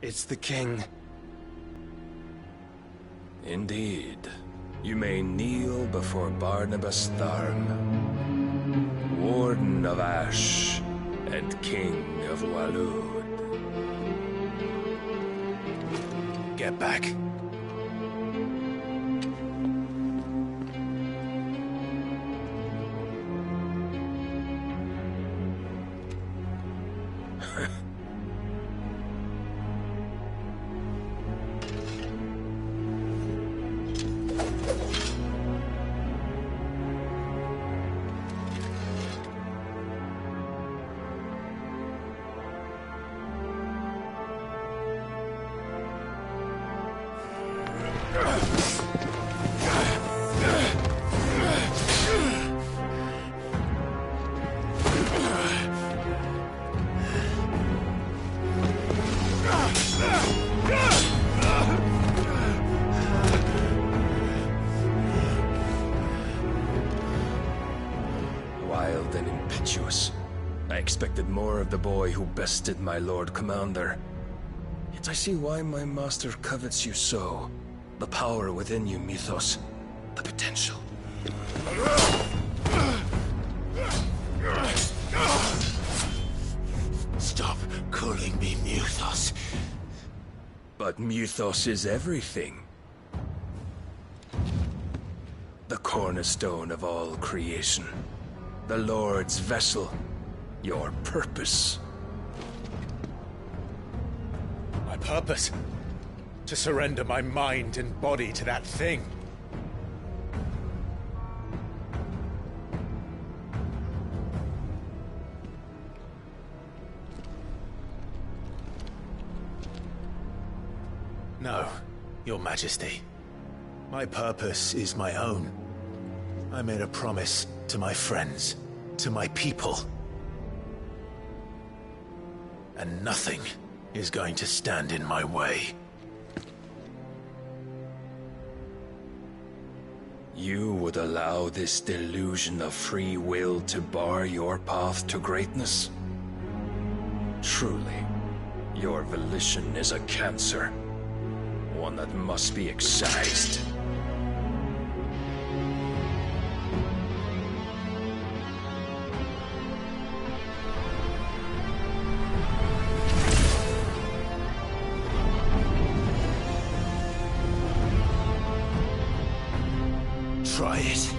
It's the king. Indeed. You may kneel before Barnabas Tharn, Warden of Ash and King of Waloed. Get back. Wild and impetuous. I expected more of the boy who bested my Lord Commander. Yet I see why my master covets you so. The power within you, Mythos. The potential. Stop calling me Mythos. But Mythos is everything. The cornerstone of all creation. The Lord's vessel. Your purpose. My purpose? To surrender my mind and body to that thing. No, Your Majesty. My purpose is my own. I made a promise to my friends, to my people. And nothing is going to stand in my way. You would allow this delusion of free will to bar your path to greatness? Truly, your volition is a cancer. One that must be excised. Try it.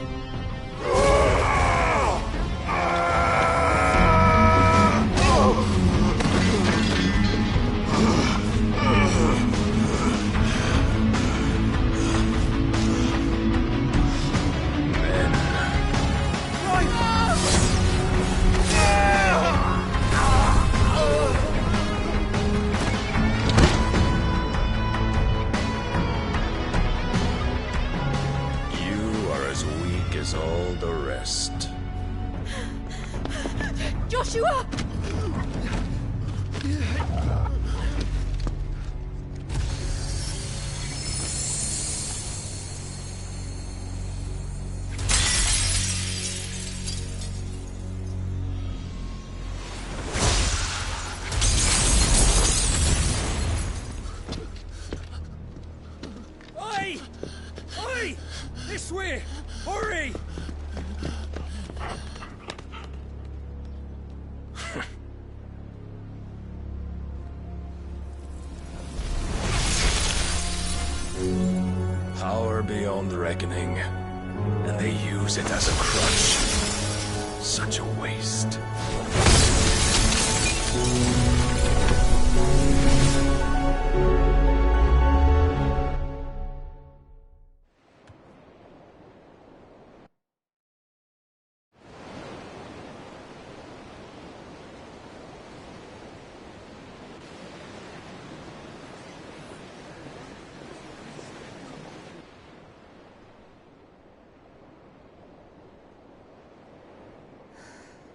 As all the rest. Joshua! Oi! Oi! This way! Hurry! Power beyond reckoning, and they use it as a crutch. Such a waste.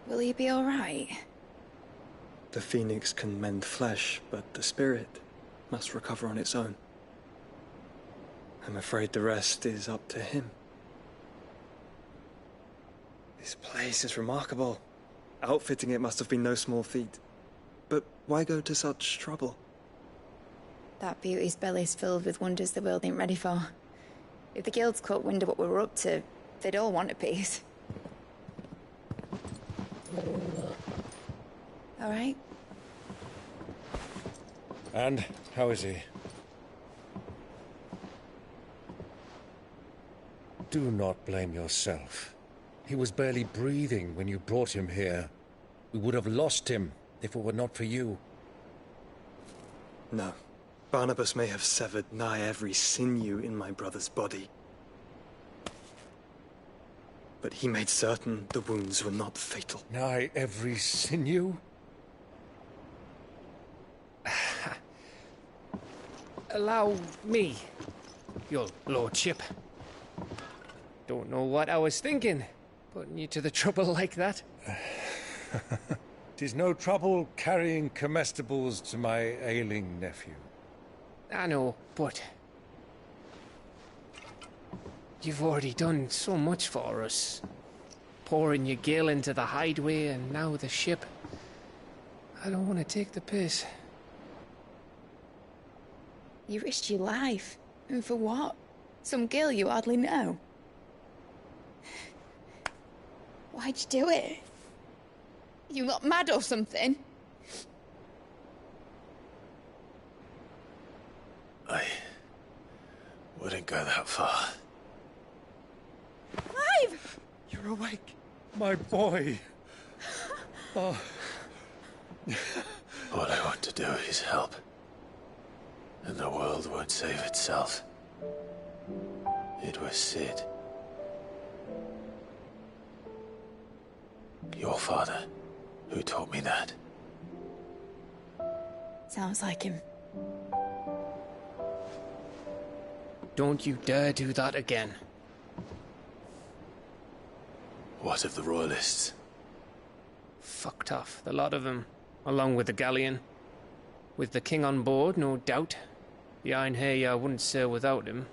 Will he be all right? The phoenix can mend flesh, but the spirit must recover on its own. I'm afraid the rest is up to him. This place is remarkable. Outfitting it must have been no small feat. But why go to such trouble? That beauty's belly's filled with wonders the world ain't ready for. If the guilds caught wind of what we were up to, they'd all want a piece. All right? And how is he? Do not blame yourself. He was barely breathing when you brought him here. We would have lost him if it were not for you. No. Barnabas may have severed nigh every sinew in my brother's body. But he made certain the wounds were not fatal. Nigh every sinew? Allow me, your lordship. Don't know what I was thinking, putting you to the trouble like that. 'Tis no trouble carrying comestibles to my ailing nephew. I know, but you've already done so much for us. Pouring your gale into the hideaway and now the ship. I don't want to take the piss. You risked your life. And for what? Some girl you hardly know. Why'd you do it? You not mad or something? I wouldn't go that far. Clive! You're awake, my boy. Oh. All I want to do is help. And the world won't save itself. It was Sid. Your father, who taught me that. Sounds like him. Don't you dare do that again. What of the Royalists? Fucked off, the lot of them, along with the galleon. With the king on board, no doubt. The Iron Hair wouldn't sail without him.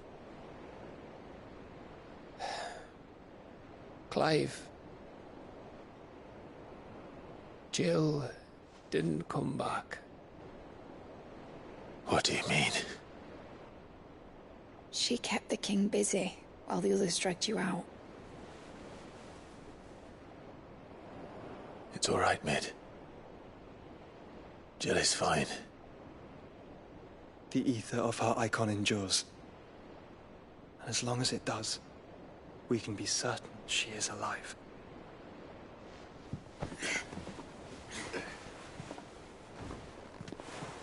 Clive. Jill didn't come back. What do you mean? She kept the king busy while the others dragged you out. It's all right, Mid. Jill is fine. The ether of her icon endures. And as long as it does, we can be certain she is alive.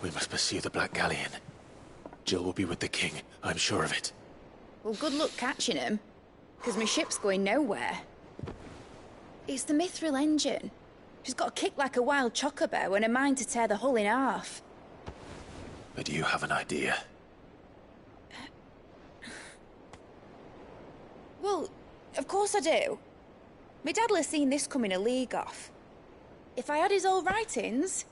We must pursue the Black Galleon. Jill will be with the king, I'm sure of it. Well, good luck catching him, because my ship's going nowhere. It's the Mithril engine. She's got a kick like a wild chocobo and a mind to tear the hull in half. But do you have an idea? Well, of course I do. My dad'll have seen this coming a league off. If I had his old writings...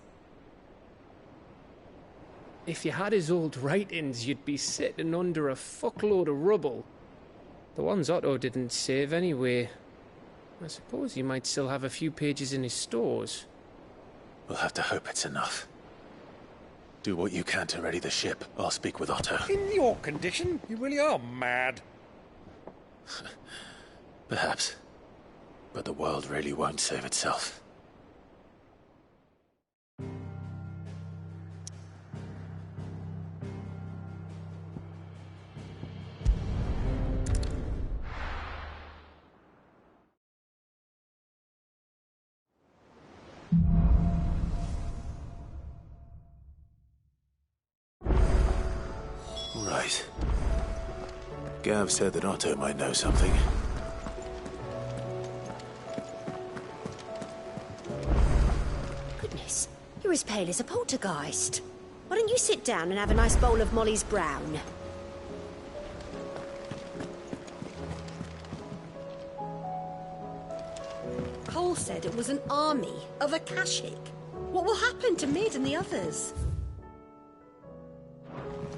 If you had his old writings, you'd be sitting under a fuckload of rubble. The ones Otto didn't save anyway. I suppose he might still have a few pages in his stores. We'll have to hope it's enough. Do what you can to ready the ship. I'll speak with Otto. In your condition, you really are mad. Perhaps. But the world really won't save itself. Right. Gav said that Otto might know something. Goodness, you're as pale as a poltergeist. Why don't you sit down and have a nice bowl of Molly's Brown? Cole said it was an army of Akashic. What will happen to Mid and the others?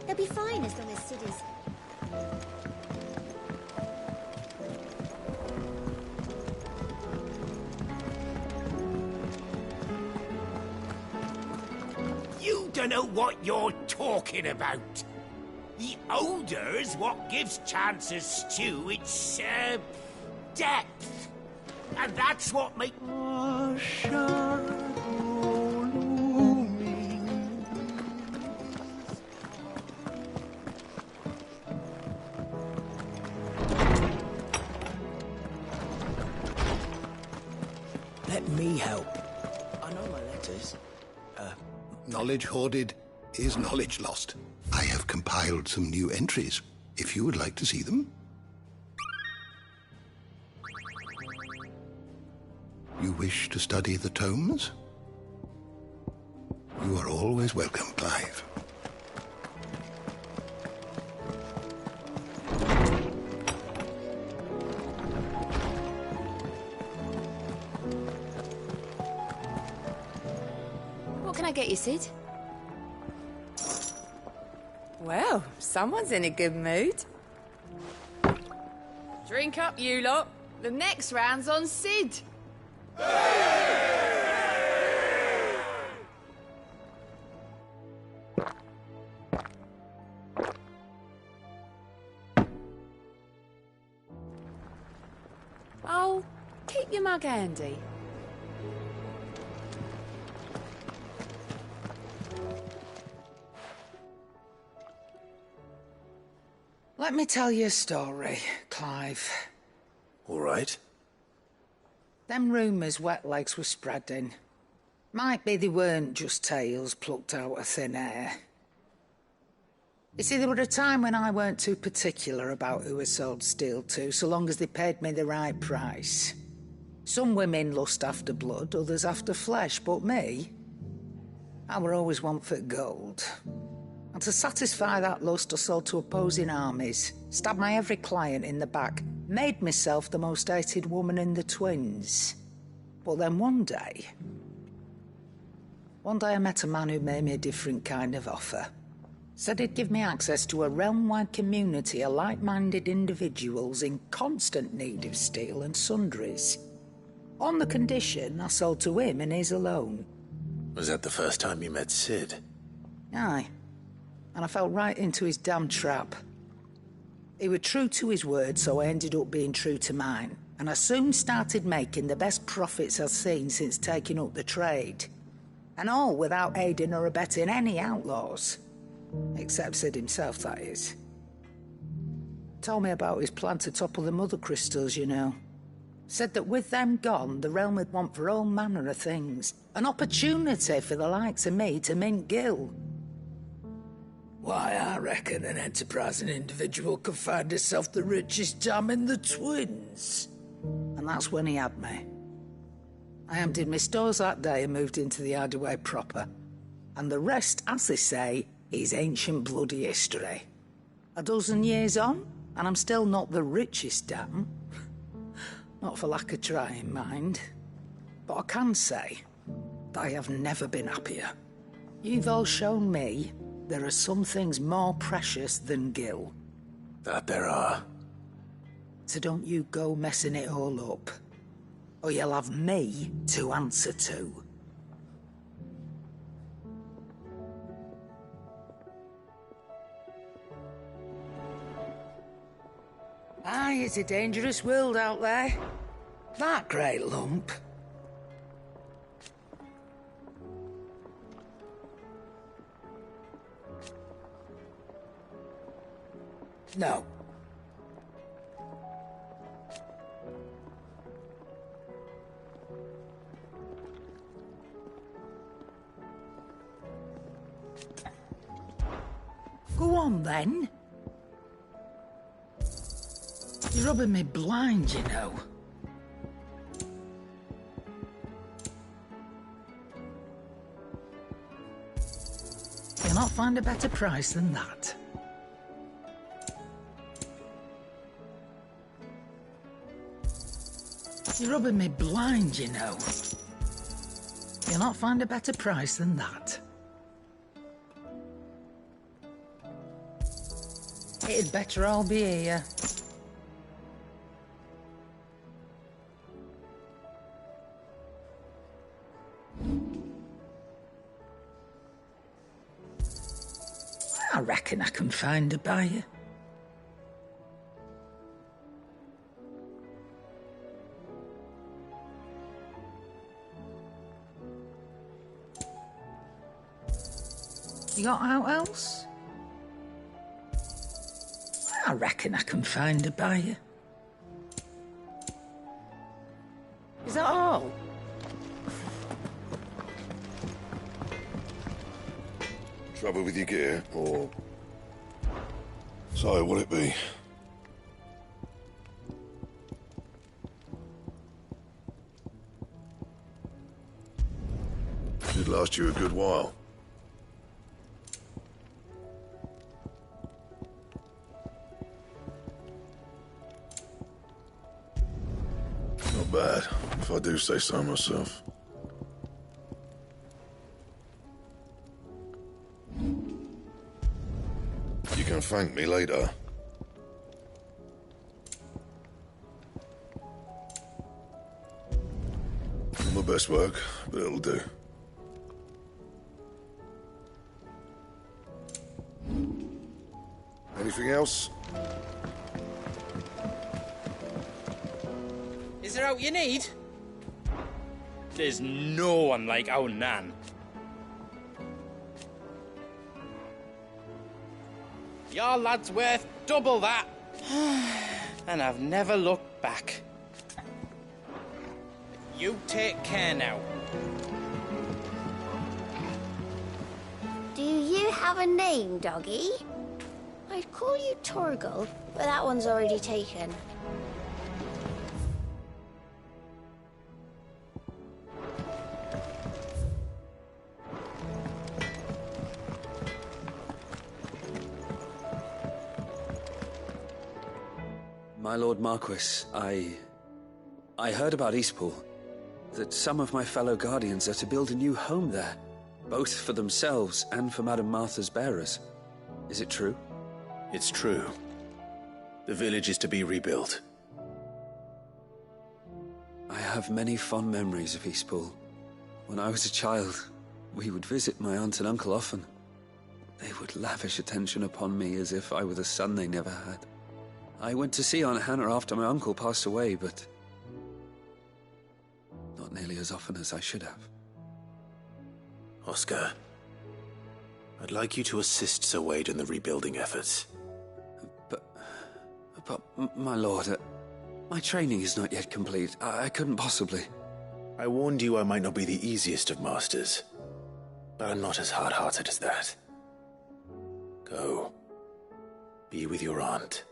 They'll be fine as long as Sid is... You don't know what you're talking about. The odor's what gives Chance's stew its, depth. And that's what makes... Let me help. I know my letters. Knowledge hoarded is knowledge lost. I have compiled some new entries, if you would like to see them. You wish to study the tomes? You are always welcome, Clive. What can I get you, Sid? Well, someone's in a good mood. Drink up, you lot. The next round's on Sid. Oh, keep your mug handy. Let me tell you a story, Clive. All right. Them rumours Wetlegs were spreading. Might be they weren't just tales plucked out of thin air. You see, there were a time when I weren't too particular about who I sold steel to, so long as they paid me the right price. Some women lust after blood, others after flesh, but me, I were always one for gold. And to satisfy that lust, I sold to opposing armies, stabbed my every client in the back, made myself the most hated woman in the twins. But then one day I met a man who made me a different kind of offer. Said he'd give me access to a realm-wide community of like-minded individuals in constant need of steel and sundries. On the condition I sold to him and his alone. Was that the first time you met Sid? Aye. And I fell right into his damn trap. He was true to his word, so I ended up being true to mine. And I soon started making the best profits I've seen since taking up the trade. And all without aiding or abetting any outlaws. Except Sid himself, that is. Told me about his plan to topple the mother crystals, you know. Said that with them gone, the realm would want for all manner of things. An opportunity for the likes of me to mint gil. Why, I reckon an enterprising individual could find himself the richest dam in the twins. And that's when he had me. I emptied my stores that day and moved into the hideaway proper. And the rest, as they say, is ancient bloody history. A dozen years on, and I'm still not the richest dam. Not for lack of trying, mind. But I can say that I have never been happier. You've all shown me there are some things more precious than gil. That there are. So don't you go messing it all up, or you'll have me to answer to. Aye, it's a dangerous world out there. That great lump. No. Go on, then. You're rubbing me blind, you know. You'll not find a better price than that. You're rubbing me blind, you know. You'll not find a better price than that. It'd better all be here. I reckon I can find a buyer. You got out else? I reckon I can find a buyer. Is that all? Trouble with your gear, or... So, will it be? Should last you a good while. Not bad, if I do say so myself. You can thank me later. Not my best work, but it'll do. Anything else? Is there out you need? There's no one like our Nan. Your lad's worth double that. And I've never looked back. You take care now. Do you have a name, doggy? I'd call you Torgal, but that one's already taken. My Lord Marquis, I heard about Eastpool. That some of my fellow Guardians are to build a new home there, both for themselves and for Madame Martha's bearers. Is it true? It's true. The village is to be rebuilt. I have many fond memories of Eastpool. When I was a child, we would visit my aunt and uncle often. They would lavish attention upon me as if I were the son they never had. I went to see Aunt Hannah after my uncle passed away, but not nearly as often as I should have. Oscar, I'd like you to assist Sir Wade in the rebuilding efforts. But my lord, my training is not yet complete. I couldn't possibly. I warned you I might not be the easiest of masters, but I'm not as hard-hearted as that. Go. Be with your aunt.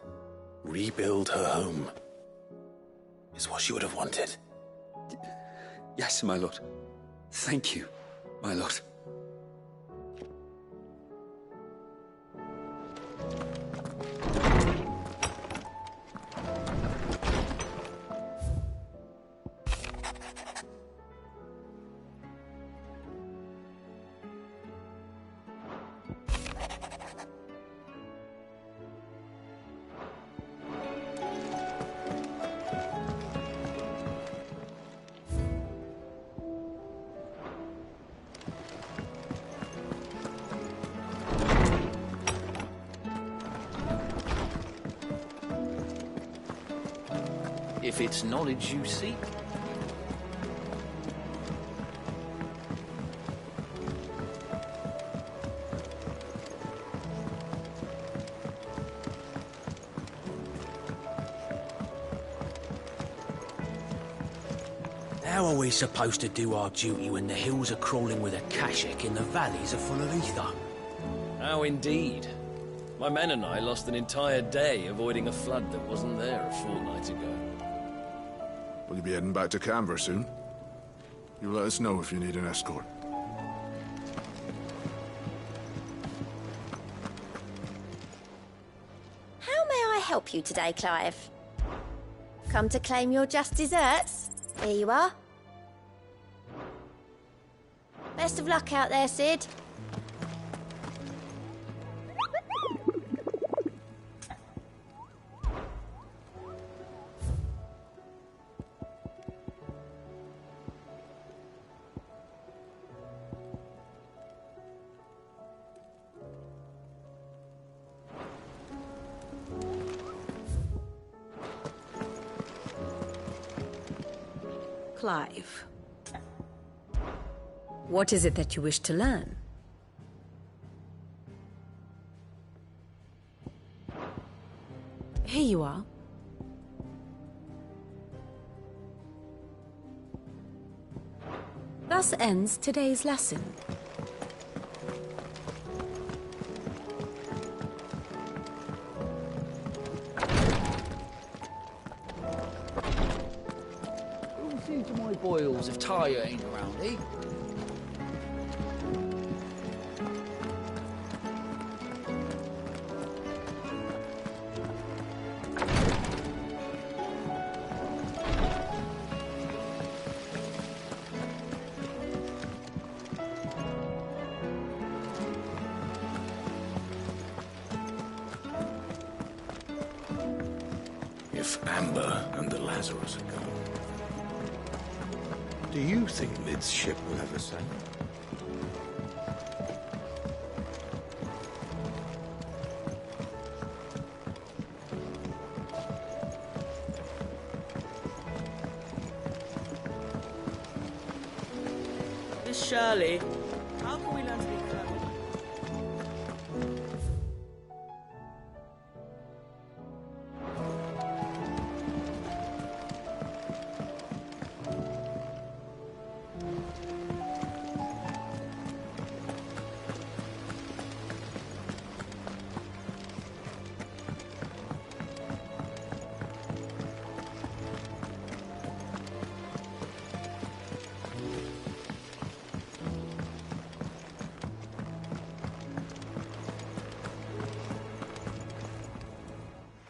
Rebuild her home. Is what she would have wanted. Yes, my lord. Thank you, my lord. If it's knowledge you seek. How are we supposed to do our duty when the hills are crawling with a Kashik and the valleys are full of ether? How indeed. My men and I lost an entire day avoiding a flood that wasn't there a fortnight ago. Will you be heading back to Canberra soon? You let us know if you need an escort. How may I help you today, Clive? Come to claim your just desserts? Here you are. Best of luck out there, Sid. Clive, what is it that you wish to learn? Here you are. Thus ends today's lesson. Who'll see to my boils if Tyre ain't around, eh? If Amber and the Lazarus are gone, do you think Mid's ship will ever sail? Miss Shirley, how can we learn to be clever?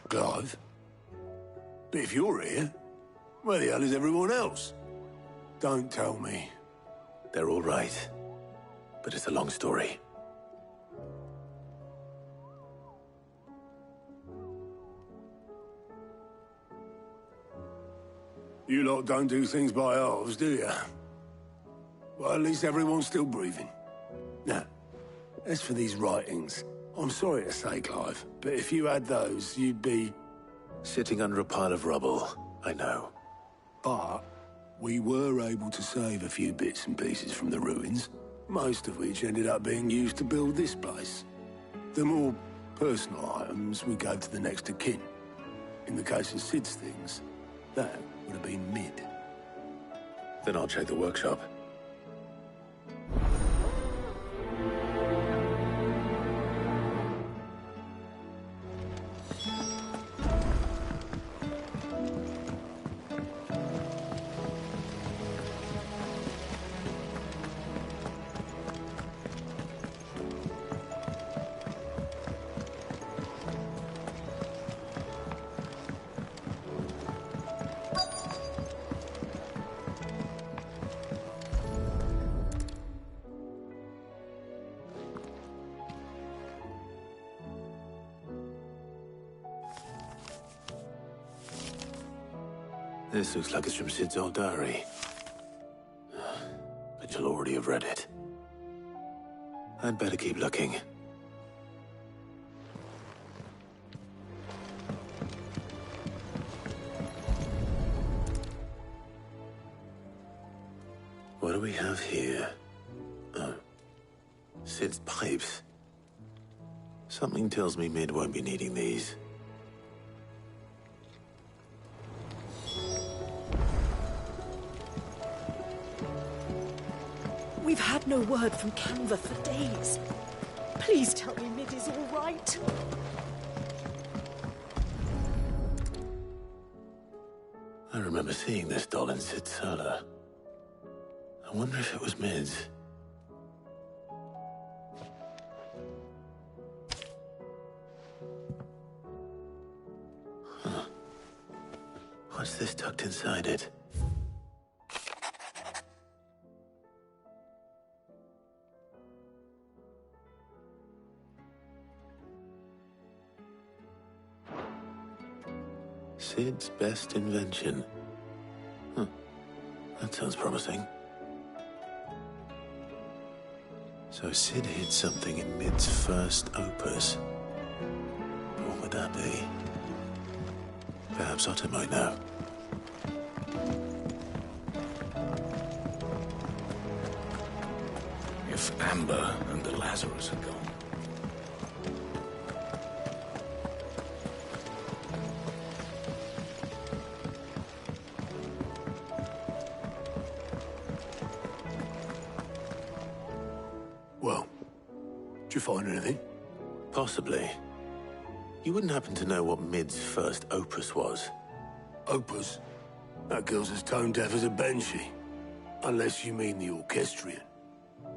Clive? But if you're here, where the hell is everyone else? Don't tell me. They're all right. But it's a long story. You lot don't do things by halves, do you? Well, at least everyone's still breathing. Now, as for these writings, I'm sorry to say, Clive, but if you had those, you'd be... Sitting under a pile of rubble, I know. But we were able to save a few bits and pieces from the ruins, most of which ended up being used to build this place. The more personal items we gave to the next of kin. In the case of Sid's things, that would have been Mid. Then I'll check the workshop. This looks like it's from Sid's old diary. But you'll already have read it. I'd better keep looking. What do we have here? Oh. Sid's pipes. Something tells me Mid won't be needing these. We've had no word from Canva for days. Please tell me Mid is all right. I remember seeing this doll in Sid's cellar. I wonder if it was Mid's. Huh. What's this tucked inside it? Sid's best invention. Huh. That sounds promising. So Sid hid something in Mid's first opus. What would that be? Perhaps Otto might know. If Amber and the Lazarus had gone. Well, did you find anything? Possibly. You wouldn't happen to know what Mid's first opus was? Opus? That girl's as tone deaf as a banshee. Unless you mean the orchestrion.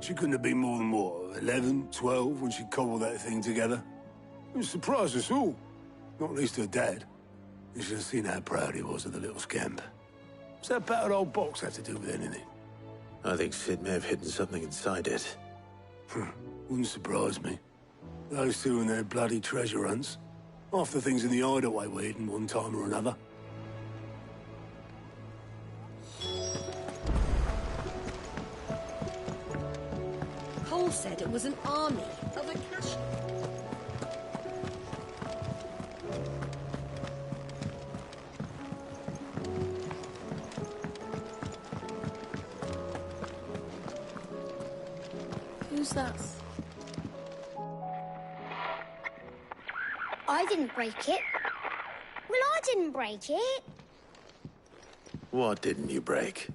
She couldn't have been more than, what, 11, 12 when she cobbled that thing together? It surprised us all. Not least her dad. You should have seen how proud he was of the little scamp. What's that battered old box have to do with anything? I think Sid may have hidden something inside it. Wouldn't surprise me. Those two and their bloody treasure hunts. Half the things in the hideaway were hidden one time or another. Cole said it was an army of a cache. Who's that? I didn't break it. Well, I didn't break it. What didn't you break?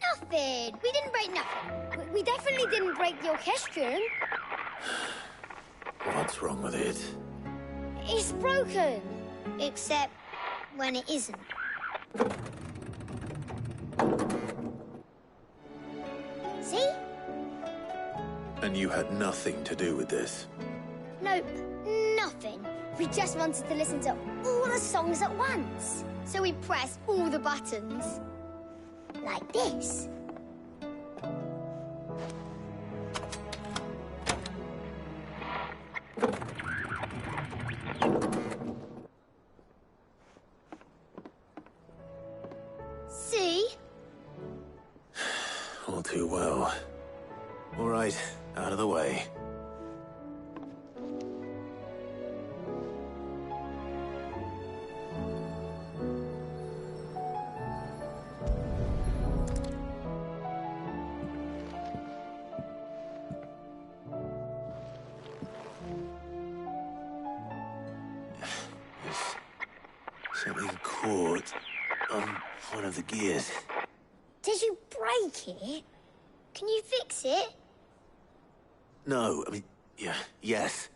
Nothing. We didn't break nothing. We definitely didn't break the orchestrion. What's wrong with it? It's broken. Except when it isn't. See? And you had nothing to do with this? Nope, nothing. We just wanted to listen to all the songs at once. So we pressed all the buttons. Like this. See? All too well. All right, out of the way. Something caught on one of the gears. Did you break it? Can you fix it? No, I mean, yeah, yes.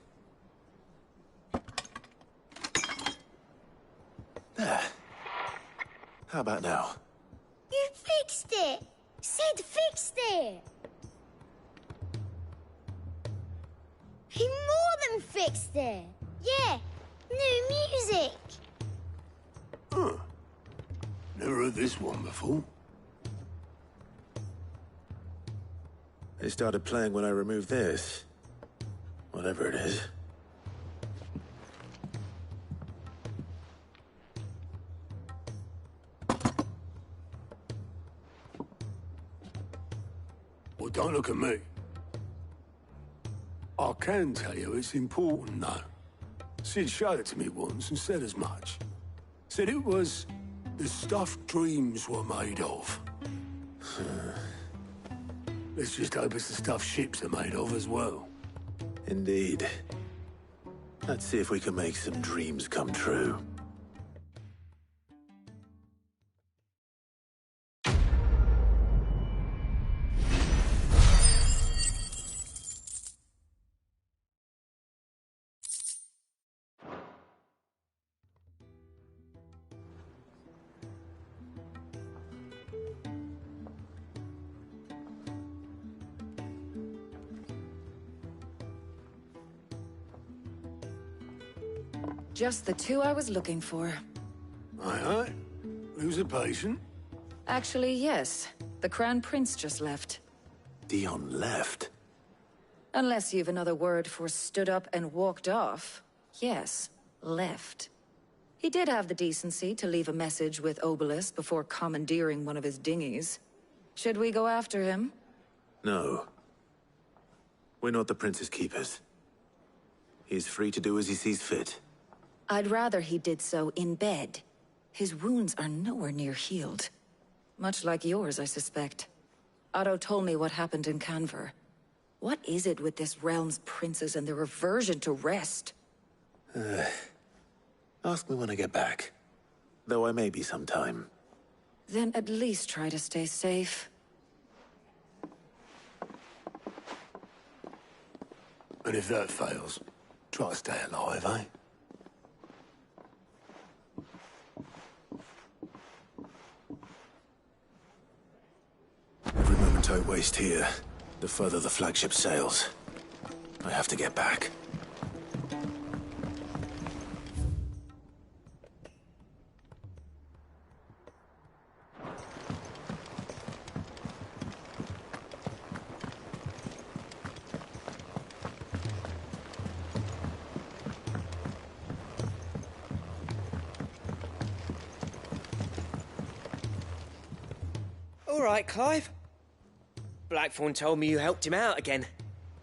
There. How about now? You fixed it! Sid fixed it! He more than fixed it! Yeah, new music! Huh. Never heard this one before. It started playing when I removed this. Whatever it is. Well, don't look at me. I can tell you it's important, though. Sid showed it to me once and said as much. Said it was the stuff dreams were made of. Let's just hope it's the stuff ships are made of as well. Indeed. Let's see if we can make some dreams come true. Just the two I was looking for. Aye. Who's a patient? Actually, yes. The Crown Prince just left. Dion left? Unless you've another word for stood up and walked off. Yes, left. He did have the decency to leave a message with Obelisk before commandeering one of his dinghies. Should we go after him? No. We're not the Prince's keepers. He's free to do as he sees fit. I'd rather he did so in bed. His wounds are nowhere near healed. Much like yours, I suspect. Otto told me what happened in Canver. What is it with this realm's princes and their aversion to rest? Ask me when I get back. Though I may be sometime. Then at least try to stay safe. And if that fails, try to stay alive, eh? Every moment I waste here, the further the flagship sails. I have to get back. All right, Clive. Blackthorn told me you helped him out again.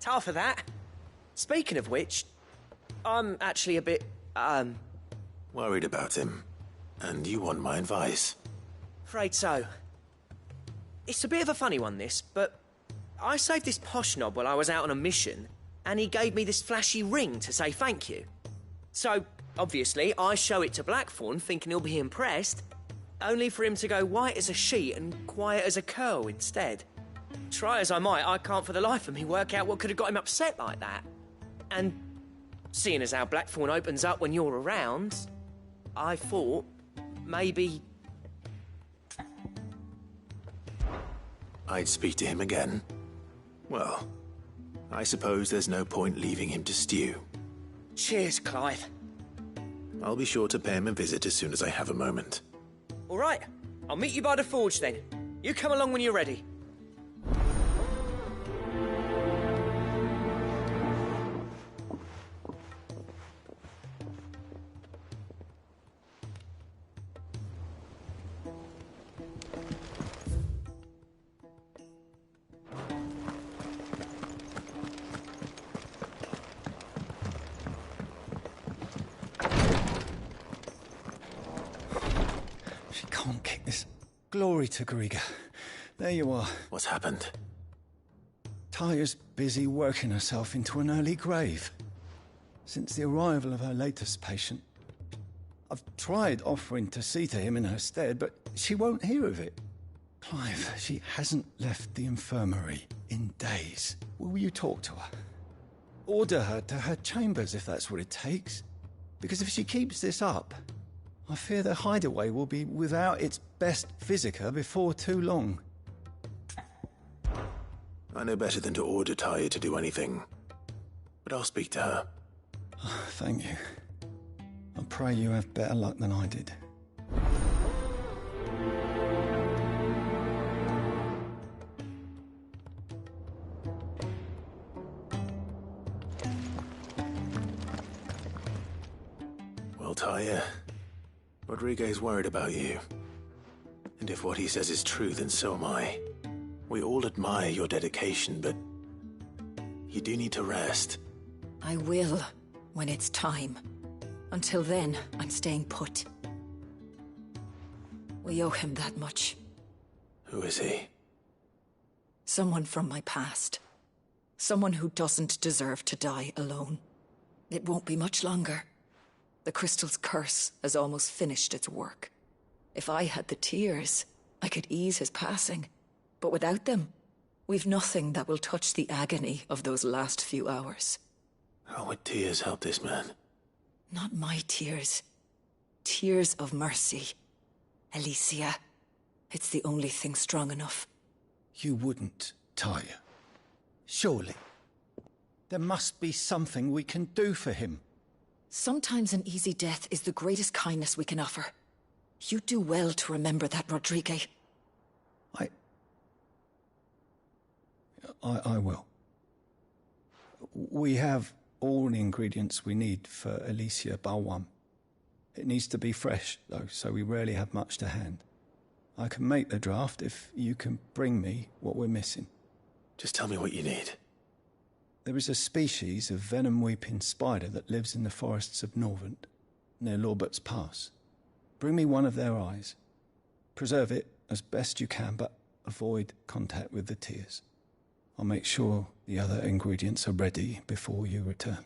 Tough for that. Speaking of which, I'm actually a bit, Worried about him. And you want my advice? afraid so. It's a bit of a funny one, this, but I saved this posh knob while I was out on a mission, and he gave me this flashy ring to say thank you. So, obviously, I show it to Blackthorn, thinking he'll be impressed, only for him to go white as a sheet and quiet as a curl instead. Try as I might, I can't for the life of me work out what could have got him upset like that. And seeing as how Blackthorn opens up when you're around, I thought maybe... I'd speak to him again. Well, I suppose there's no point leaving him to stew. Cheers, Clive. I'll be sure to pay him a visit as soon as I have a moment. All right, I'll meet you by the forge then. You come along when you're ready. She can't kick this. Glory to Griga. There you are. What's happened? Taya's busy working herself into an early grave. Since the arrival of her latest patient, I've tried offering to see to him in her stead, but she won't hear of it. Clive, she hasn't left the infirmary in days. Will you talk to her? Order her to her chambers if that's what it takes. Because if she keeps this up, I fear the hideaway will be without its best physica before too long. I know better than to order Taya to do anything. But I'll speak to her. Thank you. I pray you have better luck than I did. Well, Taya, Rodriguez worried about you. And if what he says is true, then so am I. We all admire your dedication, but you do need to rest. I will, when it's time. Until then, I'm staying put. We owe him that much. Who is he? Someone from my past. Someone who doesn't deserve to die alone. It won't be much longer. The crystal's curse has almost finished its work. If I had the tears, I could ease his passing. But without them, we've nothing that will touch the agony of those last few hours. How would tears help this man? Not my tears. Tears of mercy. Alicia, it's the only thing strong enough. You wouldn't, Taya. Surely. There must be something we can do for him. Sometimes an easy death is the greatest kindness we can offer. You do well to remember that, Rodrigue. I will. We have all the ingredients we need for Alicia Balwam. It needs to be fresh, though, so we rarely have much to hand. I can make the draft if you can bring me what we're missing. Just tell me what you need. There is a species of venom-weeping spider that lives in the forests of Norvent, near Lorbert's Pass. Bring me one of their eyes. Preserve it as best you can, but avoid contact with the tears. I'll make sure the other ingredients are ready before you return.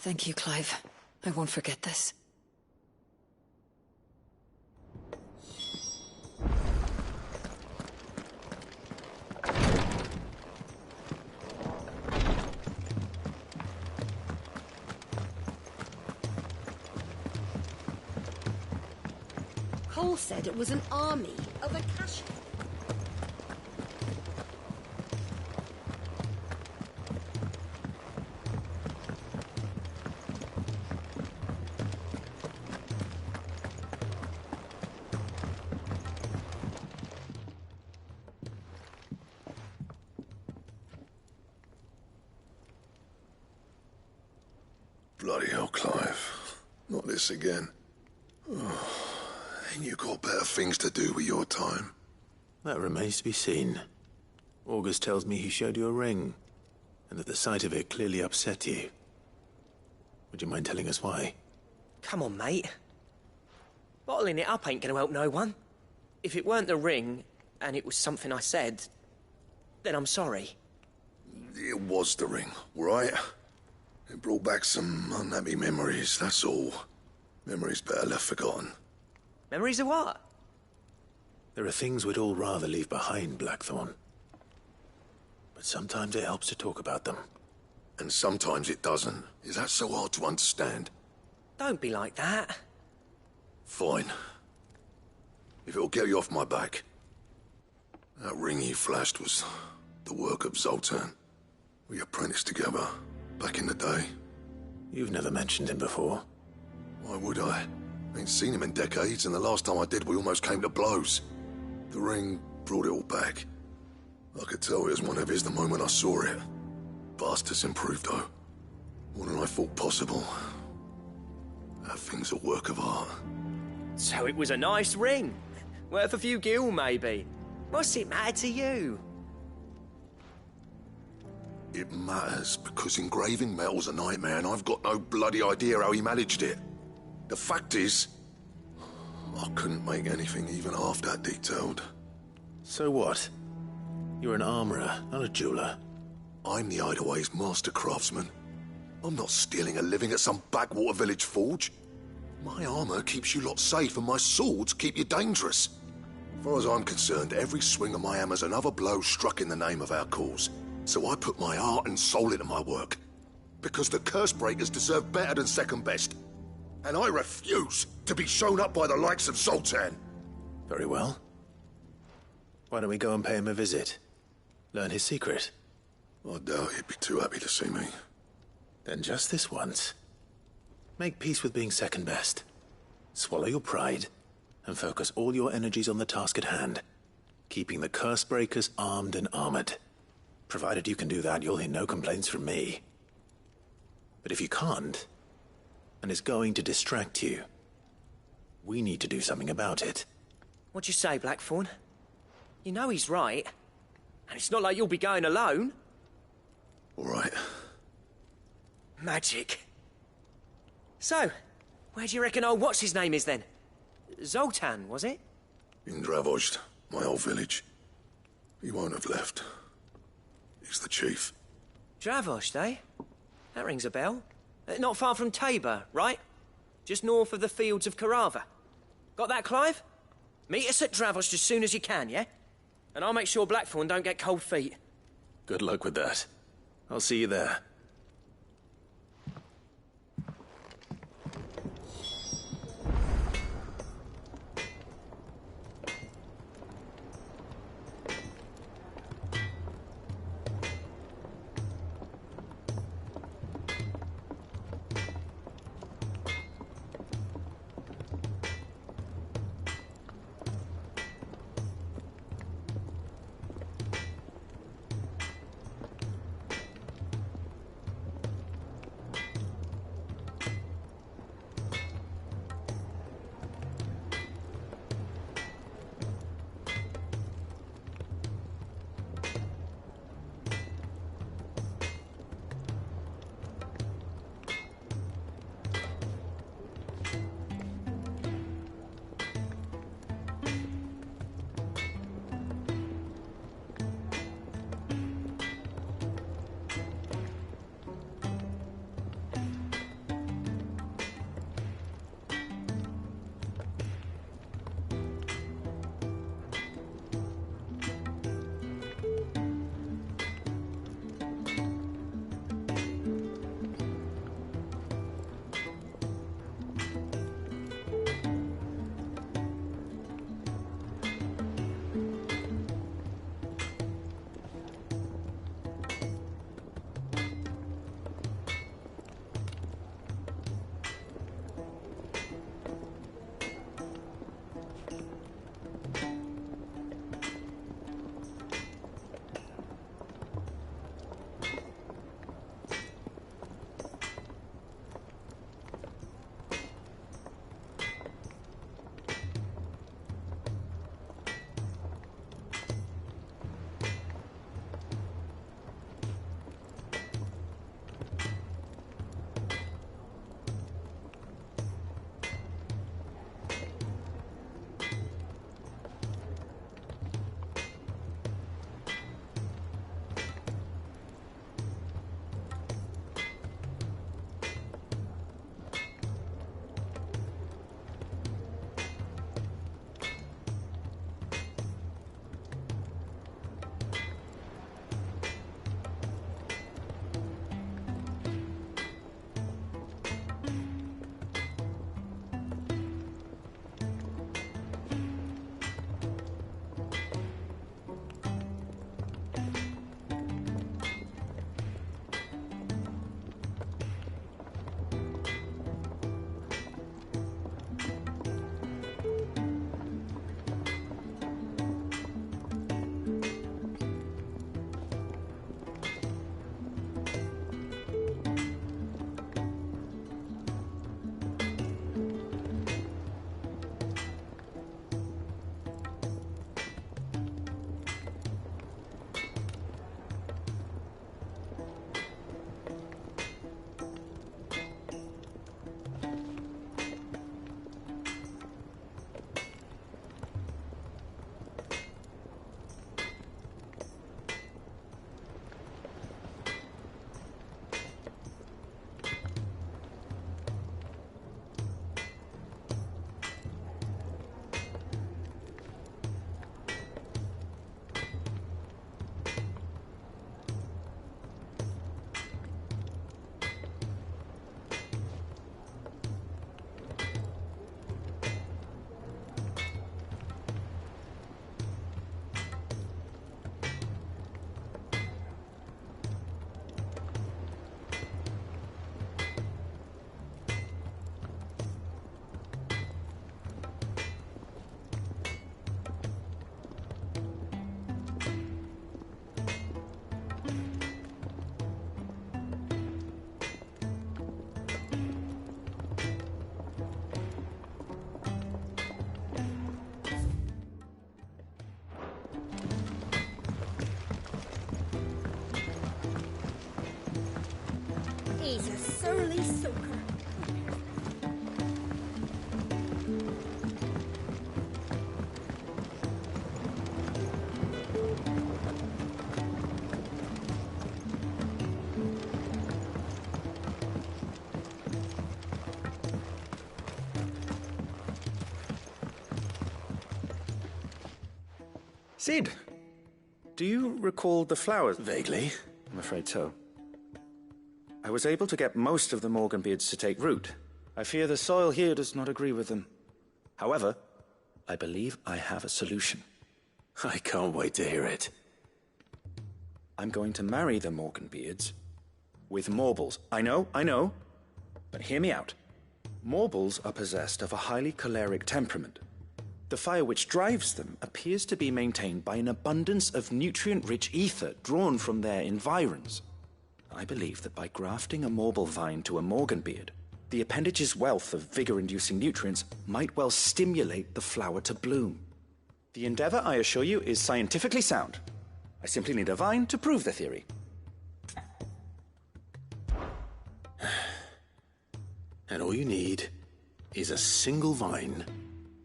Thank you, Clive. I won't forget this. Cole said it was an army of Akashic. Bloody hell, Clive. Not this again. Ain't you got better things to do with your time? That remains to be seen. August tells me he showed you a ring, and that the sight of it clearly upset you. Would you mind telling us why? Come on, mate. Bottling it up ain't gonna help no one. If it weren't the ring, and it was something I said, then I'm sorry. It was the ring, right? It brought back some unhappy memories, that's all. Memories better left forgotten. Memories of what? There are things we'd all rather leave behind, Blackthorn. But sometimes it helps to talk about them. And sometimes it doesn't. Is that so hard to understand? Don't be like that. Fine. If it'll get you off my back. That ring you flashed was the work of Zoltan. We apprenticed together, back in the day. You've never mentioned him before. Why would I? Ain't seen him in decades, and the last time I did, we almost came to blows. The ring brought it all back. I could tell it was one of his the moment I saw it. Bastard's improved, though. More than I thought possible. That thing's a work of art. So it was a nice ring. Worth a few gil, maybe. What's it matter to you? It matters because engraving metal's a nightmare, and I've got no bloody idea how he managed it. The fact is, I couldn't make anything even half that detailed. So what? You're an armorer, not a jeweler. I'm the Hideaway's master craftsman. I'm not stealing a living at some backwater village forge. My armor keeps you lot safe, and my swords keep you dangerous. As far as I'm concerned, every swing of my hammer's another blow struck in the name of our cause. So I put my heart and soul into my work. Because the curse breakers deserve better than second best. And I refuse to be shown up by the likes of Zoltan. Very well. Why don't we go and pay him a visit? Learn his secret. I doubt he'd be too happy to see me. Then just this once. Make peace with being second best. Swallow your pride, and focus all your energies on the task at hand. Keeping the curse breakers armed and armored. Provided you can do that, you'll hear no complaints from me. But if you can't, and it's going to distract you, we need to do something about it. What'd you say, Blackthorn? You know he's right. And it's not like you'll be going alone. All right. Magic. So, where do you reckon old what's-his-name is then? Zoltan, was it? In Dravozd, my old village. He won't have left. He's the chief. Dravozd, eh? That rings a bell. Not far from Tabor, right? Just north of the fields of Carava. Got that, Clive? Meet us at Dravozd as soon as you can, yeah? And I'll make sure Blackthorn don't get cold feet. Good luck with that. I'll see you there. He's a surly soaker. Sid, do you recall the flowers? Vaguely. I'm afraid so. I was able to get most of the Morganbeards to take root. I fear the soil here does not agree with them. However, I believe I have a solution. I can't wait to hear it. I'm going to marry the Morganbeards with Morbles. I know, but hear me out. Morbles are possessed of a highly choleric temperament. The fire which drives them appears to be maintained by an abundance of nutrient-rich ether drawn from their environs. I believe that by grafting a Morble vine to a Morganbeard, the appendage's wealth of vigor-inducing nutrients might well stimulate the flower to bloom. The endeavor, I assure you, is scientifically sound. I simply need a vine to prove the theory. And all you need is a single vine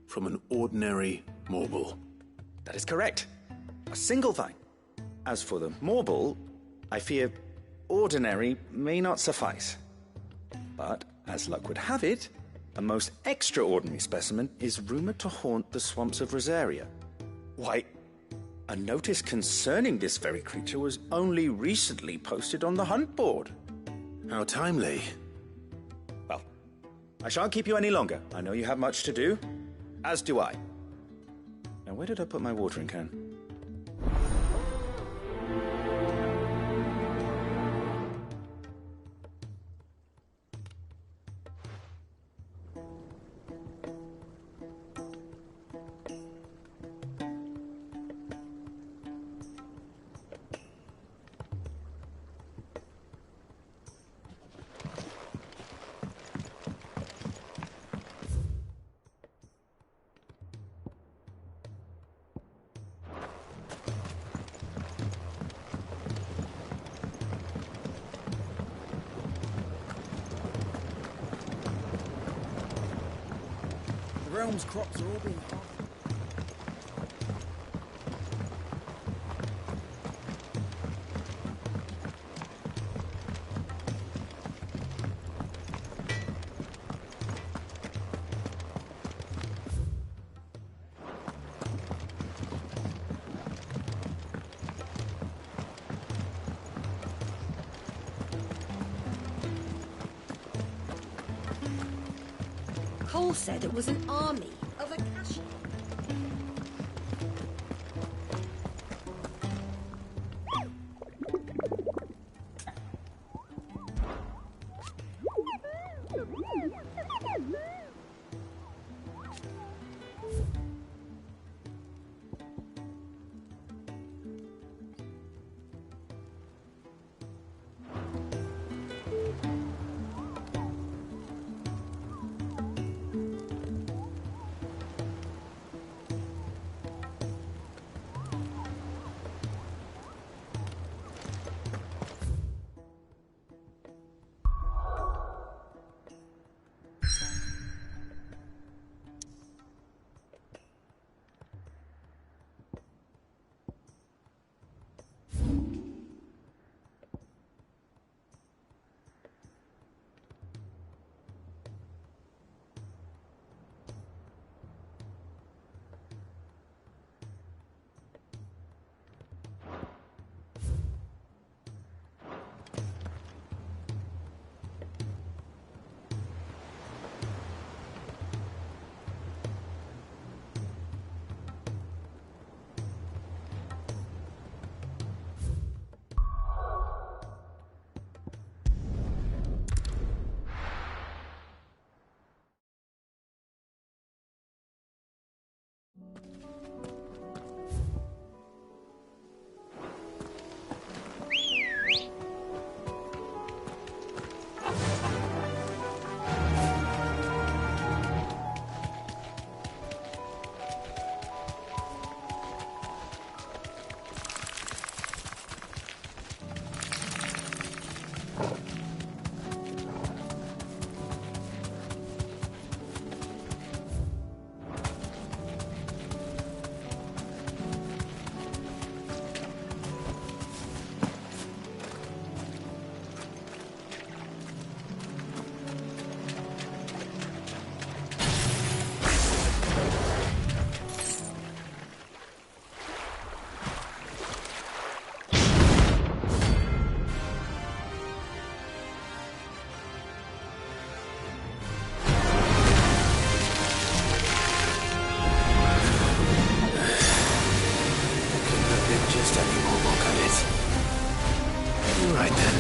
from an ordinary Morble. That is correct. A single vine. As for the Morble, I fear ordinary may not suffice. But, as luck would have it, a most extraordinary specimen is rumored to haunt the swamps of Rosaria. Why, a notice concerning this very creature was only recently posted on the hunt board. How timely. Well, I shan't keep you any longer. I know you have much to do. As do I. Now, where did I put my watering can? The realm's crops are all being harvested. Cole said it was an army of Akashi. just any more, can it? Right then.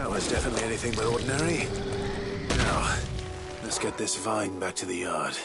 That was definitely anything but ordinary. Now, let's get this vine back to the yard.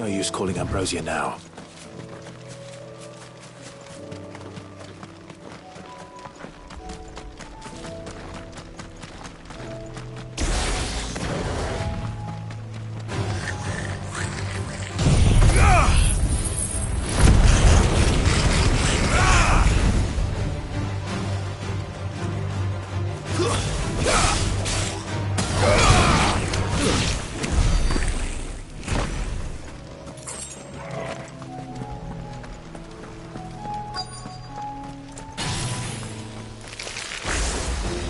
No use calling Ambrosia now.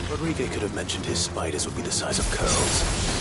Rodriguez could have mentioned his spiders would be the size of curls.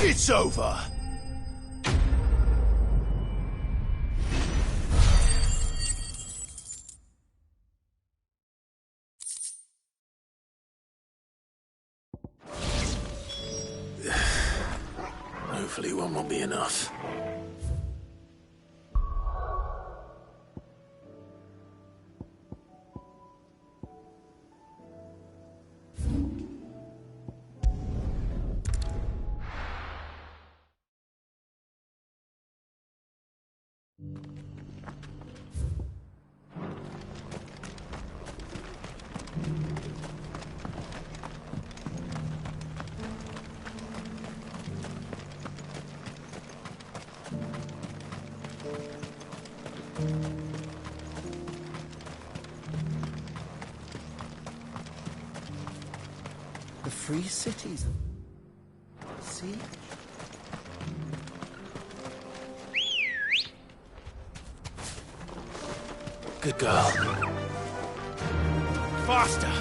It's over. Hopefully one will be enough. The free cities. See? Good girl. Faster!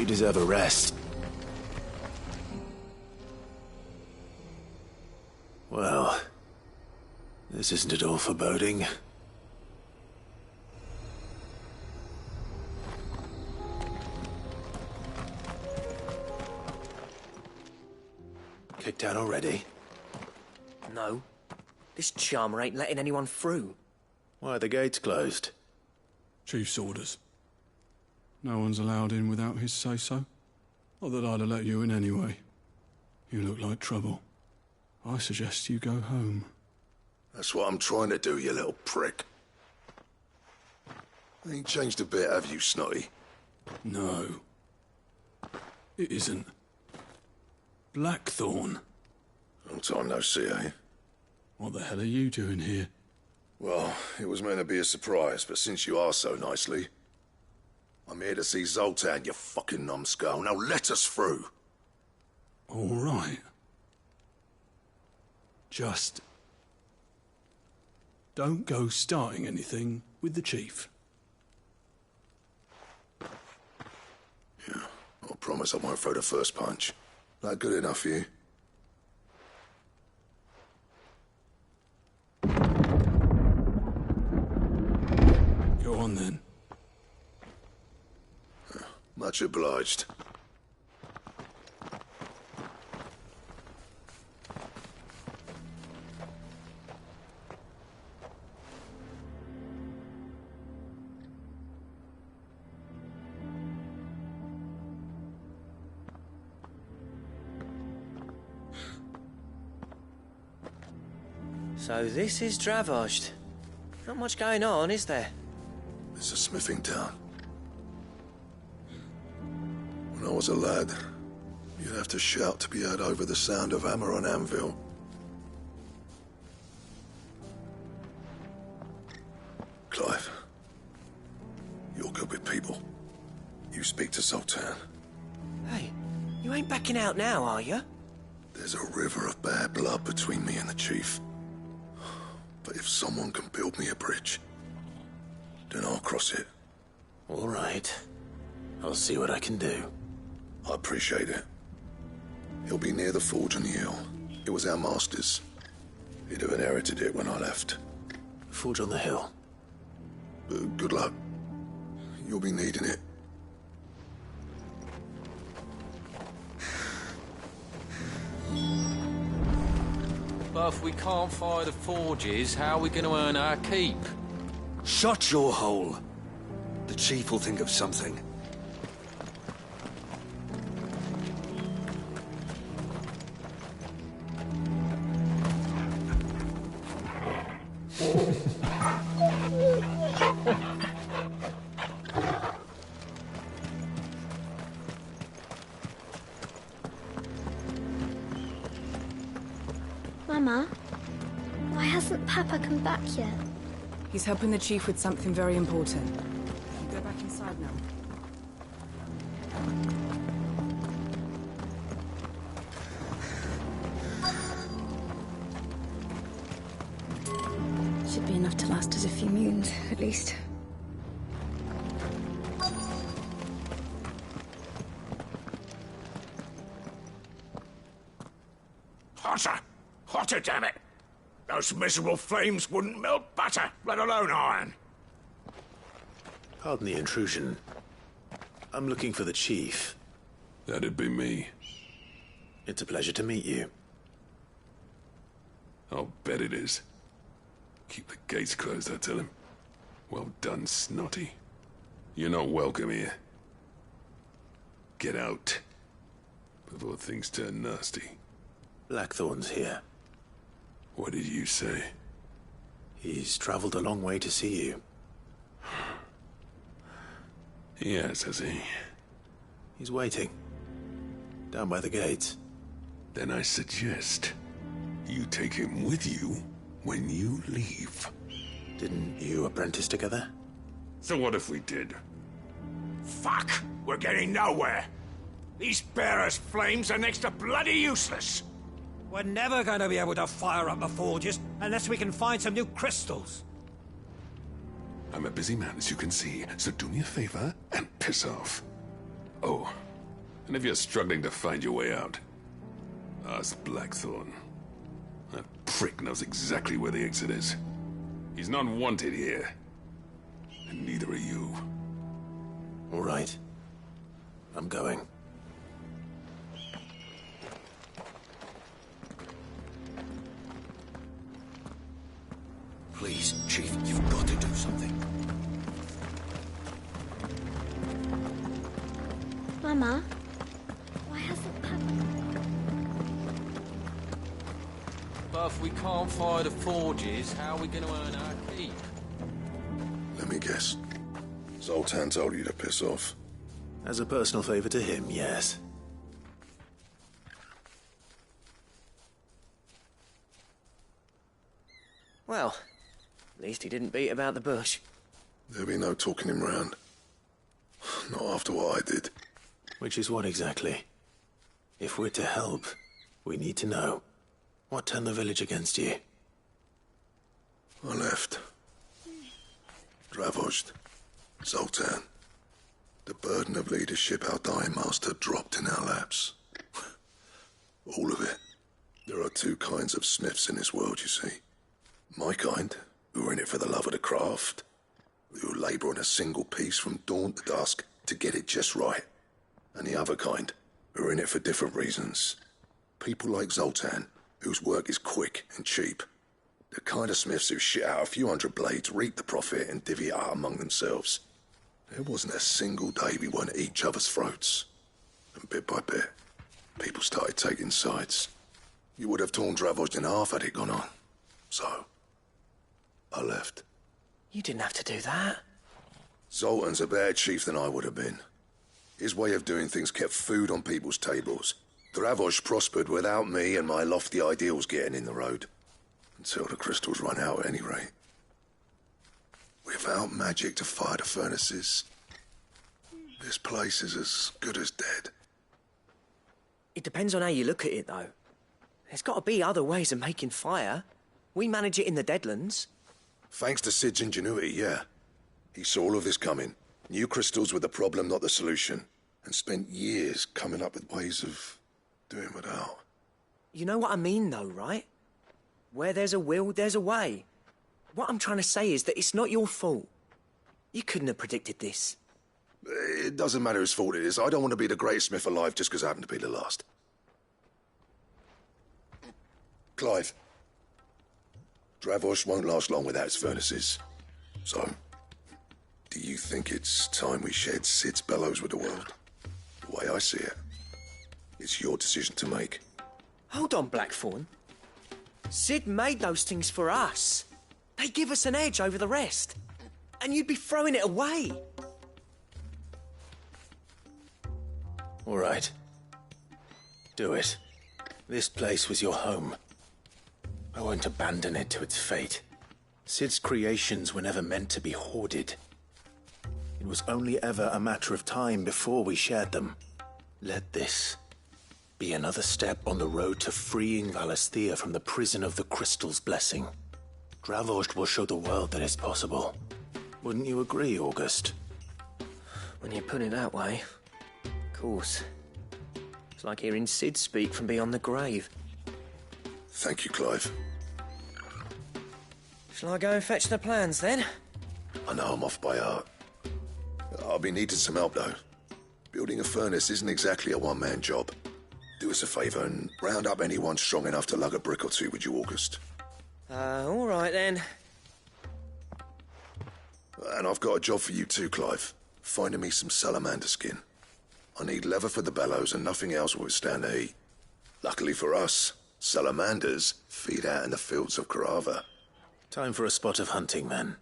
You deserve a rest. Well, this isn't at all foreboding. Kicked out already? No. This charmer ain't letting anyone through. Why are the gates closed? Chief's orders. No one's allowed in without his say-so. Not that I'd have let you in anyway. You look like trouble. I suggest you go home. That's what I'm trying to do, you little prick. Ain't changed a bit, have you, Snotty? No. It isn't. Blackthorn. Long time no see, eh? What the hell are you doing here? Well, it was meant to be a surprise, but since you asked so nicely, I'm here to see Zoltan, you fucking numbskull. Now let us through. All right. Just don't go starting anything with the chief. Yeah, I promise I won't throw the first punch. That good enough for you? Go on then. Much obliged. So this is Dravosht. Not much going on, is there? It's a smithing town. When I was a lad, you'd have to shout to be heard over the sound of hammer on anvil. Clive, you're good with people. You speak to Zoltan. Hey, you ain't backing out now, are you? There's a river of bad blood between me and the chief. But if someone can build me a bridge, then I'll cross it. All right. I'll see what I can do. I appreciate it. He'll be near the forge on the hill. It was our master's. He'd have inherited it when I left. Forge on the hill. Good luck. You'll be needing it. But if we can't fire the forges, how are we going to earn our keep? Shut your hole. The chief will think of something. Mama, why hasn't Papa come back yet? He's helping the chief with something very important. Go back inside now. Should be enough to last us a few moons, at least. Hotter! Hotter, damn it! Those miserable flames wouldn't melt butter, let alone iron. Pardon the intrusion. I'm looking for the chief. That'd be me. It's a pleasure to meet you. I'll bet it is. Keep the gates closed, I tell him. Well done, Snotty. You're not welcome here. Get out. Before things turn nasty. Blackthorn's here. What did you say? He's traveled a long way to see you. Yes, has he? He's waiting. Down by the gates. Then I suggest you take him with you when you leave. Didn't you apprentice together? So what if we did? Fuck! We're getting nowhere! These bearers' flames are next to bloody useless! We're never going to be able to fire up the forges unless we can find some new crystals. I'm a busy man, as you can see, so do me a favor and piss off. Oh, And if you're struggling to find your way out, ask Blackthorn. That prick knows exactly where the exit is. He's not wanted here. And neither are you. All right. I'm going. Please, Chief, you've got to do something. Mama, why hasn't Papa... But if we can't fire the forges, how are we going to earn our keep? Let me guess. Zoltan told you to piss off. As a personal favor to him, yes. Well, at least he didn't beat about the bush. There'll be no talking him round. Not after what I did. Which is what exactly? If we're to help, we need to know. What turned the village against you? I left. Dravojd. Zoltan. The burden of leadership our dying master dropped in our laps. All of it. There are two kinds of smiths in this world, you see. My kind, who are in it for the love of the craft, who labour on a single piece from dawn to dusk to get it just right. And the other kind, who are in it for different reasons. People like Zoltan, whose work is quick and cheap. The kind of smiths who shit out a few hundred blades, reap the profit, and divvy it out among themselves. There wasn't a single day we weren't at each other's throats. And bit by bit, people started taking sides. You would have torn Dravojd in half had it gone on. So, I left. You didn't have to do that. Zoltan's a better chief than I would have been. His way of doing things kept food on people's tables. Dravojd prospered without me and my lofty ideals getting in the road. Until the crystals run out at any rate. Without magic to fire the furnaces, this place is as good as dead. It depends on how you look at it, though. There's got to be other ways of making fire. We manage it in the Deadlands. Thanks to Sid's ingenuity, yeah. He saw all of this coming. Knew crystals were the problem, not the solution. And spent years coming up with ways of doing without. You know what I mean, though, right? Where there's a will, there's a way. What I'm trying to say is that it's not your fault. You couldn't have predicted this. It doesn't matter whose fault it is. I don't want to be the greatest smith alive just because I happen to be the last. Clive. Dravojd won't last long without its furnaces. So, do you think it's time we shared Sid's bellows with the world? The way I see it, it's your decision to make. Hold on, Blackthorn. Sid made those things for us. They give us an edge over the rest. And you'd be throwing it away. All right. Do it. This place was your home. I won't abandon it to its fate. Sid's creations were never meant to be hoarded. It was only ever a matter of time before we shared them. Let this be another step on the road to freeing Valisthea from the prison of the Crystal's blessing. Dravojd will show the world that it's possible. Wouldn't you agree, August? When you put it that way, of course. It's like hearing Sid speak from beyond the grave. Thank you, Clive. Shall I go and fetch the plans, then? I know I'm off by heart. I'll be needing some help, though. Building a furnace isn't exactly a one-man job. Do us a favour and round up anyone strong enough to lug a brick or two, would you, August? All right, then. And I've got a job for you too, Clive. Finding me some salamander skin. I need leather for the bellows and nothing else will withstand the heat. Luckily for us, salamanders feed out in the fields of Carava. Time for a spot of hunting, men.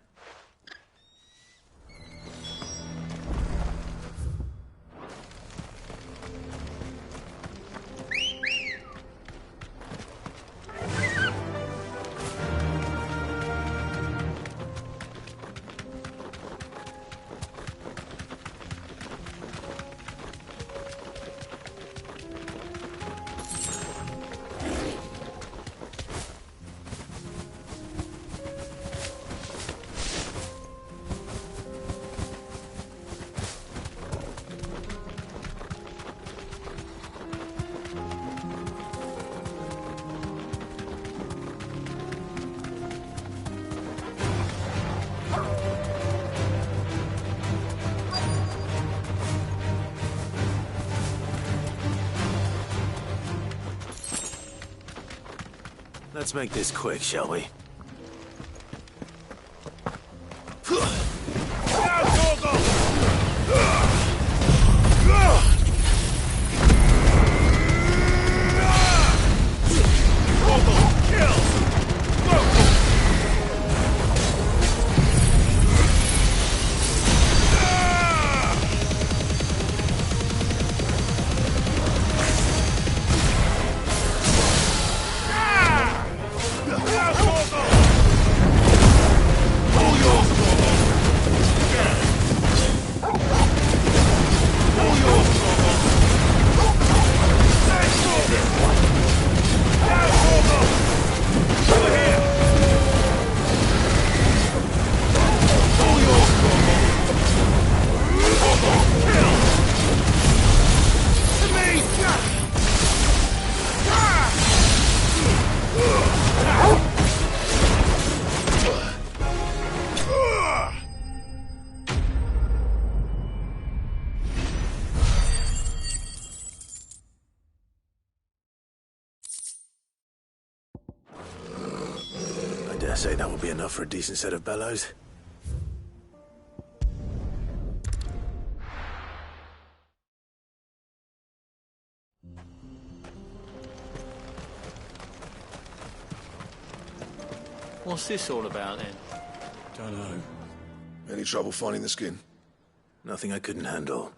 Let's make this quick, shall we? I dare say that will be enough for a decent set of bellows. What's this all about, then? Don't know. Any trouble finding the skin? Nothing I couldn't handle.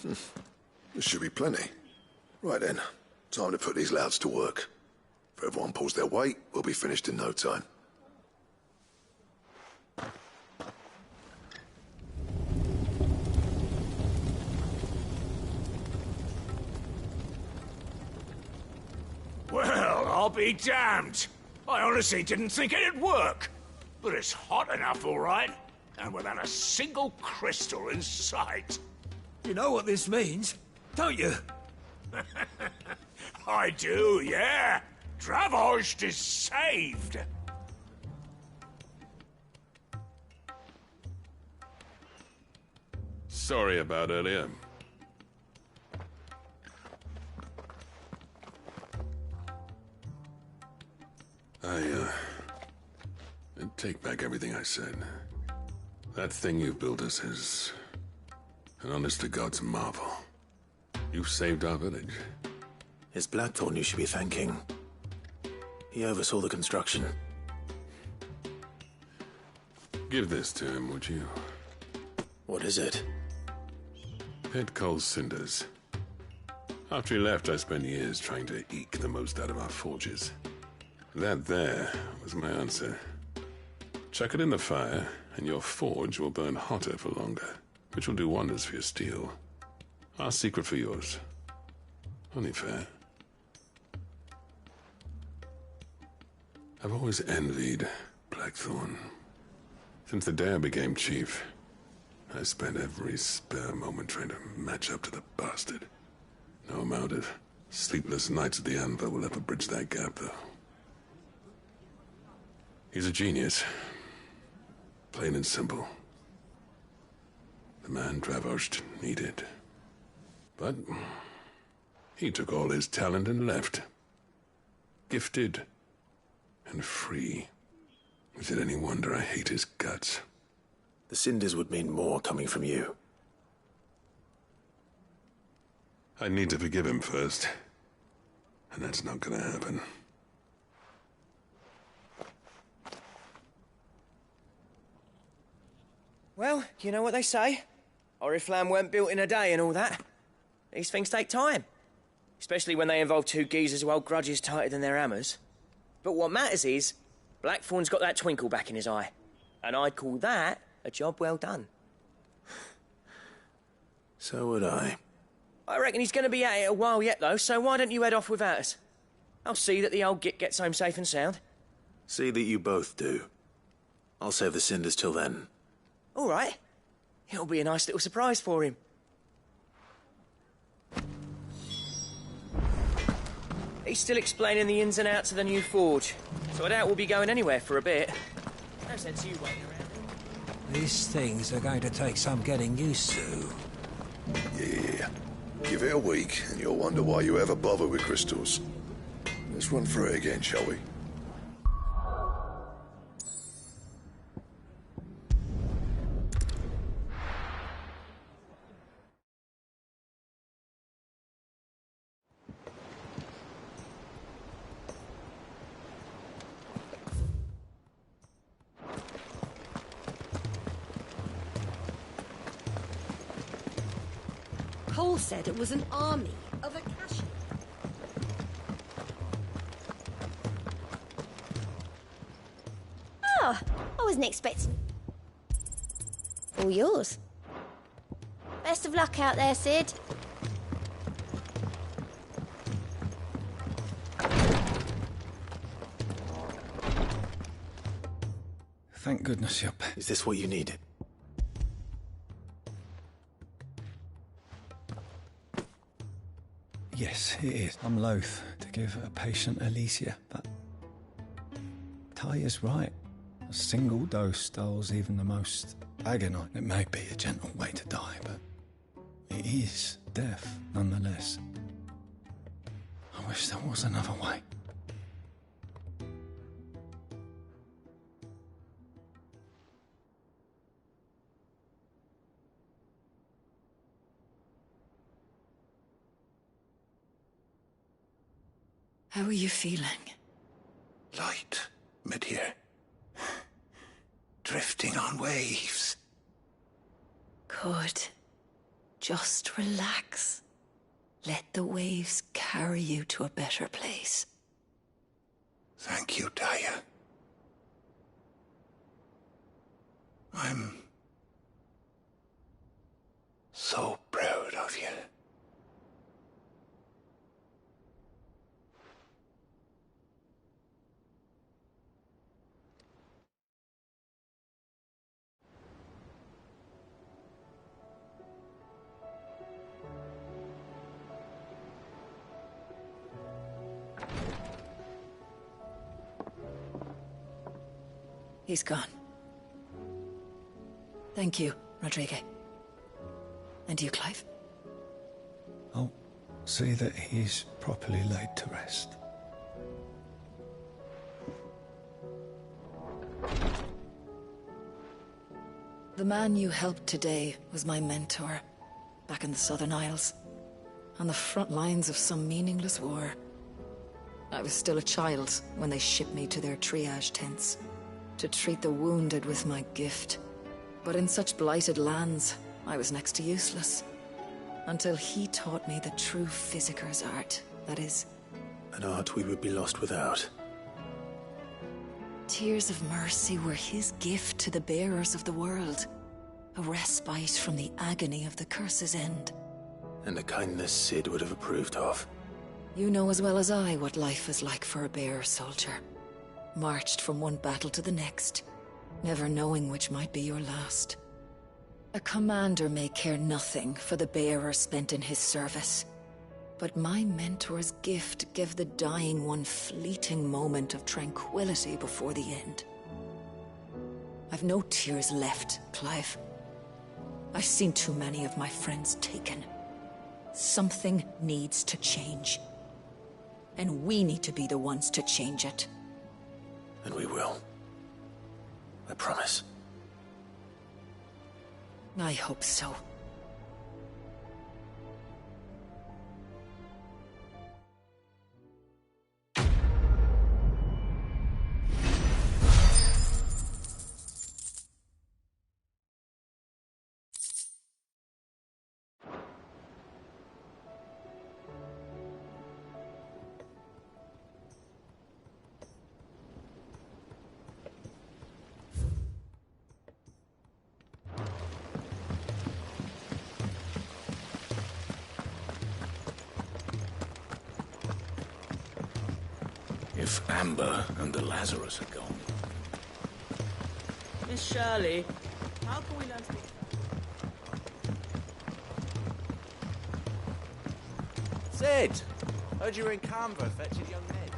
There should be plenty. Right then, time to put these louds to work. If everyone pulls their weight, we'll be finished in no time. Well, I'll be damned. I honestly didn't think it'd work. But it's hot enough, all right. And without a single crystal in sight. You know what this means, don't you? I do, yeah. Dravost is saved. Sorry about earlier. I take back everything I said. That thing you built us is an honest-to-God's marvel. You've saved our village. It's Blackthorn you should be thanking. He oversaw the construction. Give this to him, would you? What is it? Pit Cole's cinders. After he left, I spent years trying to eke the most out of our forges. That there was my answer. Chuck it in the fire, and your forge will burn hotter for longer, which will do wonders for your steel. Our secret for yours. Only fair. I've always envied Blackthorn. Since the day I became chief, I spent every spare moment trying to match up to the bastard. No amount of sleepless nights at the anvil will ever bridge that gap, though. He's a genius. Plain and simple. The man Dravost needed. But he took all his talent and left. Gifted and free. Is it any wonder I hate his guts? The cinders would mean more coming from you. I need to forgive him first. And that's not gonna happen. Well, you know what they say. Oriflamme weren't built in a day and all that. These things take time. Especially when they involve two geezers who hold grudges tighter than their hammers. But what matters is, Blackthorn's got that twinkle back in his eye. And I'd call that a job well done. So would I. I reckon he's going to be at it a while yet, though, so why don't you head off without us? I'll see that the old git gets home safe and sound. See that you both do. I'll save the cinders till then. All right. It'll be a nice little surprise for him. He's still explaining the ins and outs of the new forge, so I doubt we'll be going anywhere for a bit. No sense you waiting around. These things are going to take some getting used to. Yeah. Give it a week, and you'll wonder why you ever bother with crystals. Let's run through it again, shall we? Cole said it was an army of Akashi. Oh, I wasn't expecting... All yours. Best of luck out there, Sid. Thank goodness you're back. Is this what you needed? Yes, it is. I'm loath to give a patient Alicia, but Taya's right. A single dose dulls even the most agonizing. It may be a gentle way to die, but it is death nonetheless. I wish there was another way. How are you feeling? Light, mid-here. Drifting on waves. Good. Just relax. Let the waves carry you to a better place. Thank you, Taya. I'm so proud of you. He's gone. Thank you, Rodrigue. And you, Clive? I'll see that he's properly laid to rest. The man you helped today was my mentor, back in the Southern Isles, on the front lines of some meaningless war. I was still a child when they shipped me to their triage tents, to treat the wounded with my gift. But in such blighted lands, I was next to useless. Until he taught me the true physicker's art, that is... An art we would be lost without. Tears of mercy were his gift to the bearers of the world. A respite from the agony of the curse's end. And a kindness Sid would have approved of. You know as well as I what life is like for a bearer soldier. Marched from one battle to the next, never knowing which might be your last. A commander may care nothing for the bearer spent in his service, but my mentor's gift gave the dying one fleeting moment of tranquility before the end. I've no tears left, Clive. I've seen too many of my friends taken. Something needs to change. And we need to be the ones to change it. And we will. I promise. I hope so. If Amber and the Lazarus are gone. Miss Shirley, how can we learn to speak? Sid! Heard you were in Canberra fetching young Ned.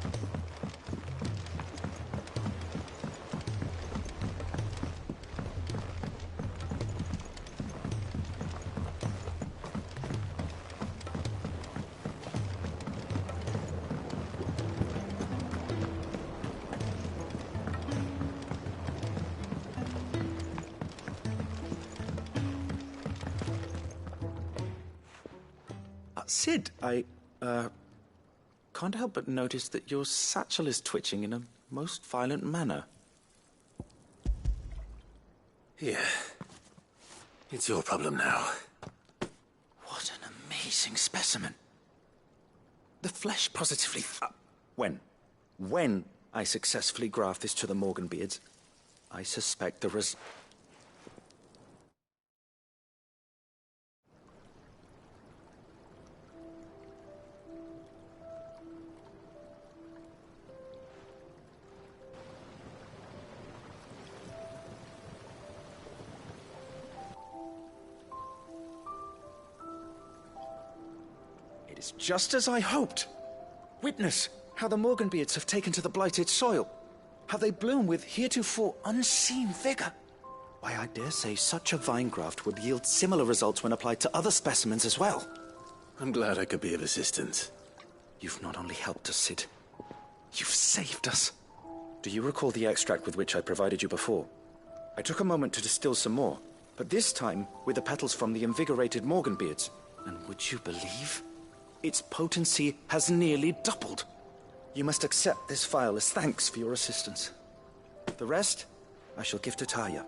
Sid, I can't help but notice that your satchel is twitching in a most violent manner. Here. It's your problem now. What an amazing specimen. The flesh positively... When I successfully graft this to the Morganbeards, I suspect the It is just as I hoped. Witness how the Morganbeards have taken to the blighted soil. How they bloom with heretofore unseen vigor. Why, I dare say such a vine graft would yield similar results when applied to other specimens as well. I'm glad I could be of assistance. You've not only helped us, Sid, you've saved us. Do you recall the extract with which I provided you before? I took a moment to distill some more, but this time with the petals from the invigorated Morganbeards. And would you believe? Its potency has nearly doubled. You must accept this vial as thanks for your assistance. The rest, I shall give to Taya.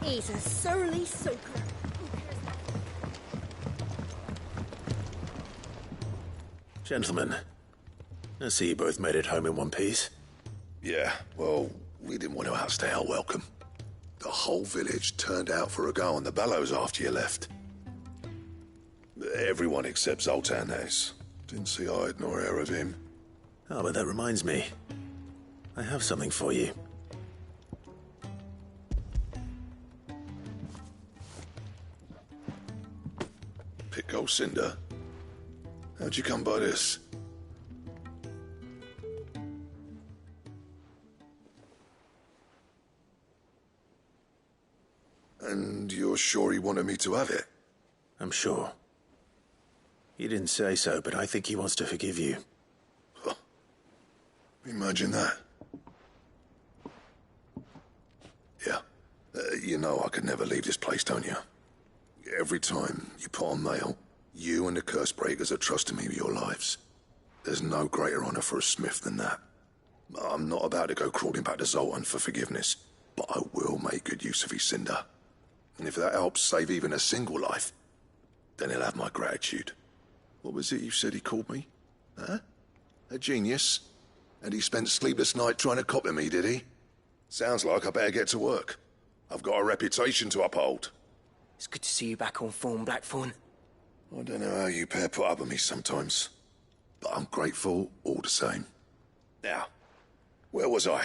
He's a surly soaker. Gentlemen, I see you both made it home in one piece. Yeah, well, we didn't want to outstay our welcome. The whole village turned out for a go on the bellows after you left. Everyone except Zoltan, that is. Didn't see hide nor hair of him. Oh, but that reminds me. I have something for you. Pico Cinder? How'd you come by this? And you're sure he wanted me to have it? I'm sure. He didn't say so, but I think he wants to forgive you. Huh. Imagine that. Yeah. You know I could never leave this place, don't you? Every time you put on mail, you and the curse breakers are trusting me with your lives. There's no greater honor for a smith than that. I'm not about to go crawling back to Zoltan for forgiveness, but I will make good use of his cinder. And if that helps save even a single life, then he'll have my gratitude. What was it you said he called me? Huh? A genius? And he spent sleepless night trying to copy me, did he? Sounds like I better get to work. I've got a reputation to uphold. It's good to see you back on form, Blackthorn. I don't know how you pair put up with me sometimes, but I'm grateful all the same. Now, where was I?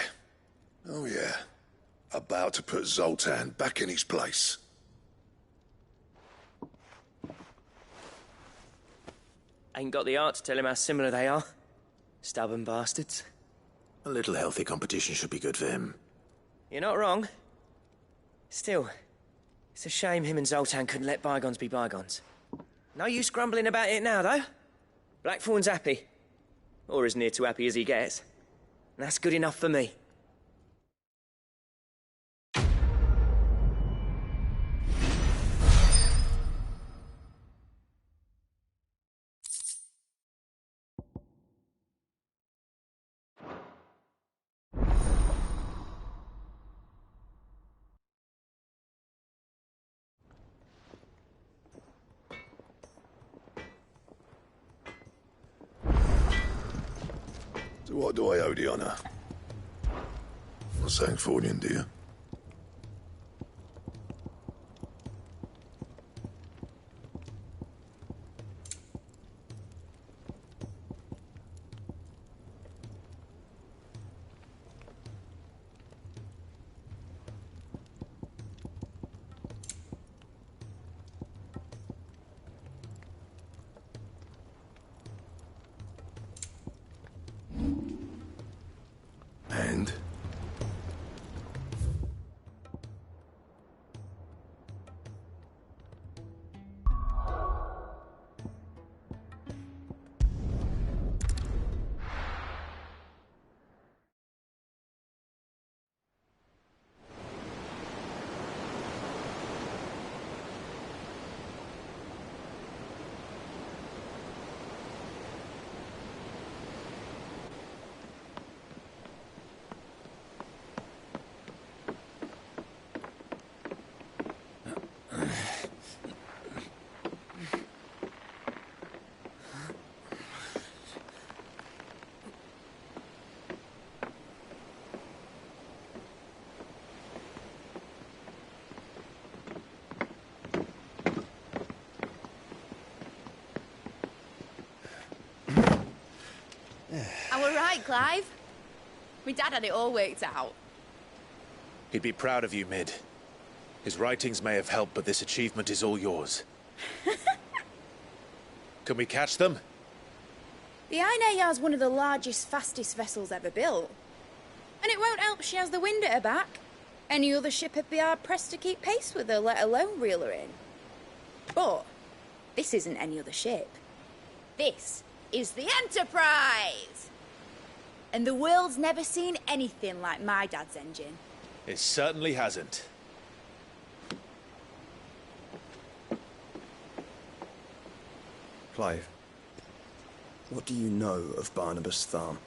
Oh yeah, about to put Zoltan back in his place. Ain't got the art to tell him how similar they are. Stubborn bastards. A little healthy competition should be good for him. You're not wrong. Still, it's a shame him and Zoltan couldn't let bygones be bygones. No use grumbling about it now, though. Blackthorn's happy. Or as near to happy as he gets. And that's good enough for me. So what do I owe the honour? Not saying Fordian, do you? And? I were right, Clive. My dad had it all worked out. He'd be proud of you, Mid. His writings may have helped, but this achievement is all yours. Can we catch them? The Ainayar's one of the largest, fastest vessels ever built. And it won't help she has the wind at her back. Any other ship would be hard-pressed to keep pace with her, let alone reel her in. But this isn't any other ship. This is the Enterprise! And the world's never seen anything like my dad's engine. It certainly hasn't. Clive, what do you know of Barnabas Tharm?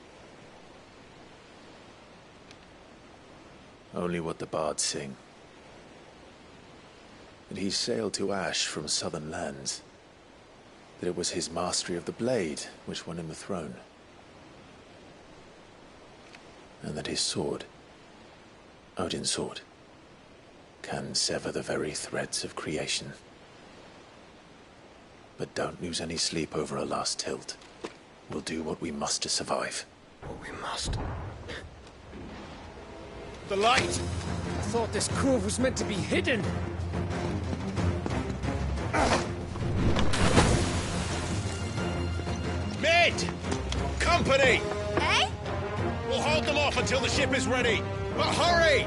Only what the bards sing. That he sailed to Ash from southern lands. That it was his mastery of the blade which won him the throne. And that his sword, Odin's sword, can sever the very threads of creation. But don't lose any sleep over a last tilt. We'll do what we must to survive. What we must. The light! I thought this cove was meant to be hidden. Mid! Company! Eh? We'll hold them off until the ship is ready. But hurry!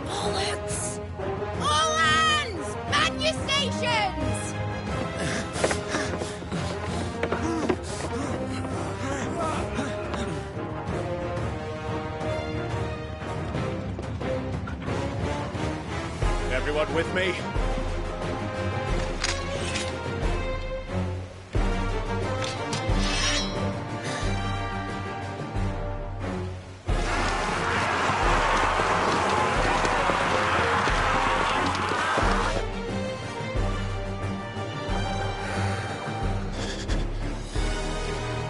Bullets! All hands! Man your stations! Everyone with me?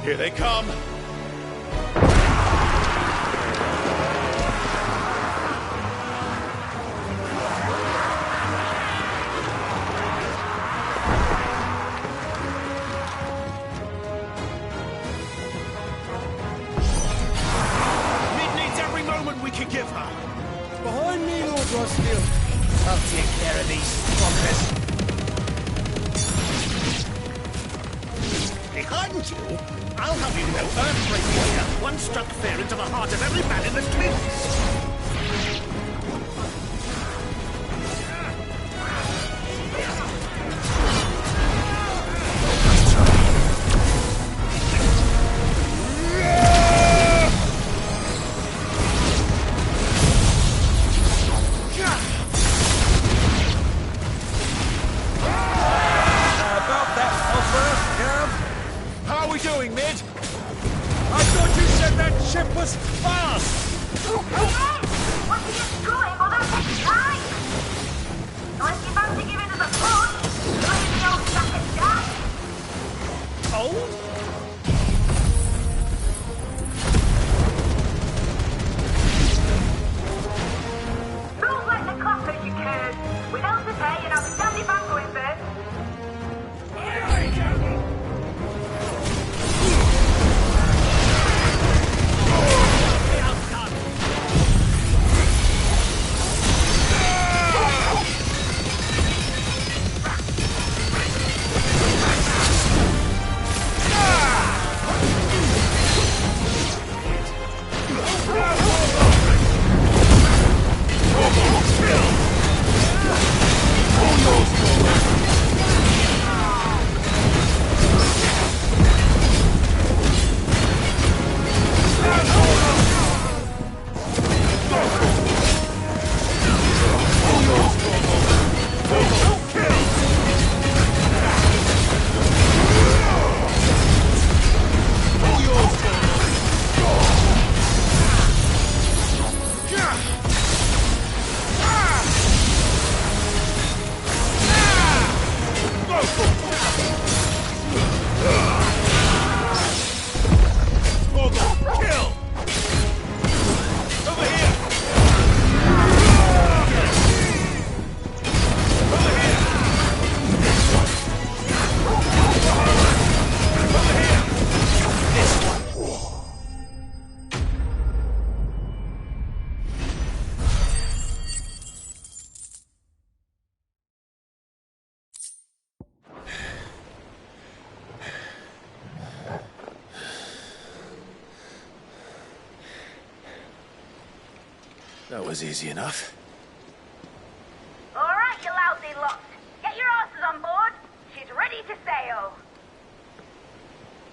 Here they come! Give her. Behind me, Lord Roskilde. I'll take care of these fuckers. Behind you? I'll have you know earthbreaking here. One struck fear into the heart of every man in the cliffs. That was easy enough. All right, you lousy lot. Get your asses on board. She's ready to sail.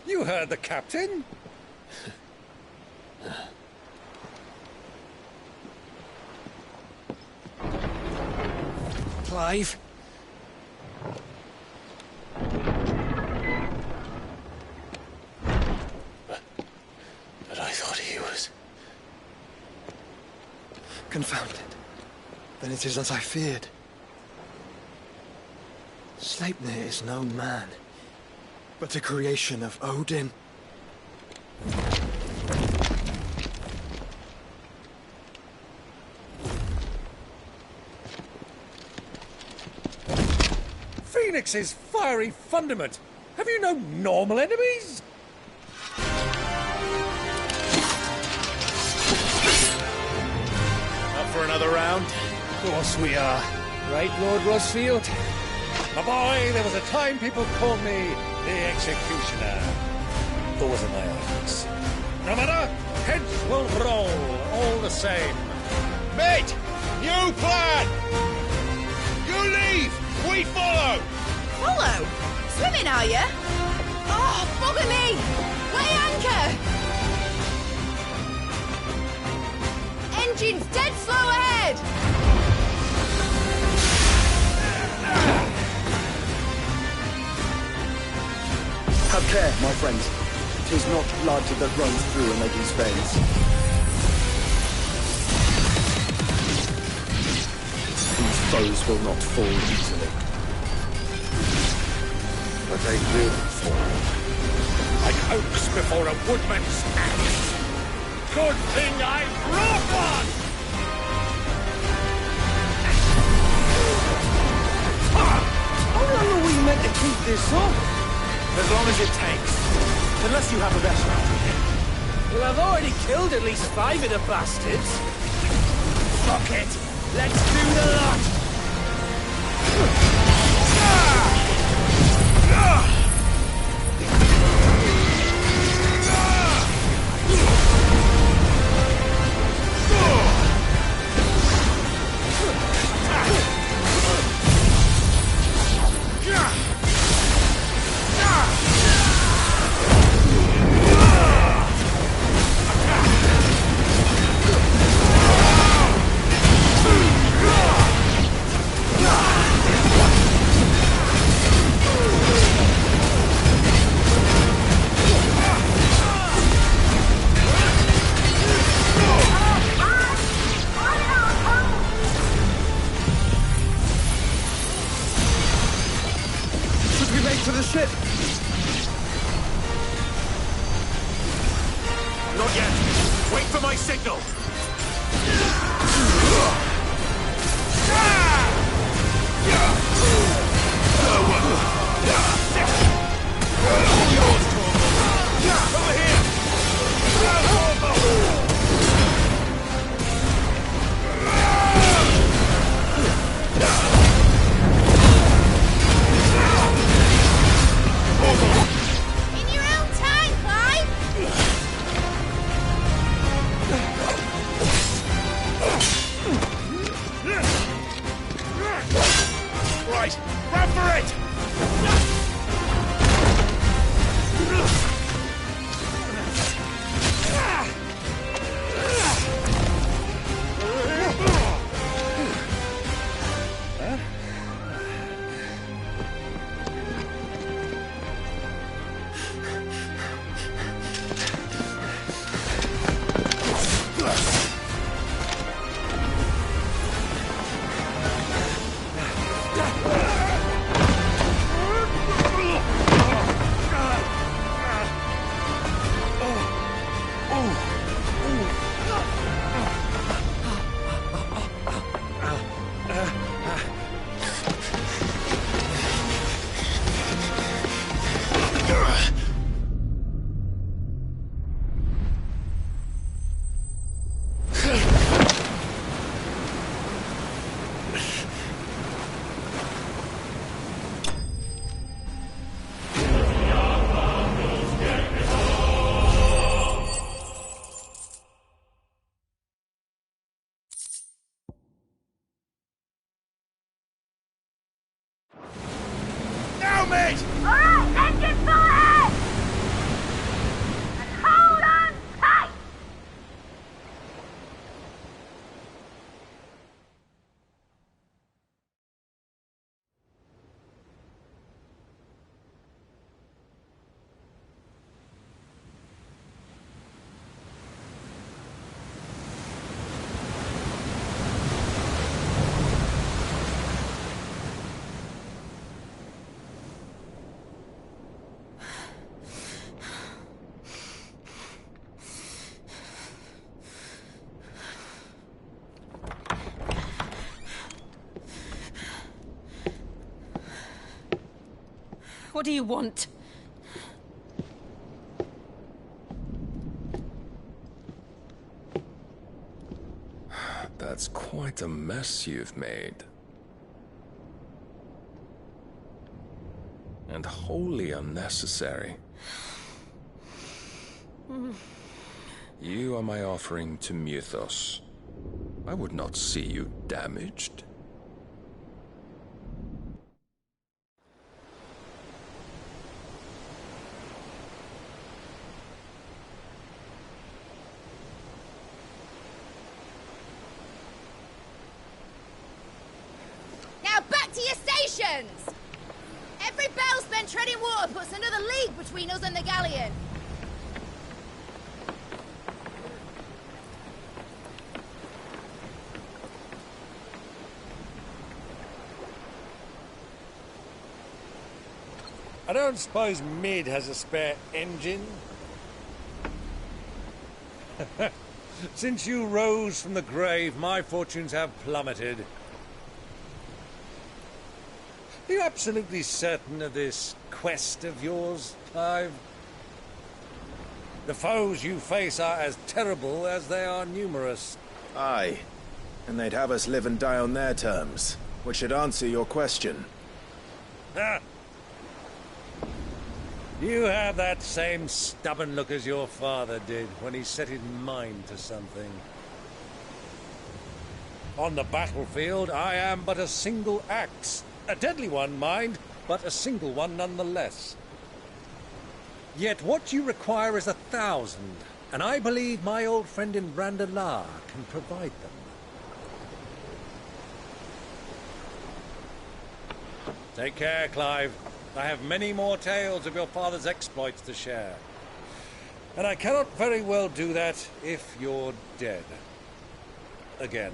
You heard the captain. Clive? But I thought he was... Confounded. Then it is as I feared. Sleipnir is no man, but a creation of Odin. Phoenix's fiery fundament. Have you no normal enemies? Up for another round? Of course we are. Right, Lord Rosfield? My boy, there was a time people called me the Executioner. Those are my orders. No matter, heads will roll, all the same. Mate! New plan! You leave! We follow! Follow? Swimming, are you? Oh, bugger me! Weigh anchor! Engine's dead slow ahead! Have care, my friends. 'Tis not blood that runs through a lady's veins. These foes will not fall easily. But they will fall. Like oaks before a woodman's axe. Good thing I brought one! How long are we meant to keep this up? As long as it takes. Unless you have a better idea. Well, I've already killed at least 5 of the bastards. Fuck it! Let's do the lot! To the ship! Not yet. Wait for my signal. Over here! In your own time, Clive! What do you want? That's quite a mess you've made. And wholly unnecessary. You are my offering to Mythos. I would not see you damaged. Now back to your stations! Every bell spent treading water puts another league between us and the galleon. I don't suppose Mid has a spare engine? Since you rose from the grave, my fortunes have plummeted. Are you absolutely certain of this quest of yours, Clive? The foes you face are as terrible as they are numerous. Aye. And they'd have us live and die on their terms, which should answer your question. Ha! You have that same stubborn look as your father did when he set his mind to something. On the battlefield, I am but a single axe. A deadly one, mind, but a single one nonetheless. Yet what you require is 1,000, and I believe my old friend in Randalar can provide them. Take care, Clive. I have many more tales of your father's exploits to share. And I cannot very well do that if you're dead. Again.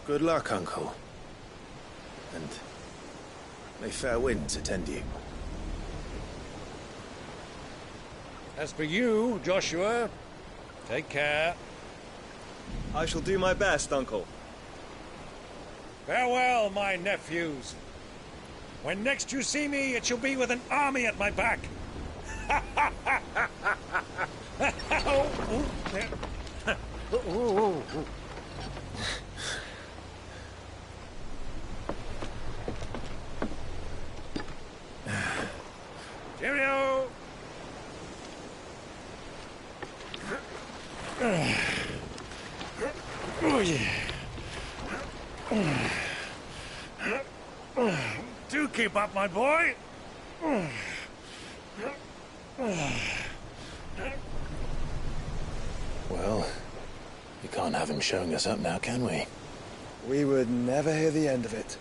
Good luck, Uncle. And may fair winds attend you. As for you, Joshua, take care. I shall do my best, Uncle. Farewell, my nephews. When next you see me, it shall be with an army at my back. Cheerio! Oh, yeah. Do keep up, my boy. Well, we can't have him showing us up now, can we? We would never hear the end of it.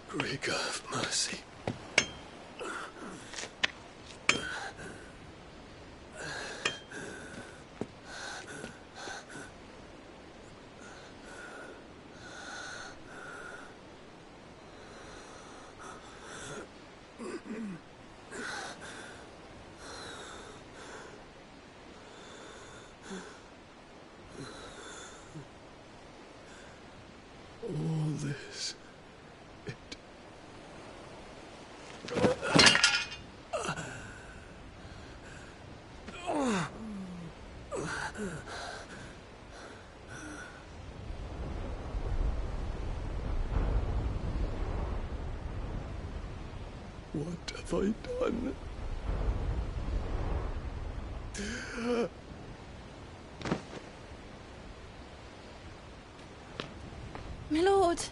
Greek of mercy. All this. What have I done? My lord.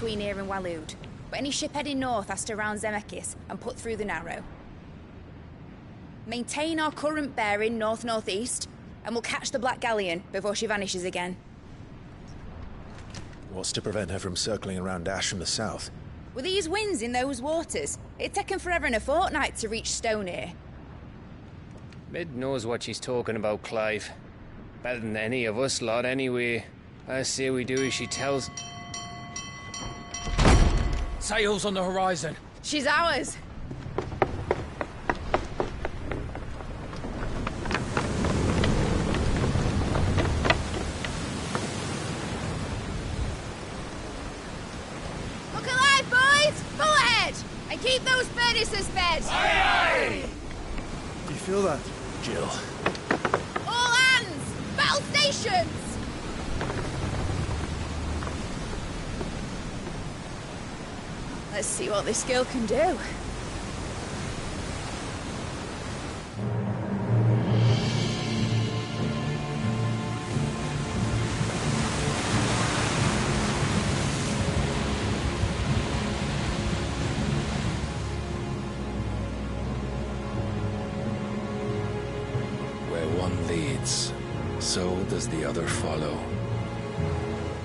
between here and Waloed, but any ship heading north has to round Zemeckis and put through the Narrow. Maintain our current bearing north-northeast, and we'll catch the Black Galleon before she vanishes again. What's to prevent her from circling around Ash from the south? With these winds in those waters, it'd take 'em forever and a fortnight to reach Stonehere. Mid knows what she's talking about, Clive. Better than any of us lot, anyway. I say we do as she tells. Sails on the horizon. She's ours. Look alive, boys! Full ahead! And keep those furnaces fed! Aye, aye! You feel that? Jill. All hands! Battle stations! Let's see what this girl can do. Where one leads, so does the other follow.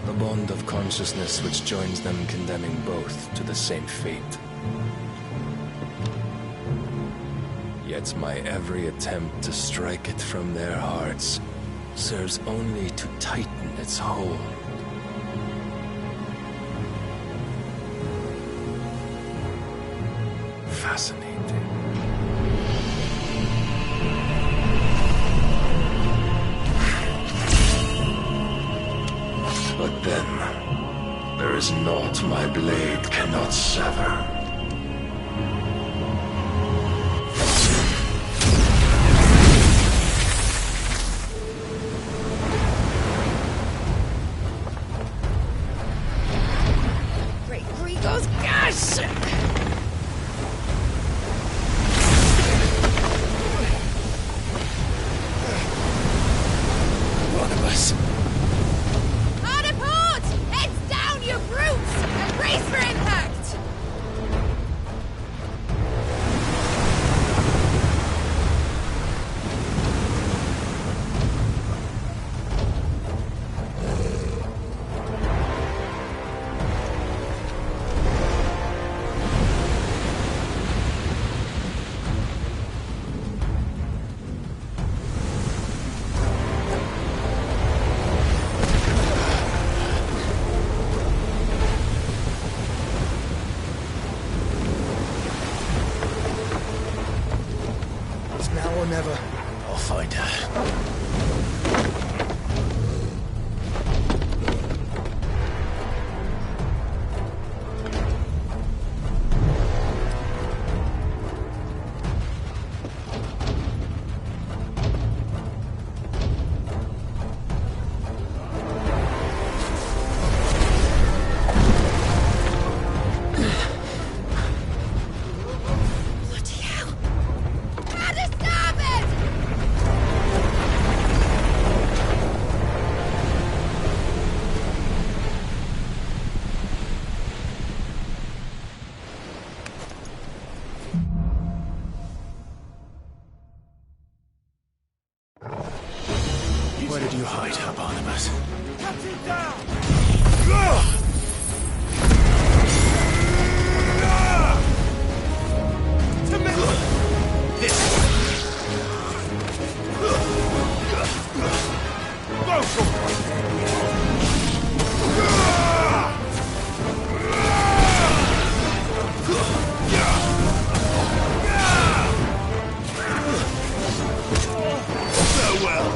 The bond of consciousness which joins them condemning both to the same fate. Yet my every attempt to strike it from their hearts serves only to tighten its hold. Fascinating. But then, there is naught my blade cannot sever. Great Gregor's gas! One of us. Hard a port! Heads down, you brutes! And brace for impact! It's now or never. I'll find her. Bloody hell! Hard a starboard! Where did you hide her, Barnabas? Cut it down! To me! This way! Go for it! Farewell!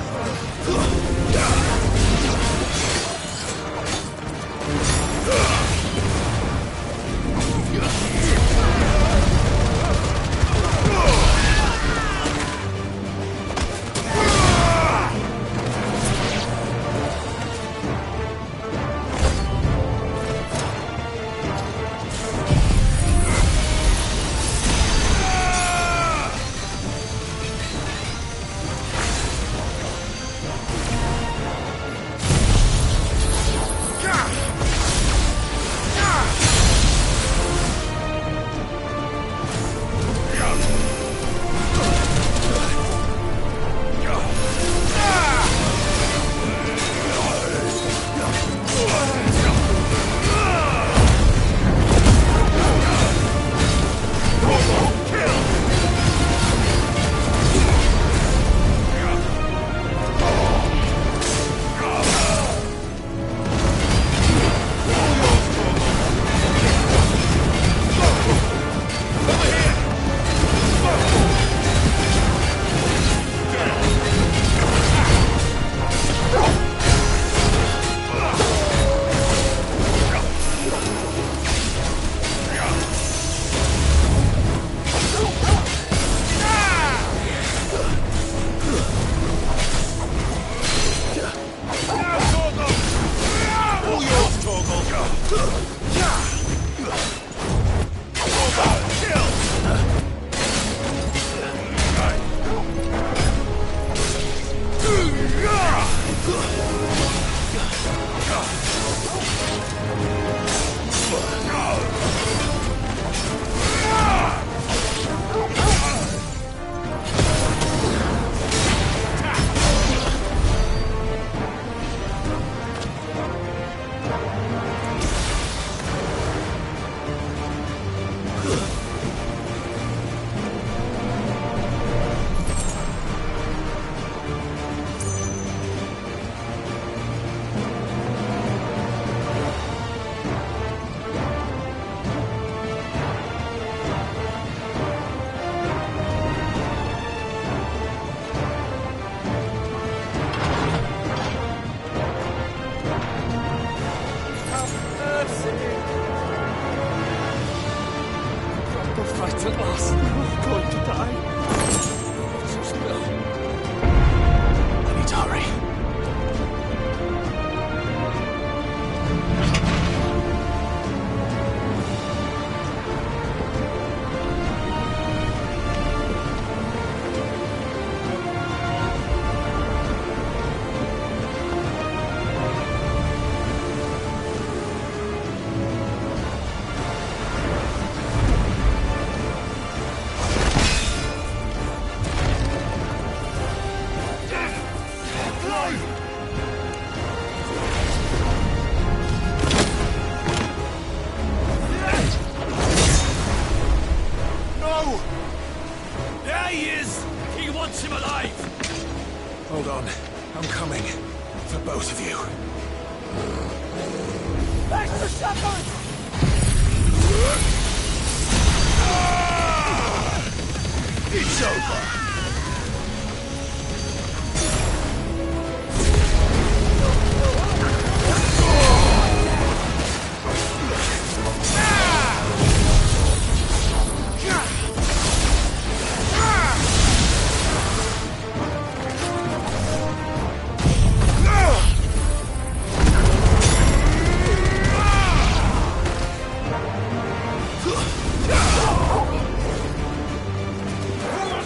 Clive! Hold on. I'm coming. For both of you. Back to the shotgun! It's over.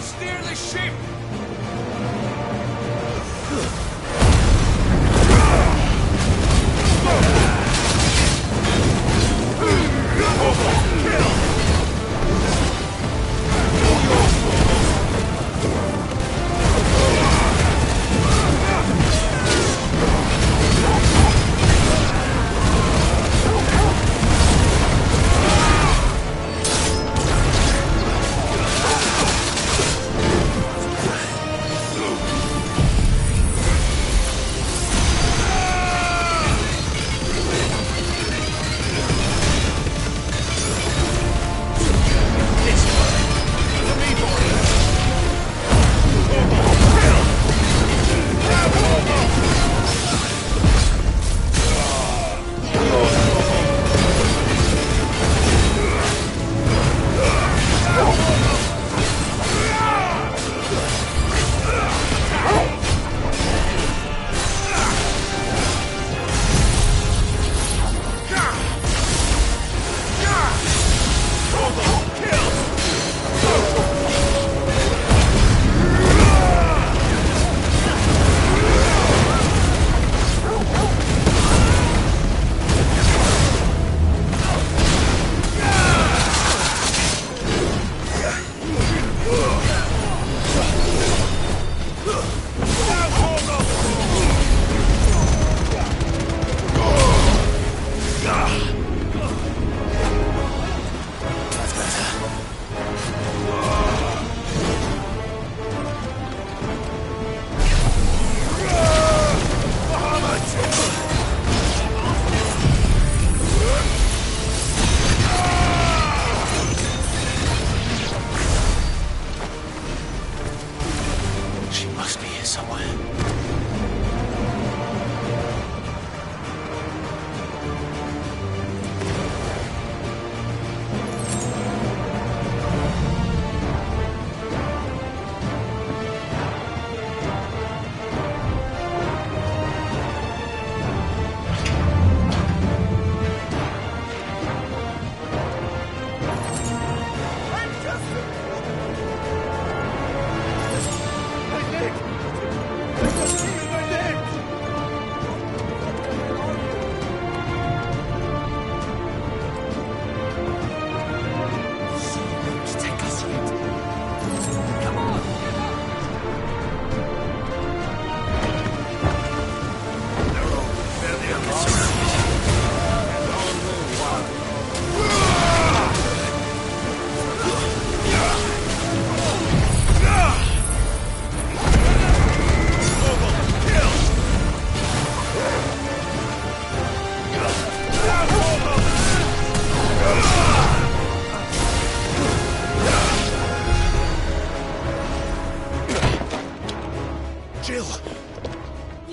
Steer the ship!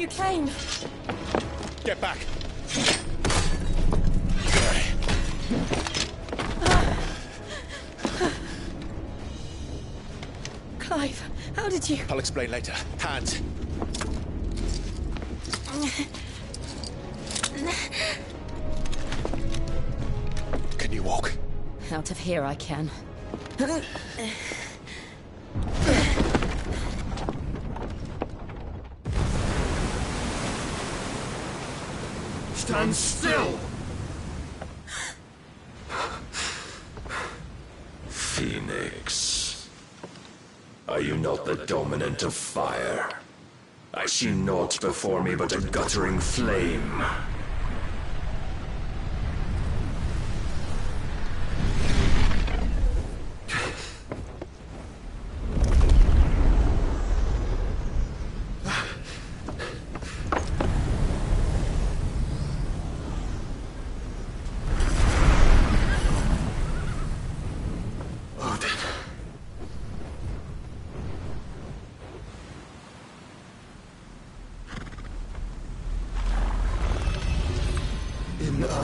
came. Get back. Clive, how did you... I'll explain later. Hands. Can you walk? Out of here I can. Stand still! Phoenix. Are you not the dominant of fire? I see naught before me but a guttering flame.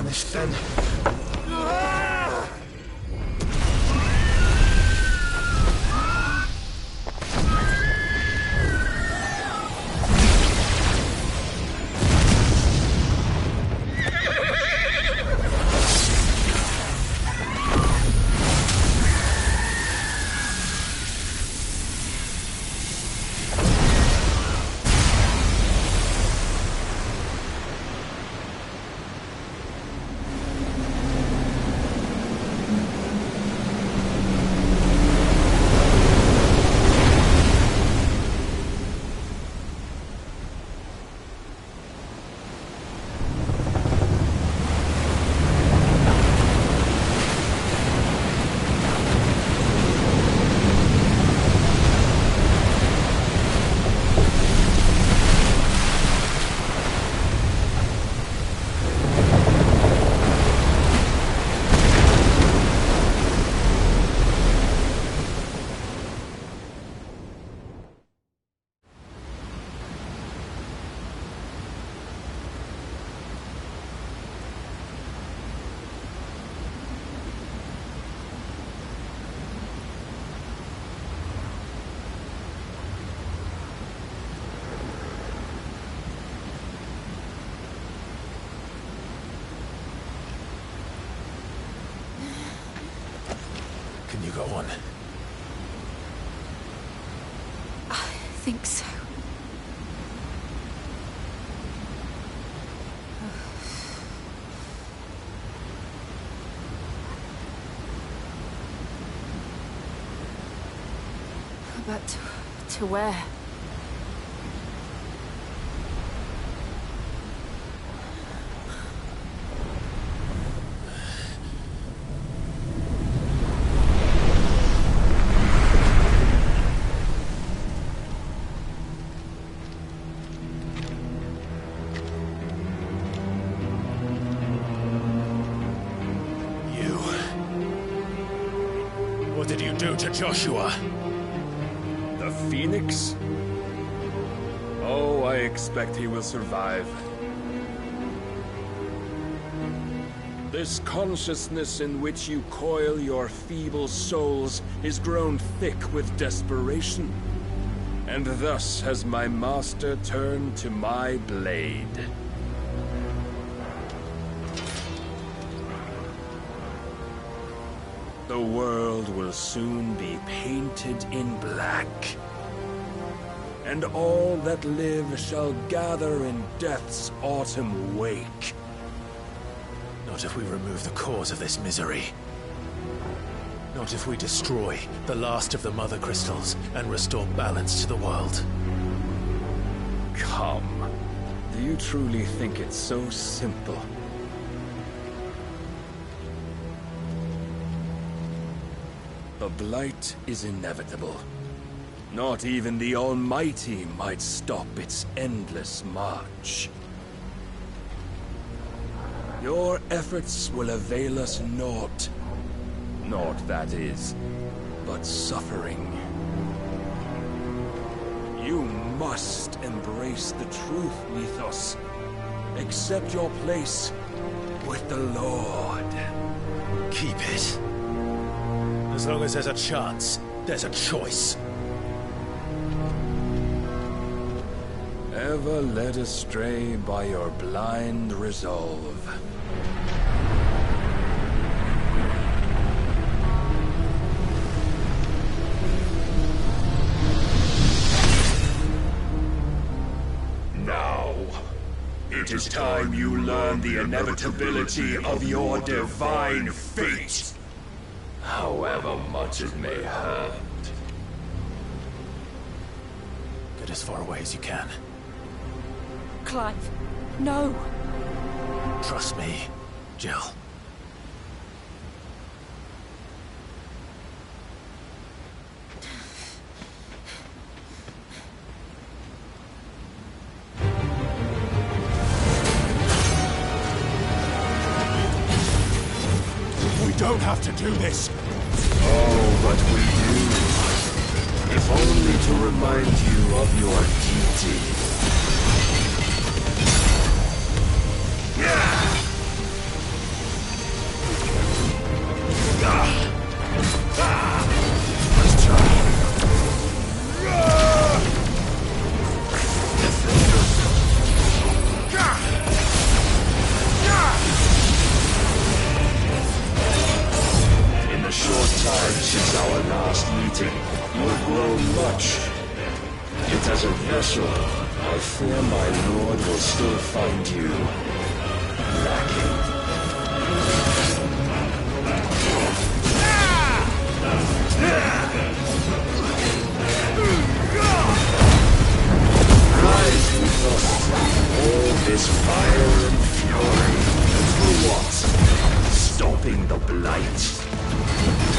punished then. Can you go on? I think so. But to where? What did you do to Joshua? The Phoenix? Oh, I expect he will survive. This consciousness in which you coil your feeble souls is grown thick with desperation. And thus has my master turned to my blade. The world will soon be painted in black. And all that live shall gather in death's autumn wake. Not if we remove the cause of this misery. Not if we destroy the last of the Mother Crystals and restore balance to the world. Come. Do you truly think it's so simple? The Blight is inevitable. Not even the Almighty might stop its endless march. Your efforts will avail us naught. Naught, that is, but suffering. You must embrace the truth, Mythos. Accept your place with the Lord. Keep it. As long as there's a chance, there's a choice. Ever led astray by your blind resolve. Now, it is time you learn the inevitability of your divine fate. However much it may hurt. Get as far away as you can. Clive, no. Trust me, Jill. We don't have to do this. Oh, but we do. If only to remind you of your duty. But as a vessel, I fear my lord will still find you lacking. Rise with us, all this fire and fury. For what? Stopping the blight.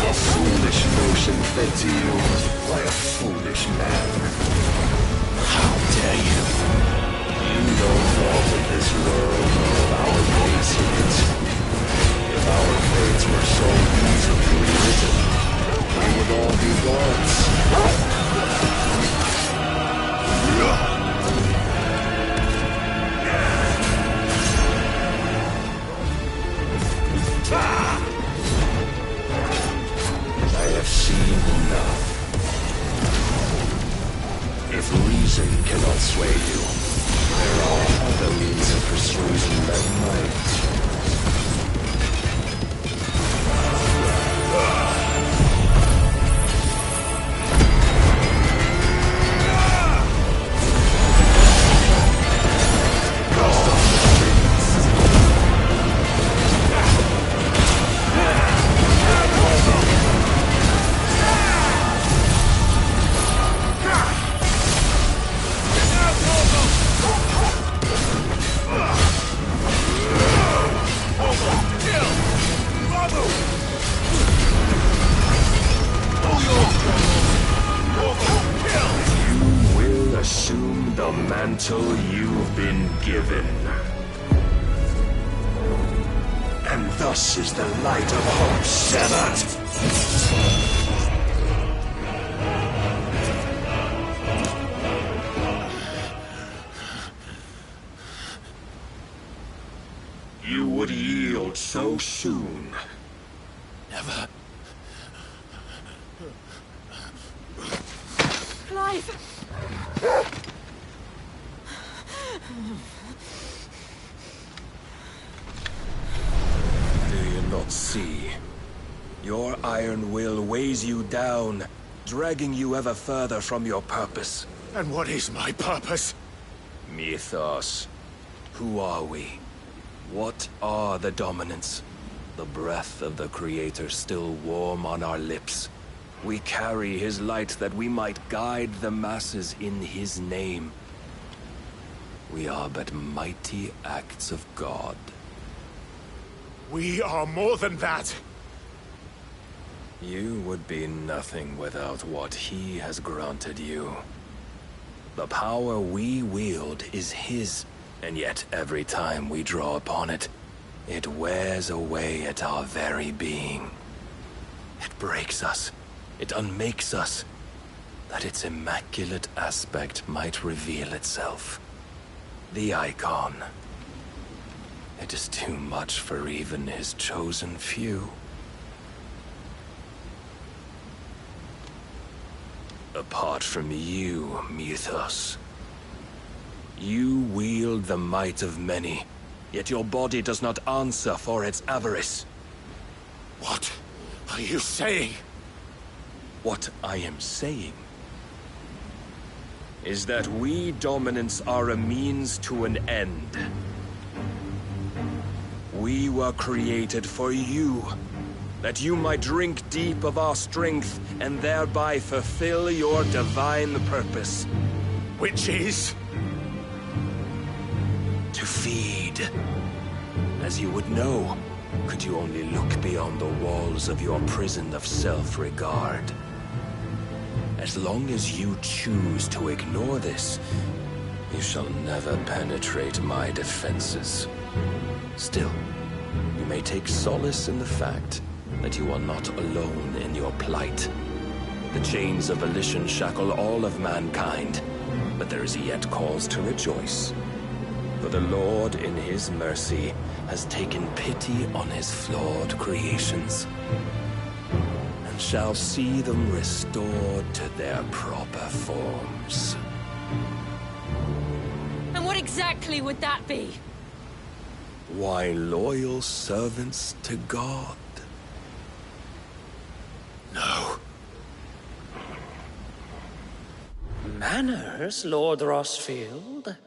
A foolish notion fed to you by a foolish man. How dare you? You know naught of this world or of our place in it. If our fates were so easily rewritten, we would all be gods. I have seen enough. If reason cannot sway you, there are other means of persuasion that might. Mantle you've been given. And thus is the light of hope severed. You would yield so soon. Never. Clive! Do you not see? Your iron will weighs you down, dragging you ever further from your purpose. And what is my purpose? Mythos. Who are we? What are the dominants? The breath of the Creator still warm on our lips. We carry his light that we might guide the masses in his name. We are but mighty acts of God. We are more than that. You would be nothing without what he has granted you. The power we wield is his, and yet every time we draw upon it, it wears away at our very being. It breaks us. It unmakes us, that its immaculate aspect might reveal itself. The icon. It is too much for even his chosen few. Apart from you, Mythos, you wield the might of many, yet your body does not answer for its avarice. What are you saying? What I am saying is that we dominants are a means to an end. We were created for you, that you might drink deep of our strength and thereby fulfill your divine purpose. Which is? To feed. As you would know, could you only look beyond the walls of your prison of self-regard. As long as you choose to ignore this, you shall never penetrate my defenses. Still, you may take solace in the fact that you are not alone in your plight. The chains of volition shackle all of mankind, but there is yet cause to rejoice. For the Lord, in his mercy, has taken pity on his flawed creations, and shall see them restored to their proper forms. And what exactly would that be? Why, loyal servants to God. No. manners, Lord Rossfield.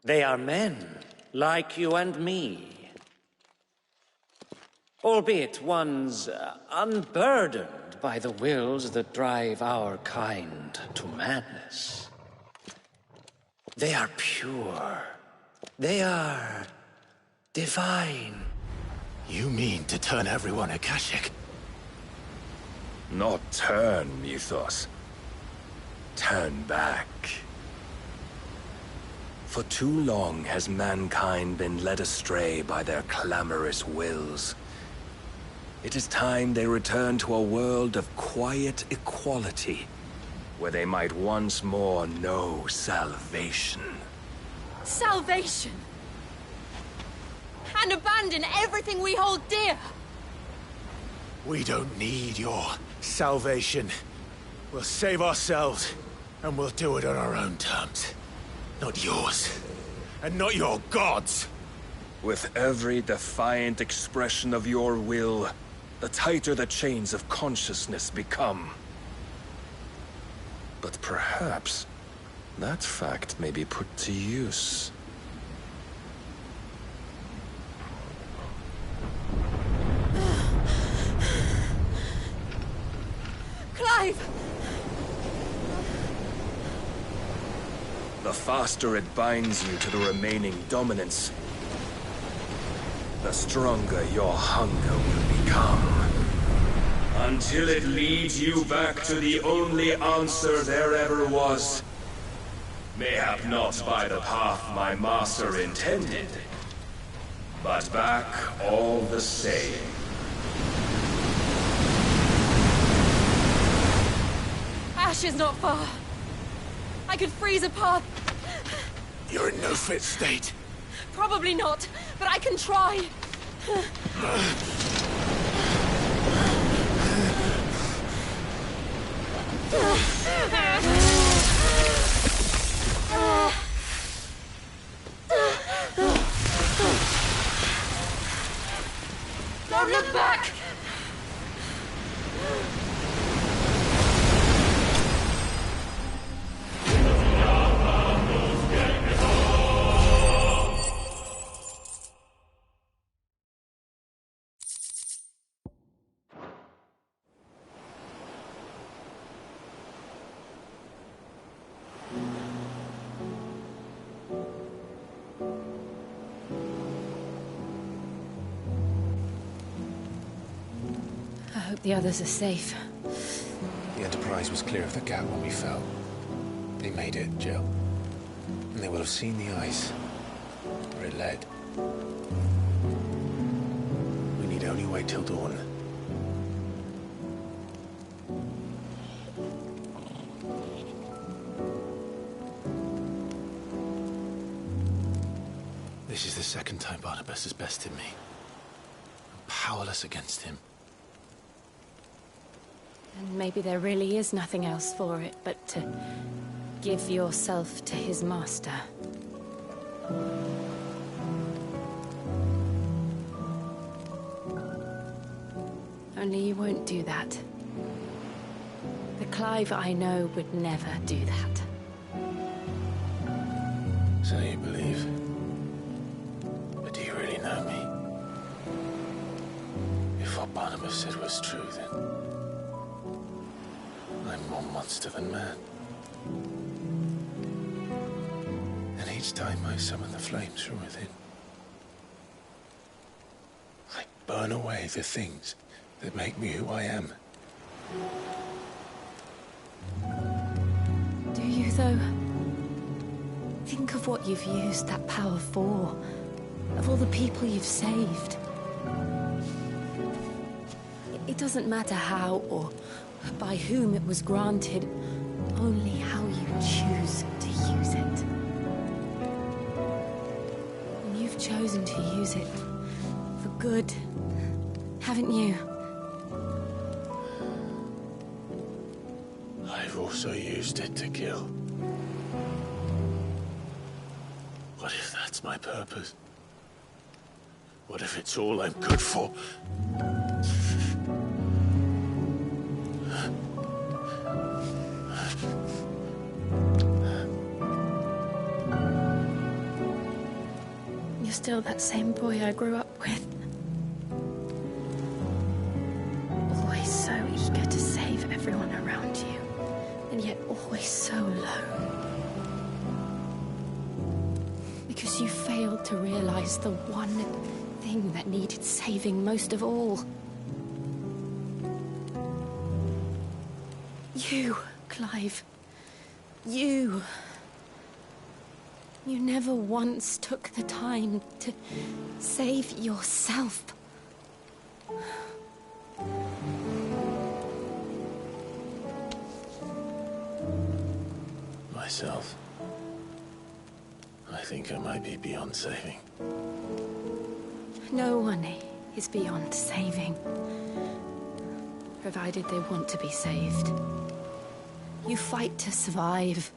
They are men, like you and me. Albeit ones unburdened by the wills that drive our kind to madness. They are pure. They are divine. You mean to turn everyone Akashic? Not turn, Mythos. Turn back. For too long has mankind been led astray by their clamorous wills. It is time they return to a world of quiet equality, where they might once more know salvation. Salvation! And abandon everything we hold dear! We don't need your salvation. We'll save ourselves, and we'll do it on our own terms. Not yours. And not your gods! With every defiant expression of your will, the tighter the chains of consciousness become. But perhaps that fact may be put to use. Clive! The faster it binds you to the remaining dominance, the stronger your hunger will become. Until it leads you back to the only answer there ever was. Mayhap not by the path my master intended, but back all the same. Ash is not far. I could freeze a path. You're in no fit state. Probably not, but I can try. Don't look back! I hope the others are safe. The Enterprise was clear of the gap when we fell. They made it, Jill. And they will have seen the ice, where it led. We need only wait till dawn. This is the second time Barnabas has bested me. I'm powerless against him. And maybe there really is nothing else for it but to give yourself to his master. Only you won't do that. The Clive I know would never do that. So you believe? But do you really know me? If what Barnabas said was true, then I'm more monster than man. And each time I summon the flames from within, I burn away the things that make me who I am. Do you, though? Think of what you've used that power for. Of all the people you've saved. It doesn't matter how or by whom it was granted, only how you choose to use it. And you've chosen to use it for good, haven't you? I've also used it to kill. What if that's my purpose? What if it's all I'm good for? still that same boy I grew up with. Always so eager to save everyone around you, and yet always so alone. Because you failed to realize the one thing that needed saving most of all. You, Clive. You. You never once took the time to save yourself. Myself. I think I might be beyond saving. No one is beyond saving, provided they want to be saved. You fight to survive.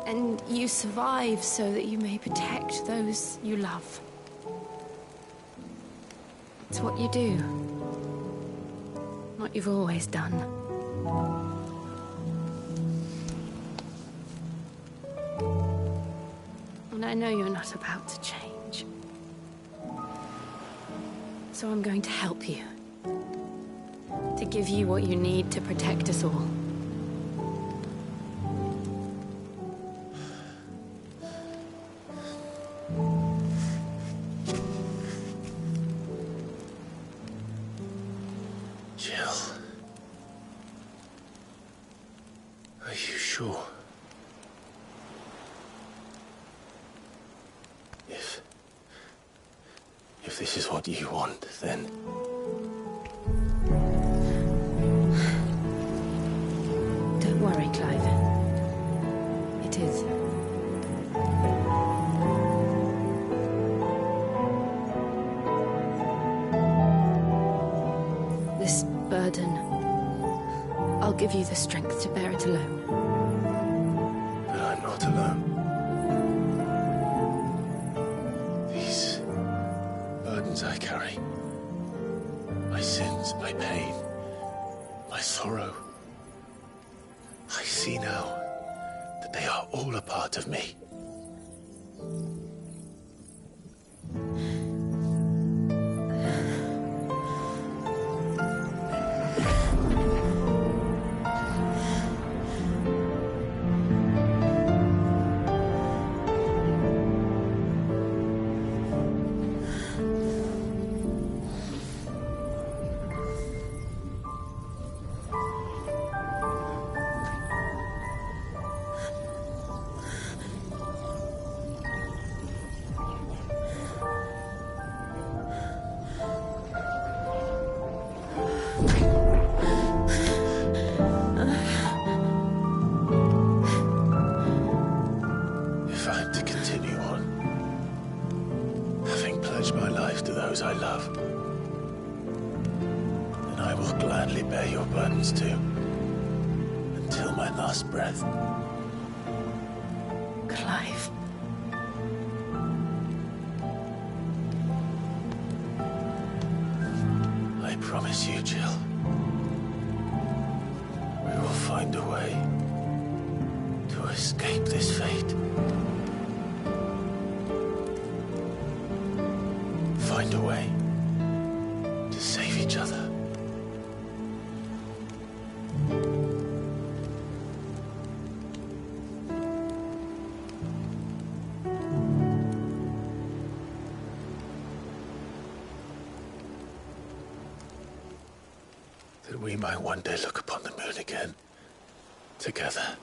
And you survive so that you may protect those you love. It's what you do. What you've always done. And I know you're not about to change. So I'm going to help you. To give you what you need to protect us all. Jill. Are you sure? If this is what you want, then... Don't worry, Clive. It is. This burden, I'll give you the strength to bear it alone. But I'm not alone. These burdens I carry, my sins, my pain, my sorrow, I see now that they are all a part of me. If I'm to continue on, having pledged my life to those I love, then I will gladly bear your burdens too, until my last breath. Clive. I promise you, Jill, we will find a way to escape this fate. Find a way to save each other. That we might one day look upon the moon again, together.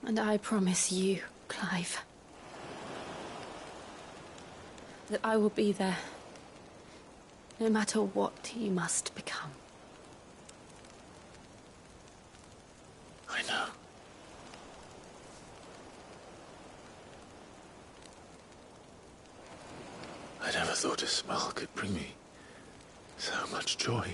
And I promise you, Clive, that I will be there, no matter what you must become. I know. I never thought a smile could bring me so much joy.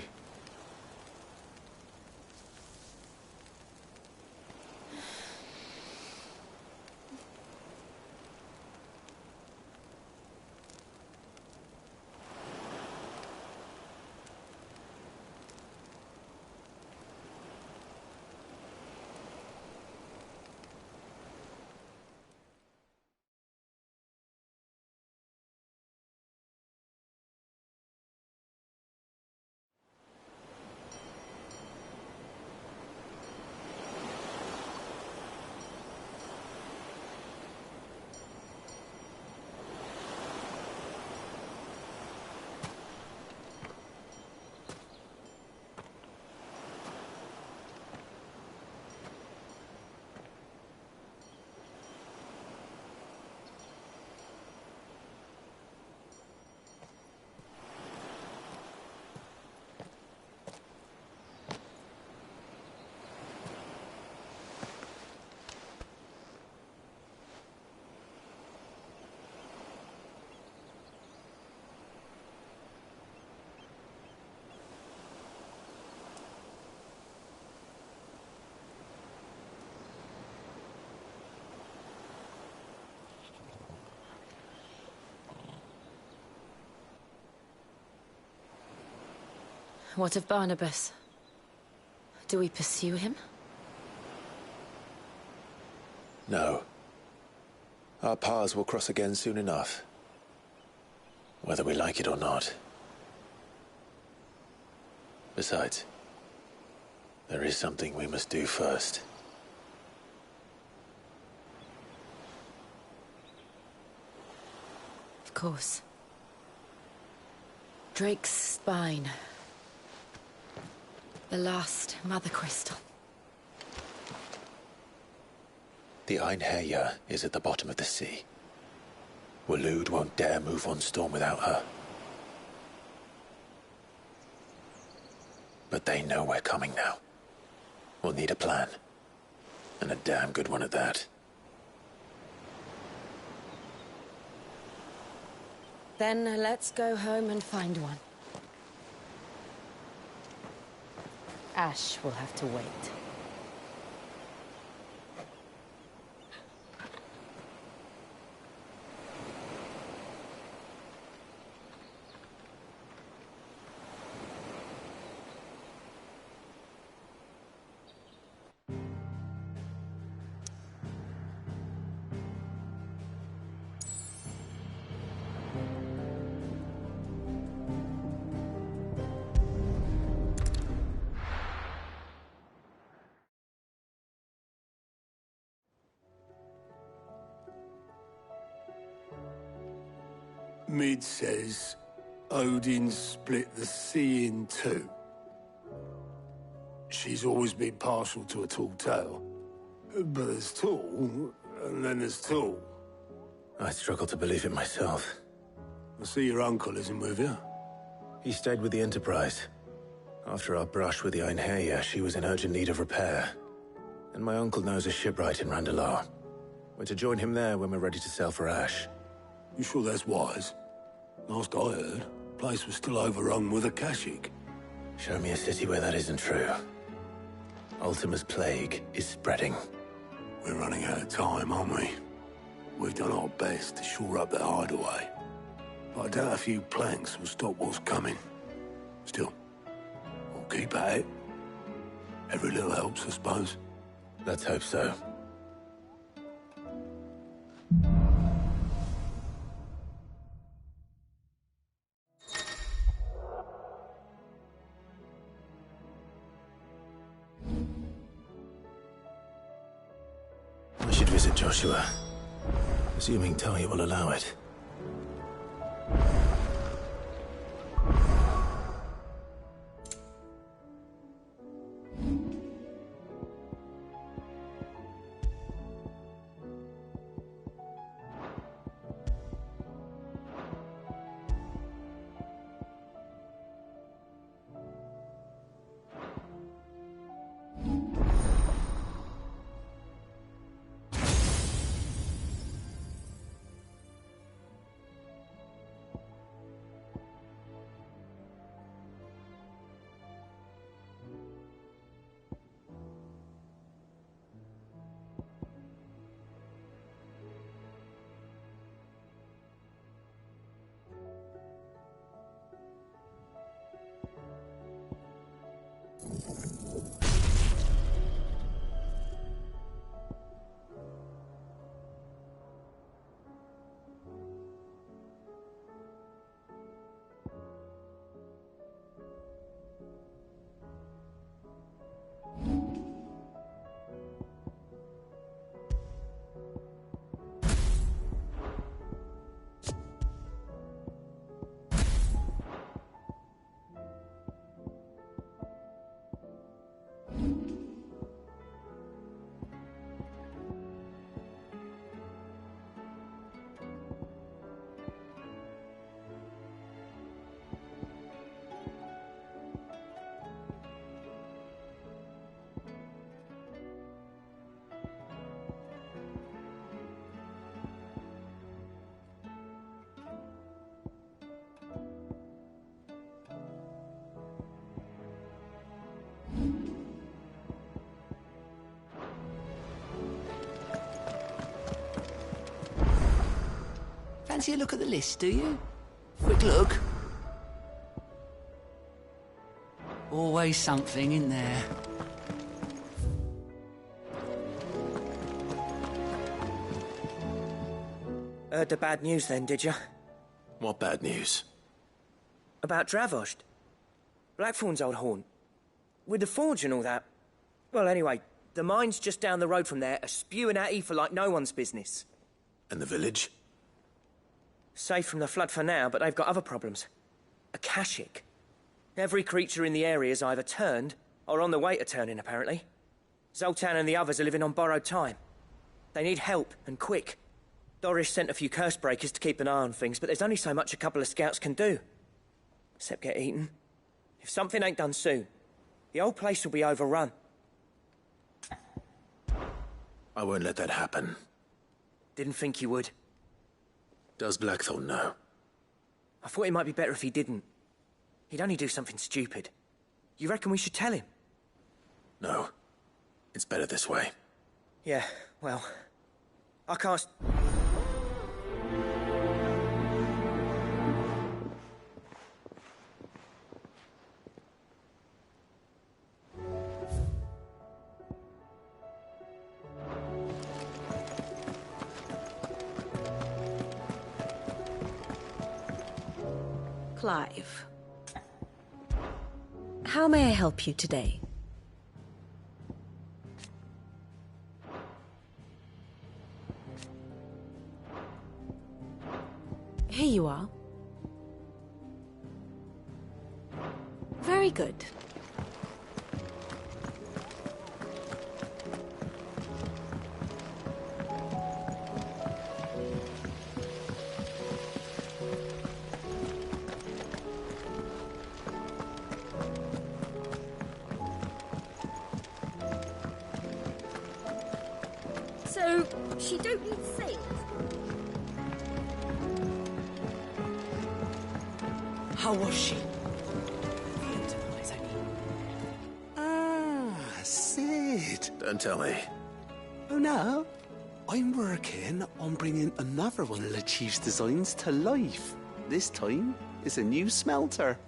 What of Barnabas? Do we pursue him? No. Our paths will cross again soon enough. Whether we like it or not. Besides, there is something we must do first. Of course. Drake's spine. The last Mother Crystal. The Einherja is at the bottom of the sea. Waloed won't dare move on Storm without her. But they know we're coming now. We'll need a plan. And a damn good one at that. Then let's go home and find one. Ash will have to wait. Mid says Odin split the sea in two. She's always been partial to a tall tale. But there's tall, and then there's tall. I struggle to believe it myself. I see your uncle isn't with you. He stayed with the Enterprise. After our brush with the Einherja, she was in urgent need of repair. And my uncle knows a shipwright in Randalar. We're to join him there when we're ready to sail for Ash. You sure that's wise? Last I heard, the place was still overrun with Akashic. Show me a city where that isn't true. Ultima's plague is spreading. We're running out of time, aren't we? We've done our best to shore up that hideaway. But I doubt a few planks will stop what's coming. Still, we'll keep at it. Every little helps, I suppose. Let's hope so. I should visit Joshua, assuming Talia will allow it. Fancy a look at the list, do you? Quick look. Always something in there. Heard the bad news then, did you? What bad news? About Dravost. Blackthorn's old haunt. With the forge and all that. Well, anyway, the mines just down the road from there are spewing out ether like no one's business. And the village? Safe from the flood for now, but they've got other problems. A Kashik. Every creature in the area's either turned, or on the way to turning, apparently. Zoltan and the others are living on borrowed time. They need help, and quick. Doris sent a few curse breakers to keep an eye on things, but there's only so much a couple of scouts can do. Except get eaten. If something ain't done soon, the old place will be overrun. I won't let that happen. Didn't think you would. Does Blackthorn know? I thought it might be better if he didn't. He'd only do something stupid. You reckon we should tell him? No. It's better this way. Yeah, well... I can't... Clive. How may I help you today? Here you are. Very good. So, she don't need sails? How was she? Ah, Sid. Don't tell me. Oh no, I'm working on bringing another one of the Chief's designs to life. This time, it's a new smelter.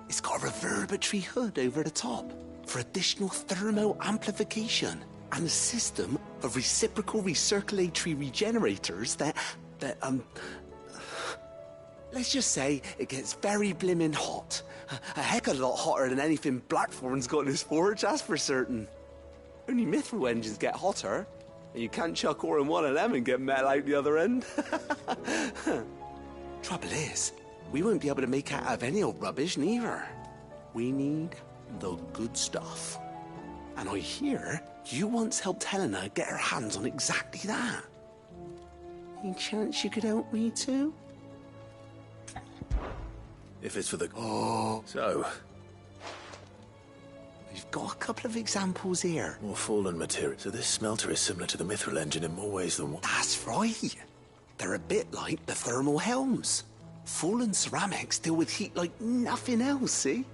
It's got a reverberatory hood over the top for additional thermo amplification and a system of reciprocal recirculatory regenerators that let's just say it gets very blimmin' hot. A heck of a lot hotter than anything Blackthorn's got in his forge, that's for certain. Only mithril engines get hotter, and you can't chuck ore in one of them and get metal out the other end. Trouble is, we won't be able to make out of any old rubbish neither. We need the good stuff. And I hear you once helped Helena get her hands on exactly that. Any chance you could help me too? If it's for the... Oh. So... We've got a couple of examples here. More fallen material. So this smelter is similar to the mithril engine in more ways than one. That's right. They're a bit like the thermal helms. Fallen ceramics deal with heat like nothing else, see?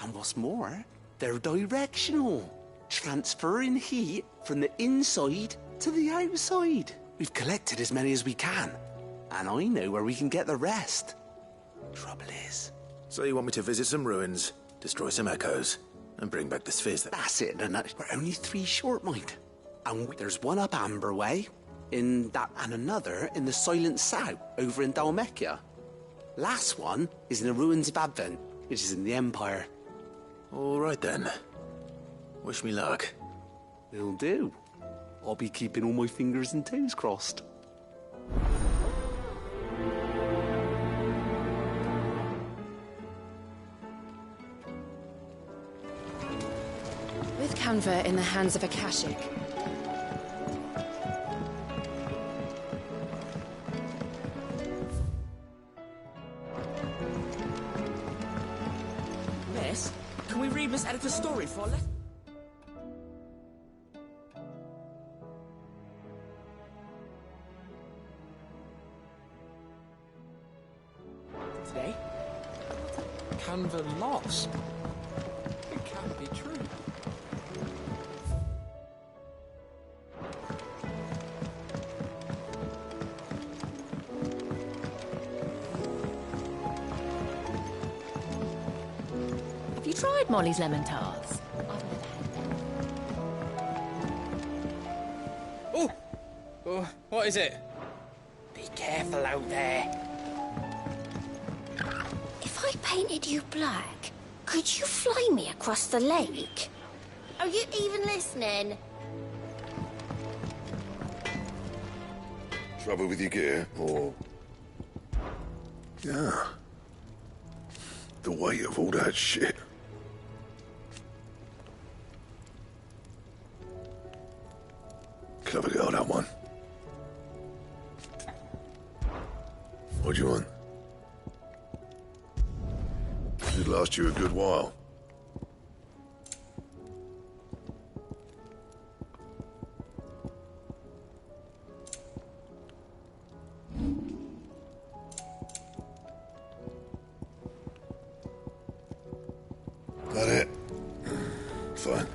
And what's more, they're directional. Transferring heat from the inside to the outside. We've collected as many as we can. And I know where we can get the rest. Trouble is... So you want me to visit some ruins, destroy some echoes, and bring back the spheres that... That's it, and we're only 3 short, mind. And there's one up Amber Way, in that, and another in the Silent South, over in Dalmekia. Last one is in the ruins of Advent, which is in the Empire. All right then. Wish me luck. Will do. I'll be keeping all my fingers and toes crossed. With Canva in the hands of a Kashik. Miss, can we read Miss Editor's story for a today? Canva lost. It can't be true. Have you tried Molly's lemon tarts? Oh, what is it? Be careful out there. If I painted you black, could you fly me across the lake? Are you even listening? Trouble with your gear, or... Yeah. The weight of all that shit. Clever girl, that one. What do you want? Should last you a good while. That it? Fine.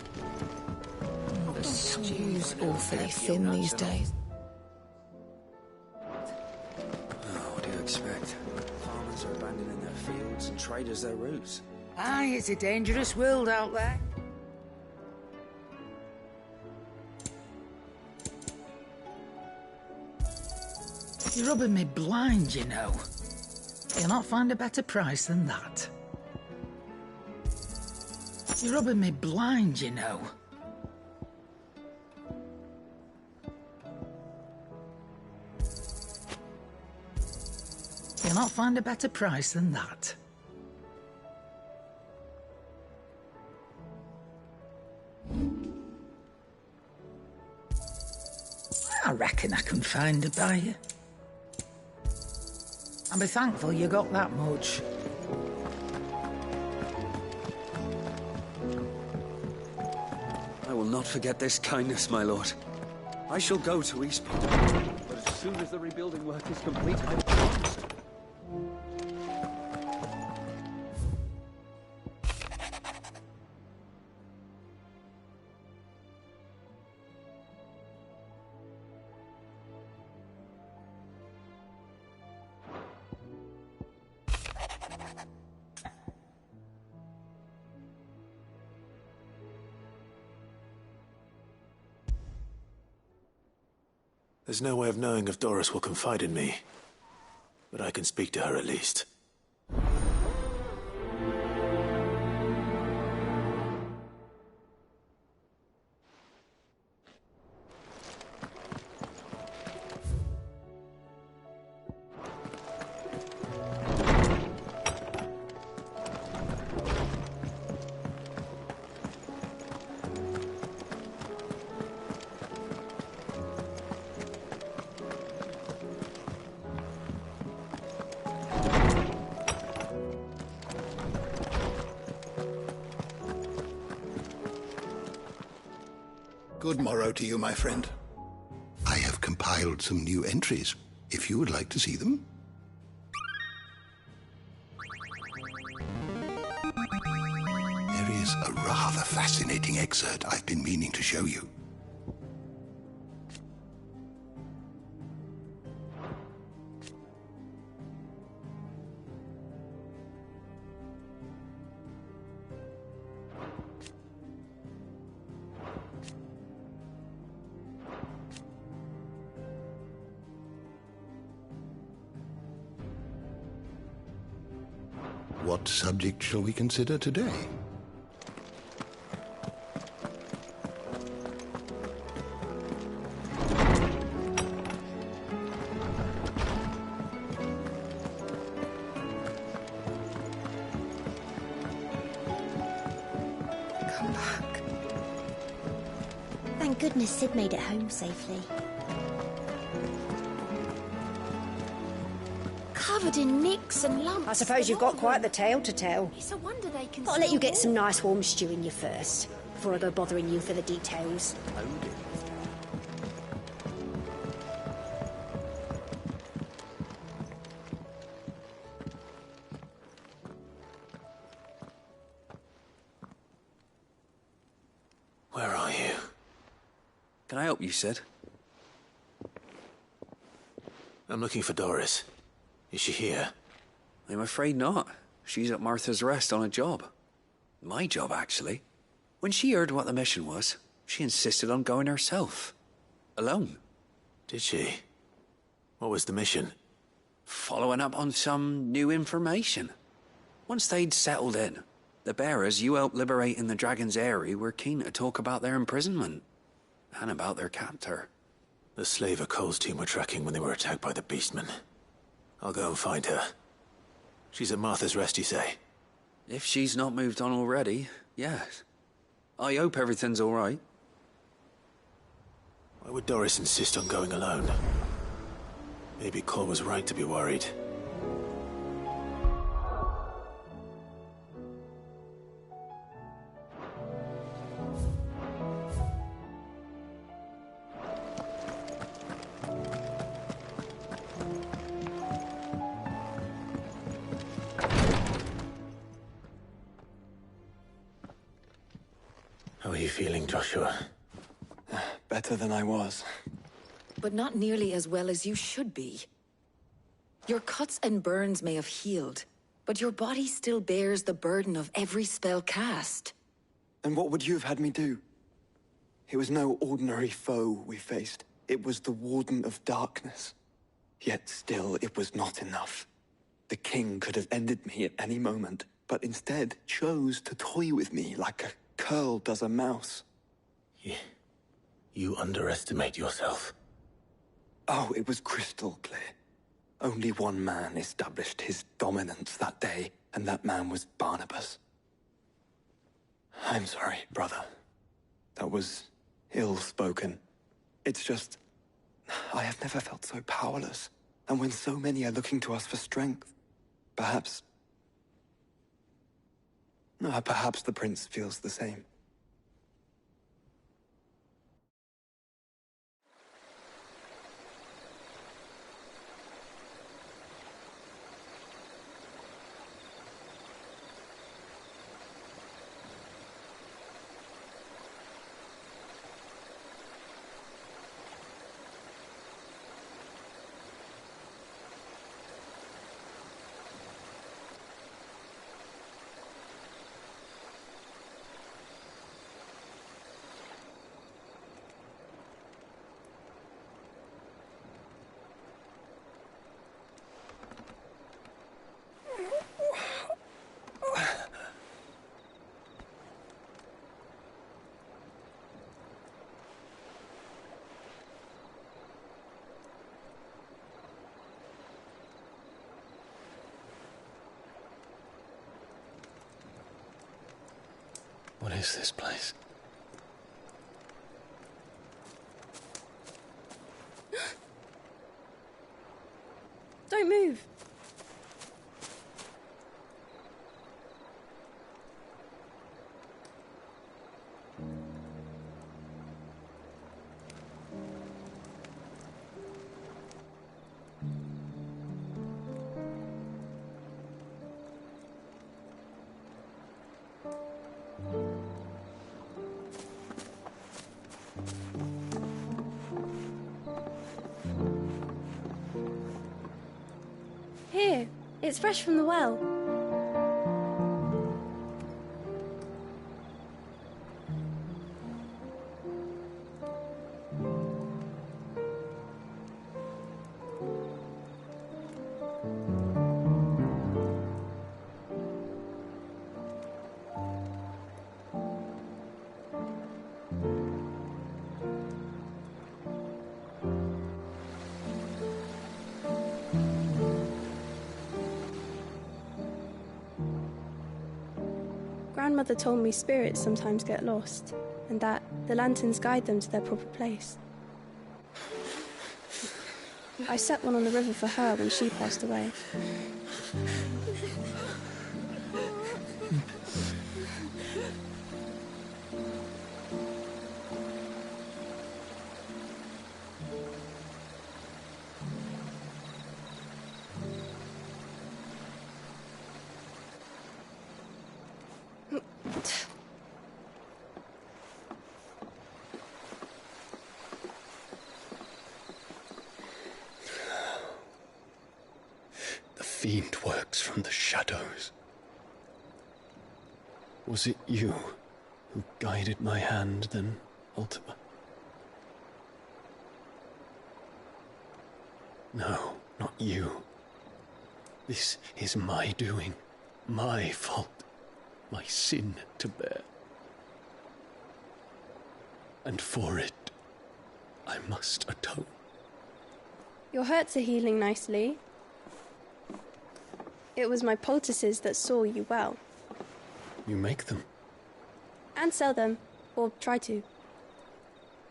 The stew's awfully thin these days. What do you expect? Farmers are abandoning their fields and traders their routes. Aye, it's a dangerous world out there. You're rubbing me blind, you know. You'll not find a better price than that. You're rubbing me blind, you know. You'll not find a better price than that. I reckon I can find a buyer. I'll be thankful you got that much. I will not forget this kindness, my lord. I shall go to Eastport, but as soon as the rebuilding work is complete, I promise. There's no way of knowing if Doris will confide in me, but I can speak to her at least. Good morrow to you, my friend. I have compiled some new entries, if you would like to see them. There is a rather fascinating excerpt I've been meaning to show you. What subject shall we consider today? Come back. Thank goodness Sid made it home safely. Covered in nicks and lumps. I suppose you've got quite the tale to tell. It's a wonder they can. I'll let you get some nice warm stew in you first, before I go bothering you for the details. Where are you? Can I help you, Sid? I'm looking for Doris. Is she here? I'm afraid not. She's at Martha's Rest on a job. My job, actually. When she heard what the mission was, she insisted on going herself. Alone. Did she? What was the mission? Following up on some new information. Once they'd settled in, the bearers you helped liberate in the Dragon's Eyrie were keen to talk about their imprisonment. And about their captor. The slaver Cole's team were tracking when they were attacked by the Beastmen. I'll go and find her. She's at Martha's Rest, you say? If she's not moved on already, yes. I hope everything's all right. Why would Doris insist on going alone? Maybe Cole was right to be worried. How are you feeling, Joshua? Better than I was. But not nearly as well as you should be. Your cuts and burns may have healed, but your body still bears the burden of every spell cast. And what would you have had me do? It was no ordinary foe we faced. It was the Warden of Darkness. Yet still, it was not enough. The king could have ended me at any moment, but instead chose to toy with me like a curl does a mouse. Yeah. You underestimate yourself. Oh, it was crystal clear. Only one man established his dominance that day, and that man was Barnabas. I'm sorry, brother. That was ill-spoken. It's just, I have never felt so powerless. And when so many are looking to us for strength, perhaps the prince feels the same. What is this place? Don't move. Here, it's fresh from the well. Grandmother told me spirits sometimes get lost, and that the lanterns guide them to their proper place. I set one on the river for her when she passed away. The fiend works from the shadows. Was it you who guided my hand then, Ultima? No, not you. This is my doing, my fault, my sin to bear. And for it, I must atone. Your hurts are healing nicely. It was my poultices that saw you well. You make them? And sell them, or try to.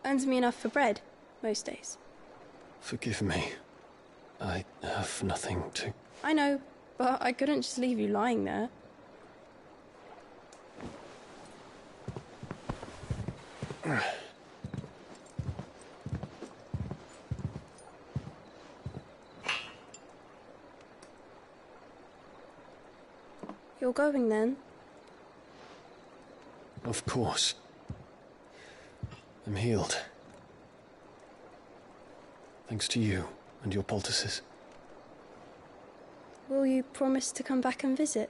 Earns me enough for bread, most days. Forgive me. I have nothing to... I know, but I couldn't just leave you lying there. You're going then? Of course. I'm healed. Thanks to you and your poultices. Will you promise to come back and visit?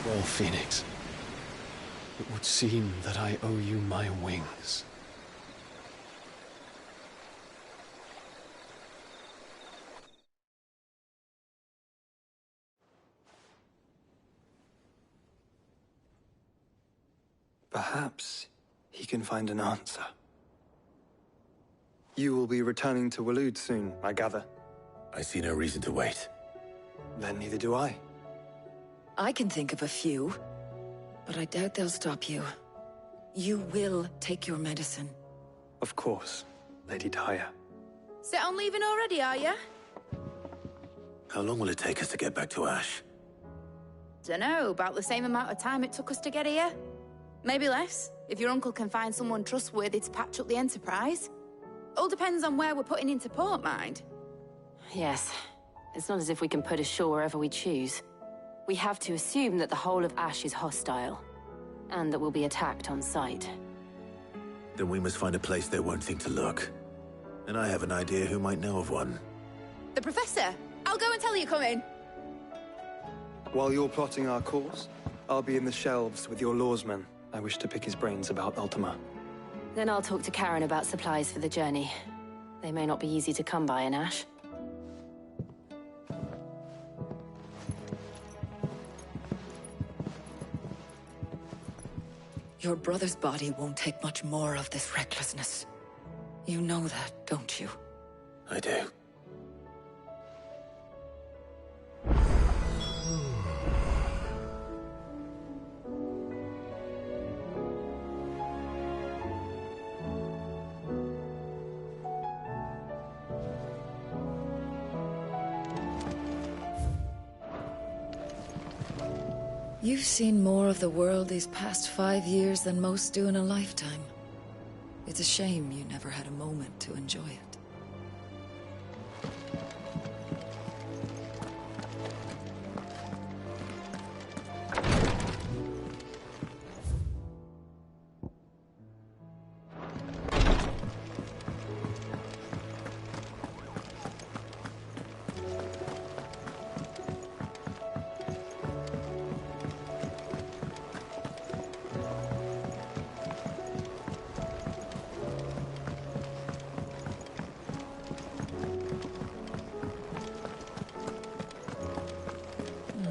Well, Phoenix, it would seem that I owe you my wings. Perhaps he can find an answer. You will be returning to Waloed soon, I gather. I see no reason to wait. Then neither do I. I can think of a few, but I doubt they'll stop you. You will take your medicine. Of course, Lady Daya. Set on leaving already, are you? How long will it take us to get back to Ash? Dunno, about the same amount of time it took us to get here. Maybe less, if your uncle can find someone trustworthy to patch up the Enterprise. All depends on where we're putting into port, mind. Yes. It's not as if we can put ashore wherever we choose. We have to assume that the whole of Ash is hostile, and that we'll be attacked on sight. Then we must find a place they won't think to look. And I have an idea who might know of one. The Professor! I'll go and tell you coming! While you're plotting our course, I'll be in the shelves with your lawsman. I wish to pick his brains about Ultima. Then I'll talk to Karen about supplies for the journey. They may not be easy to come by in Ash. Your brother's body won't take much more of this recklessness. You know that, don't you? I do. You've seen more of the world these past 5 years than most do in a lifetime. It's a shame you never had a moment to enjoy it.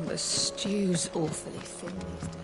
The stew's awfully thin these days.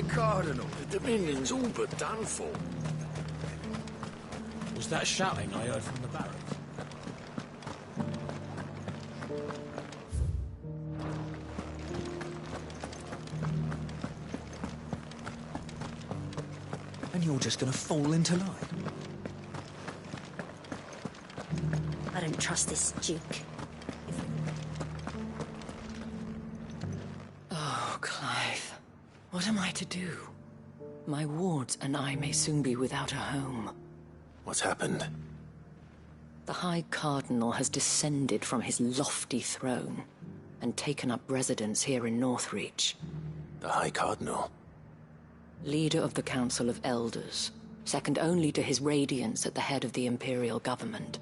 High Cardinal, the Dominion's all but done for. Was that shouting I heard from the barracks? And you're just gonna fall into line? I don't trust this Duke. Oh, Clive. What am I to do? My wards and I may soon be without a home. What's happened? The High Cardinal has descended from his lofty throne and taken up residence here in Northreach. The High Cardinal? Leader of the Council of Elders, second only to his Radiance at the head of the Imperial government.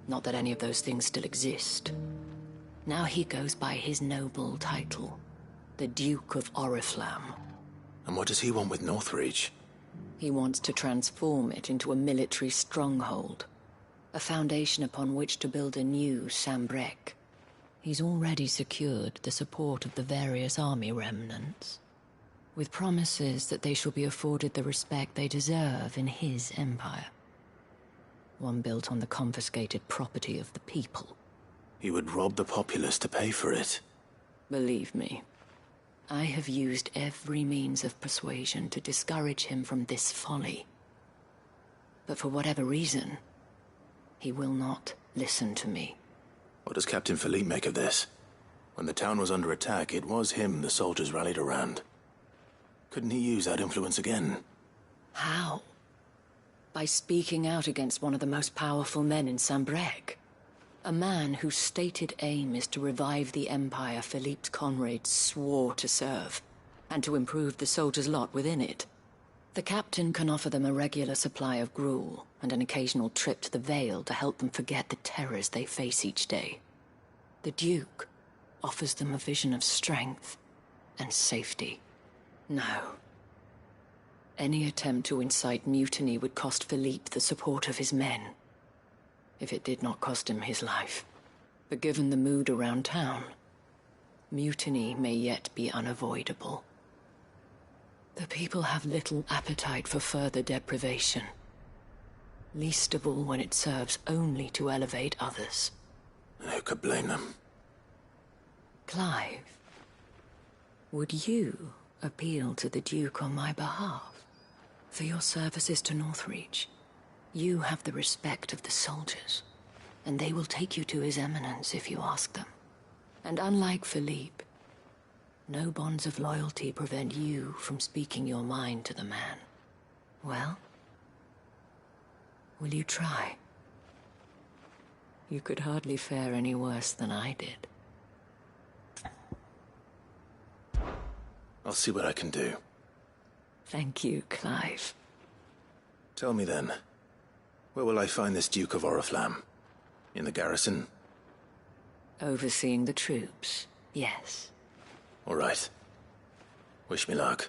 Not that any of those things still exist. Now he goes by his noble title, the Duke of Oriflamme. And what does he want with Northreach? He wants to transform it into a military stronghold, a foundation upon which to build a new Sambrec. He's already secured the support of the various army remnants, with promises that they shall be afforded the respect they deserve in his empire. One built on the confiscated property of the people. He would rob the populace to pay for it. Believe me, I have used every means of persuasion to discourage him from this folly. But for whatever reason, he will not listen to me. What does Captain Philippe make of this? When the town was under attack, it was him the soldiers rallied around. Couldn't he use that influence again? How? By speaking out against one of the most powerful men in Sambrec. A man whose stated aim is to revive the empire Philippe's comrades swore to serve, and to improve the soldiers' lot within it. The captain can offer them a regular supply of gruel, and an occasional trip to the Vale to help them forget the terrors they face each day. The Duke offers them a vision of strength and safety. No. Any attempt to incite mutiny would cost Philippe the support of his men, if it did not cost him his life. But given the mood around town, mutiny may yet be unavoidable. The people have little appetite for further deprivation, least of all when it serves only to elevate others. And who could blame them? Clive, would you appeal to the Duke on my behalf? For your services to Northreach, you have the respect of the soldiers, and they will take you to His Eminence if you ask them. And unlike Philippe, no bonds of loyalty prevent you from speaking your mind to the man. Well, will you try? You could hardly fare any worse than I did. I'll see what I can do. Thank you, Clive. Tell me then, where will I find this Duke of Oriflamme? In the garrison? Overseeing the troops, yes. All right. Wish me luck.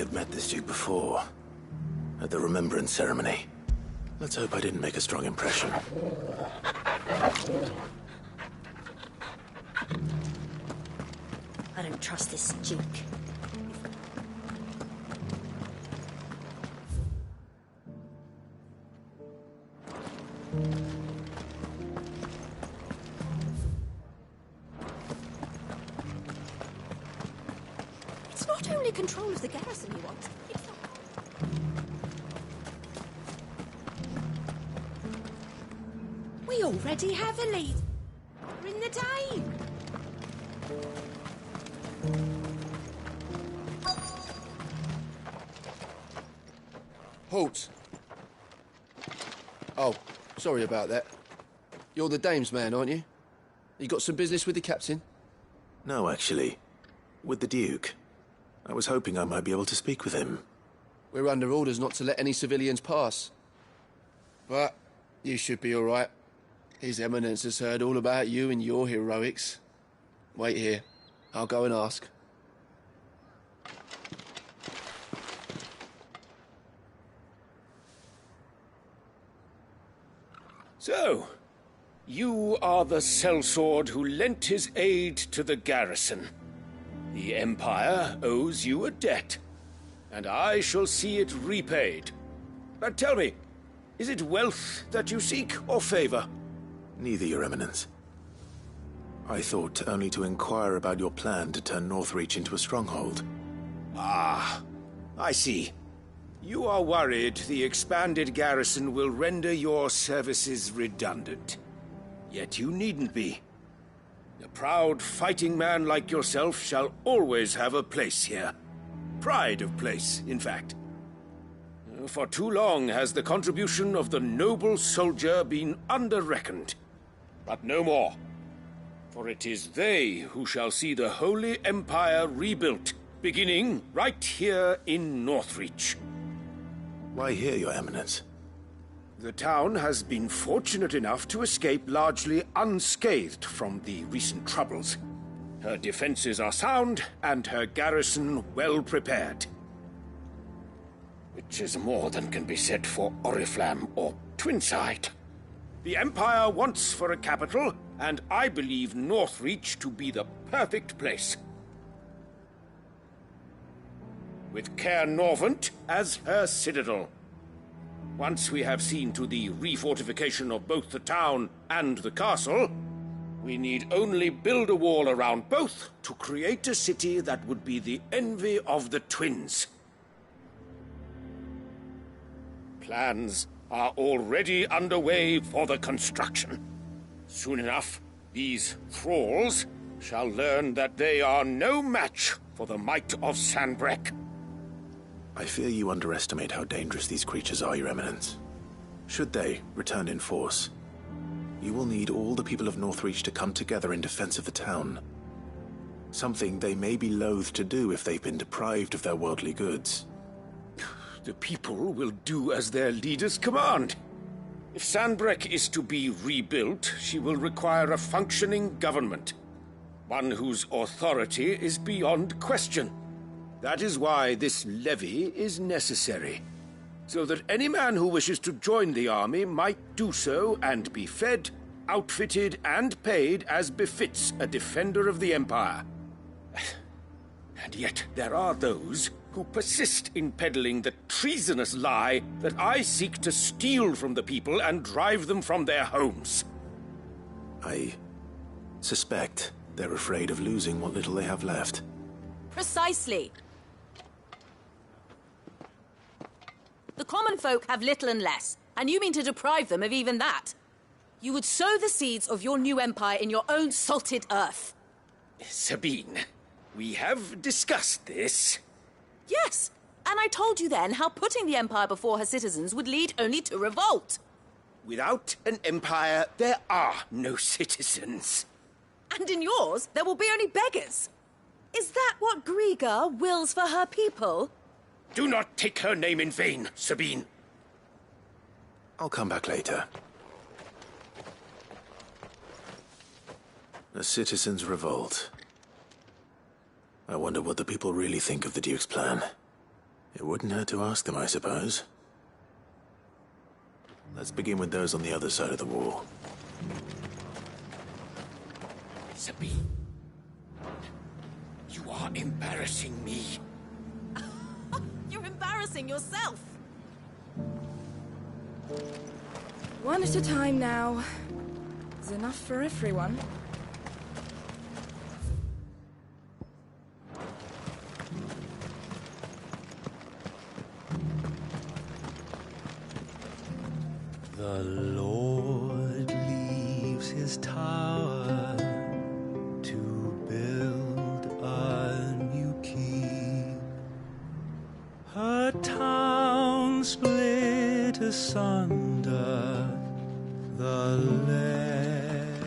have met this Duke before. At the Remembrance Ceremony. Let's hope I didn't make a strong impression. I don't trust this Duke. It's not only control of the garrison he wants. It's not... We already have a lead. We're in the Dane. Halt! Oh, sorry about that. You're the dame's man, aren't you? You got some business with the captain? No, actually. With the Duke. I was hoping I might be able to speak with him. We're under orders not to let any civilians pass. But you should be all right. His Eminence has heard all about you and your heroics. Wait here. I'll go and ask. So, you are the sellsword who lent his aid to the garrison. The Empire owes you a debt, and I shall see it repaid. But tell me, is it wealth that you seek, or favor? Neither, Your Eminence. I thought only to inquire about your plan to turn Northreach into a stronghold. Ah, I see. You are worried the expanded garrison will render your services redundant. Yet you needn't be. A proud fighting man like yourself shall always have a place here. Pride of place, in fact. For too long has the contribution of the noble soldier been under-reckoned. But no more. For it is they who shall see the Holy Empire rebuilt, beginning right here in Northreach. Why here, Your Eminence? The town has been fortunate enough to escape largely unscathed from the recent troubles. Her defenses are sound, and her garrison well prepared. Which is more than can be said for Oriflamme or Twinside. The Empire wants for a capital, and I believe Northreach to be the perfect place. With Caer Norvent as her citadel. Once we have seen to the refortification of both the town and the castle, we need only build a wall around both to create a city that would be the envy of the twins. Plans are already underway for the construction. Soon enough, these thralls shall learn that they are no match for the might of Sanbreque. I fear you underestimate how dangerous these creatures are, Your Eminence. Should they return in force, you will need all the people of Northreach to come together in defense of the town. Something they may be loath to do if they've been deprived of their worldly goods. The people will do as their leaders command. If Sanbreque is to be rebuilt, she will require a functioning government. One whose authority is beyond question. That is why this levy is necessary. So that any man who wishes to join the army might do so and be fed, outfitted, and paid as befits a defender of the Empire. And yet there are those who persist in peddling the treasonous lie that I seek to steal from the people and drive them from their homes. I suspect they're afraid of losing what little they have left. Precisely. The common folk have little and less, and you mean to deprive them of even that. You would sow the seeds of your new empire in your own salted earth. Sabine, we have discussed this. Yes, and I told you then how putting the empire before her citizens would lead only to revolt. Without an empire, there are no citizens. And in yours, there will be only beggars. Is that what Griga wills for her people? Do not take her name in vain, Sabine. I'll come back later. A citizens' revolt. I wonder what the people really think of the Duke's plan. It wouldn't hurt to ask them, I suppose. Let's begin with those on the other side of the wall. Sabine, you are embarrassing me. You're embarrassing yourself. One at a time now. There's enough for everyone. The Lord leaves his tower to build a new keep. Her town split asunder, the land.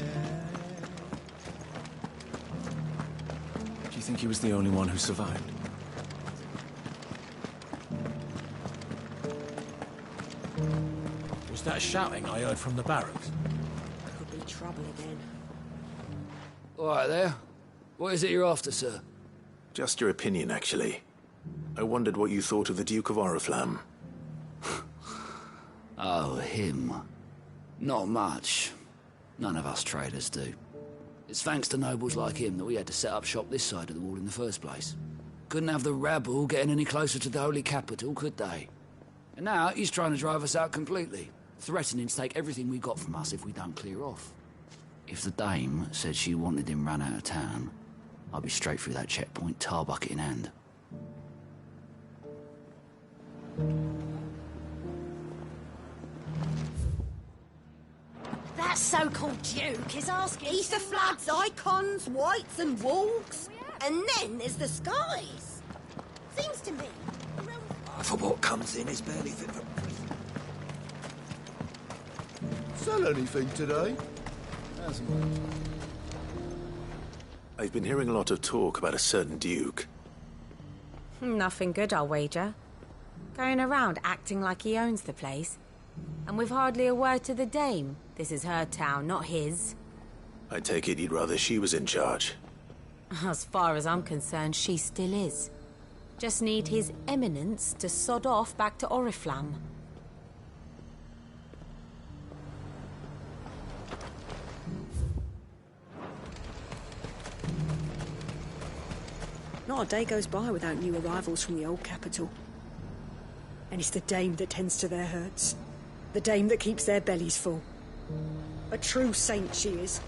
Do you think he was the only one who survived? Was that shouting I heard from the barracks? Could be trouble again. All right there. What is it you're after, sir? Just your opinion, actually. I wondered what you thought of the Duke of Oriflamme. Oh, him. Not much. None of us traders do. It's thanks to nobles like him that we had to set up shop this side of the wall in the first place. Couldn't have the rabble getting any closer to the holy capital, could they? And now he's trying to drive us out completely, threatening to take everything we got from us if we don't clear off. If the dame said she wanted him run out of town, I'd be straight through that checkpoint, tar bucket in hand. That so-called Duke is asking... Ether floods, icons, whites and walks. And then there's the skies. Seems to me... For what comes in is barely fit for... Sell anything today? I've been hearing a lot of talk about a certain Duke. Nothing good, I'll wager. Going around acting like he owns the place. And with hardly a word to the dame. This is her town, not his. I take it you'd rather she was in charge. As far as I'm concerned, she still is. Just need his eminence to sod off back to Oriflamme. Not a day goes by without new arrivals from the old capital. And it's the dame that tends to their hurts. The dame that keeps their bellies full. A true saint she is.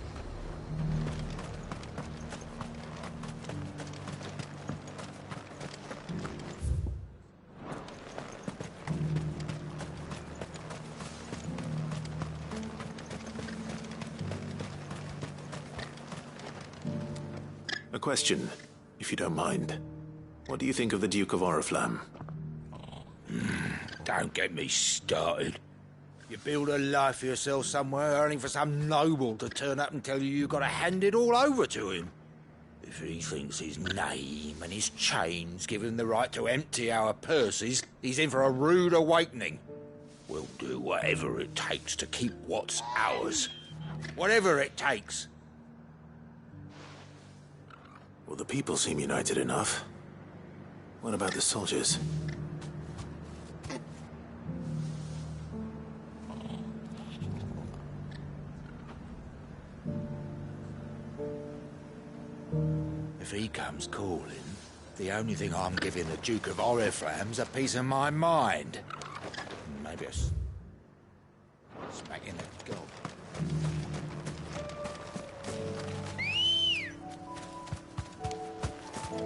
A question, if you don't mind. What do you think of the Duke of Oriflamme? Don't get me started. You build a life for yourself somewhere, earning for some noble to turn up and tell you you've got to hand it all over to him. If he thinks his name and his chains give him the right to empty our purses, he's in for a rude awakening. We'll do whatever it takes to keep what's ours. Whatever it takes. Well, the people seem united enough. What about the soldiers? If he comes calling, the only thing I'm giving the Duke of Oriflamme's a piece of my mind. Maybe a smack in the gob.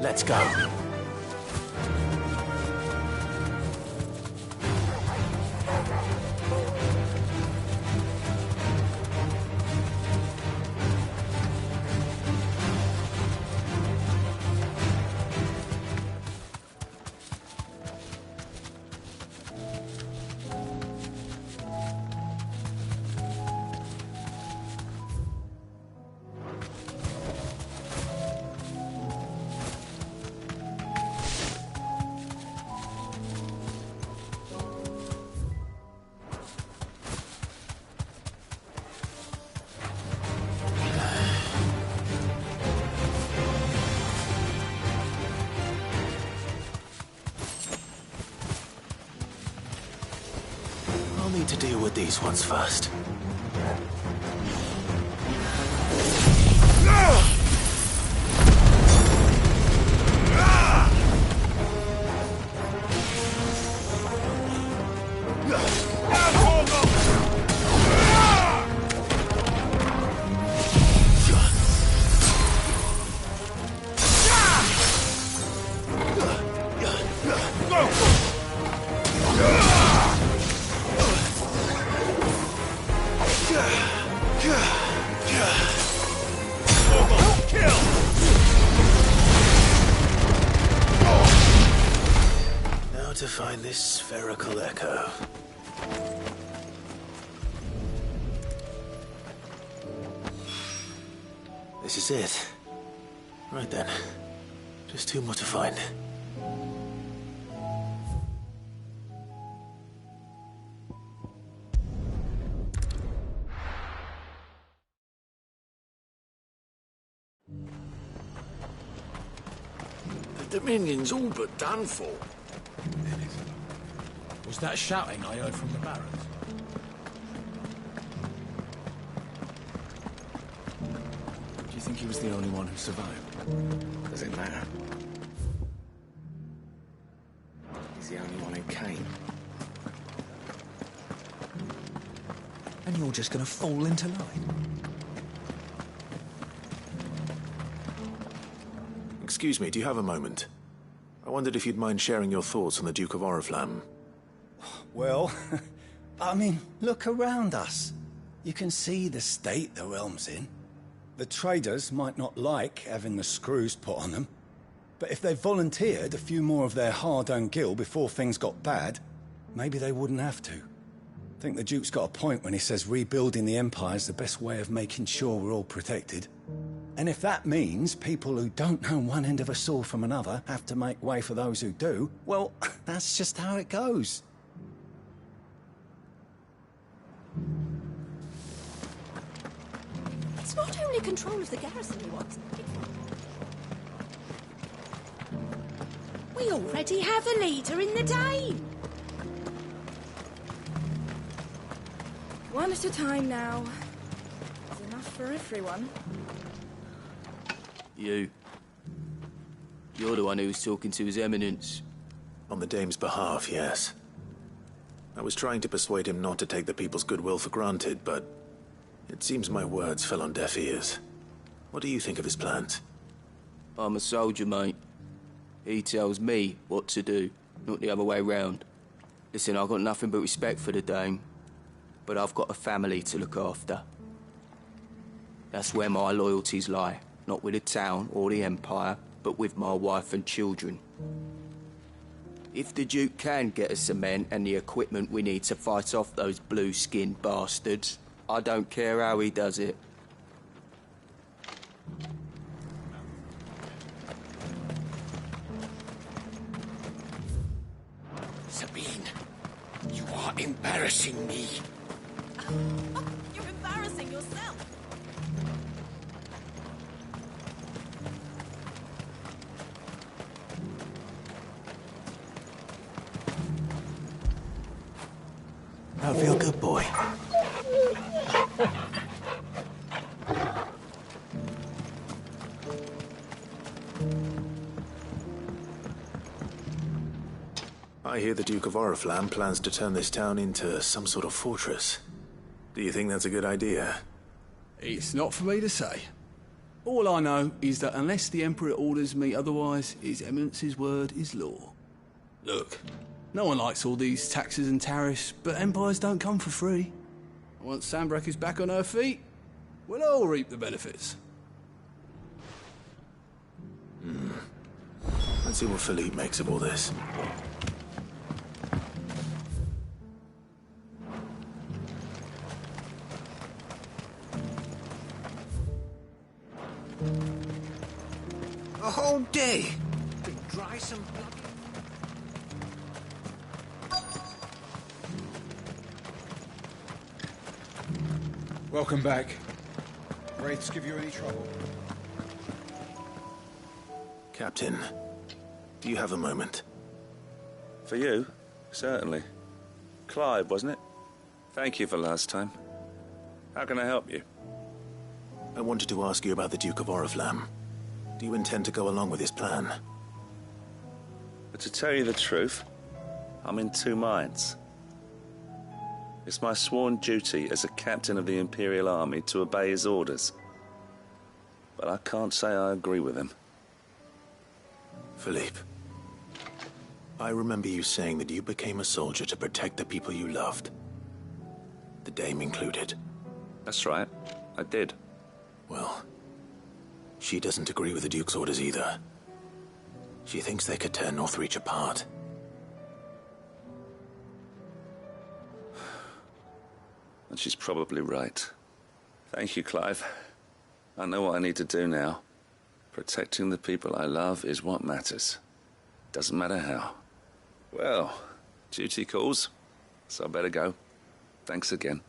Let's go. to deal with these ones first. Now to find this spherical echo. This is it. Right then. Just two more to find. The Dominion's all but done for. Was that shouting I heard from the barracks? Do you think he was the only one who survived? Does it matter? He's the only one who came. And you're just gonna fall into line? Excuse me, do you have a moment? I wondered if you'd mind sharing your thoughts on the Duke of Oriflamme. Well, I mean, look around us. You can see the state the realm's in. The traders might not like having the screws put on them, but if they volunteered a few more of their hard-earned gil before things got bad, maybe they wouldn't have to. I think the Duke's got a point when he says rebuilding the Empire's the best way of making sure we're all protected. And if that means people who don't know one end of a sword from another have to make way for those who do, well, that's just how it goes. It's not only control of the garrison he wants. We already have a leader in the Dane. One at a time now. There's enough for everyone. You. You're the one who was talking to His Eminence. On the Dame's behalf, yes. I was trying to persuade him not to take the people's goodwill for granted, but it seems my words fell on deaf ears. What do you think of his plans? I'm a soldier, mate. He tells me what to do, not the other way round. Listen, I've got nothing but respect for the Dame, but I've got a family to look after. That's where my loyalties lie. Not with the town or the Empire, but with my wife and children. If the Duke can get us the men and the equipment we need to fight off those blue-skinned bastards, I don't care how he does it. Sabine, you are embarrassing me. You're embarrassing yourself. I feel good, boy. I hear the Duke of Oriflamme plans to turn this town into some sort of fortress. Do you think that's a good idea? It's not for me to say. All I know is that unless the Emperor orders me otherwise, His Eminence's word is law. Look, no one likes all these taxes and tariffs, but empires don't come for free. Once Sanbreque is back on her feet, we'll all reap the benefits. Let's see what Philippe makes of all this. A whole day to dry some blood. Welcome back. Wraiths give you any trouble? Captain, do you have a moment? For you? Certainly. Clive, wasn't it? Thank you for last time. How can I help you? I wanted to ask you about the Duke of Oriflamme. Do you intend to go along with his plan? But to tell you the truth, I'm in two minds. It's my sworn duty as a captain of the Imperial Army to obey his orders. But I can't say I agree with him. Philippe, I remember you saying that you became a soldier to protect the people you loved. The Dame included. That's right, I did. Well, she doesn't agree with the Duke's orders either. She thinks they could tear Northreach apart. And she's probably right. Thank you, Clive. I know what I need to do now. Protecting the people I love is what matters. Doesn't matter how. Well, duty calls, so I better go. Thanks again.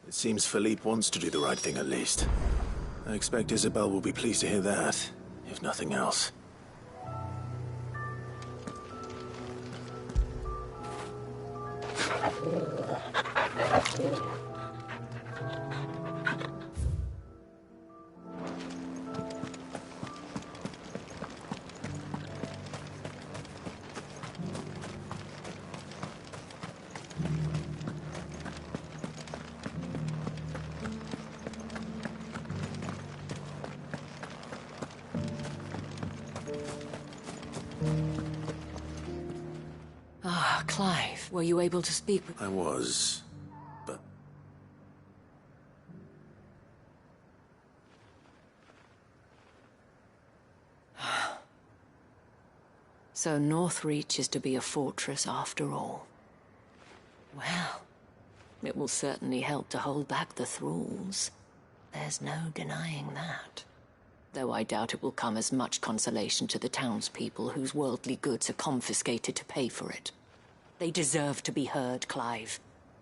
It seems Philippe wants to do the right thing at least. I expect Isabel will be pleased to hear that, if nothing else. Ah, Clive, were you able to speak with... I was, but... So Northreach is to be a fortress after all. Well, it will certainly help to hold back the thralls. There's no denying that. Though I doubt it will come as much consolation to the townspeople whose worldly goods are confiscated to pay for it. They deserve to be heard, Clive.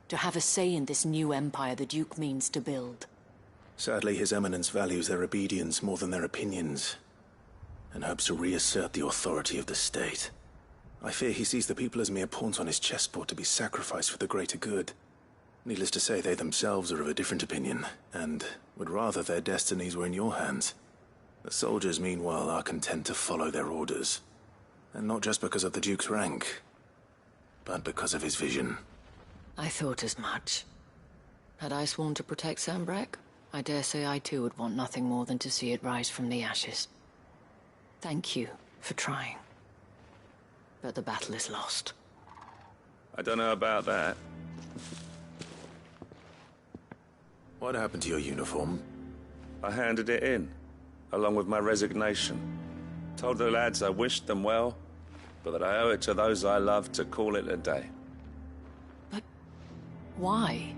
To have a say in this new empire the Duke means to build. Sadly, His Eminence values their obedience more than their opinions, and hopes to reassert the authority of the state. I fear he sees the people as mere pawns on his chessboard to be sacrificed for the greater good. Needless to say, they themselves are of a different opinion, and would rather their destinies were in your hands. The soldiers, meanwhile, are content to follow their orders. And not just because of the Duke's rank, but because of his vision. I thought as much. Had I sworn to protect Sanbreque, I dare say I too would want nothing more than to see it rise from the ashes. Thank you for trying. But the battle is lost. I don't know about that. What happened to your uniform? I handed it in, along with my resignation. Told the lads I wished them well, but that I owe it to those I love to call it a day. But why?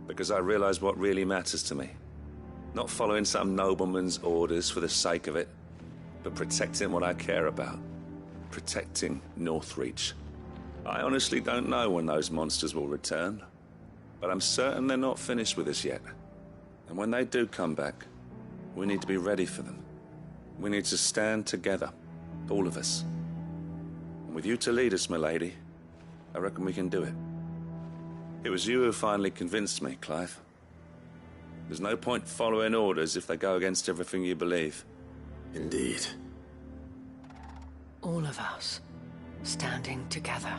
Because I realized what really matters to me. Not following some nobleman's orders for the sake of it, but protecting what I care about. Protecting Northreach. I honestly don't know when those monsters will return, but I'm certain they're not finished with us yet. And when they do come back, we need to be ready for them. We need to stand together, all of us. And with you to lead us, milady, I reckon we can do it. It was you who finally convinced me, Clive. There's no point following orders if they go against everything you believe. Indeed. All of us, standing together.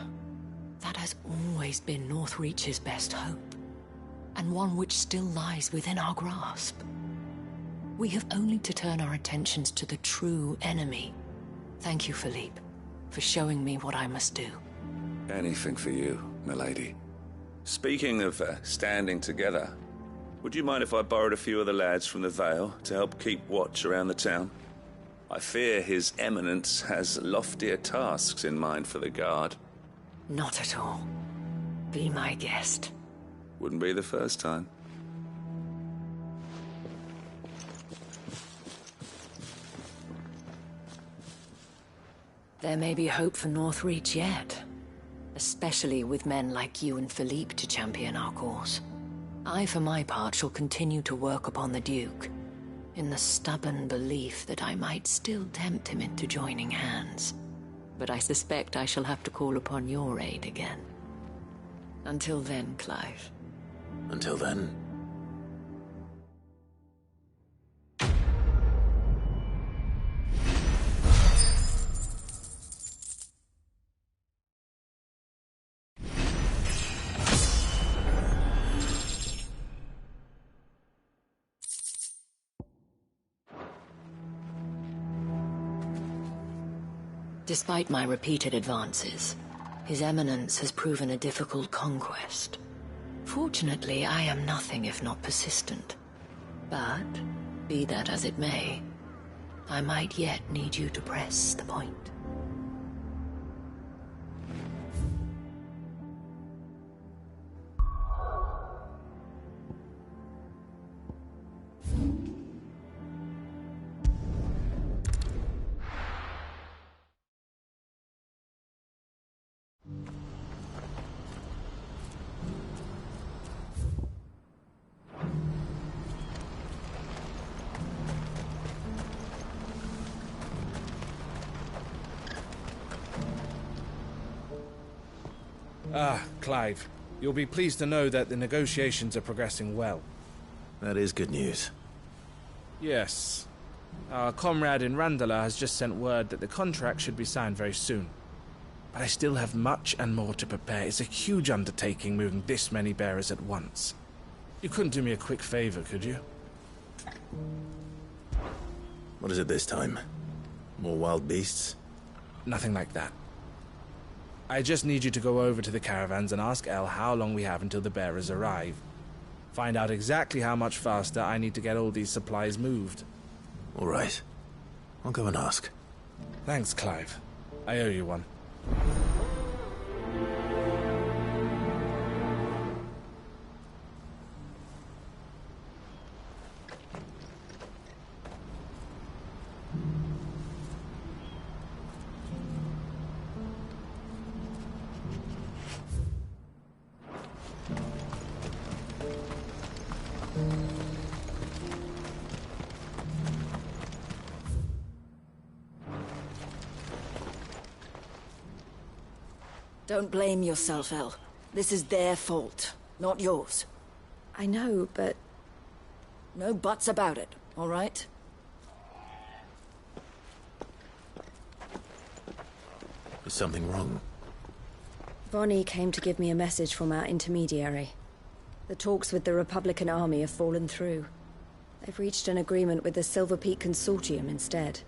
That has always been Northreach's best hope, and one which still lies within our grasp. We have only to turn our attentions to the true enemy. Thank you, Philippe, for showing me what I must do. Anything for you, milady. Speaking of standing together, would you mind if I borrowed a few of the lads from the Vale to help keep watch around the town? I fear His Eminence has loftier tasks in mind for the guard. Not at all. Be my guest. Wouldn't be the first time. There may be hope for Northreach yet. Especially with men like you and Philippe to champion our cause. I, for my part, shall continue to work upon the Duke. in the stubborn belief that I might still tempt him into joining hands. But I suspect I shall have to call upon your aid again. Until then, Clive. Until then. Despite my repeated advances, His Eminence has proven a difficult conquest. Fortunately, I am nothing if not persistent. But, be that as it may, I might yet need you to press the point. Clive, you'll be pleased to know that the negotiations are progressing well. That is good news. Yes. Our comrade in Randala has just sent word that the contract should be signed very soon. But I still have much and more to prepare. It's a huge undertaking moving this many bearers at once. You couldn't do me a quick favor, could you? What is it this time? More wild beasts? Nothing like that. I just need you to go over to the caravans and ask El how long we have until the bearers arrive. Find out exactly how much faster I need to get all these supplies moved. All right. I'll go and ask. Thanks, Clive. I owe you one. Don't blame yourself, El. This is their fault, not yours. I know, but... No buts about it, all right? Is something wrong? Vonnie came to give me a message from our intermediary. The talks with the Republican army have fallen through. They've reached an agreement with the Silver Peak Consortium instead.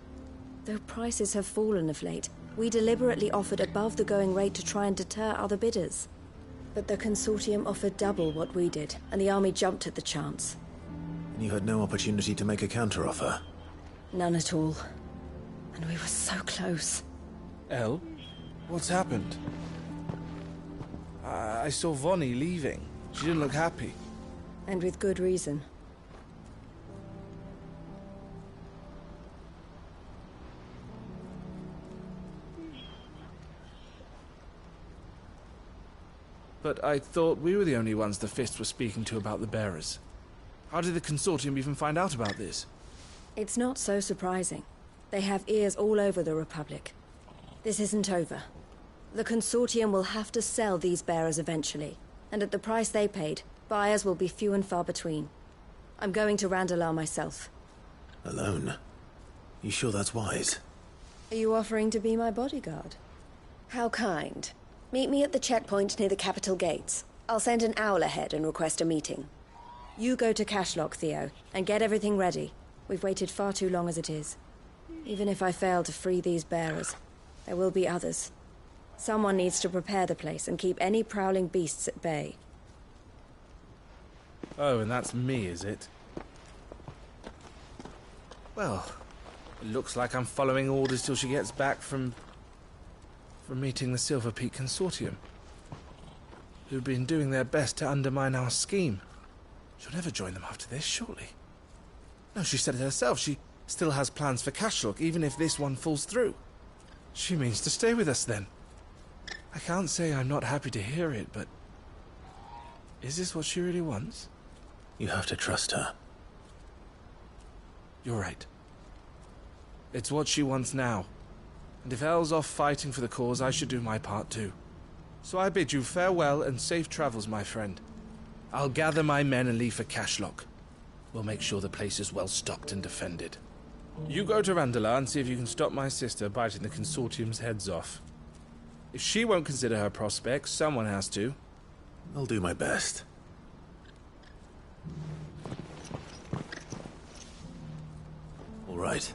Though prices have fallen of late, we deliberately offered above the going rate to try and deter other bidders. But the Consortium offered double what we did, and the army jumped at the chance. And you had no opportunity to make a counteroffer? None at all. And we were so close. El? What's happened? I saw Vonnie leaving. She didn't look happy. And with good reason. But I thought we were the only ones the Fist were speaking to about the bearers. How did the Consortium even find out about this? It's not so surprising. They have ears all over the Republic. This isn't over. The Consortium will have to sell these bearers eventually, and at the price they paid, buyers will be few and far between. I'm going to Randalar myself. Alone? You sure that's wise? Are you offering to be my bodyguard? How kind. Meet me at the checkpoint near the capital gates. I'll send an owl ahead and request a meeting. You go to Cashlock, Theo, and get everything ready. We've waited far too long as it is. Even if I fail to free these bearers, there will be others. Someone needs to prepare the place and keep any prowling beasts at bay. Oh, and that's me, is it? Well, it looks like I'm following orders till she gets back from meeting the Silver Peak Consortium, who've been doing their best to undermine our scheme. She'll never join them after this, surely. No, she said it herself. She still has plans for Cashlock, even if this one falls through. She means to stay with us, then. I can't say I'm not happy to hear it, but... is this what she really wants? You have to trust her. You're right. It's what she wants now. And if Elle's off fighting for the cause, I should do my part too. So I bid you farewell and safe travels, my friend. I'll gather my men and leave for Cashlock. We'll make sure the place is well stocked and defended. You go to Randala and see if you can stop my sister biting the Consortium's heads off. If she won't consider her prospects, someone has to. I'll do my best. All right.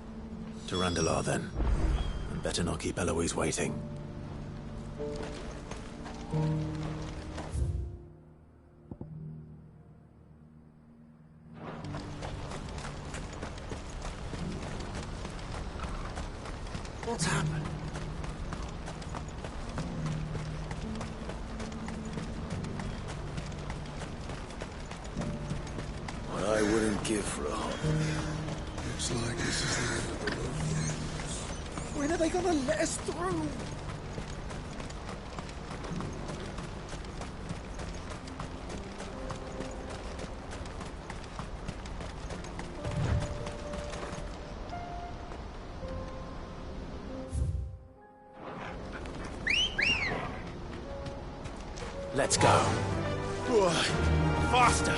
To Randala, then. And better not keep Eloise waiting. What's happened? What I wouldn't give for a hot. Looks like this is the end of the road. When are they gonna let us through? Let's go. Faster!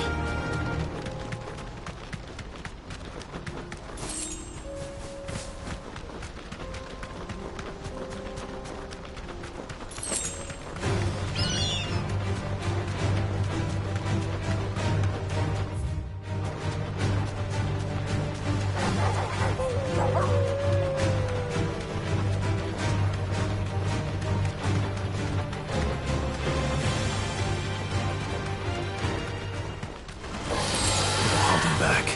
Back.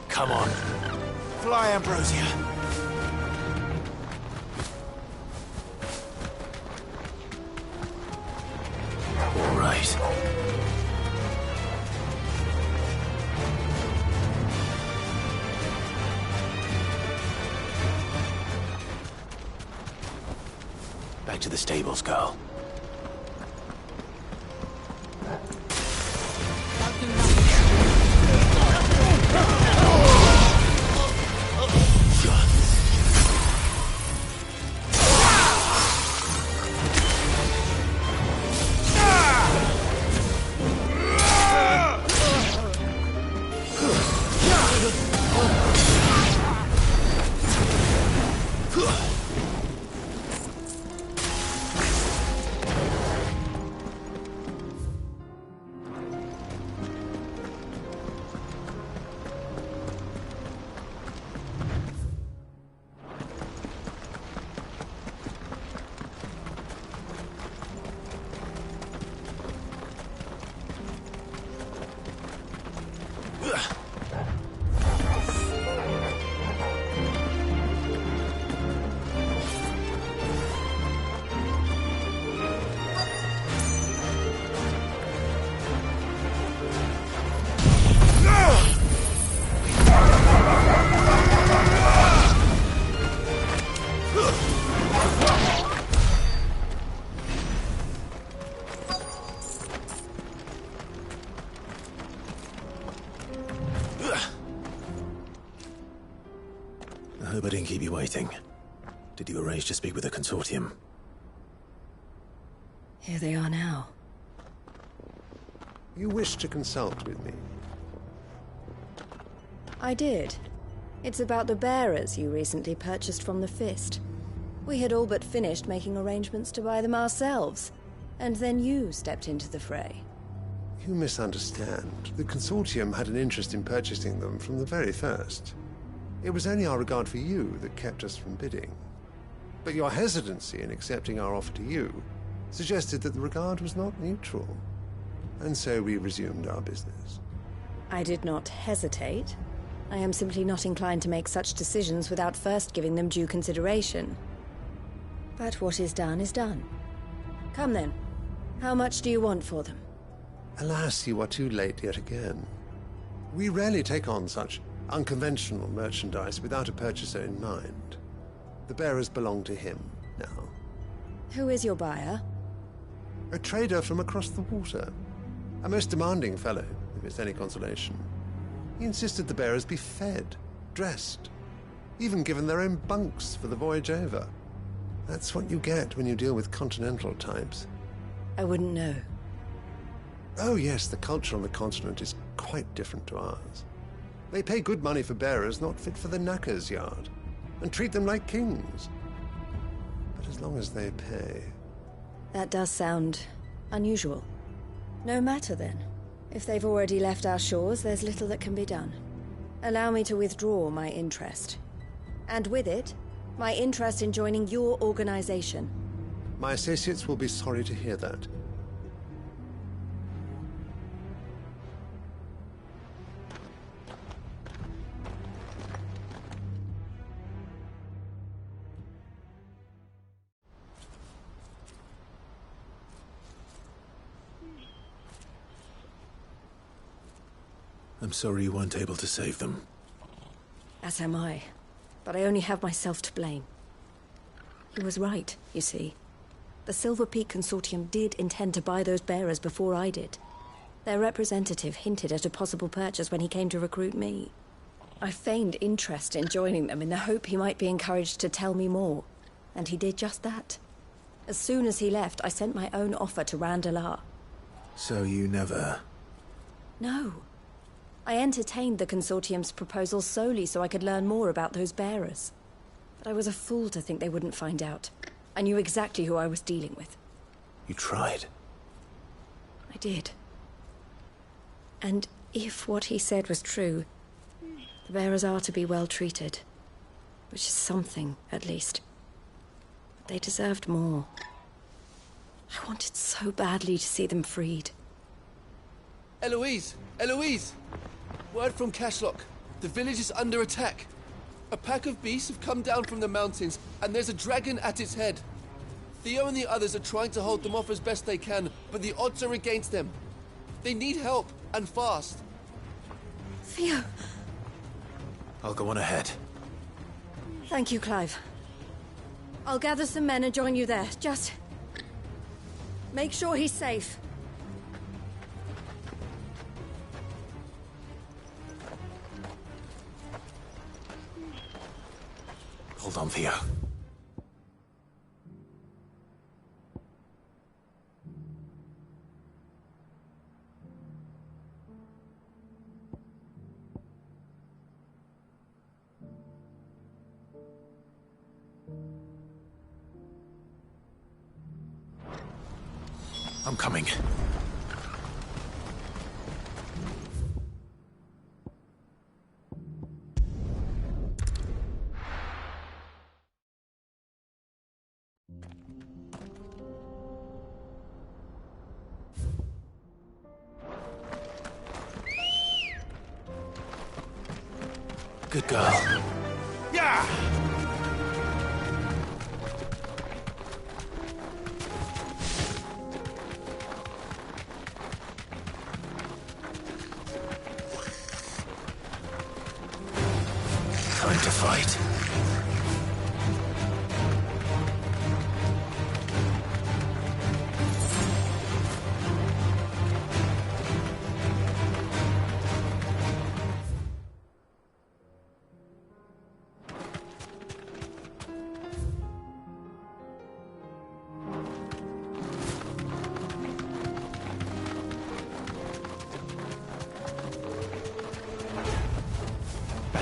Come on. Fly, Ambrosia. All right. Back to the stables, girl. I hope I didn't keep you waiting. Did you arrange to speak with the Consortium? Here they are now. You wish to consult with me? I did. It's about the bearers you recently purchased from the Fist. We had all but finished making arrangements to buy them ourselves, and then you stepped into the fray. You misunderstand. The Consortium had an interest in purchasing them from the very first. It was only our regard for you that kept us from bidding. But your hesitancy in accepting our offer to you suggested that the regard was not mutual. And so we resumed our business. I did not hesitate. I am simply not inclined to make such decisions without first giving them due consideration. But what is done is done. Come then. How much do you want for them? Alas, you are too late yet again. We rarely take on such unconventional merchandise without a purchaser in mind. The bearers belong to him now. Who is your buyer? A trader from across the water. A most demanding fellow, if it's any consolation. He insisted the bearers be fed, dressed, even given their own bunks for the voyage over. That's what you get when you deal with continental types. I wouldn't know. Oh yes, the culture on the continent is quite different to ours. They pay good money for bearers not fit for the knacker's yard, and treat them like kings. But as long as they pay... That does sound unusual. No matter then. If they've already left our shores, there's little that can be done. Allow me to withdraw my interest. And with it, my interest in joining your organization. My associates will be sorry to hear that. I'm sorry you weren't able to save them. As am I. But I only have myself to blame. He was right, you see. The Silver Peak Consortium did intend to buy those bearers before I did. Their representative hinted at a possible purchase when he came to recruit me. I feigned interest in joining them in the hope he might be encouraged to tell me more. And he did just that. As soon as he left, I sent my own offer to Randalar. So you never... No. I entertained the Consortium's proposal solely so I could learn more about those bearers. But I was a fool to think they wouldn't find out. I knew exactly who I was dealing with. You tried. I did. And if what he said was true, the bearers are to be well treated. Which is something, at least. But they deserved more. I wanted so badly to see them freed. Eloise! Eloise! Word from Cashlock. The village is under attack. A pack of beasts have come down from the mountains, and there's a dragon at its head. Theo and the others are trying to hold them off as best they can, but the odds are against them. They need help, and fast. Theo! I'll go on ahead. Thank you, Clive. I'll gather some men and join you there. Just... make sure he's safe. Hold on, Theo. I'm coming. Good girl. Yeah! Time to fight.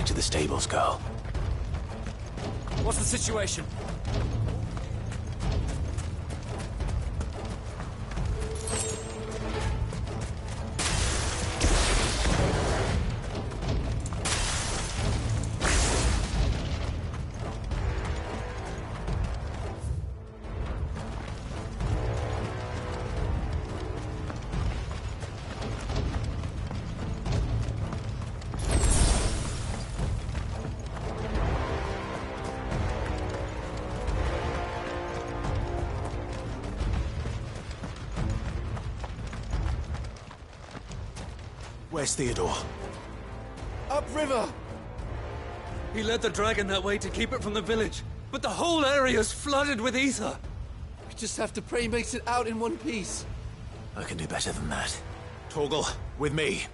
back to the stables, girl. What's the situation? Where's Theodore? Upriver! He led the dragon that way to keep it from the village, but the whole area's flooded with ether. We just have to pray he makes it out in one piece. I can do better than that. Torgal, with me.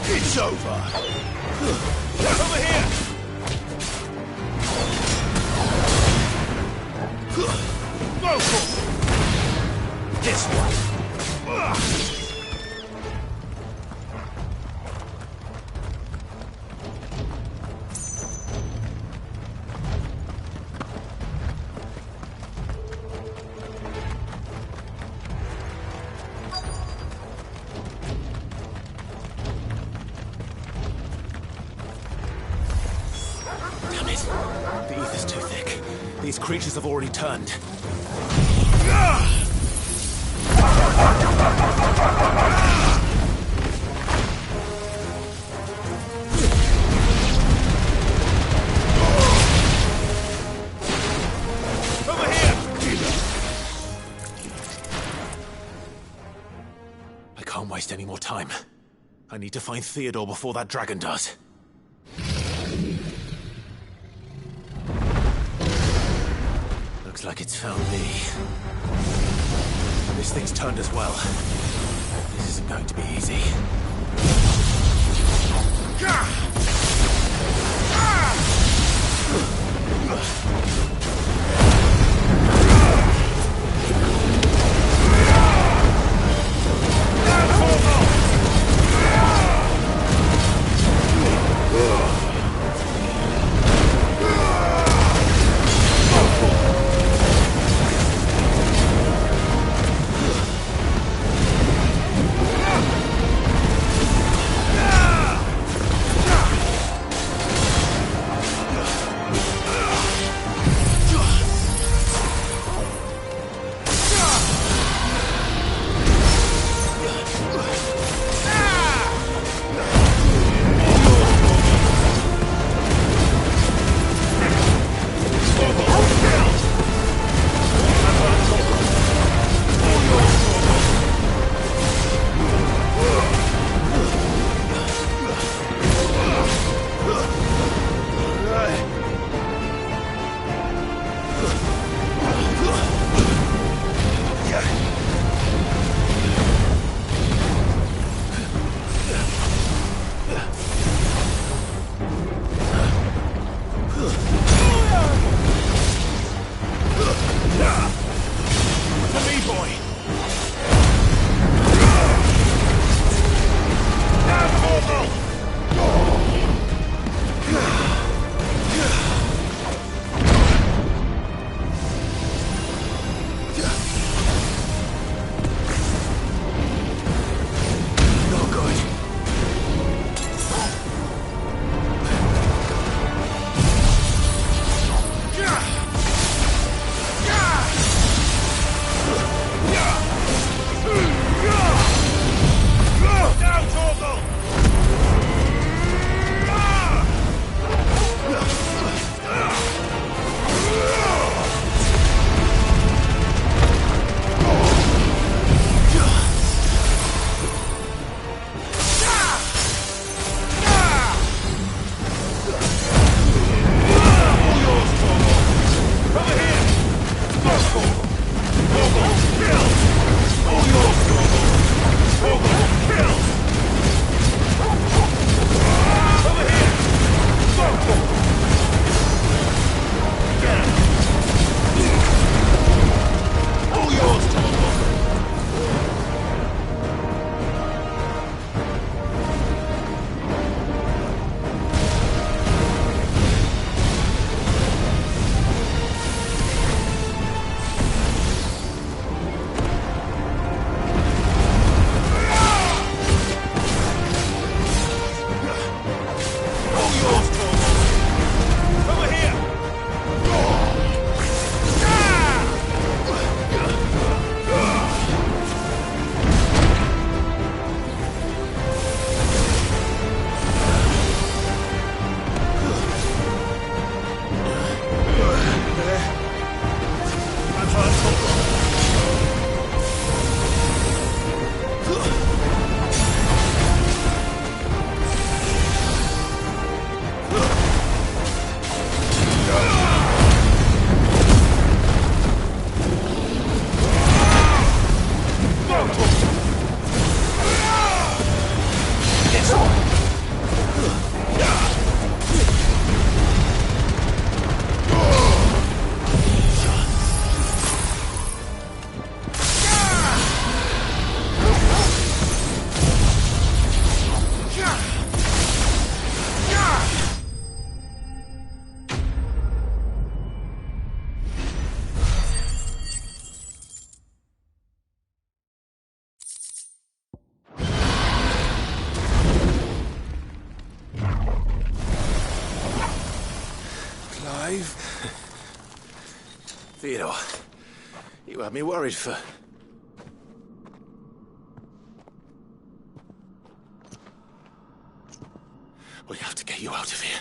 It's over! Over here! Go for this way! The ether's too thick. These creatures have already turned. Over here! I can't waste any more time. I need to find Theodore before that dragon does. Looks like it's found me. This thing's turned as well. This isn't going to be easy. Clive. Theodore, you had me worried for... We have to get you out of here.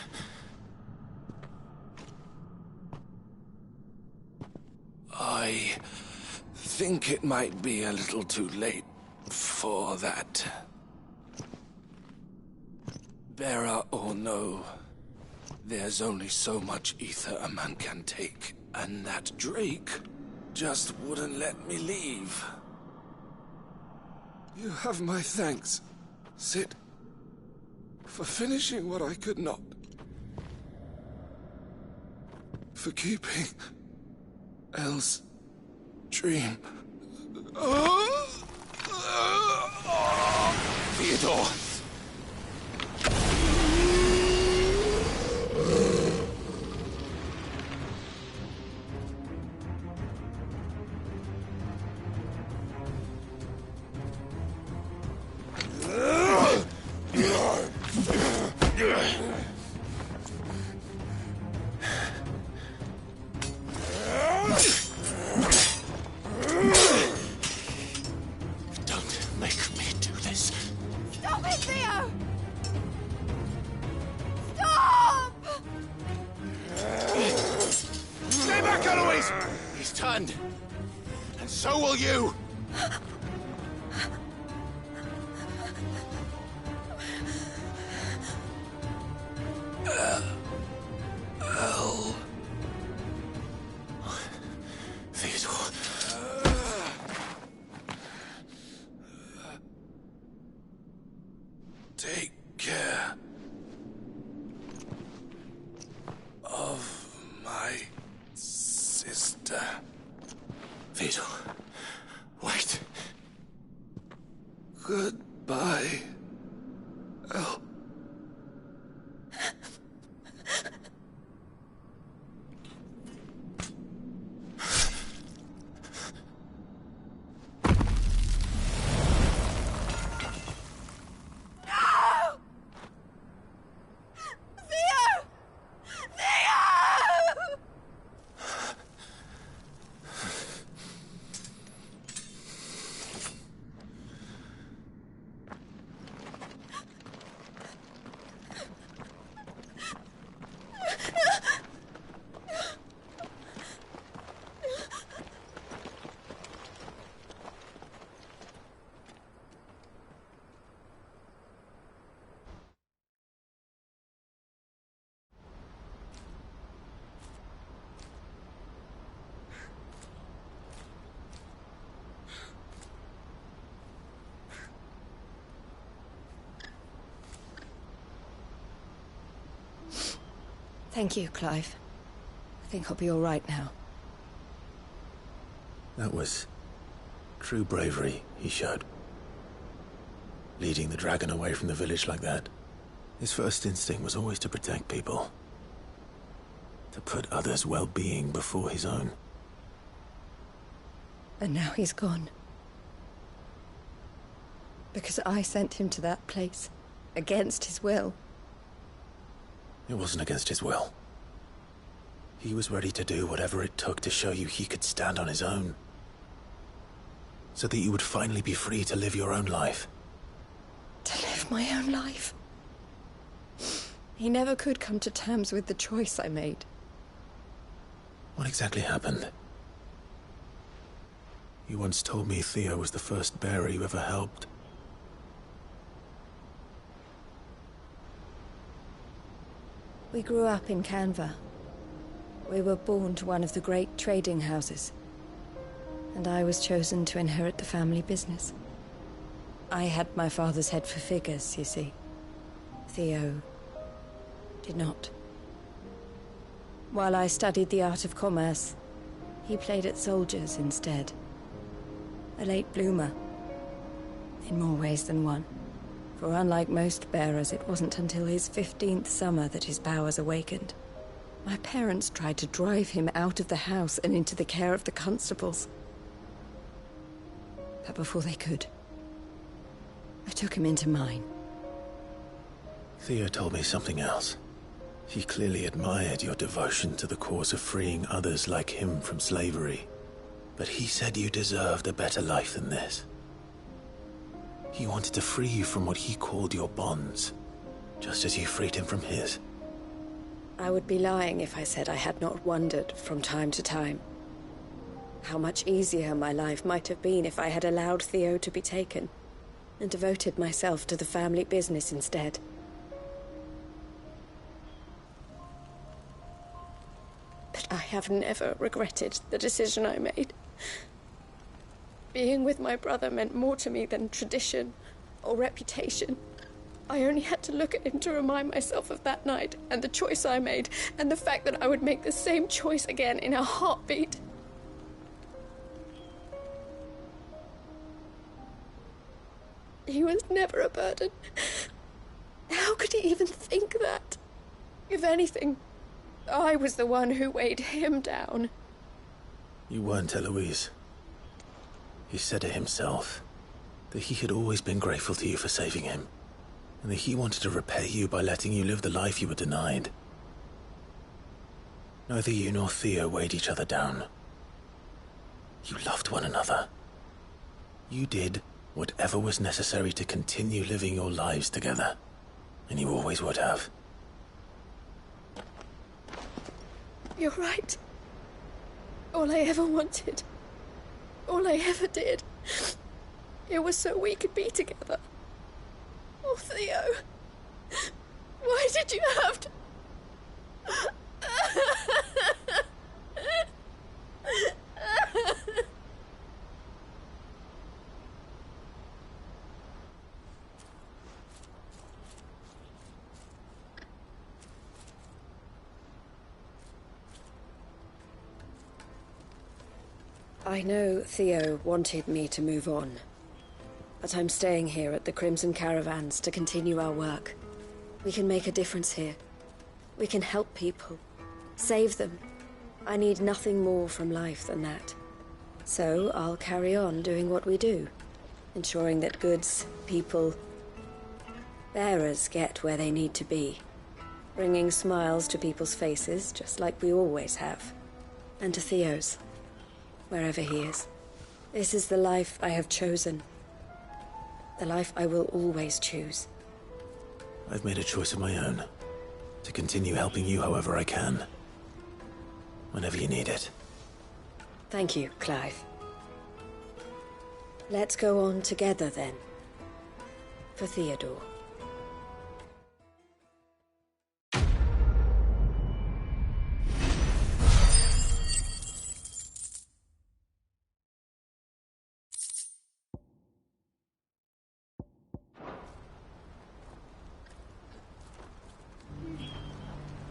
I think it might be a little too late for that. Bearer or no, there's only so much ether a man can take, and that Drake just wouldn't let me leave. You have my thanks, Sid, for finishing what I could not. For keeping Elle's dream. Theodore! Don't make me do this. Stop it, Theo! Stop! Stay back, Eloise! He's turned. And so will you! Elle. Theodore. Take care of my sister. Theodore, wait. Goodbye, Elle. Thank you, Clive. I think I'll be all right now. That was true bravery he showed. Leading the dragon away from the village like that. His first instinct was always to protect people. To put others' well-being before his own. And now he's gone. Because I sent him to that place, against his will. It wasn't against his will. He was ready to do whatever it took to show you he could stand on his own. So that you would finally be free to live your own life. To live my own life? He never could come to terms with the choice I made. What exactly happened? You once told me Theo was the first bearer you ever helped. We grew up in Canva. We were born to one of the great trading houses. And I was chosen to inherit the family business. I had my father's head for figures, you see. Theo did not. While I studied the art of commerce, he played at soldiers instead. A late bloomer. In more ways than one. For unlike most bearers, it wasn't until his 15th summer that his powers awakened. My parents tried to drive him out of the house and into the care of the constables. But before they could, I took him into mine. Theo told me something else. He clearly admired your devotion to the cause of freeing others like him from slavery. But he said you deserved a better life than this. He wanted to free you from what he called your bonds, just as you freed him from his. I would be lying if I said I had not wondered from time to time how much easier my life might have been if I had allowed Theo to be taken and devoted myself to the family business instead. But I have never regretted the decision I made. Being with my brother meant more to me than tradition or reputation. I only had to look at him to remind myself of that night and the choice I made and the fact that I would make the same choice again in a heartbeat. He was never a burden. How could he even think that? If anything, I was the one who weighed him down. You weren't, Eloise. He said it himself, that he had always been grateful to you for saving him, and that he wanted to repay you by letting you live the life you were denied. Neither you nor Theo weighed each other down. You loved one another. You did whatever was necessary to continue living your lives together, and you always would have. You're right. All I ever wanted, all I ever did, it was so we could be together. Oh, Theo, why did you have to... I know Theo wanted me to move on, but I'm staying here at the Crimson Caravans to continue our work. We can make a difference here. We can help people, save them. I need nothing more from life than that. So I'll carry on doing what we do, ensuring that goods, people, bearers get where they need to be, bringing smiles to people's faces just like we always have, and to Theo's. Wherever he is. This is the life I have chosen. The life I will always choose. I've made a choice of my own. To continue helping you however I can. Whenever you need it. Thank you, Clive. Let's go on together then. For Theodore.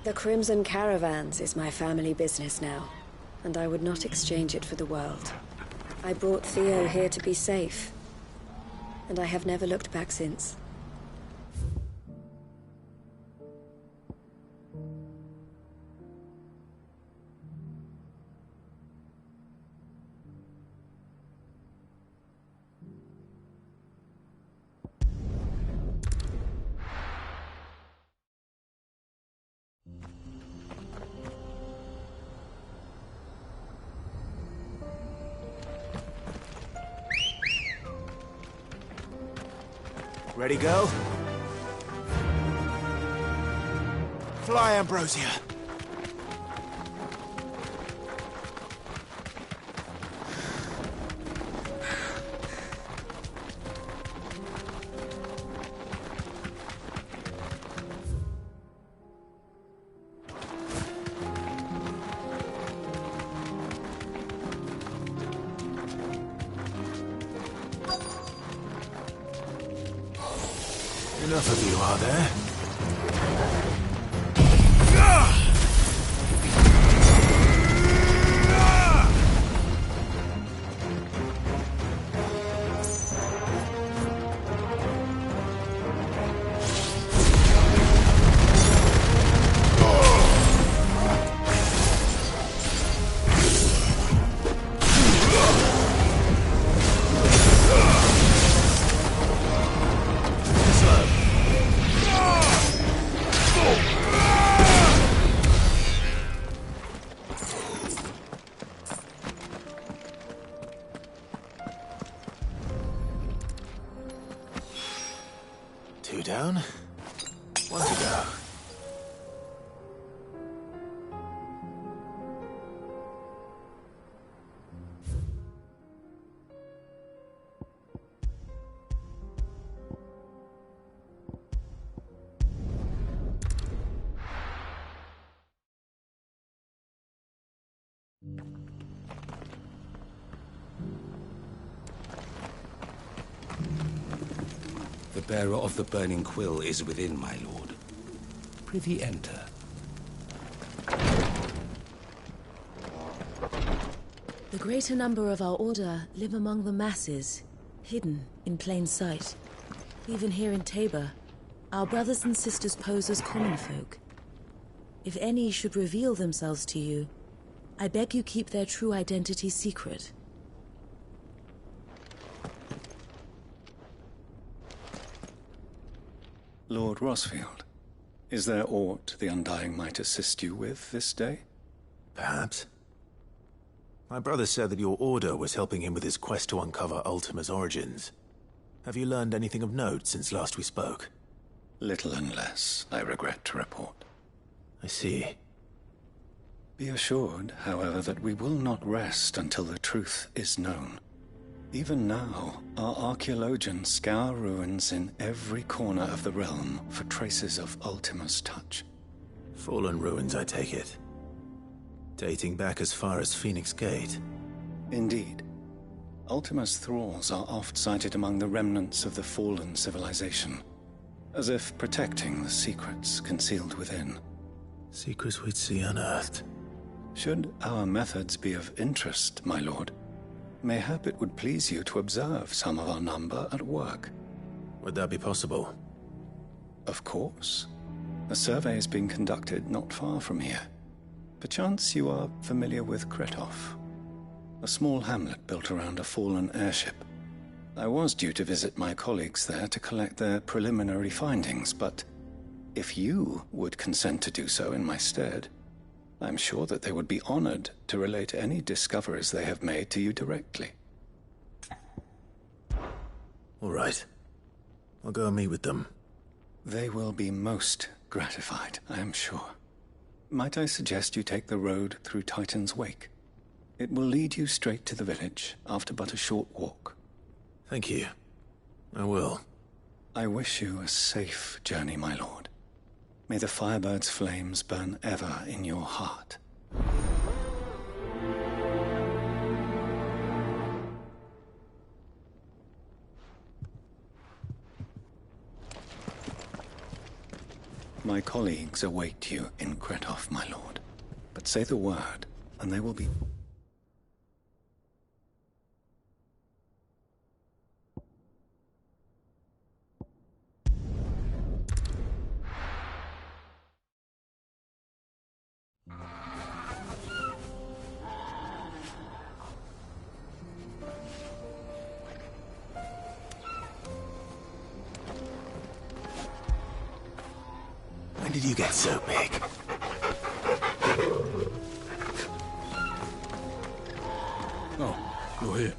The Crimson Caravans is my family business now, and I would not exchange it for the world. I brought Theo here to be safe, and I have never looked back since. Ready, go? Fly, Ambrosia. Enough of you, are there? down. One to go. The bearer of the burning quill is within, my lord. Prithee enter. The greater number of our order live among the masses, hidden in plain sight. Even here in Tabor, our brothers and sisters pose as common folk. If any should reveal themselves to you, I beg you keep their true identity secret. Lord Rosfield, is there aught the Undying might assist you with this day? Perhaps. My brother said that your order was helping him with his quest to uncover Ultima's origins. Have you learned anything of note since last we spoke? Little and less, I regret to report. I see. Be assured, however, that we will not rest until the truth is known. Even now, our archaeologians scour ruins in every corner of the realm for traces of Ultima's touch. Fallen ruins, I take it. Dating back as far as Phoenix Gate. Indeed. Ultima's thralls are oft sighted among the remnants of the fallen civilization, as if protecting the secrets concealed within. Secrets we'd see unearthed. Should our methods be of interest, my lord, mayhap it would please you to observe some of our number at work. Would that be possible? Of course. A survey is being conducted not far from here. Perchance you are familiar with Kretov, a small hamlet built around a fallen airship. I was due to visit my colleagues there to collect their preliminary findings, but if you would consent to do so in my stead, I'm sure that they would be honored to relate any discoveries they have made to you directly. All right. I'll go and meet with them. They will be most gratified, I am sure. Might I suggest you take the road through Titan's Wake? It will lead you straight to the village after but a short walk. Thank you. I will. I wish you a safe journey, my lord. May the Firebird's flames burn ever in your heart. My colleagues await you in Kretov, my lord. But say the word, and they will be... When did you get so big? Oh, you're here.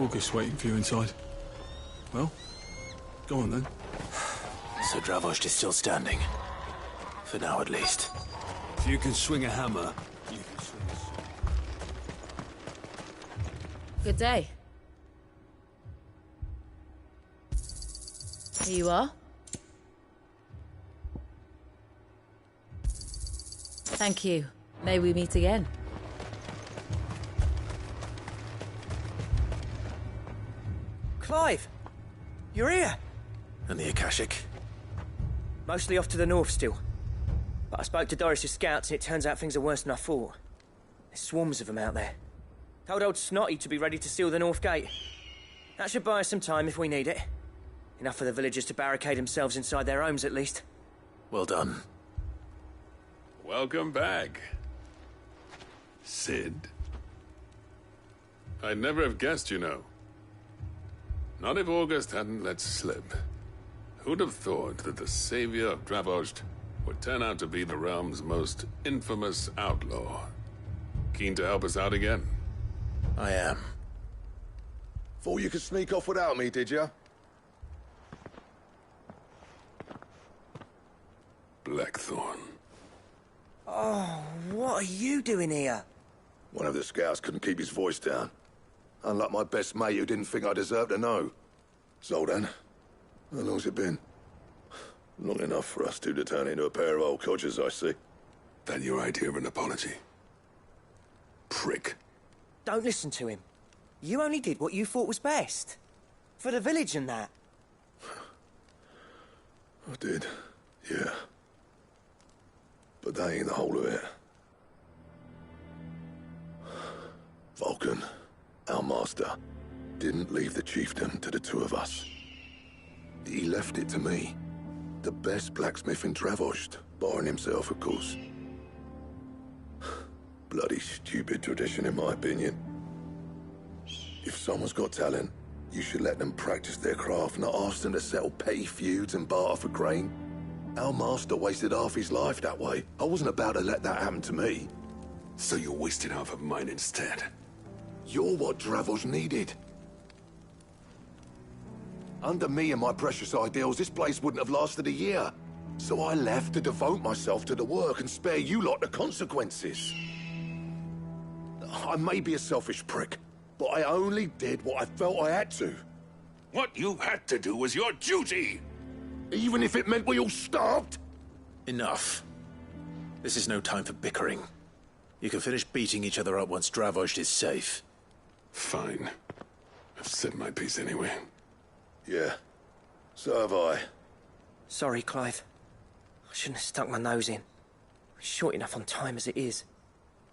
August's waiting for you inside. Well, go on then. So Dravost is still standing. For now, at least. If you can swing a hammer, you can swing a sword. Good day. Here you are. Thank you. May we meet again. Clive! You're here! And the Akashic? Mostly off to the north still. But I spoke to Doris's scouts and it turns out things are worse than I thought. There's swarms of them out there. Told old Snotty to be ready to seal the north gate. That should buy us some time if we need it. Enough for the villagers to barricade themselves inside their homes at least. Well done. Welcome back, Sid. I'd never have guessed, you know. Not if August hadn't let slip. Who'd have thought that the savior of Dravost would turn out to be the realm's most infamous outlaw? Keen to help us out again? I am. Thought you could sneak off without me, did you? Blackthorn. Oh, what are you doing here? One of the scouts couldn't keep his voice down. Unlike my best mate who didn't think I deserved to know. Zoldan, how long's it been? Long enough for us two to turn into a pair of old codgers, I see. That your idea of an apology? Prick. Don't listen to him. You only did what you thought was best. For the village and that. I did, yeah. But that ain't the whole of it. Vulcan, our master, didn't leave the chiefdom to the two of us. He left it to me. The best blacksmith in Dravost, barring himself, of course. Bloody stupid tradition, in my opinion. If someone's got talent, you should let them practice their craft, not ask them to settle petty feuds and barter for grain. Our master wasted half his life that way. I wasn't about to let that happen to me. So you wasted half of mine instead. You're what Dravost needed. Under me and my precious ideals, this place wouldn't have lasted a year. So I left to devote myself to the work and spare you lot the consequences. I may be a selfish prick, but I only did what I felt I had to. What you had to do was your duty! Even if it meant we all starved? Enough. This is no time for bickering. You can finish beating each other up once Dravost is safe. Fine. I've said my piece anyway. Yeah. So have I. Sorry, Clive. I shouldn't have stuck my nose in. We're short enough on time as it is.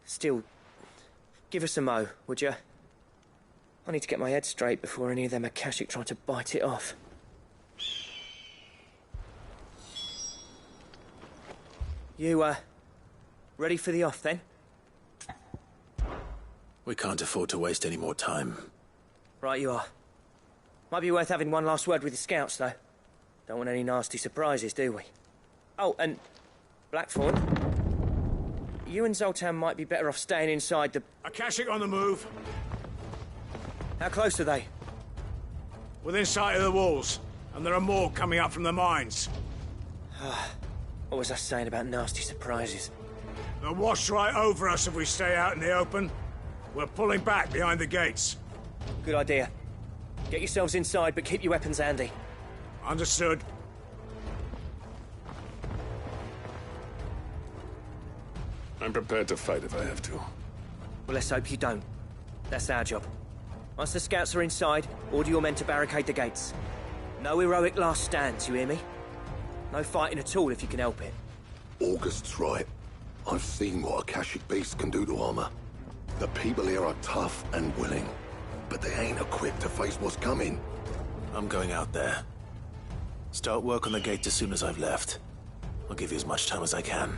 Still, give us a mo, would you? I need to get my head straight before any of them Akashic try to bite it off. You, ready for the off, then? We can't afford to waste any more time. Right you are. Might be worth having one last word with the scouts, though. Don't want any nasty surprises, do we? Oh, and Blackthorn, you and Zoltan might be better off staying inside the... Akashic on the move. How close are they? Within sight of the walls, and there are more coming up from the mines. What was I saying about nasty surprises? They'll wash right over us if we stay out in the open. We're pulling back behind the gates. Good idea. Get yourselves inside, but keep your weapons handy. Understood. I'm prepared to fight if I have to. Well, let's hope you don't. That's our job. Once the scouts are inside, order your men to barricade the gates. No heroic last stands, you hear me? No fighting at all if you can help it. August's right. I've seen what Akashic beasts can do to armor. The people here are tough and willing, but they ain't equipped to face what's coming. I'm going out there. Start work on the gate as soon as I've left. I'll give you as much time as I can.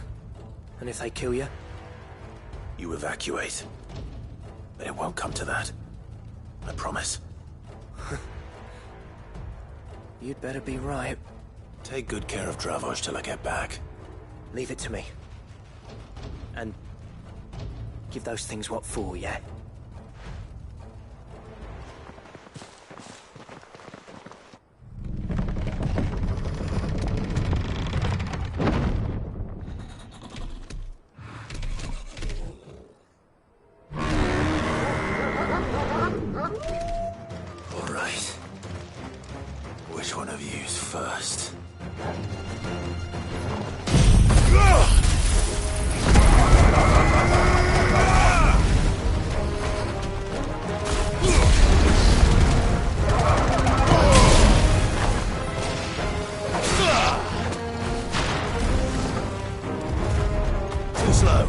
And if they kill you? You evacuate. But it won't come to that. I promise. You'd better be right. Take good care of Dravost till I get back. Leave it to me. And give those things what for, yeah? All right. Which one of you's first? Too slow.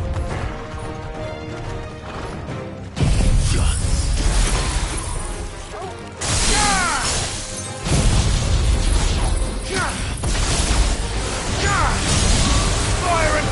Fire and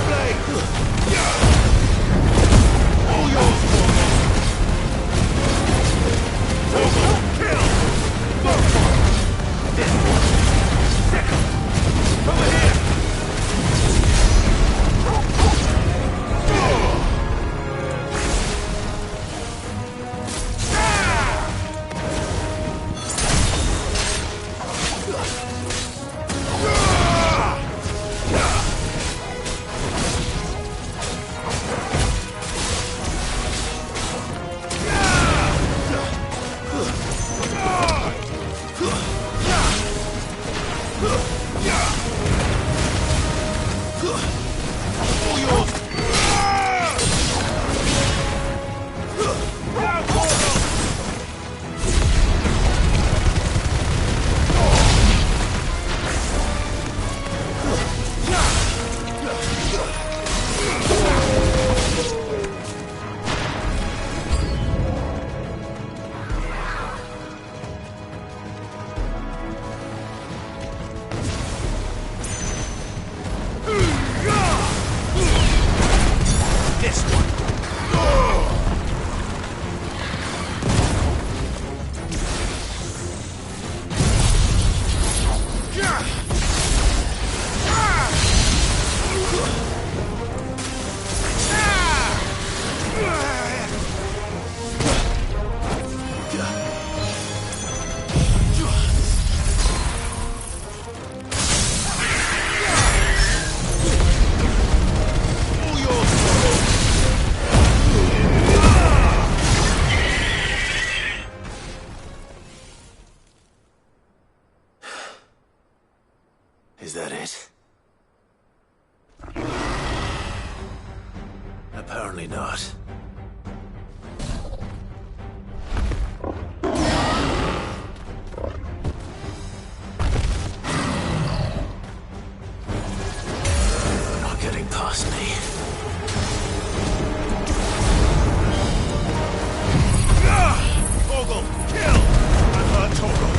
Is that it? Apparently not. Not getting past me. Torgal, kill! I've hurt Torgal.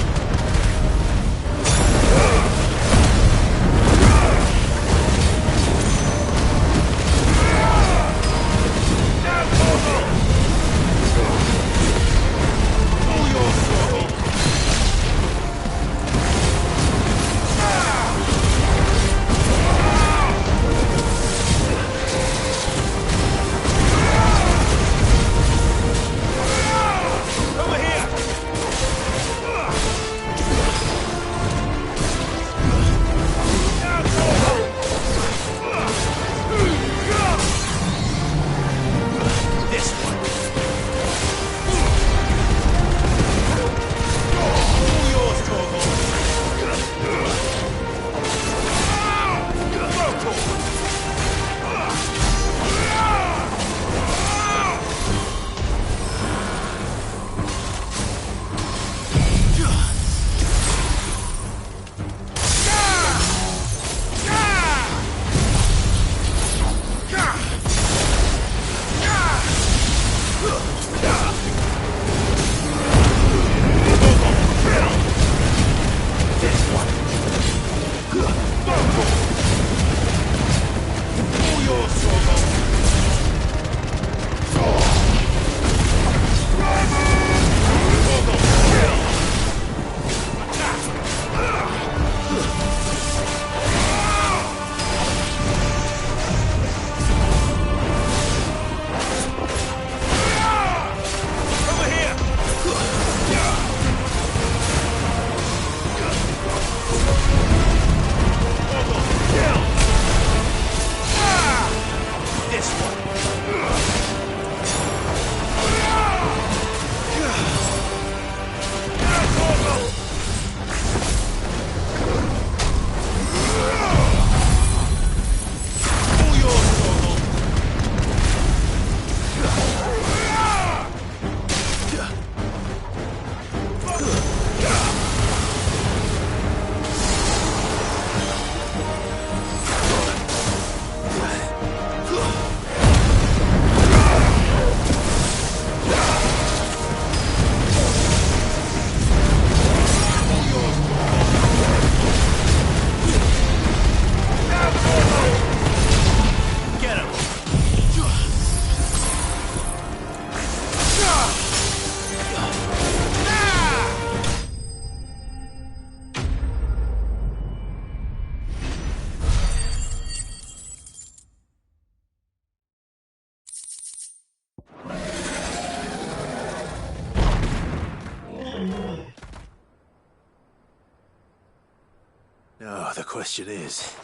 Now, the question is,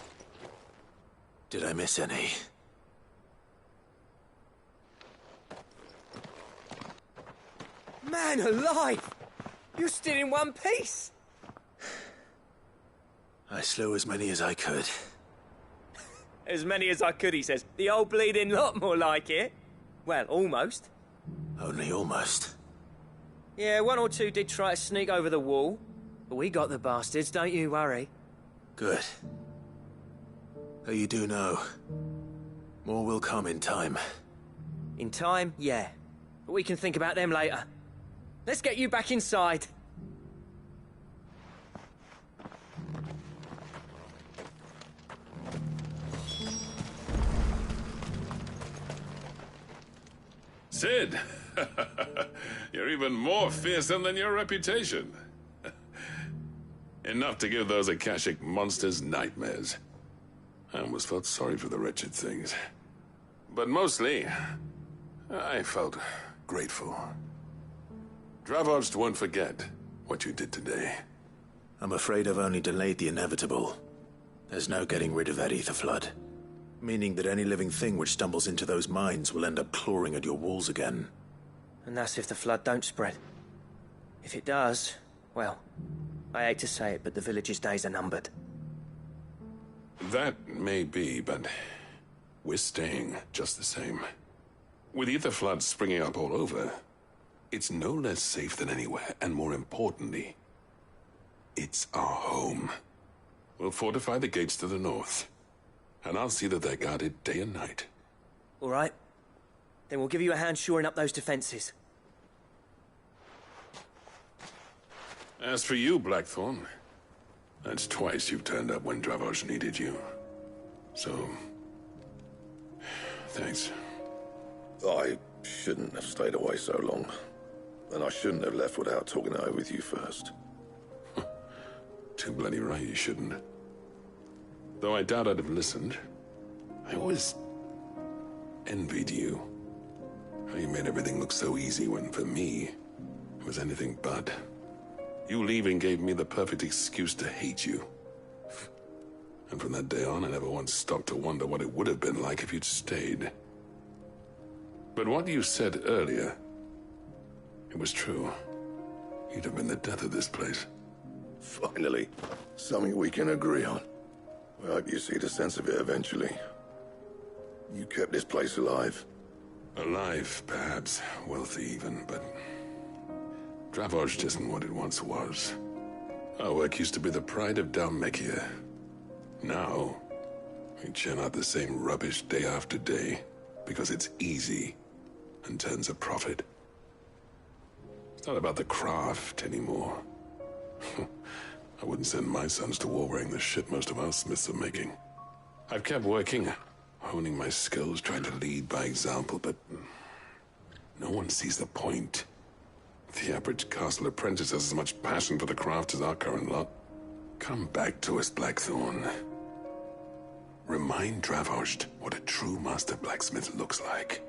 did I miss any? Man alive! You're still in one piece! I slew as many as I could. As many as I could, he says. The old bleeding lot, more like it. Well, almost. Only almost. Yeah, one or two did try to sneak over the wall. But we got the bastards, don't you worry. Good. Though you do know, more will come in time. In time, yeah. But we can think about them later. Let's get you back inside. Sid! You're even more fearsome than your reputation. Enough to give those Akashic monsters nightmares. I almost felt sorry for the wretched things. But mostly, I felt grateful. Dravoged won't forget what you did today. I'm afraid I've only delayed the inevitable. There's no getting rid of that ether flood. Meaning that any living thing which stumbles into those mines will end up clawing at your walls again. And that's if the flood don't spread. If it does, well, I hate to say it, but the village's days are numbered. That may be, but we're staying just the same. With ether floods springing up all over, it's no less safe than anywhere, and more importantly, it's our home. We'll fortify the gates to the north, and I'll see that they're guarded day and night. All right. Then we'll give you a hand shoring up those defenses. As for you, Blackthorn, that's twice you've turned up when Dravos needed you. So, thanks. I shouldn't have stayed away so long. And I shouldn't have left without talking it over with you first. Too bloody right you shouldn't. Though I doubt I'd have listened. I always envied you. How you made everything look so easy when, for me, it was anything but. You leaving gave me the perfect excuse to hate you. And from that day on, I never once stopped to wonder what it would have been like if you'd stayed. But what you said earlier, it was true. You'd have been the death of this place. Finally, something we can agree on. I hope you see the sense of it eventually. You kept this place alive. Alive, perhaps. Wealthy even, but Dravos isn't what it once was. Our work used to be the pride of Dalmekia. Now, we churn out the same rubbish day after day because it's easy and turns a profit. It's not about the craft anymore. I wouldn't send my sons to war wearing the shit most of our smiths are making. I've kept working, honing my skills, trying to lead by example, but no one sees the point. The average castle apprentice has as much passion for the craft as our current lot. Come back to us, Blackthorn. Remind Dravos what a true master blacksmith looks like.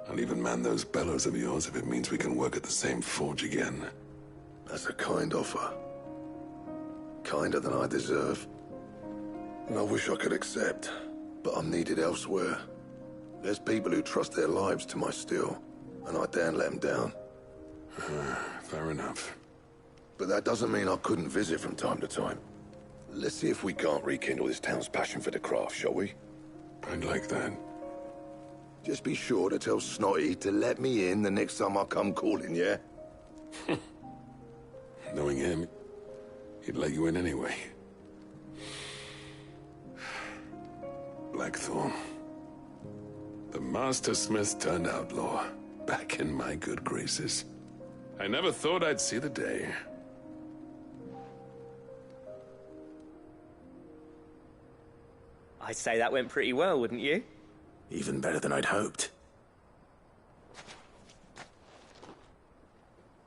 I'll even man those bellows of yours if it means we can work at the same forge again. That's a kind offer. Kinder than I deserve. And I wish I could accept, but I'm needed elsewhere. There's people who trust their lives to my steel, and I daren't let them down. Fair enough. But that doesn't mean I couldn't visit from time to time. Let's see if we can't rekindle this town's passion for the craft, shall we? I'd like that. Just be sure to tell Snotty to let me in the next time I come calling, yeah? Knowing him, he'd let you in anyway. Blackthorn. The Master Smith turned outlaw, back in my good graces. I never thought I'd see the day. I'd say that went pretty well, wouldn't you? Even better than I'd hoped.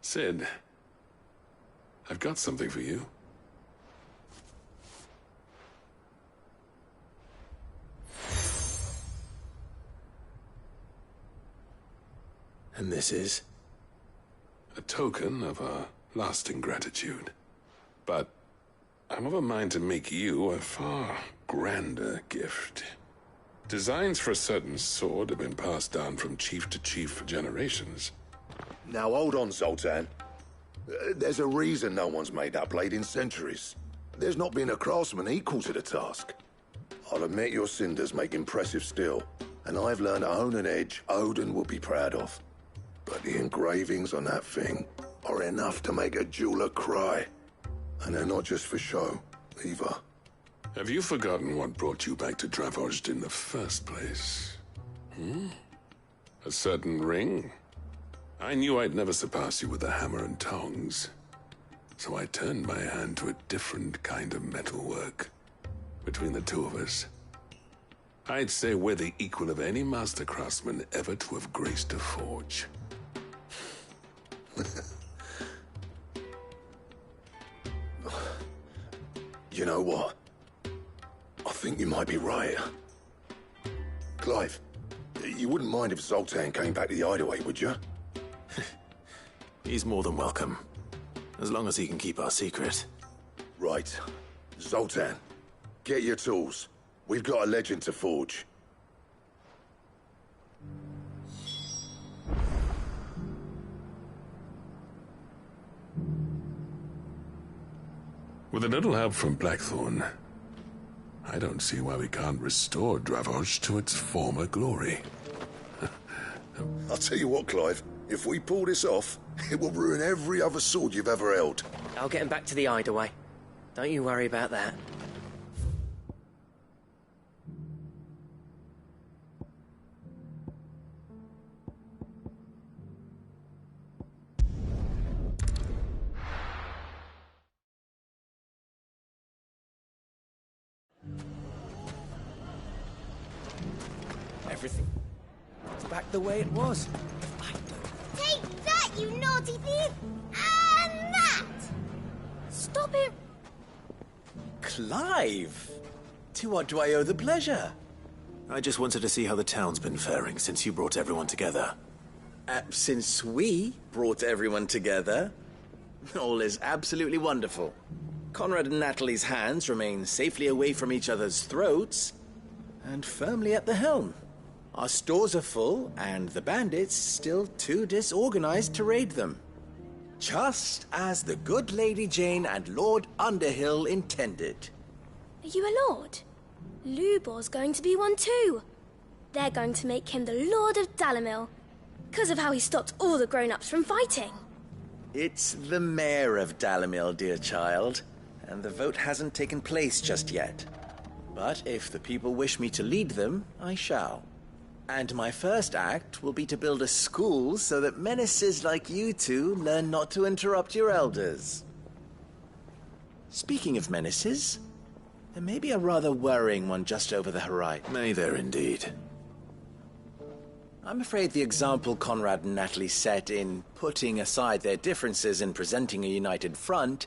Sid, I've got something for you. And this is? A token of our lasting gratitude. But I'm of a mind to make you a far grander gift. Designs for a certain sword have been passed down from chief to chief for generations. Now hold on, Zoltan. There's a reason no one's made that blade in centuries. There's not been a craftsman equal to the task. I'll admit your cinders make impressive steel, and I've learned to hone an edge Odin will be proud of. But the engravings on that thing are enough to make a jeweler cry. And they're not just for show, either. Have you forgotten what brought you back to Dravos in the first place? A certain ring? I knew I'd never surpass you with the hammer and tongs. So I turned my hand to a different kind of metalwork. Between the two of us, I'd say we're the equal of any master craftsman ever to have graced a forge. You know what? I think you might be right. Clive, you wouldn't mind if Zoltan came back to the hideaway, would you? He's more than welcome. As long as he can keep our secret. Right. Zoltan, get your tools. We've got a legend to forge. With a little help from Blackthorn, I don't see why we can't restore Dravoj to its former glory. I'll tell you what, Clive. If we pull this off, it will ruin every other sword you've ever held. I'll get him back to the hideaway. Don't you worry about that. Everything back the way it was. Take that, you naughty thief! And that! Stop it! Clive! To what do I owe the pleasure? I just wanted to see how the town's been faring since you brought everyone together. Since we brought everyone together, all is absolutely wonderful. Conrad and Natalie's hands remain safely away from each other's throats and firmly at the helm. Our stores are full, and the bandits still too disorganized to raid them. Just as the good Lady Jane and Lord Underhill intended. Are you a lord? Lubor's going to be one too. They're going to make him the Lord of Dalimil, because of how he stopped all the grown-ups from fighting. It's the mayor of Dalimil, dear child, and the vote hasn't taken place just yet. But if the people wish me to lead them, I shall. And my first act will be to build a school so that menaces like you two learn not to interrupt your elders. Speaking of menaces, there may be a rather worrying one just over the horizon. May there indeed. I'm afraid the example Conrad and Natalie set in putting aside their differences and presenting a united front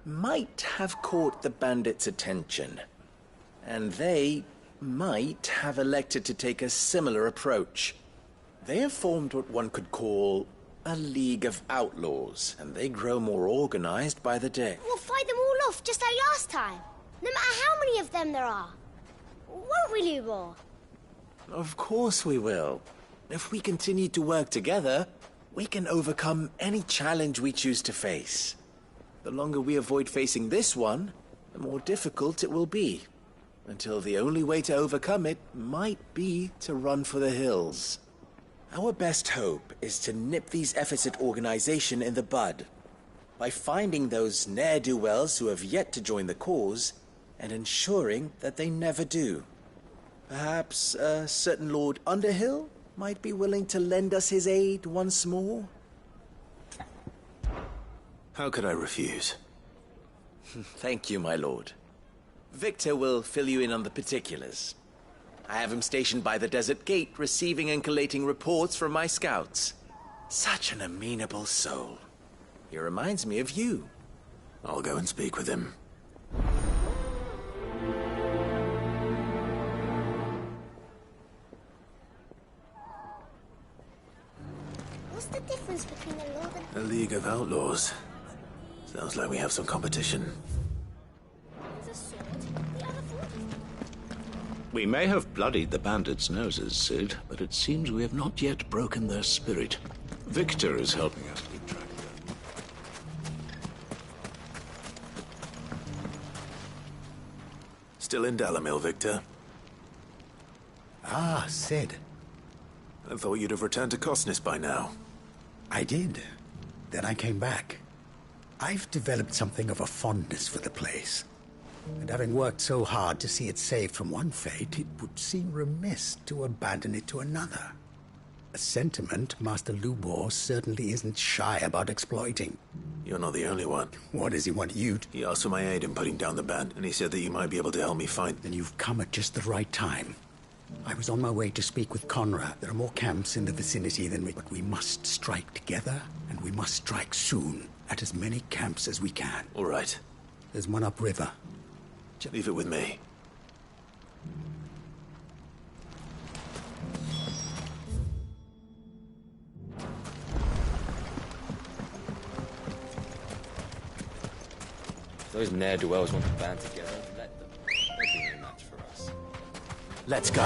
might have caught the bandits' attention. And they might have elected to take a similar approach. They have formed what one could call a League of Outlaws, and they grow more organized by the day. We'll fight them all off just like last time, no matter how many of them there are. Won't we, Lubor? Of course we will. If we continue to work together, we can overcome any challenge we choose to face. The longer we avoid facing this one, the more difficult it will be. Until the only way to overcome it might be to run for the hills. Our best hope is to nip these efforts at organization in the bud, by finding those ne'er-do-wells who have yet to join the cause, and ensuring that they never do. Perhaps a certain Lord Underhill might be willing to lend us his aid once more? How could I refuse? Thank you, my lord. Victor will fill you in on the particulars. I have him stationed by the desert gate, receiving and collating reports from my scouts. Such an amenable soul. He reminds me of you. I'll go and speak with him. What's the difference between a lord and... A League of Outlaws. Sounds like we have some competition. We may have bloodied the bandits' noses, Sid, but it seems we have not yet broken their spirit. Victor is helping us keep track of them. Still in Dalimil, Victor? Ah, Sid. I thought you'd have returned to Cosnis by now. I did. Then I came back. I've developed something of a fondness for the place. And having worked so hard to see it saved from one fate, it would seem remiss to abandon it to another. A sentiment Master Lubor certainly isn't shy about exploiting. You're not the only one. What does he want you to... He asked for my aid in putting down the band, and he said that you might be able to help me find... Then you've come at just the right time. I was on my way to speak with Conrad. There are more camps in the vicinity than we... But we must strike together, and we must strike soon, at as many camps as we can. All right. There's one upriver. Leave it with me. If those ne'er-do-wells want to band together, let them. They'll be no match for us. Let's go.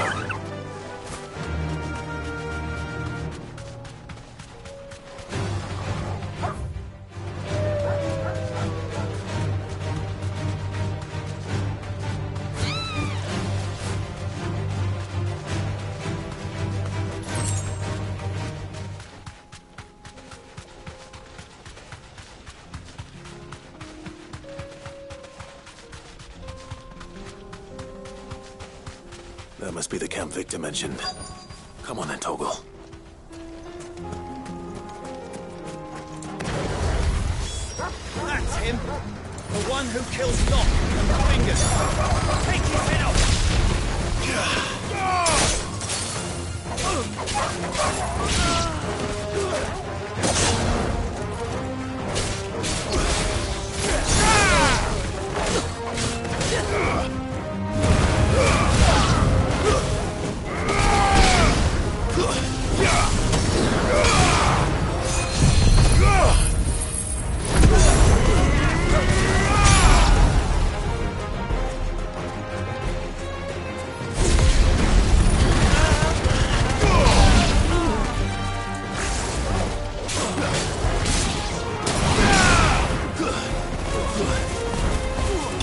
That must be the camp Victor mentioned. Come on then, Toggle. That's him! The one who kills Locke and Fingers! Take his head off!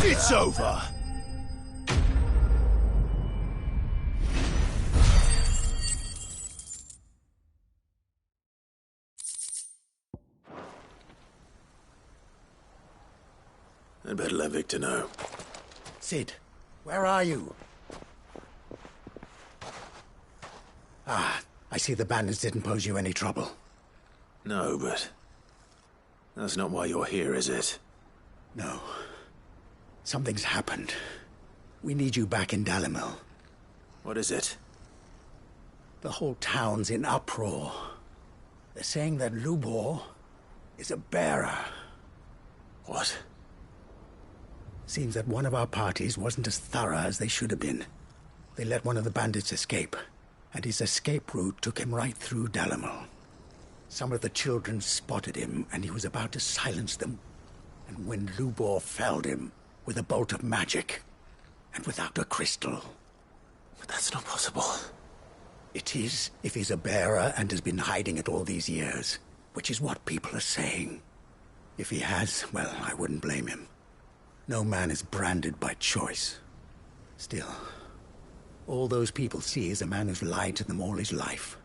It's over! I'd better let Victor know. Sid, where are you? I see the bandits didn't pose you any trouble. No, but... that's not why you're here, is it? No. Something's happened. We need you back in Dalimil. What is it? The whole town's in uproar. They're saying that Lubor is a bearer. What? Seems that one of our parties wasn't as thorough as they should have been. They let one of the bandits escape, and his escape route took him right through Dalimil. Some of the children spotted him, and he was about to silence them. And when Lubor felled him with a bolt of magic, and without a crystal. But that's not possible. It is, if he's a bearer and has been hiding it all these years, which is what people are saying. If he has, well, I wouldn't blame him. No man is branded by choice. Still, all those people see is a man who's lied to them all his life.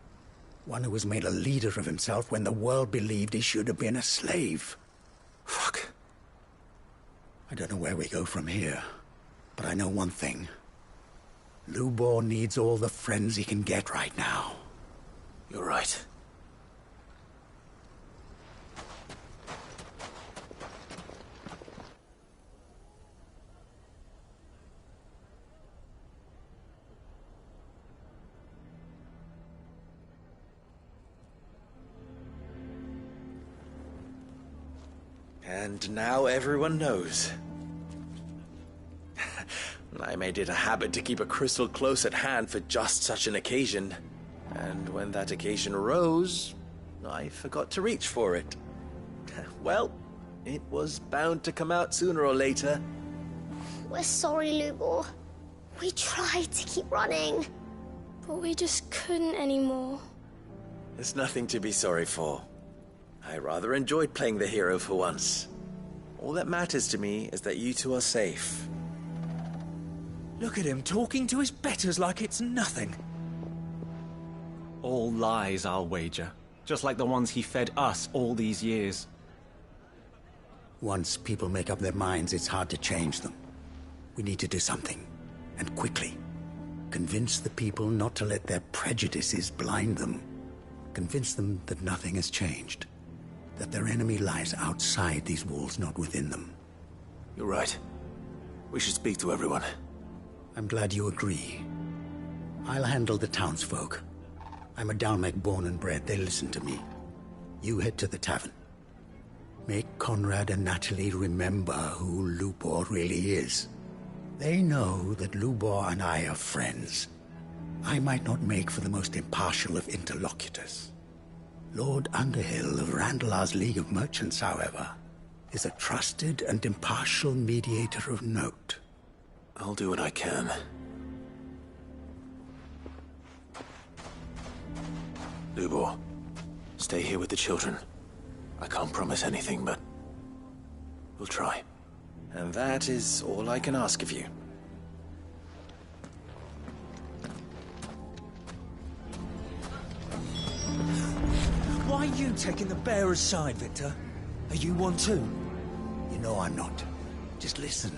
One who has made a leader of himself when the world believed he should have been a slave. Fuck. I don't know where we go from here, but I know one thing. Lubor needs all the friends he can get right now. You're right. And now everyone knows. I made it a habit to keep a crystal close at hand for just such an occasion. And when that occasion arose, I forgot to reach for it. Well, it was bound to come out sooner or later. We're sorry, Lubor. We tried to keep running. But we just couldn't anymore. There's nothing to be sorry for. I rather enjoyed playing the hero for once. All that matters to me is that you two are safe. Look at him talking to his betters like it's nothing. All lies, I'll wager. Just like the ones he fed us all these years. Once people make up their minds, it's hard to change them. We need to do something, and quickly. Convince the people not to let their prejudices blind them. Convince them that nothing has changed. That their enemy lies outside these walls, not within them. You're right. We should speak to everyone. I'm glad you agree. I'll handle the townsfolk. I'm a Dalmec born and bred. They listen to me. You head to the tavern. Make Conrad and Natalie remember who Lubor really is. They know that Lubor and I are friends. I might not make for the most impartial of interlocutors. Lord Underhill of Randalar's League of Merchants, however, is a trusted and impartial mediator of note. I'll do what I can. Lubor, stay here with the children. I can't promise anything, but we'll try. And that is all I can ask of you. Why are you taking the bearer's side, Victor? Are you one too? You know I'm not. Just listen.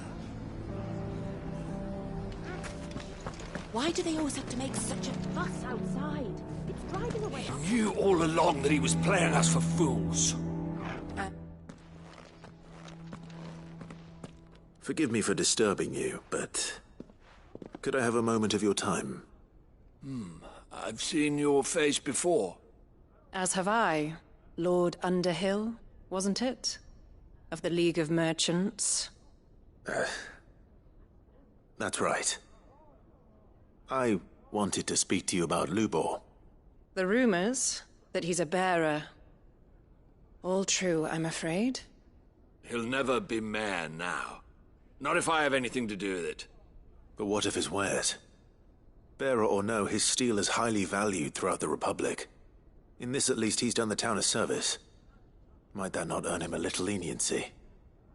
Why do they always have to make such a fuss outside? It's driving away. He knew all along that he was playing us for fools. Forgive me for disturbing you, but could I have a moment of your time? I've seen your face before. As have I. Lord Underhill, wasn't it? Of the League of Merchants. That's right. I wanted to speak to you about Lubor. The rumors that he's a bearer. All true, I'm afraid. He'll never be mayor now. Not if I have anything to do with it. But what of his wares? Bearer or no, his steel is highly valued throughout the Republic. In this at least he's done the town a service. Might that not earn him a little leniency?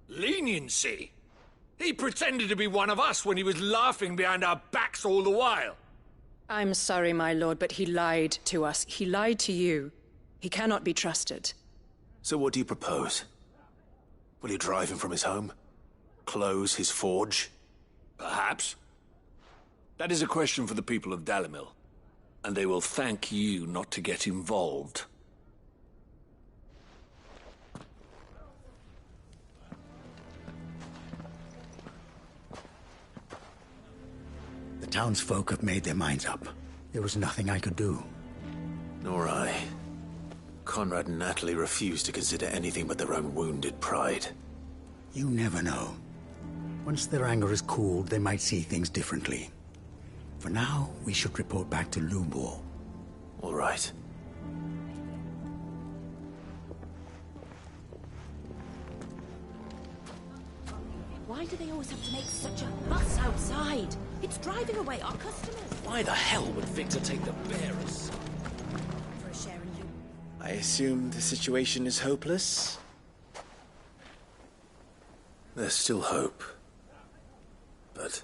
Leniency? He pretended to be one of us when he was laughing behind our backs all the while. I'm sorry, my lord, but he lied to us. He lied to you. He cannot be trusted. So what do you propose? Will you drive him from his home? Close his forge? Perhaps. That is a question for the people of Dalimil, and they will thank you not to get involved. The townsfolk have made their minds up. There was nothing I could do. Nor I. Conrad and Natalie refused to consider anything but their own wounded pride. You never know. Once their anger is cooled, they might see things differently. For now, we should report back to Lubor. All right. Why do they always have to make such a fuss outside? It's driving away our customers. Why the hell would Victor take the bearers? For a share in loot. I assume the situation is hopeless? There's still hope. But...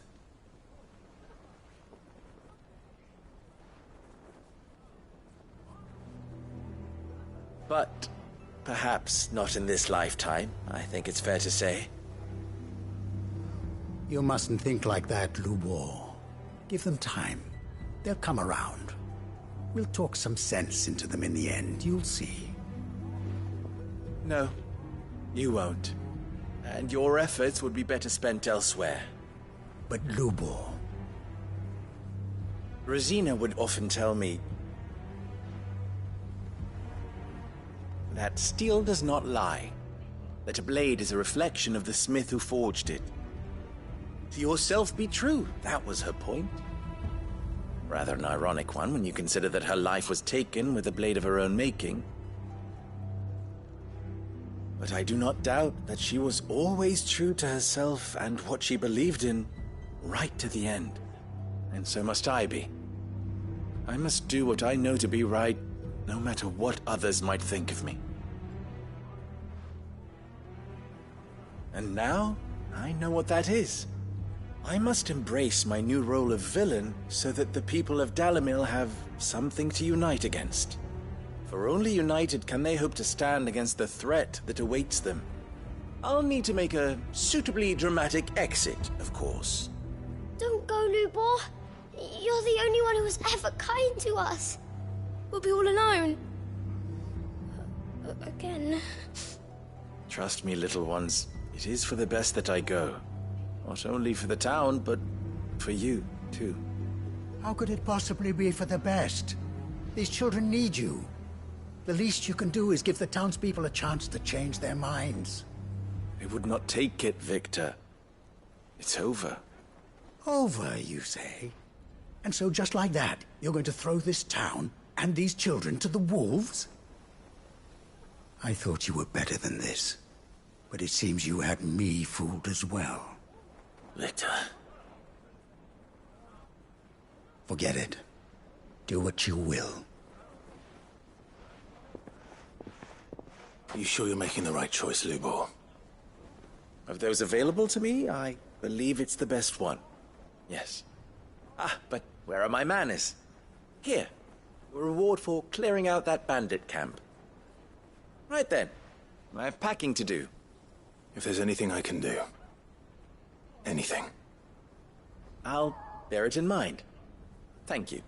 But perhaps not in this lifetime, I think it's fair to say. You mustn't think like that, Lubor. Give them time. They'll come around. We'll talk some sense into them in the end, you'll see. No, you won't. And your efforts would be better spent elsewhere. But Lubor... Rosina would often tell me that steel does not lie, that a blade is a reflection of the smith who forged it. To yourself be true, that was her point. Rather an ironic one when you consider that her life was taken with a blade of her own making. But I do not doubt that she was always true to herself and what she believed in, right to the end. And so must I be. I must do what I know to be right, no matter what others might think of me. And now, I know what that is. I must embrace my new role of villain so that the people of Dalimil have something to unite against. For only united can they hope to stand against the threat that awaits them. I'll need to make a suitably dramatic exit, of course. Don't go, Lubor. You're the only one who was ever kind to us. We'll be all alone. Again. Trust me, little ones. It is for the best that I go. Not only for the town, but for you, too. How could it possibly be for the best? These children need you. The least you can do is give the townspeople a chance to change their minds. I would not take it, Victor. It's over. Over, you say? And so just like that, you're going to throw this town and these children to the wolves? I thought you were better than this. But it seems you had me fooled as well. Victor. Forget it. Do what you will. You sure you're making the right choice, Lubor? Of those available to me, I believe it's the best one. Yes. Ah, but where are my manners? Here. A reward for clearing out that bandit camp. Right then. I have packing to do. If there's anything I can do. Anything. I'll bear it in mind. Thank you.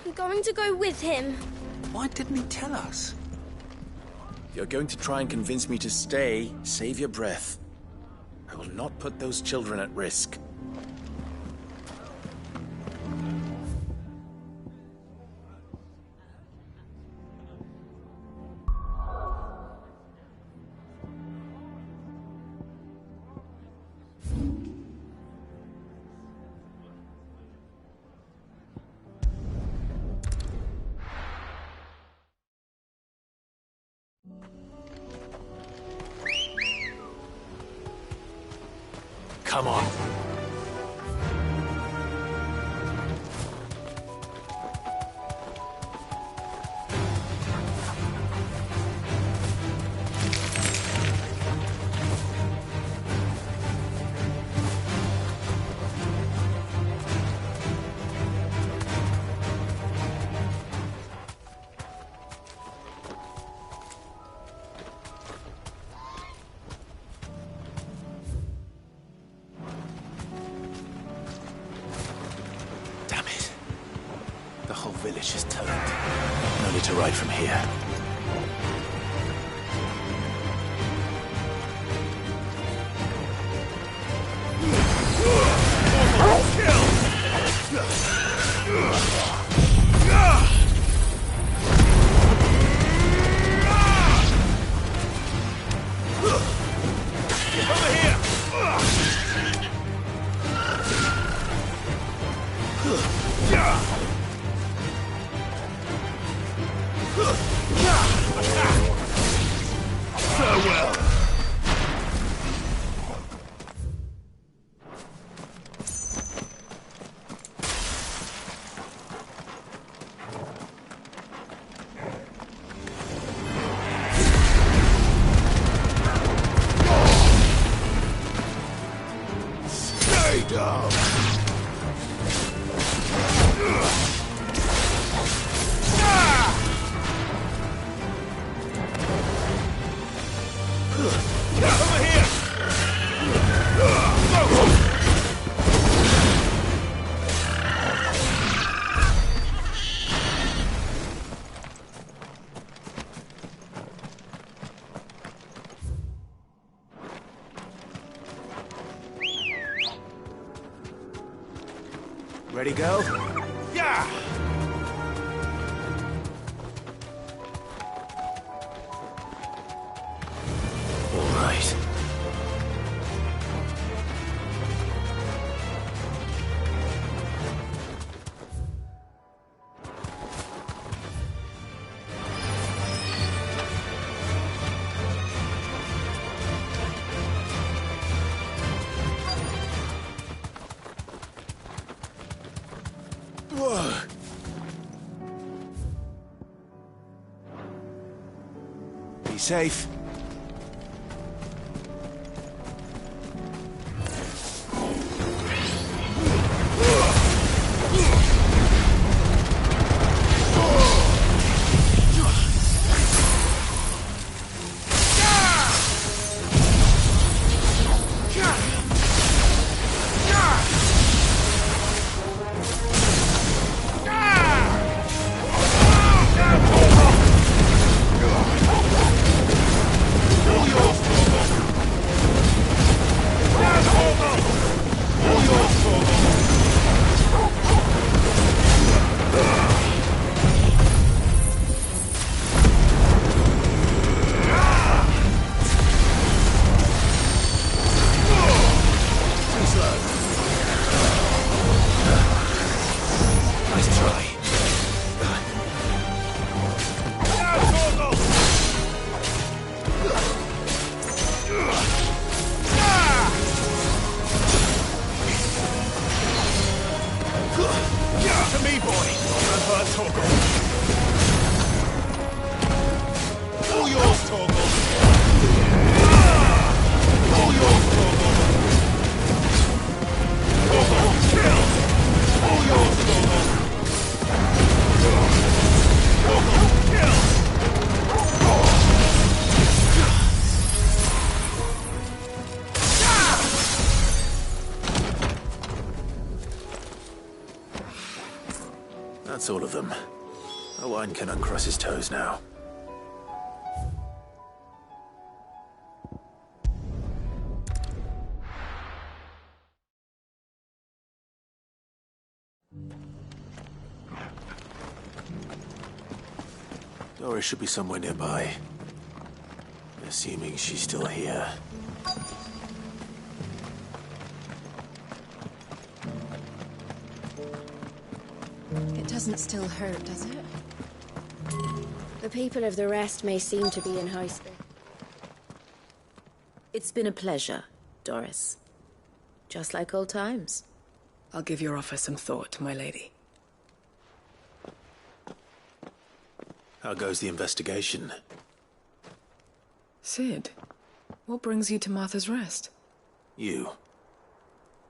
I'm going to go with him. Why didn't he tell us? If you're going to try and convince me to stay, save your breath. I will not put those children at risk. Come on. The whole village is turned. No need to ride from here. Farewell. Stay down. Over here! Ready, go? Yeah! All right. Whoa. Be safe. of them. Owain can uncross his toes now. Doris should be somewhere nearby. Assuming she's still here. It doesn't still hurt, does it? The people of the rest may seem to be in high spirits. It's been a pleasure, Doris. Just like old times. I'll give your offer some thought, my lady. How goes the investigation? Sid, what brings you to Martha's Rest? You.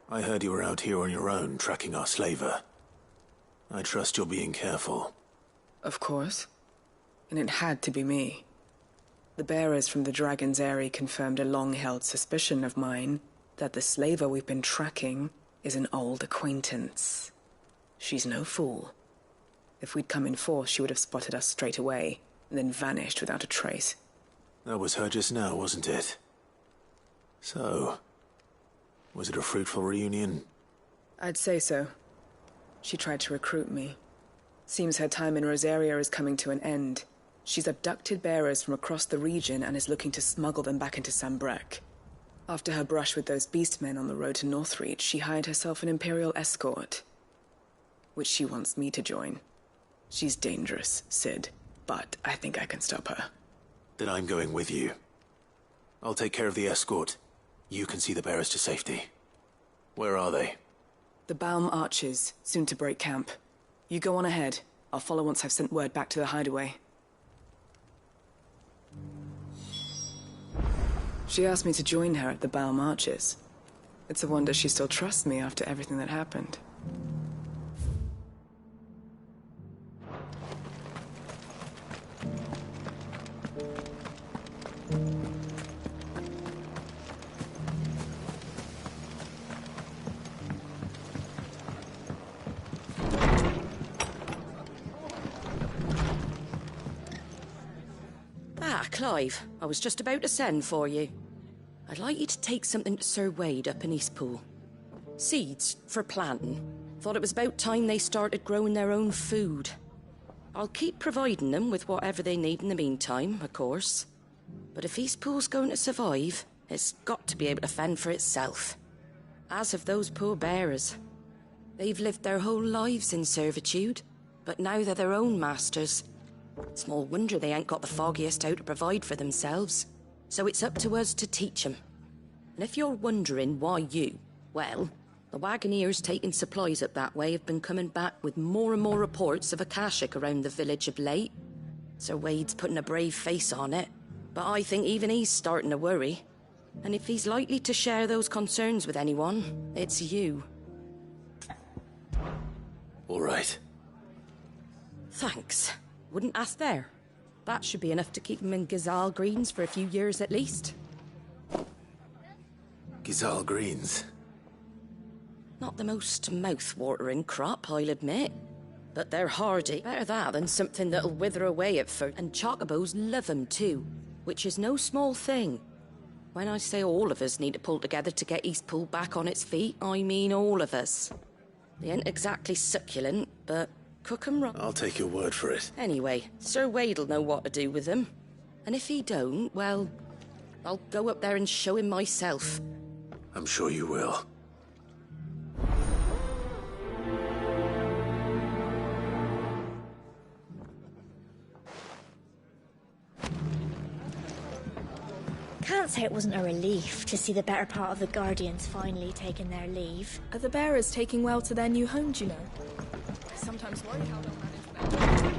I heard you were out here on your own, tracking our slaver. I trust you're being careful. Of course. And it had to be me. The bearers from the Dragon's Eyrie confirmed a long-held suspicion of mine that the slaver we've been tracking is an old acquaintance. She's no fool. If we'd come in force, she would have spotted us straight away, and then vanished without a trace. That was her just now, wasn't it? So, was it a fruitful reunion? I'd say so. She tried to recruit me. Seems her time in Rosaria is coming to an end. She's abducted bearers from across the region and is looking to smuggle them back into Sambrec. After her brush with those beastmen on the road to Northreach, she hired herself an Imperial escort, which she wants me to join. She's dangerous, Sid, but I think I can stop her. Then I'm going with you. I'll take care of the escort. You can see the bearers to safety. Where are they? The Baum Archers, soon to break camp. You go on ahead. I'll follow once I've sent word back to the hideaway. She asked me to join her at the Baum Archers. It's a wonder she still trusts me after everything that happened. Ah, Clive, I was just about to send for you. I'd like you to take something to Sir Wade up in Eastpool. Seeds for planting. Thought it was about time they started growing their own food. I'll keep providing them with whatever they need in the meantime, of course. But if Eastpool's going to survive, it's got to be able to fend for itself. As have those poor bearers. They've lived their whole lives in servitude, but now they're their own masters. Small wonder they ain't got the foggiest how to provide for themselves. So it's up to us to teach them. And if you're wondering why you, well, the Wagoneers taking supplies up that way have been coming back with more and more reports of Akashic around the village of late. Sir Wade's putting a brave face on it, but I think even he's starting to worry. And if he's likely to share those concerns with anyone, it's you. All right. Thanks. Wouldn't ask there. That should be enough to keep him in Gazal Greens for a few years at least. Gazal Greens? Not the most mouth-watering crop, I'll admit. But they're hardy. Better that than something that'll wither away at first. And chocobos love 'em too, which is no small thing. When I say all of us need to pull together to get Eastpool back on its feet, I mean all of us. They ain't exactly succulent, but cook 'em right. I'll take your word for it. Anyway, Sir Wade'll know what to do with them. And if he don't, well, I'll go up there and show him myself. I'm sure you will. Can't say it wasn't a relief to see the better part of the Guardians finally taking their leave. Are the bearers taking well to their new home, do you know? I sometimes worry how they'll manage that.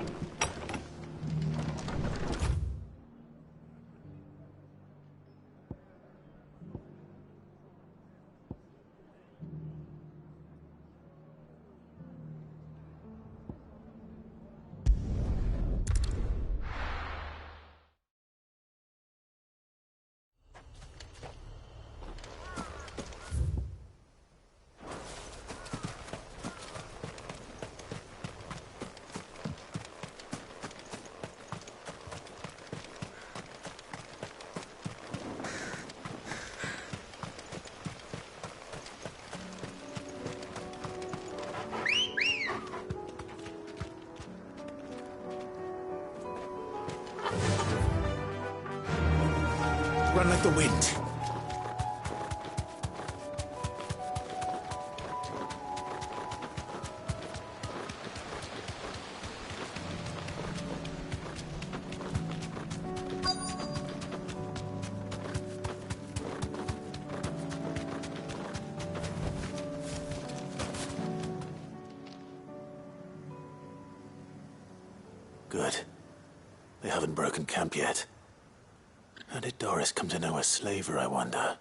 Run like the wind. Good. They haven't broken camp yet. How did Doris come to know a slaver, I wonder?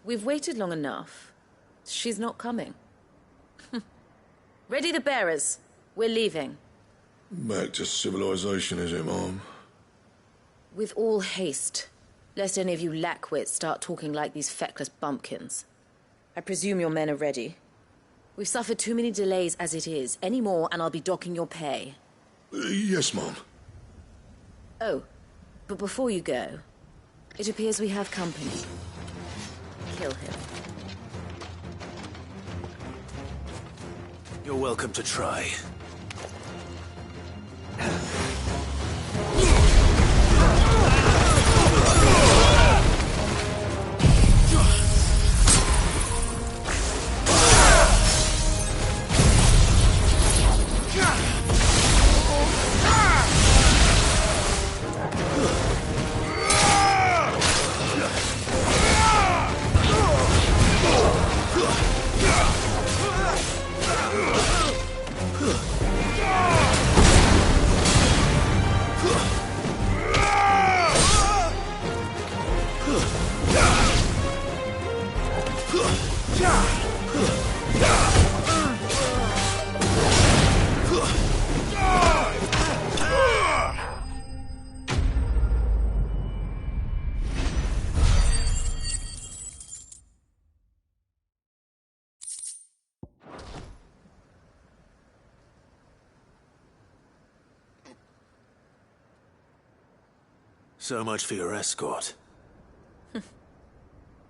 We've waited long enough. She's not coming. Ready the bearers. We're leaving. Back to civilization, is it, Mom? With all haste, lest any of you lackwits start talking like these feckless bumpkins. I presume your men are ready. We've suffered too many delays as it is. Any more, and I'll be docking your pay. Yes, Mom. Oh, but before you go, it appears we have company. Kill him. You're welcome to try. So much for your escort.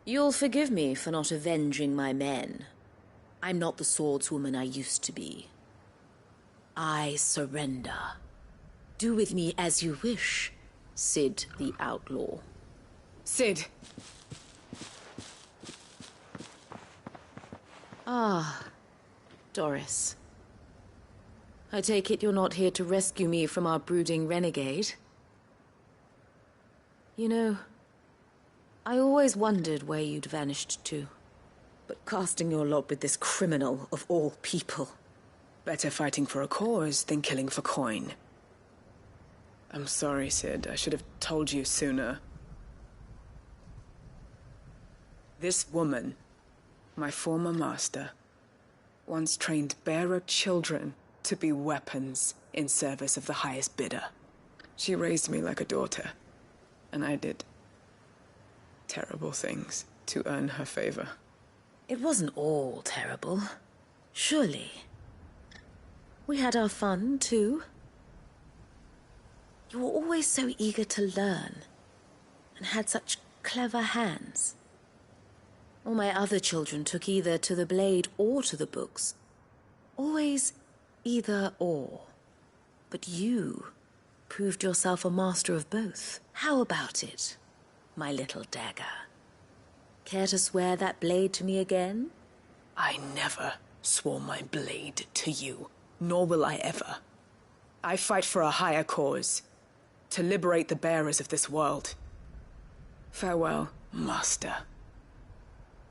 You'll forgive me for not avenging my men. I'm not the swordswoman I used to be. I surrender. Do with me as you wish, Sid the Outlaw. Sid! Ah, Doris. I take it you're not here to rescue me from our brooding renegade? You know, I always wondered where you'd vanished to. But casting your lot with this criminal of all people... Better fighting for a cause than killing for coin. I'm sorry, Sid. I should have told you sooner. This woman, my former master, once trained bearer children to be weapons in service of the highest bidder. She raised me like a daughter. And I did terrible things to earn her favor. It wasn't all terrible, surely. We had our fun, too. You were always so eager to learn, and had such clever hands. All my other children took either to the blade or to the books. Always either or. But you proved yourself a master of both. How about it, my little dagger? Care to swear that blade to me again? I never swore my blade to you, nor will I ever. I fight for a higher cause, to liberate the bearers of this world. Farewell, Master.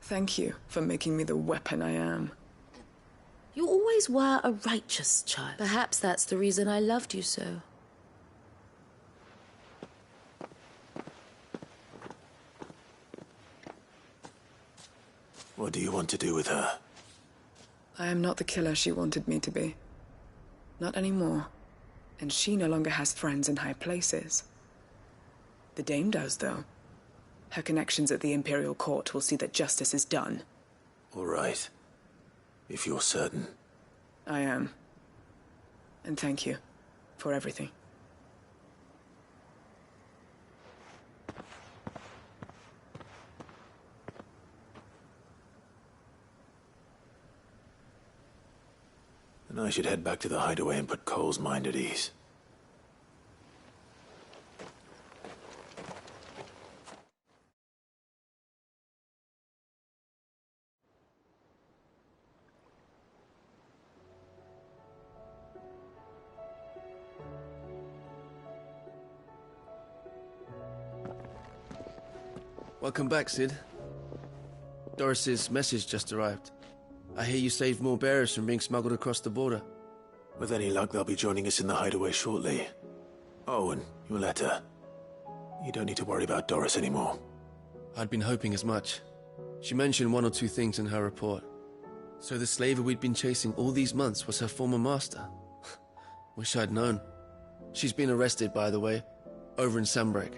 Thank you for making me the weapon I am. You always were a righteous child. Perhaps that's the reason I loved you so. What do you want to do with her? I am not the killer she wanted me to be. Not anymore. And she no longer has friends in high places. The Dame does, though. Her connections at the Imperial Court will see that justice is done. All right. If you're certain. I am. And thank you for everything. Then I should head back to the hideaway and put Cole's mind at ease. Welcome back, Sid. Doris's message just arrived. I hear you saved more bearers from being smuggled across the border. With any luck, they'll be joining us in the hideaway shortly. Oh, and your letter. You don't need to worry about Doris anymore. I'd been hoping as much. She mentioned one or two things in her report. So the slaver we'd been chasing all these months was her former master. Wish I'd known. She's been arrested, by the way, over in Sambrek.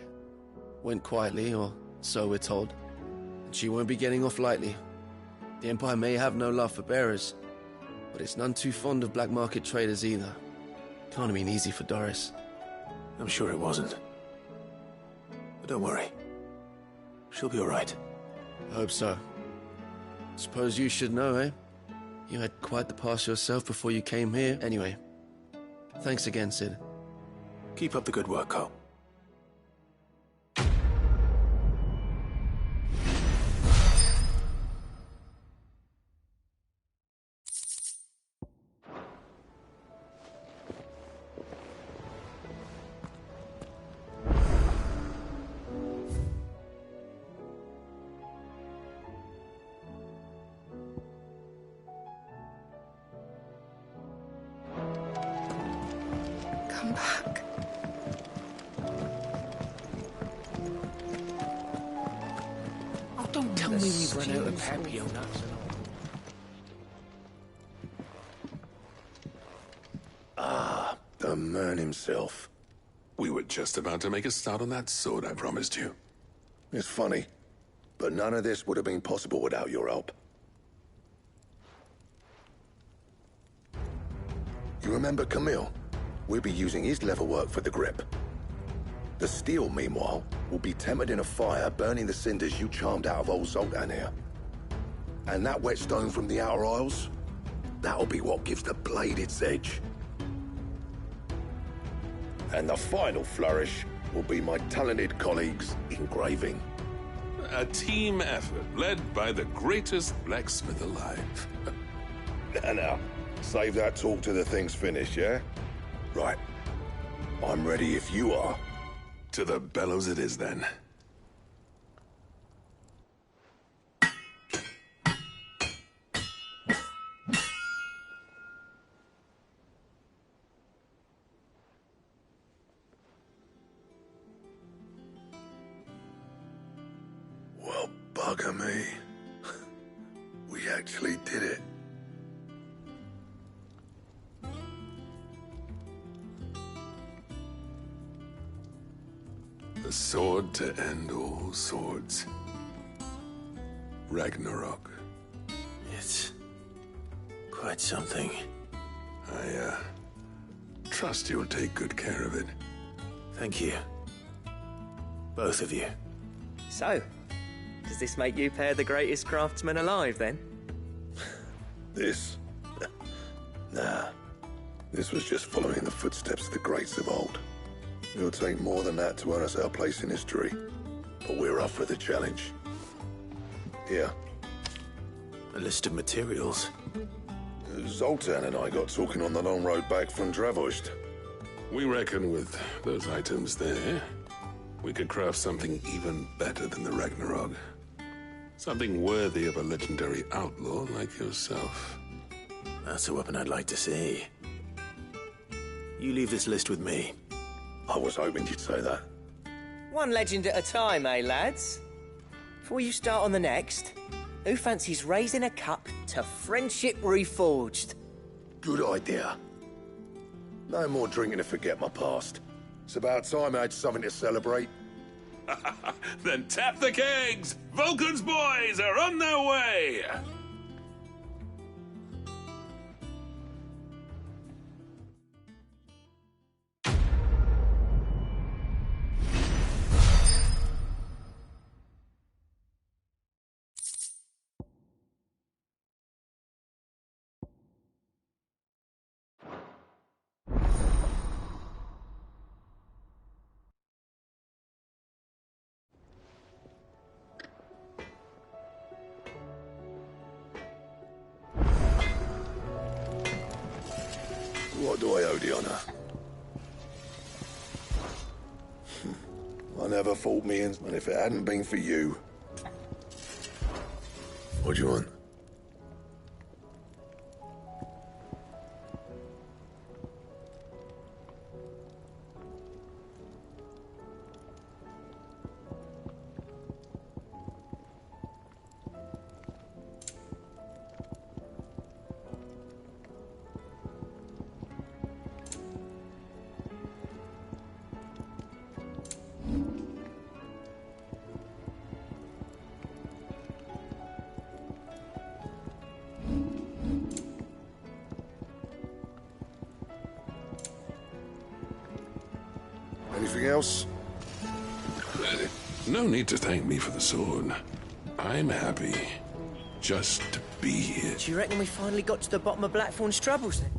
Went quietly, or so we're told. And she won't be getting off lightly. The Empire may have no love for bearers, but it's none too fond of black market traders either. Can't have been easy for Doris. I'm sure it wasn't. But don't worry. She'll be all right. I hope so. Suppose you should know, eh? You had quite the past yourself before you came here. Anyway, thanks again, Sid. Keep up the good work, Carl. Come back. Oh, don't tell me you've run out of Papio nuts and all. Ah, the man himself. We were just about to make a start on that sword I promised you. It's funny, but none of this would have been possible without your help. You remember Camille? We'll be using his leatherwork for the grip. The steel, meanwhile, will be tempered in a fire, burning the cinders you charmed out of old Zoltan here. And that whetstone from the Outer Isles, that'll be what gives the blade its edge. And the final flourish will be my talented colleagues' engraving. A team effort led by the greatest blacksmith alive. Now, save that talk till the thing's finished, yeah? Right. I'm ready if you are. To the bellows it is, then. Well, bugger me. We actually did it. The sword to end all swords. Ragnarok. It's quite something. I, trust you'll take good care of it. Thank you. Both of you. So, does this make you pair the greatest craftsmen alive, then? This? Nah. This was just following the footsteps of the greats of old. It'll take more than that to earn us our place in history. But we're up for the challenge. Here. A list of materials. Zoltan and I got talking on the long road back from Dravost. We reckon with those items there, we could craft something even better than the Ragnarok. Something worthy of a legendary outlaw like yourself. That's a weapon I'd like to see. You leave this list with me. I was hoping you'd say that. One legend at a time, eh, lads? Before you start on the next, who fancies raising a cup to friendship reforged? Good idea. No more drinking to forget my past. It's about time I had something to celebrate. Then tap the kegs! Vulcan's boys are on their way! What do I owe the honor? I never fought me, and if it hadn't been for you, What do you want? Anything else? No need to thank me for the sword. I'm happy just to be here. Do you reckon we finally got to the bottom of Blackthorn's troubles then?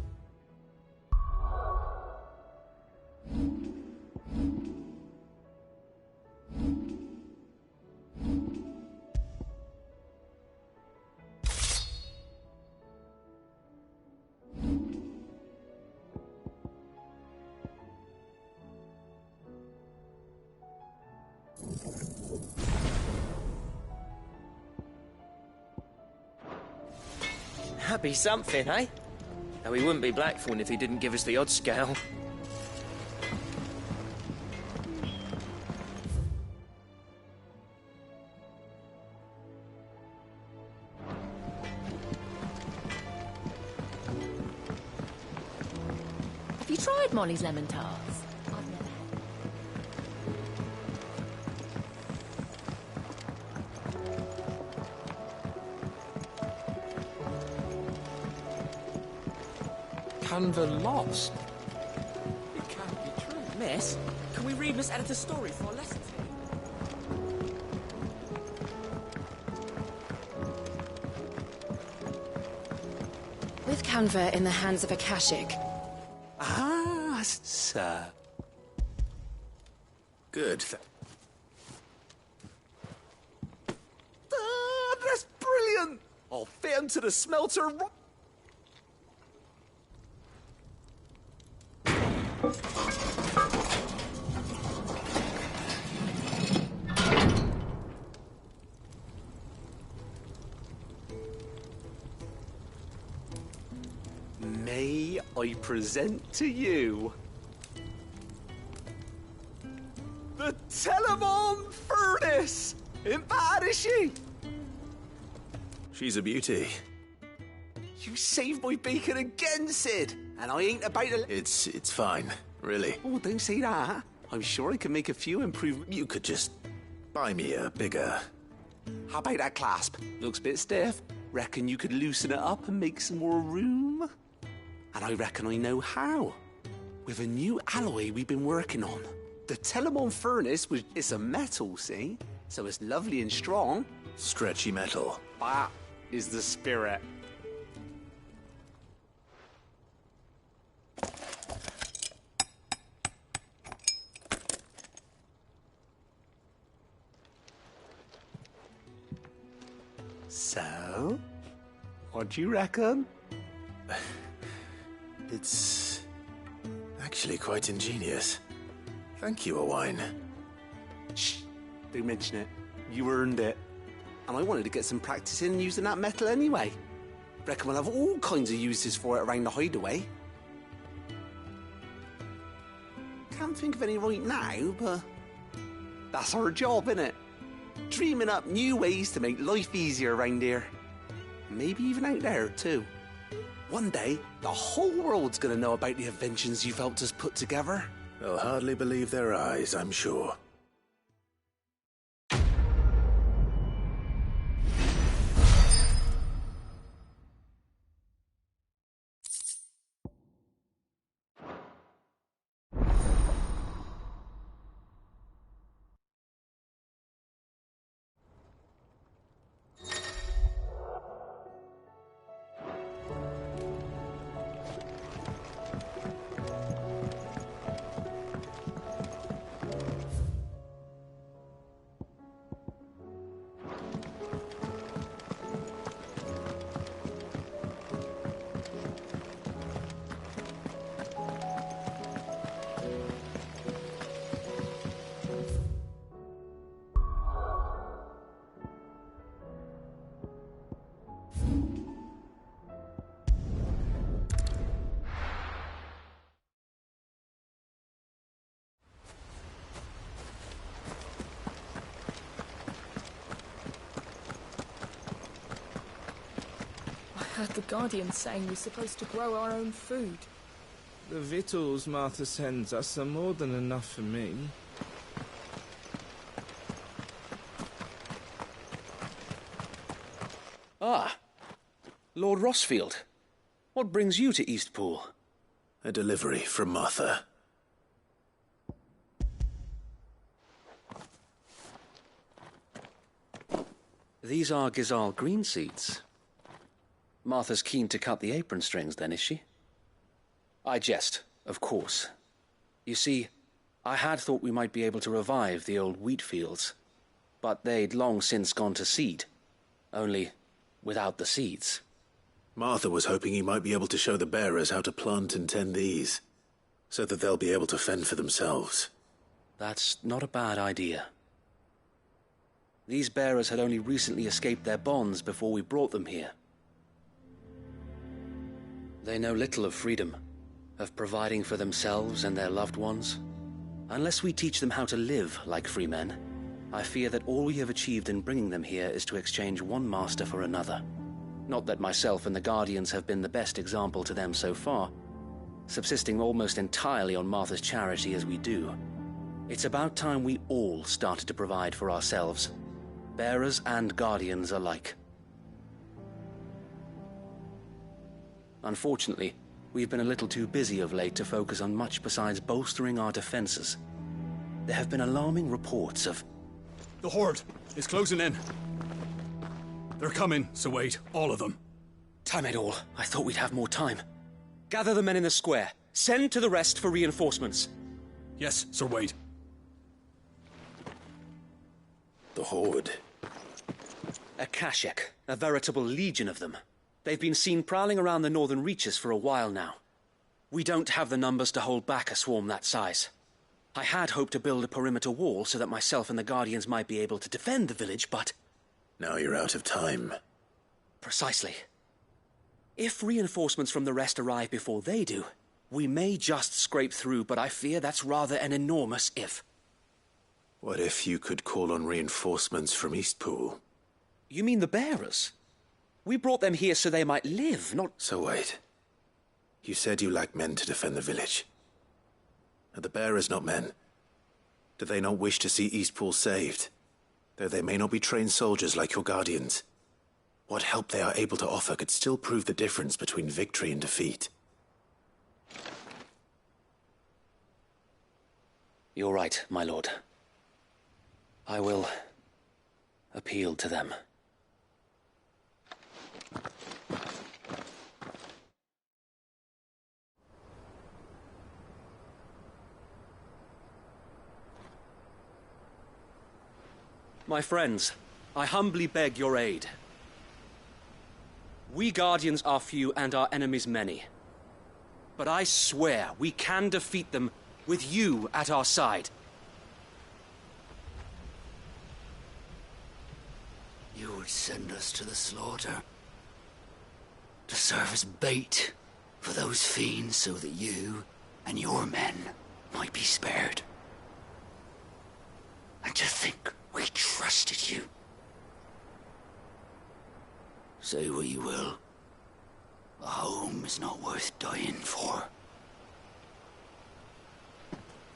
That'd be something, eh? Though he wouldn't be Blackthorn if he didn't give us the odd scale. Have you tried Molly's lemon tarts? Canva lost. It can't be true. Miss, can we read Miss Editor's story for our lessons? With Canva in the hands of Akashic. Ah, sir. Good. That's brilliant! I'll fit him to the smelter. May I present to you the Telemon Furnace? Ain't bad, is she? She's a beauty. You saved my bacon again, Sid, and I ain't about to... It's fine, really. Oh, don't say that. I'm sure I can make a few improvements. You could just buy me a bigger... How about that clasp? Looks a bit stiff. Reckon you could loosen it up and make some more room? And I reckon I know how. With a new alloy we've been working on. The Telemon Furnace it's a metal, see? So it's lovely and strong. Stretchy metal. That is the spirit. So, what do you reckon? It's actually quite ingenious. Thank you, Owain. Shh, don't mention it. You earned it. And I wanted to get some practice in using that metal anyway. Reckon we'll have all kinds of uses for it around the hideaway. Can't think of any right now, but that's our job, innit? Dreaming up new ways to make life easier around here. Maybe even out there, too. One day, the whole world's gonna know about the inventions you've helped us put together. They'll hardly believe their eyes, I'm sure. The Guardian's saying we're supposed to grow our own food. The victuals Martha sends us are more than enough for me. Ah, Lord Rossfield. What brings you to Eastpool? A delivery from Martha. These are Gizal green seeds. Martha's keen to cut the apron strings, then, is she? I jest, of course. You see, I had thought we might be able to revive the old wheat fields, but they'd long since gone to seed, only without the seeds. Martha was hoping you might be able to show the bearers how to plant and tend these, so that they'll be able to fend for themselves. That's not a bad idea. These bearers had only recently escaped their bonds before we brought them here. They know little of freedom, of providing for themselves and their loved ones. Unless we teach them how to live like free men, I fear that all we have achieved in bringing them here is to exchange one master for another. Not that myself and the Guardians have been the best example to them so far, subsisting almost entirely on Martha's charity as we do. It's about time we all started to provide for ourselves, bearers and Guardians alike. Unfortunately, we've been a little too busy of late to focus on much besides bolstering our defenses. There have been alarming reports of... The Horde is closing in. They're coming, Sir Wade, all of them. Damn it all, I thought we'd have more time. Gather the men in the square. Send to the rest for reinforcements. Yes, Sir Wade. The Horde. A Kashek, a veritable legion of them. They've been seen prowling around the northern reaches for a while now. We don't have the numbers to hold back a swarm that size. I had hoped to build a perimeter wall so that myself and the Guardians might be able to defend the village, but... Now you're out of time. Precisely. If reinforcements from the rest arrive before they do, we may just scrape through, but I fear that's rather an enormous if. What if you could call on reinforcements from Eastpool? You mean the bearers? We brought them here so they might live, not... So wait. You said you lack men to defend the village. Are the bearers not men? Do they not wish to see Eastpool saved? Though they may not be trained soldiers like your Guardians. What help they are able to offer could still prove the difference between victory and defeat. You're right, my lord. I will appeal to them. My friends, I humbly beg your aid. We Guardians are few and our enemies many. But I swear we can defeat them with you at our side. You would send us to the slaughter, to serve as bait for those fiends so that you and your men might be spared. And to think we trusted you. Say what you will, a home is not worth dying for.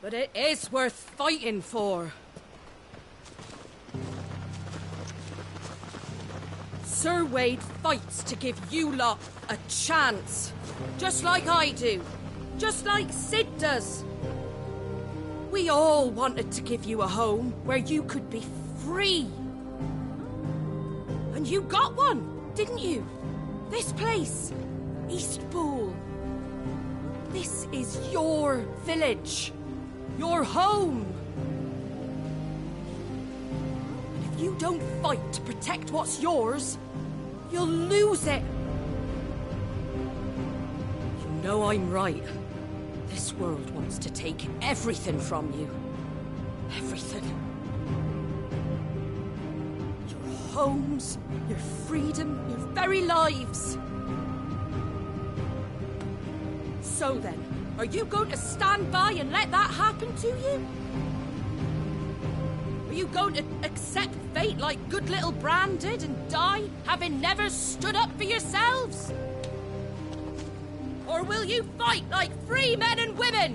But it is worth fighting for. Sir Wade fights to give you lot a chance. Just like I do. Just like Sid does. We all wanted to give you a home where you could be free. And you got one, didn't you? This place, Eastpool. This is your village. Your home. And if you don't fight to protect what's yours, you'll lose it. You know I'm right. This world wants to take everything from you. Everything. Your homes, your freedom, your very lives. So then, are you going to stand by and let that happen to you? Are you going to accept fate like good little Bran did and die, having never stood up for yourselves? Or will you fight like free men and women?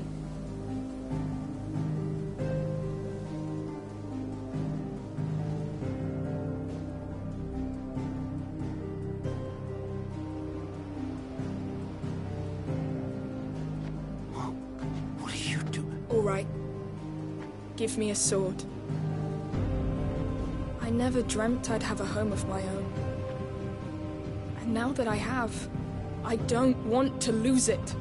What are you doing? All right. Give me a sword. I never dreamt I'd have a home of my own. And now that I have, I don't want to lose it.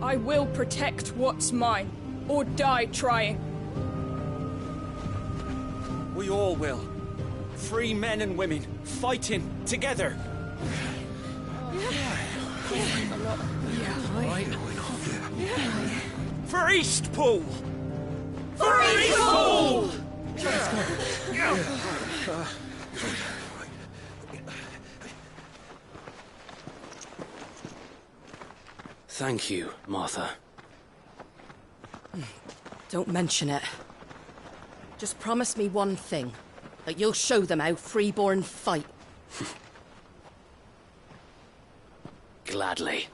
I will protect what's mine, or die trying. We all will. Free men and women, fighting together. For Eastpool! For Eastpool! Thank you, Martha. Don't mention it. Just promise me one thing. That you'll show them how freeborn fight. Gladly.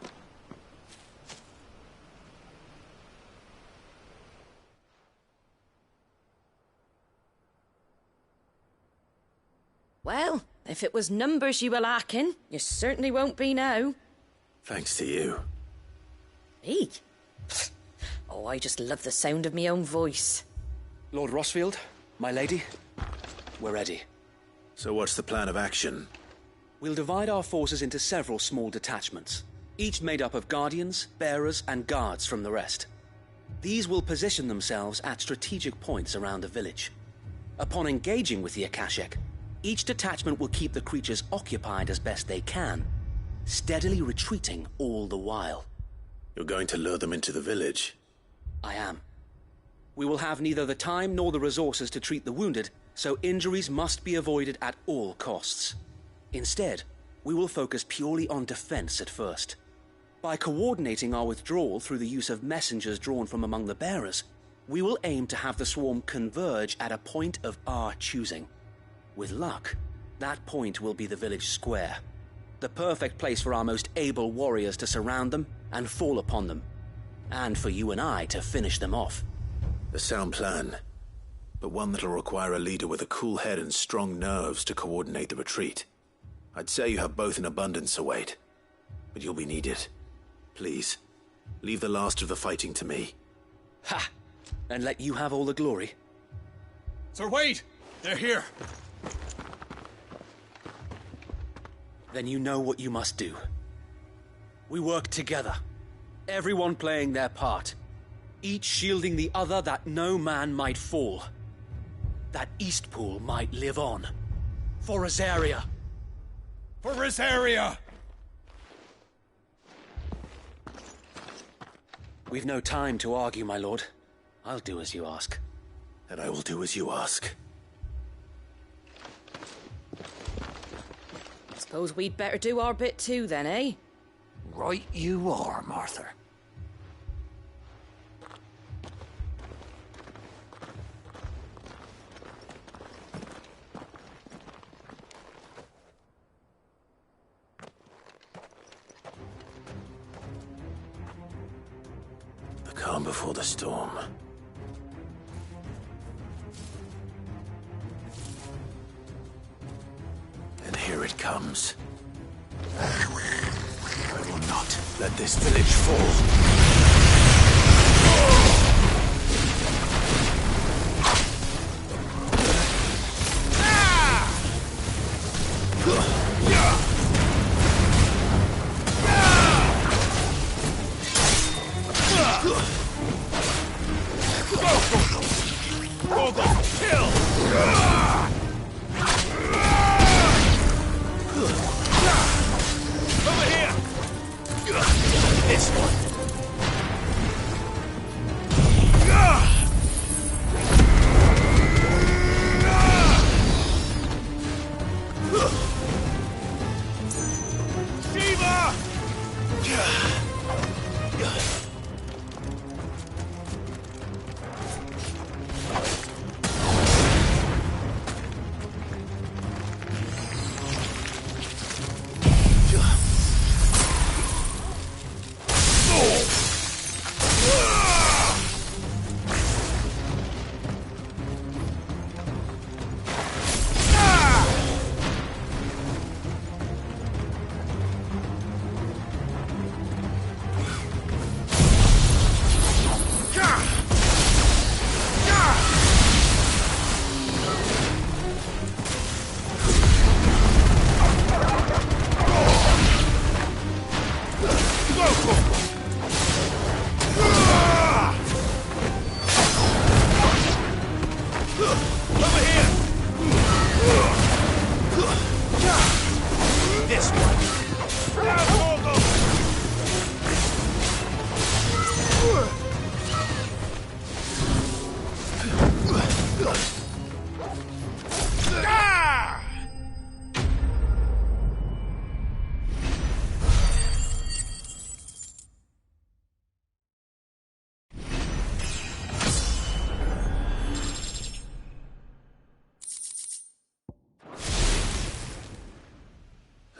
Well, if it was numbers you were lacking, you certainly won't be now. Thanks to you. Me? Oh, I just love the sound of me own voice. Lord Rossfield, my lady, we're ready. So what's the plan of action? We'll divide our forces into several small detachments, each made up of guardians, bearers, and guards from the rest. These will position themselves at strategic points around the village. Upon engaging with the Akashic, each detachment will keep the creatures occupied as best they can, steadily retreating all the while. You're going to lure them into the village? I am. We will have neither the time nor the resources to treat the wounded, so injuries must be avoided at all costs. Instead, we will focus purely on defense at first. By coordinating our withdrawal through the use of messengers drawn from among the bearers, we will aim to have the swarm converge at a point of our choosing. With luck, that point will be the village square, the perfect place for our most able warriors to surround them and fall upon them, and for you and I to finish them off. A sound plan, but one that'll require a leader with a cool head and strong nerves to coordinate the retreat. I'd say you have both in abundance, Await, but you'll be needed. Please, leave the last of the fighting to me. Ha! And let you have all the glory. Sir Wade! They're here! Then you know what you must do. We work together, everyone playing their part, each shielding the other that no man might fall, that Eastpool might live on. For Rosaria! For Rosaria! We've no time to argue, my lord. I'll do as you ask. And I will do as you ask. Suppose we'd better do our bit too then, eh? Right you are, Martha. The calm before the storm. And here it comes. I will not let this village fall.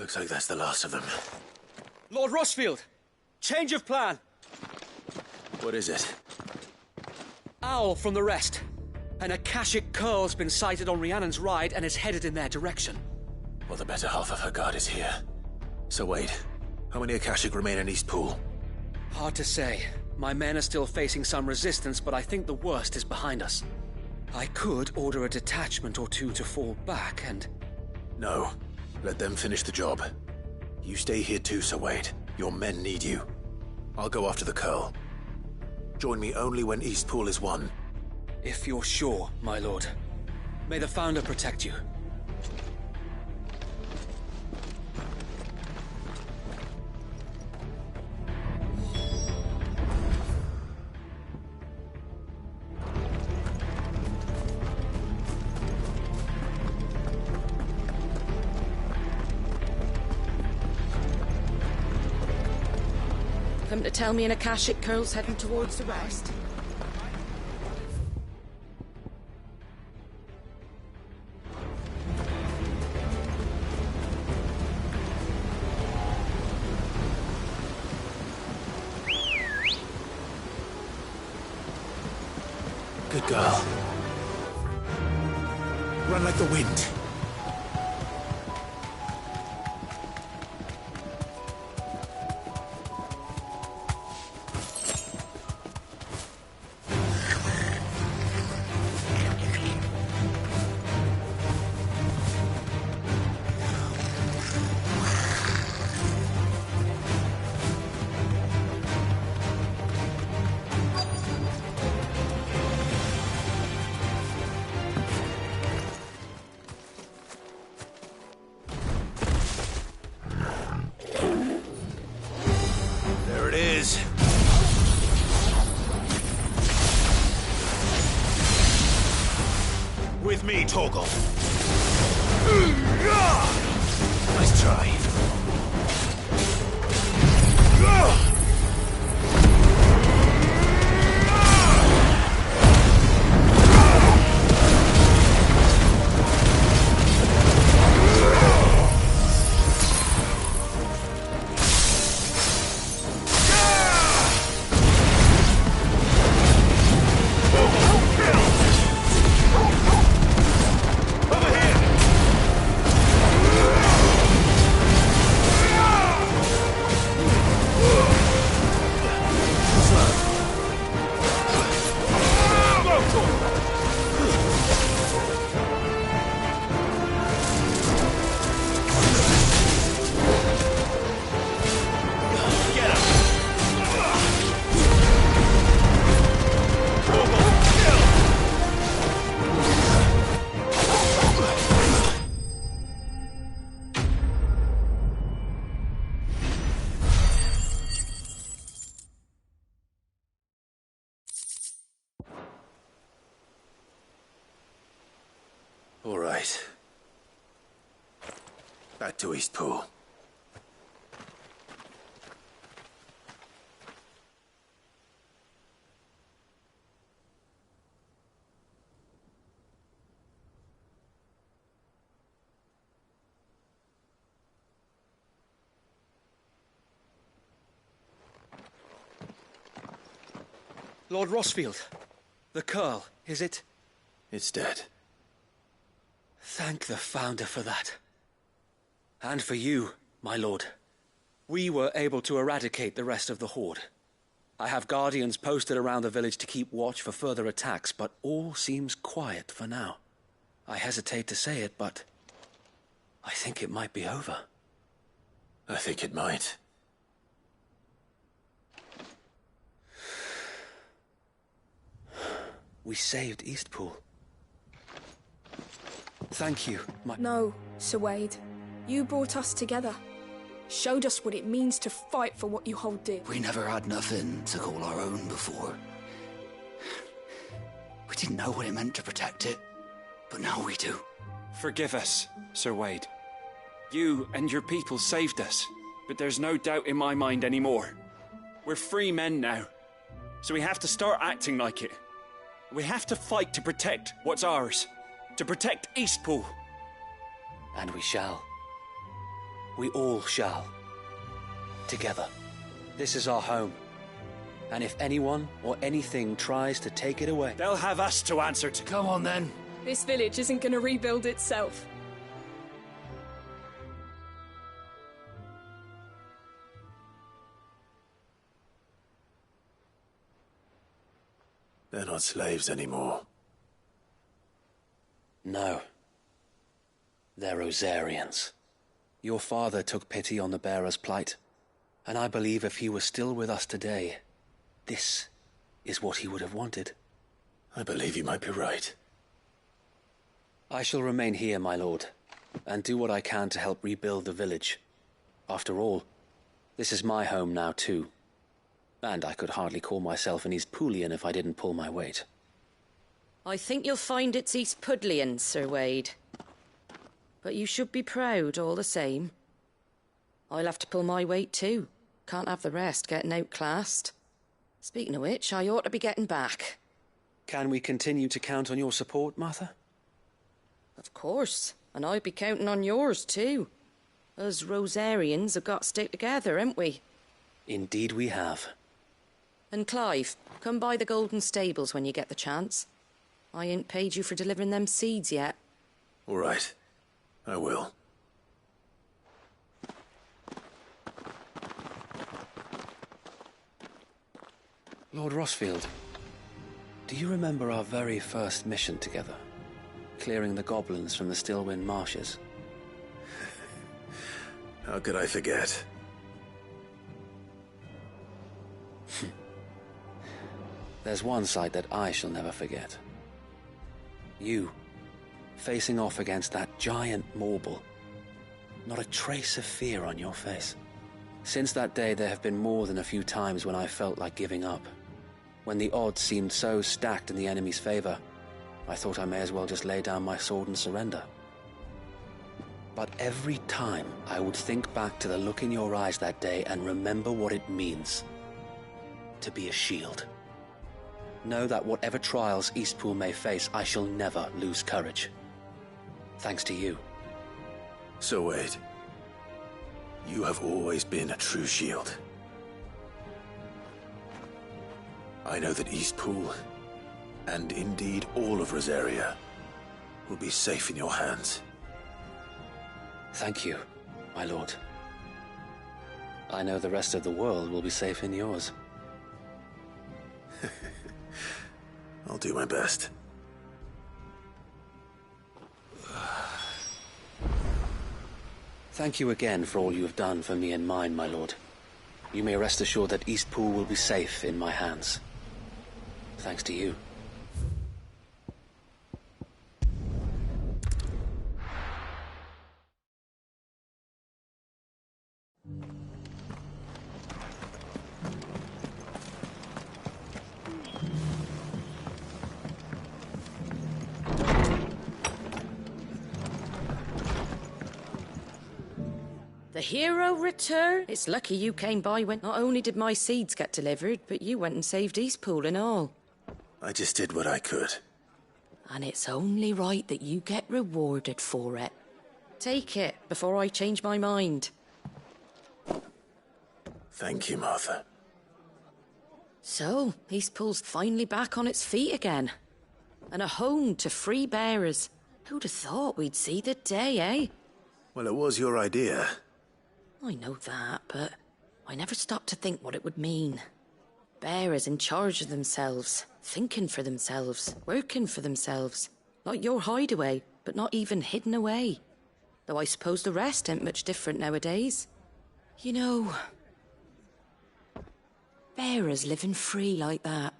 Looks like that's the last of them. Lord Rossfield! Change of plan! What is it? Owl from the rest. An Akashic curl's been sighted on Rhiannon's ride and is headed in their direction. Well, the better half of her guard is here. So wait, how many Akashic remain in Eastpool? Hard to say. My men are still facing some resistance, but I think the worst is behind us. I could order a detachment or two to fall back and... No. Let them finish the job. You stay here too, Sir Wade. Your men need you. I'll go after the curl. Join me only when Eastpool is won. If you're sure, my lord. May the Founder protect you. Come to tell me an Akashic curl's heading towards the west? Good girl. Run like the wind. With me, Torgal. Nice try. All right. Back to Eastpool. Lord Rossfield, the curl, is it? It's dead. Thank the Founder for that. And for you, my lord. We were able to eradicate the rest of the Horde. I have guardians posted around the village to keep watch for further attacks, but all seems quiet for now. I hesitate to say it, but I think it might be over. I think it might. We saved Eastpool. Thank you, my... No, Sir Wade. You brought us together. Showed us what it means to fight for what you hold dear. We never had nothing to call our own before. We didn't know what it meant to protect it, but now we do. Forgive us, Sir Wade. You and your people saved us, but there's no doubt in my mind anymore. We're free men now, so we have to start acting like it. We have to fight to protect what's ours. To protect Eastpool. And we shall. We all shall. Together. This is our home. And if anyone or anything tries to take it away... They'll have us to answer to. Come on, then. This village isn't gonna rebuild itself. They're not slaves anymore. No. They're Rosarians. Your father took pity on the bearer's plight, and I believe if he was still with us today, this is what he would have wanted. I believe you might be right. I shall remain here, my lord, and do what I can to help rebuild the village. After all, this is my home now too. And I could hardly call myself an East Poolian if I didn't pull my weight. I think you'll find it's East Pudlian, Sir Wade. But you should be proud all the same. I'll have to pull my weight too. Can't have the rest getting outclassed. Speaking of which, I ought to be getting back. Can we continue to count on your support, Martha? Of course, and I'll be counting on yours too. Us Rosarians have got to stick together, haven't we? Indeed we have. And Clive, come by the Golden Stables when you get the chance. I ain't paid you for delivering them seeds yet. All right. I will. Lord Rossfield, do you remember our very first mission together? Clearing the goblins from the Stillwind marshes? How could I forget? There's one sight that I shall never forget. You, facing off against that giant Morble. Not a trace of fear on your face. Since that day, there have been more than a few times when I felt like giving up. When the odds seemed so stacked in the enemy's favor, I thought I may as well just lay down my sword and surrender. But every time I would think back to the look in your eyes that day and remember what it means to be a shield. Know that whatever trials Eastpool may face, I shall never lose courage. Thanks to you. So Wade, you have always been a true shield. I know that Eastpool, and indeed all of Rosaria, will be safe in your hands. Thank you, my lord. I know the rest of the world will be safe in yours. I'll do my best. Thank you again for all you have done for me and mine, my lord. You may rest assured that Eastpool will be safe in my hands. Thanks to you. The hero return? It's lucky you came by when not only did my seeds get delivered, but you went and saved Eastpool and all. I just did what I could. And it's only right that you get rewarded for it. Take it before I change my mind. Thank you, Martha. So, Eastpool's finally back on its feet again. And a home to free bearers. Who'd have thought we'd see the day, eh? Well, it was your idea. I know that, but I never stopped to think what it would mean. Bearers in charge of themselves, thinking for themselves, working for themselves. Like your hideaway, but not even hidden away. Though I suppose the rest ain't much different nowadays. You know, bearers living free like that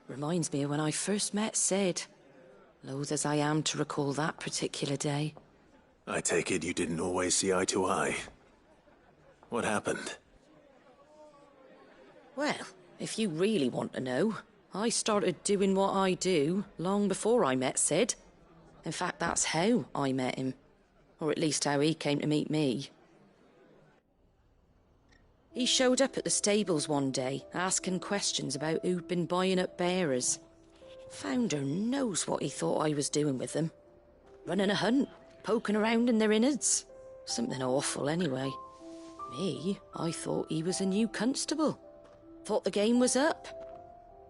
reminds me of when I first met Sid. Loath as I am to recall that particular day. I take it you didn't always see eye to eye. What happened? Well, if you really want to know, I started doing what I do long before I met Sid. In fact, that's how I met him. Or at least how he came to meet me. He showed up at the stables one day, asking questions about who'd been buying up bearers. Founder knows what he thought I was doing with them. Running a hunt, poking around in their innards. Something awful, anyway. Me, I thought he was a new constable. Thought the game was up.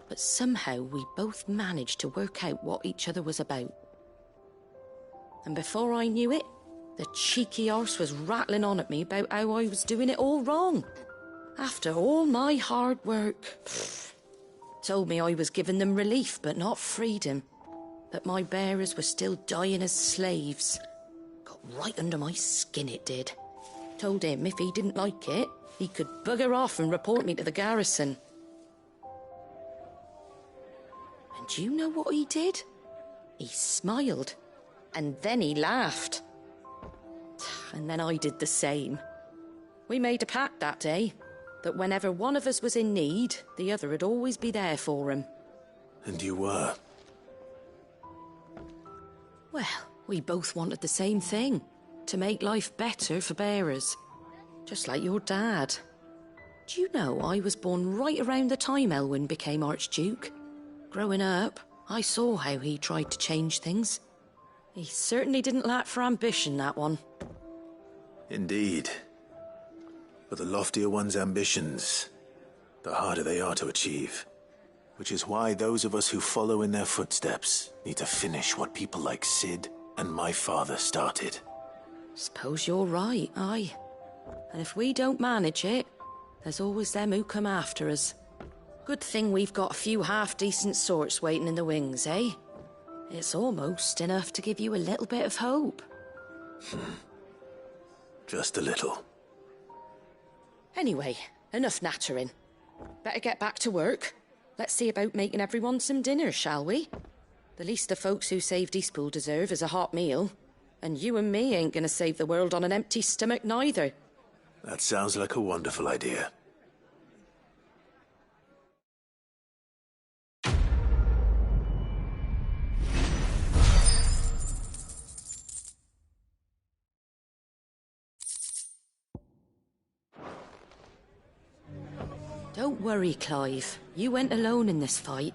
But somehow we both managed to work out what each other was about. And before I knew it, the cheeky arse was rattling on at me about how I was doing it all wrong. After all my hard work. Told me I was giving them relief, but not freedom. That my bearers were still dying as slaves. Got right under my skin, it did. Told him if he didn't like it, he could bugger off and report me to the garrison. And do you know what he did? He smiled. And then he laughed. And then I did the same. We made a pact that day, that whenever one of us was in need, the other would always be there for him. And you were? Well, we both wanted the same thing. To make life better for bearers. Just like your dad. Do you know I was born right around the time Elwyn became Archduke? Growing up, I saw how he tried to change things. He certainly didn't lack for ambition, that one. Indeed. But the loftier one's ambitions, the harder they are to achieve. Which is why those of us who follow in their footsteps need to finish what people like Sid and my father started. Suppose you're right, aye. And if we don't manage it, there's always them who come after us. Good thing we've got a few half-decent sorts waiting in the wings, eh? It's almost enough to give you a little bit of hope. Just a little. Anyway, enough nattering. Better get back to work. Let's see about making everyone some dinner, shall we? The least the folks who saved Eastpool deserve is a hot meal. And you and me ain't gonna save the world on an empty stomach neither. That sounds like a wonderful idea. Don't worry, Clive. You went alone in this fight.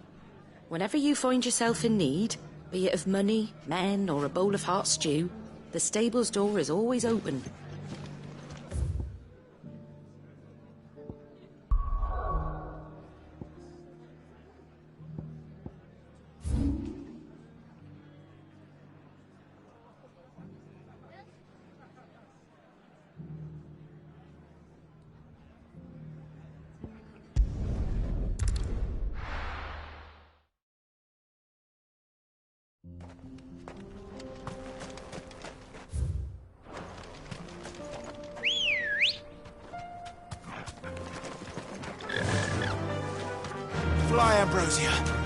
Whenever you find yourself in need, be it of money, men, or a bowl of hot stew, the stable's door is always open. Fly, Ambrosia.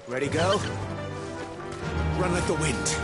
Ready, go? Run like the wind.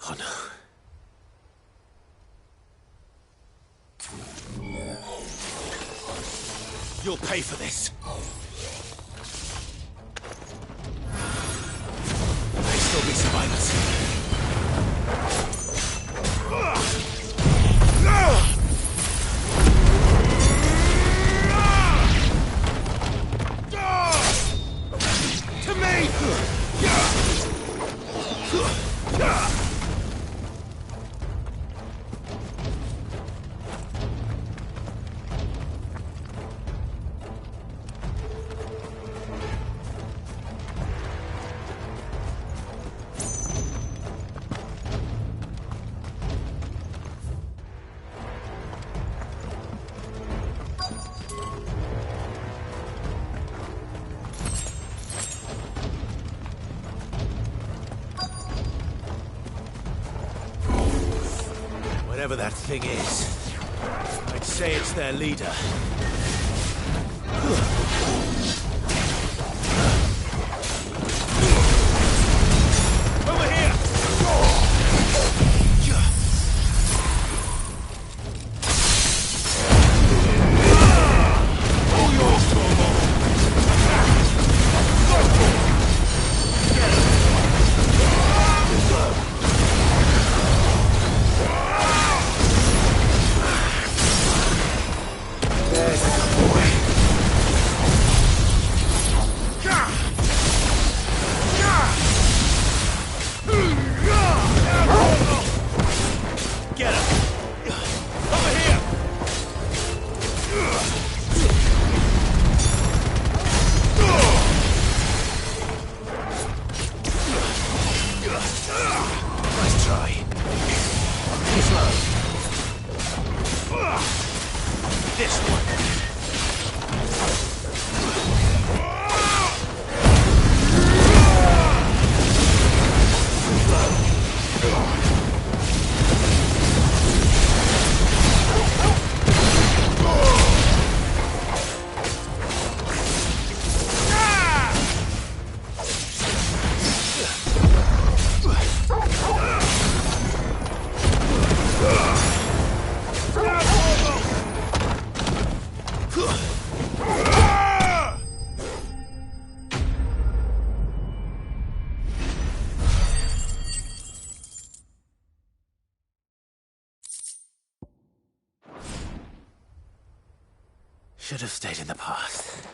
Oh no. You'll pay for this. May still be survivors. To me! Whatever that thing is, I'd say it's their leader. Over here! All yours, Torvald! Should have stayed in the past.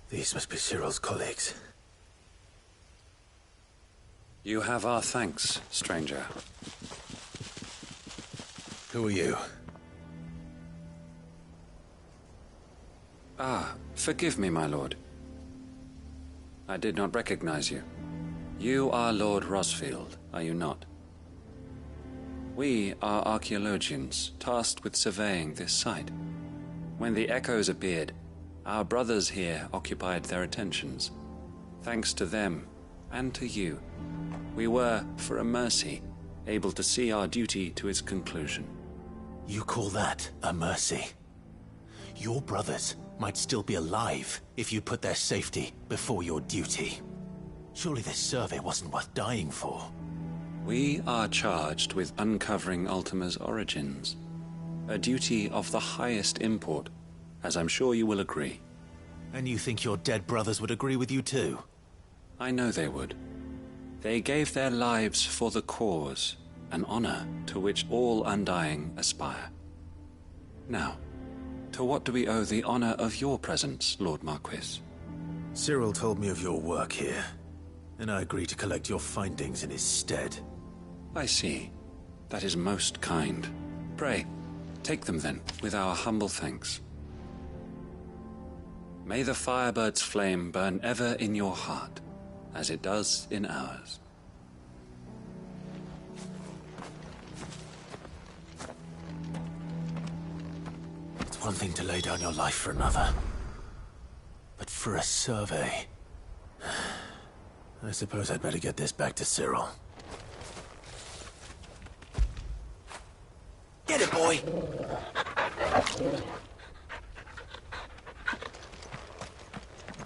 These must be Cyril's colleagues. You have our thanks, stranger. Who are you? Ah, forgive me, my lord. I did not recognize you. You are Lord Rosfield, are you not? We are archaeologians, tasked with surveying this site. When the echoes appeared, our brothers here occupied their attentions. Thanks to them, and to you, we were, for a mercy, able to see our duty to its conclusion. You call that a mercy? Your brothers might still be alive if you put their safety before your duty. Surely this survey wasn't worth dying for. We are charged with uncovering Ultima's origins. A duty of the highest import, as I'm sure you will agree. And you think your dead brothers would agree with you too? I know they would. They gave their lives for the cause, an honor to which all Undying aspire. Now, to what do we owe the honor of your presence, Lord Marquis? Cyril told me of your work here, and I agreed to collect your findings in his stead. I see. That is most kind. Pray, take them then, with our humble thanks. May the Firebird's flame burn ever in your heart, as it does in ours. It's one thing to lay down your life for another, but for a survey... I suppose I'd better get this back to Cyril. Get it, boy!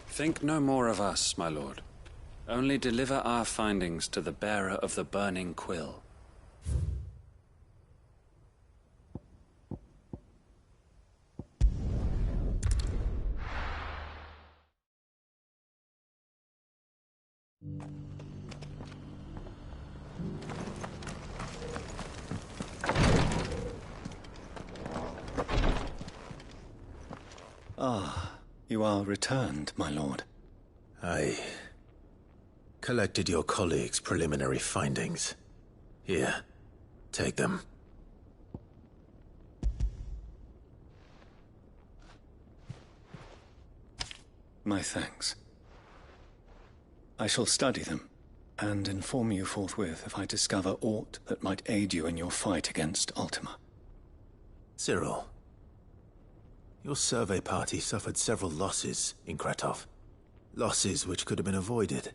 Think no more of us, my lord. Only deliver our findings to the bearer of the burning quill. Ah, you are returned, my lord. I collected your colleagues' preliminary findings. Here, take them. My thanks. I shall study them, and inform you forthwith if I discover aught that might aid you in your fight against Ultima. Cyril, your survey party suffered several losses in Kratov. Losses which could have been avoided,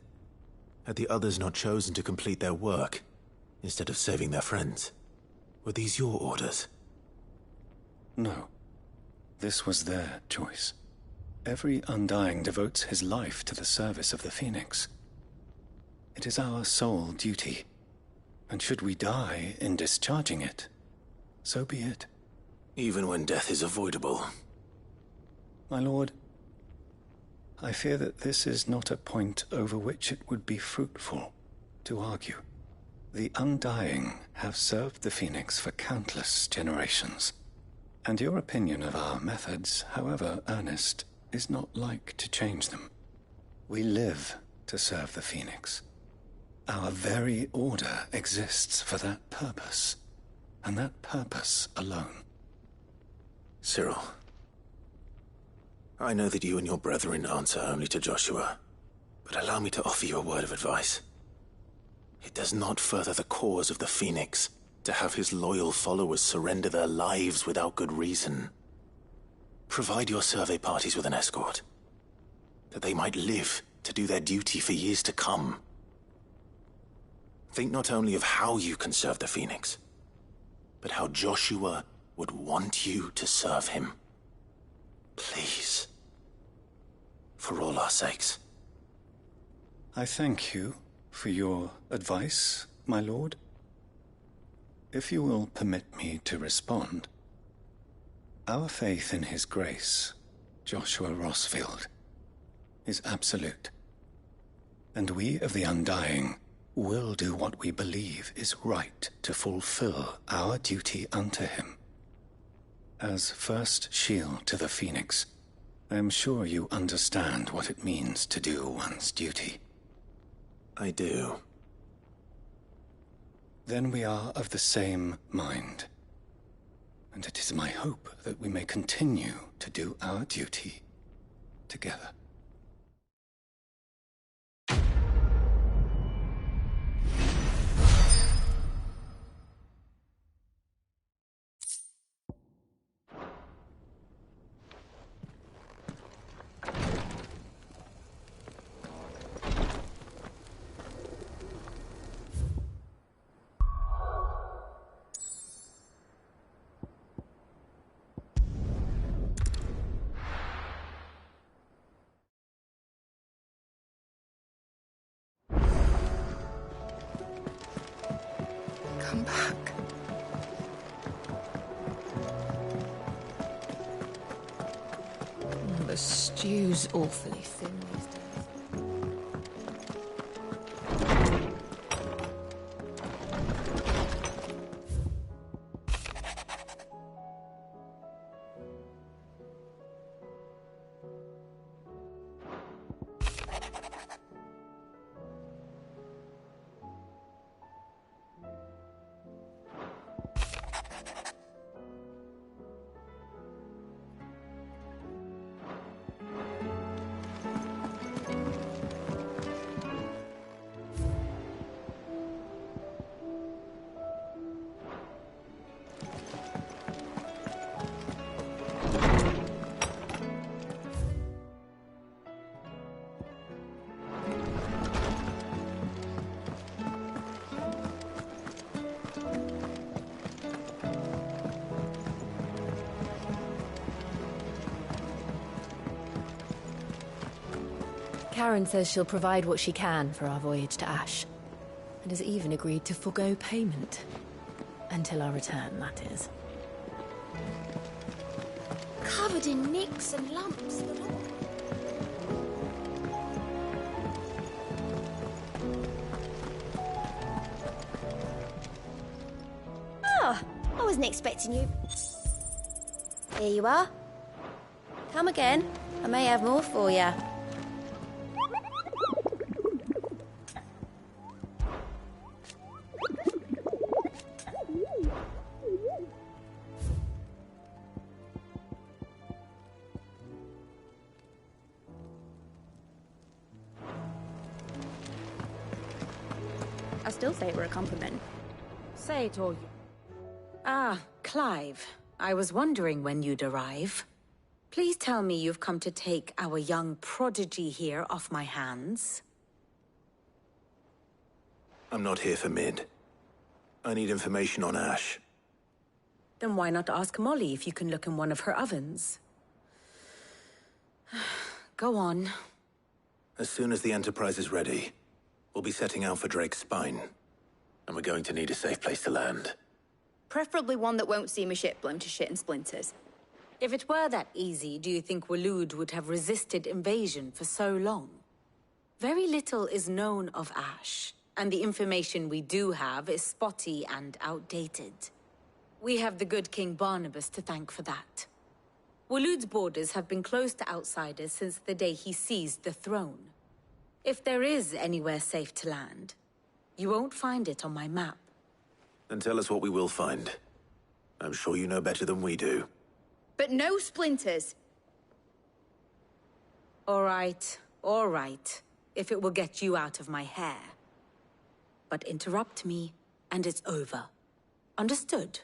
had the others not chosen to complete their work, instead of saving their friends. Were these your orders? No. This was their choice. Every Undying devotes his life to the service of the Phoenix. It is our sole duty, and should we die in discharging it, so be it. Even when death is avoidable. My lord, I fear that this is not a point over which it would be fruitful to argue. The Undying have served the Phoenix for countless generations, and your opinion of our methods, however earnest, is not like to change them. We live to serve the Phoenix. Our very order exists for that purpose, and that purpose alone. Cyril, I know that you and your brethren answer only to Joshua, but allow me to offer you a word of advice. It does not further the cause of the Phoenix to have his loyal followers surrender their lives without good reason. Provide your survey parties with an escort, that they might live to do their duty for years to come. Think not only of how you can serve the Phoenix, but how Joshua would want you to serve him. Please. For all our sakes. I thank you for your advice, my lord. If you will permit me to respond, our faith in his grace, Joshua Rossfield, is absolute. And we of the Undying will do what we believe is right to fulfill our duty unto him. As first shield to the Phoenix, I am sure you understand what it means to do one's duty. I do. Then we are of the same mind. And it is my hope that we may continue to do our duty together. Come back. The stew's awfully thin these days. Karen says she'll provide what she can for our voyage to Ash, and has even agreed to forego payment. Until our return, that is. Covered in nicks and lumps. Oh, I wasn't expecting you. Here you are. Come again. I may have more for you. I still say it were a compliment. Say it, all you. Ah, Clive. I was wondering when you'd arrive. Please tell me you've come to take our young prodigy here off my hands. I'm not here for Mid. I need information on Ash. Then why not ask Molly if you can look in one of her ovens? Go on. As soon as the Enterprise is ready, we'll be setting out for Drake's Spine. And we're going to need a safe place to land. Preferably one that won't see my ship blown to shit and splinters. If it were that easy, do you think Waloed would have resisted invasion for so long? Very little is known of Ash, and the information we do have is spotty and outdated. We have the good King Barnabas to thank for that. Waloed's borders have been closed to outsiders since the day he seized the throne. If there is anywhere safe to land, you won't find it on my map. Then tell us what we will find. I'm sure you know better than we do. But no splinters! All right, if it will get you out of my hair. But interrupt me, and it's over. Understood?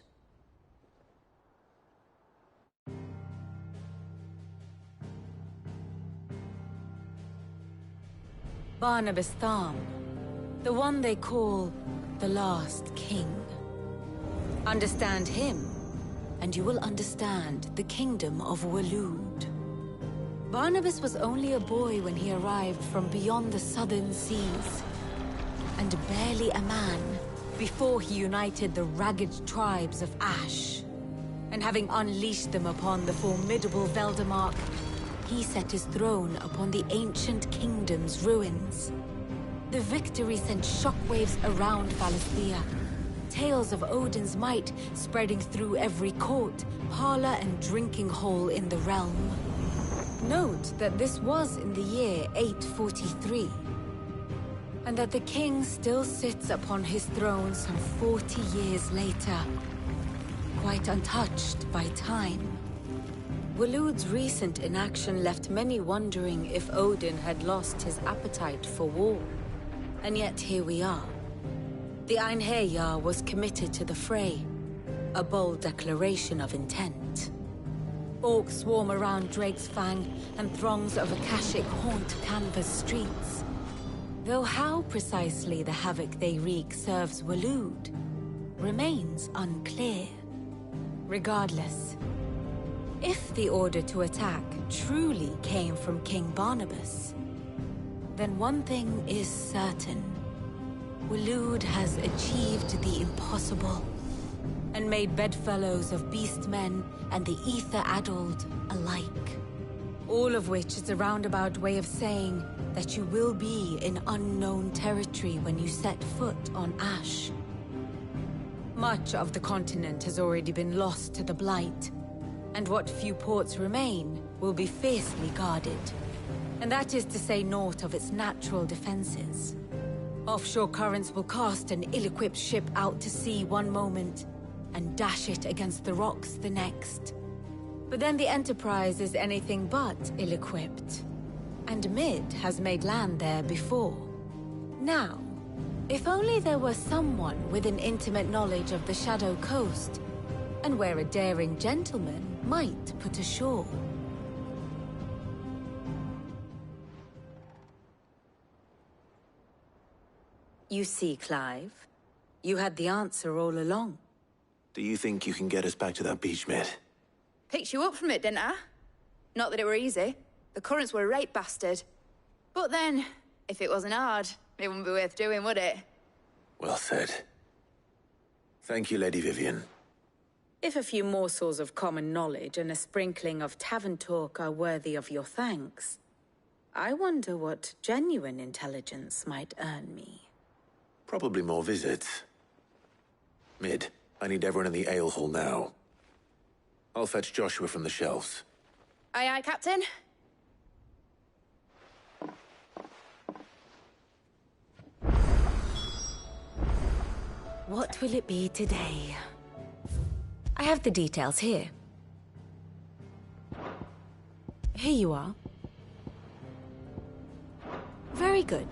Barnabas Tharm, the one they call the Last King. Understand him, and you will understand the kingdom of Waloed. Barnabas was only a boy when he arrived from beyond the southern seas, and barely a man before he united the ragged tribes of Ash. And having unleashed them upon the formidable Veldamark, he set his throne upon the ancient kingdom's ruins. The victory sent shockwaves around Valisthea. Tales of Odin's might spreading through every court, parlor, and drinking hole in the realm. Note that this was in the year 843, and that the king still sits upon his throne some 40 years later, quite untouched by time. Waloed's recent inaction left many wondering if Odin had lost his appetite for war. And yet here we are. The Einherjar was committed to the fray, a bold declaration of intent. Orcs swarm around Drake's Fang, and throngs of Akashic haunt Canva's streets. Though how precisely the havoc they wreak serves Waloed remains unclear. Regardless, if the order to attack truly came from King Barnabas, then one thing is certain. Waloed has achieved the impossible, and made bedfellows of beastmen and the ether-addled alike. All of which is a roundabout way of saying that you will be in unknown territory when you set foot on Ash. Much of the continent has already been lost to the Blight, and what few ports remain will be fiercely guarded. And that is to say naught of its natural defenses. Offshore currents will cast an ill-equipped ship out to sea one moment, and dash it against the rocks the next. But then the Enterprise is anything but ill-equipped. And Mid has made land there before. Now, if only there were someone with an intimate knowledge of the Shadow Coast, and where a daring gentleman might put ashore. You see, Clive, you had the answer all along. Do you think you can get us back to that beach, Mid? Picked you up from it, didn't I? Not that it were easy. The currents were a right bastard. But then, if it wasn't hard, it wouldn't be worth doing, would it? Well said. Thank you, Lady Vivian. If a few morsels of common knowledge and a sprinkling of tavern talk are worthy of your thanks, I wonder what genuine intelligence might earn me. Probably more visits. Mid, I need everyone in the ale hall now. I'll fetch Joshua from the shelves. Aye, aye, Captain. What will it be today? I have the details here. Here you are. Very good.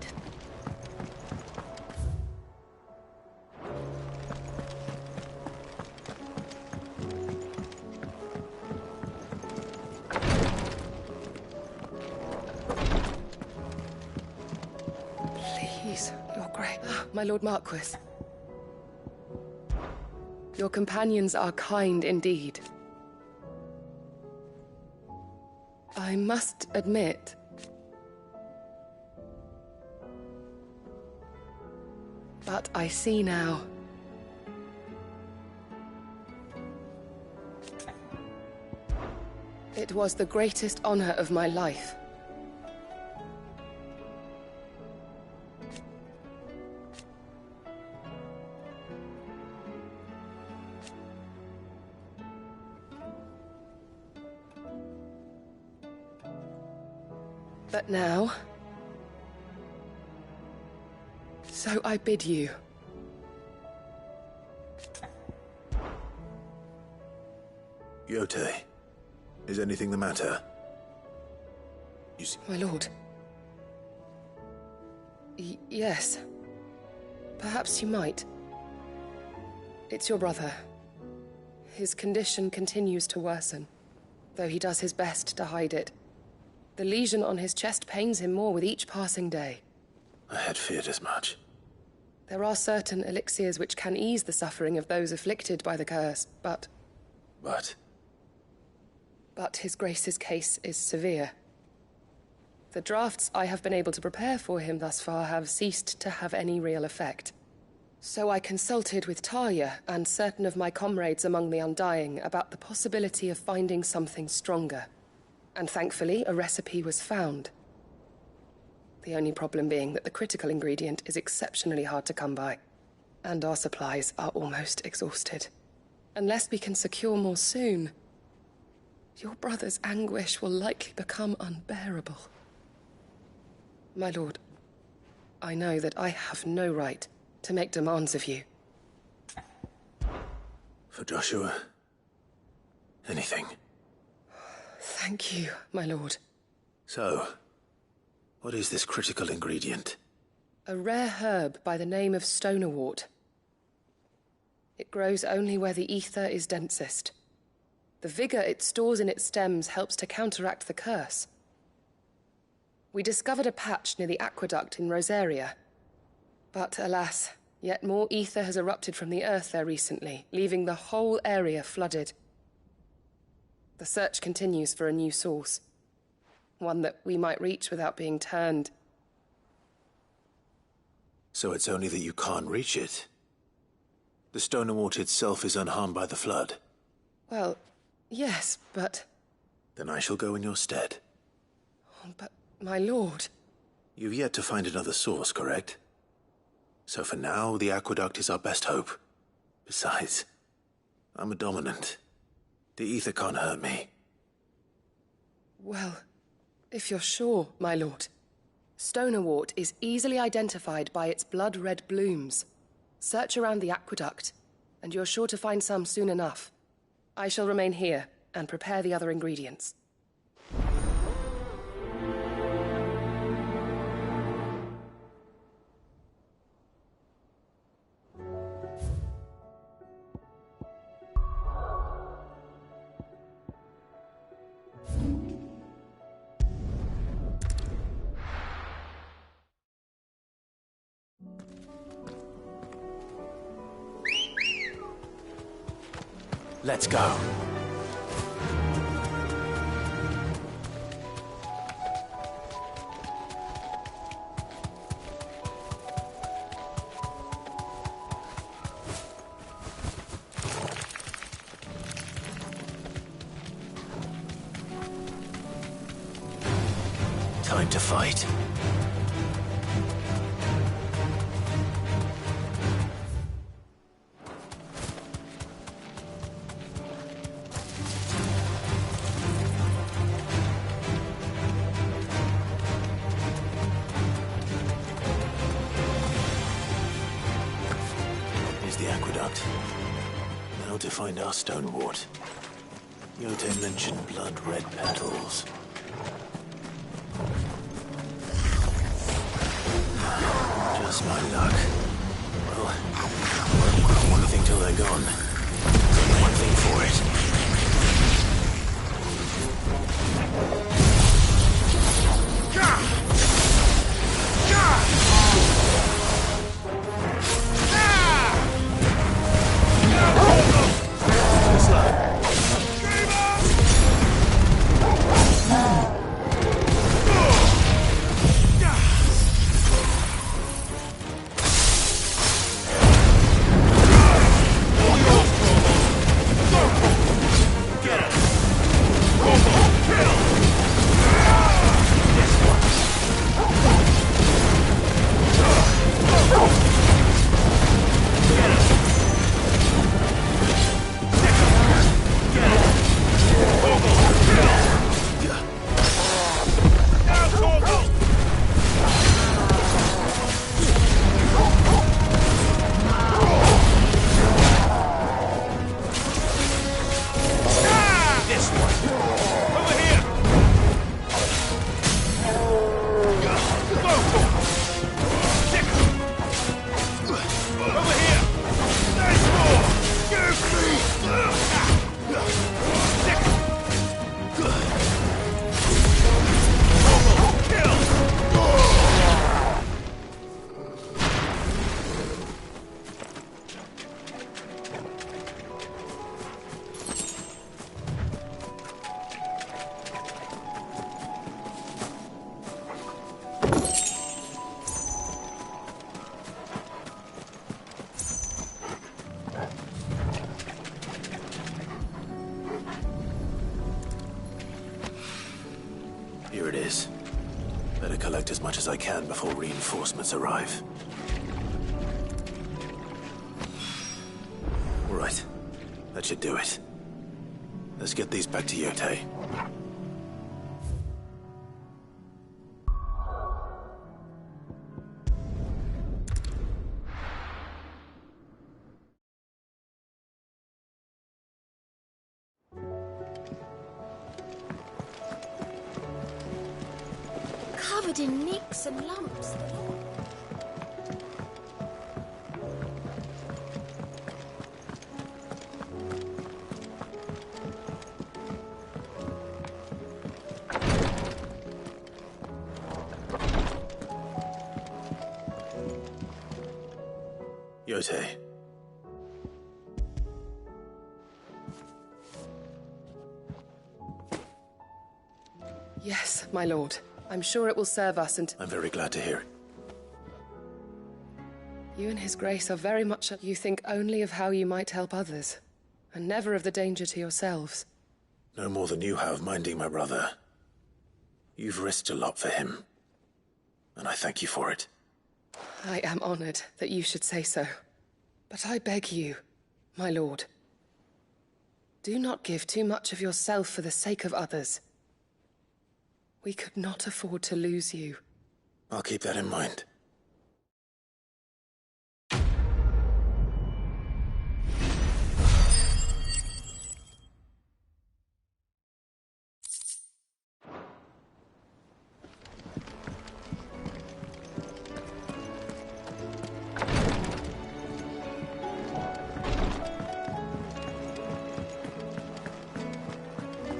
Please, Your Grace. My Lord Marquis. Your companions are kind indeed. I must admit, but I see now. It was the greatest honor of my life. But now, so I bid you. Yote, is anything the matter? You see... My lord. Yes. Perhaps you might. It's your brother. His condition continues to worsen, though he does his best to hide it. The lesion on his chest pains him more with each passing day. I had feared as much. There are certain elixirs which can ease the suffering of those afflicted by the curse, but... But his Grace's case is severe. The drafts I have been able to prepare for him thus far have ceased to have any real effect. So I consulted with Talia and certain of my comrades among the Undying about the possibility of finding something stronger. And thankfully, a recipe was found. The only problem being that the critical ingredient is exceptionally hard to come by, and our supplies are almost exhausted. Unless we can secure more soon, your brother's anguish will likely become unbearable. My lord, I know that I have no right to make demands of you. for Joshua, anything. Thank you, my lord. So, what is this critical ingredient? A rare herb by the name of stonerwort. It grows only where the ether is densest. The vigor it stores in its stems helps to counteract the curse. We discovered a patch near the aqueduct in Rosaria. But alas, yet more ether has erupted from the earth there recently, leaving the whole area flooded. The search continues for a new source. One that we might reach without being turned. So it's only that you can't reach it? The stonerwort itself is unharmed by the flood? Well, yes, but... Then I shall go in your stead. Oh, but, my lord... You've yet to find another source, correct? So for now, the aqueduct is our best hope. Besides, I'm a dominant. The ether can't hurt me. Well, if you're sure, my lord. Stonerwort is easily identified by its blood-red blooms. Search around the aqueduct, and you're sure to find some soon enough. I shall remain here and prepare the other ingredients. Let's go. time to fight. Here's the aqueduct. Now to find our stone wart. Yote mentioned blood-red petals. Just my luck. Well, one thing till they're gone. One thing for it. Here it is. Better collect as much as I can before reinforcements arrive. All right. That should do it. Let's get these back to Yote. Covered in nicks and lumps. Yote. Yes, my lord. I'm sure it will serve us and... I'm very glad to hear it. You and His Grace are very much... You think only of how you might help others, and never of the danger to yourselves. No more than you have minding my brother. You've risked a lot for him, and I thank you for it. I am honored that you should say so. But I beg you, my lord, do not give too much of yourself for the sake of others. We could not afford to lose you. I'll keep that in mind.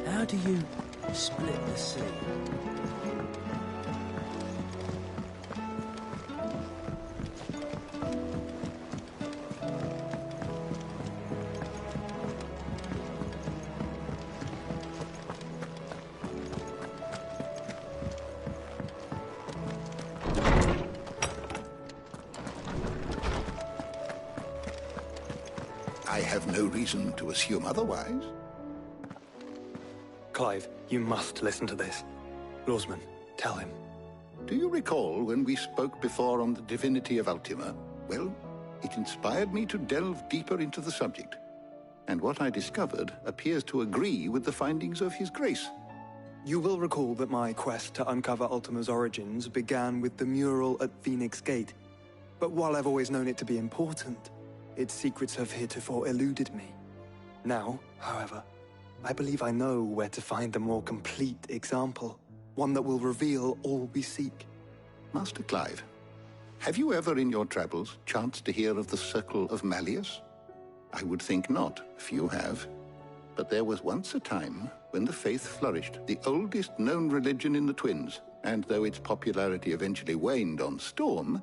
How do you split the sea? I have no reason to assume otherwise. Clive, you must listen to this. Lawsman, tell him. Do you recall when we spoke before on the divinity of Ultima? Well, it inspired me to delve deeper into the subject. And what I discovered appears to agree with the findings of His Grace. You will recall that my quest to uncover Ultima's origins began with the mural at Phoenix Gate. But while I've always known it to be important, its secrets have heretofore eluded me. Now, however, I believe I know where to find the more complete example, one that will reveal all we seek. Master Clive, have you ever in your travels chanced to hear of the Circle of Malleus? I would think not, if you have. But there was once a time when the faith flourished, the oldest known religion in the Twins, and though its popularity eventually waned on Storm,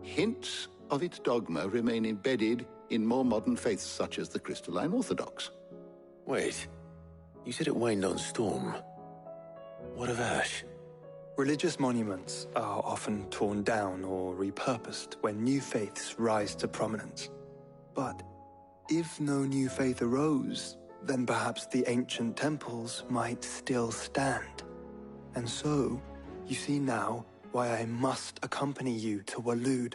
hints of its dogma remain embedded in more modern faiths such as the Crystalline Orthodox. Wait, you said it waned on Storm. What of Ash? Religious monuments are often torn down or repurposed when new faiths rise to prominence. But if no new faith arose, then perhaps the ancient temples might still stand. And so, you see now why I must accompany you to Waloed.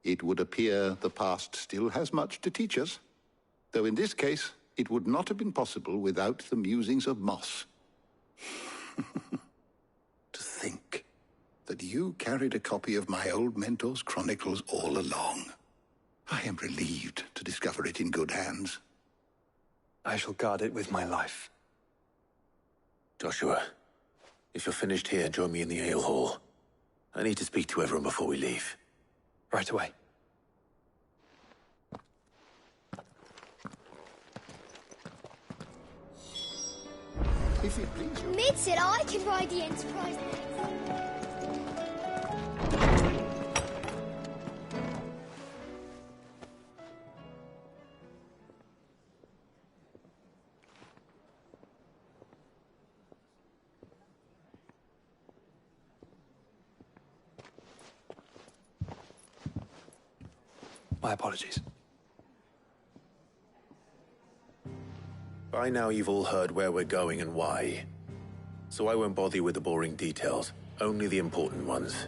It would appear the past still has much to teach us, though in this case, it would not have been possible without the musings of Moss. To think that you carried a copy of my old mentor's chronicles all along. I am relieved to discover it in good hands. I shall guard it with my life. Joshua, if you're finished here, join me in the ale hall. I need to speak to everyone before we leave. Right away. If it please you. Mid said I can ride the Enterprise next. My apologies. By now you've all heard where we're going and why. So I won't bother you with the boring details, only the important ones.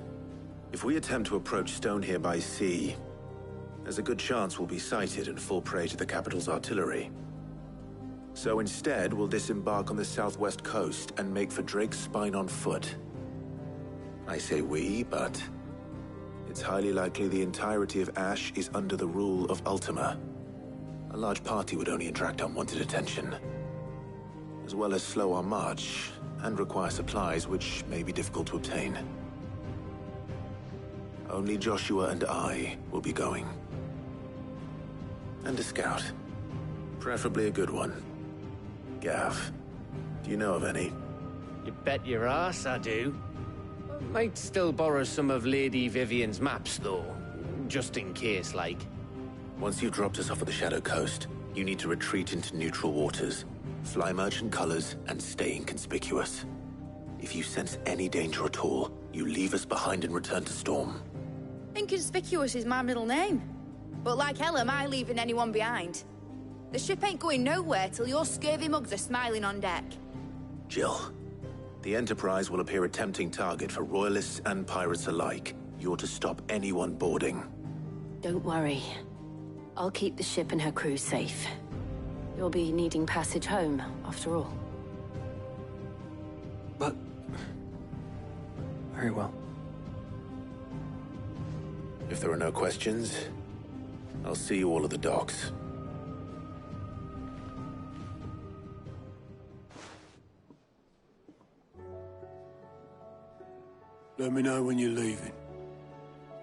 If we attempt to approach Stone here by sea, there's a good chance we'll be sighted and fall prey to the capital's artillery. So instead, we'll disembark on the southwest coast and make for Drake's Spine on foot. I say we, but it's highly likely the entirety of Ash is under the rule of Ultima. A large party would only attract unwanted attention, as well as slow our march and require supplies which may be difficult to obtain. Only Joshua and I will be going. And a scout. Preferably a good one. Gav, do you know of any? You bet your ass I do. Might still borrow some of Lady Vivian's maps, though. Just in case, like. Once you've dropped us off at the Shadow Coast, you need to retreat into neutral waters, fly merchant colors, and stay inconspicuous. If you sense any danger at all, you leave us behind and return to Storm. Inconspicuous is my middle name. But like hell am I leaving anyone behind. The ship ain't going nowhere till your scurvy mugs are smiling on deck. Jill, the Enterprise will appear a tempting target for royalists and pirates alike. You're to stop anyone boarding. Don't worry. I'll keep the ship and her crew safe. You'll be needing passage home, after all. But... very well. If there are no questions, I'll see you all at the docks. Let me know when you're leaving.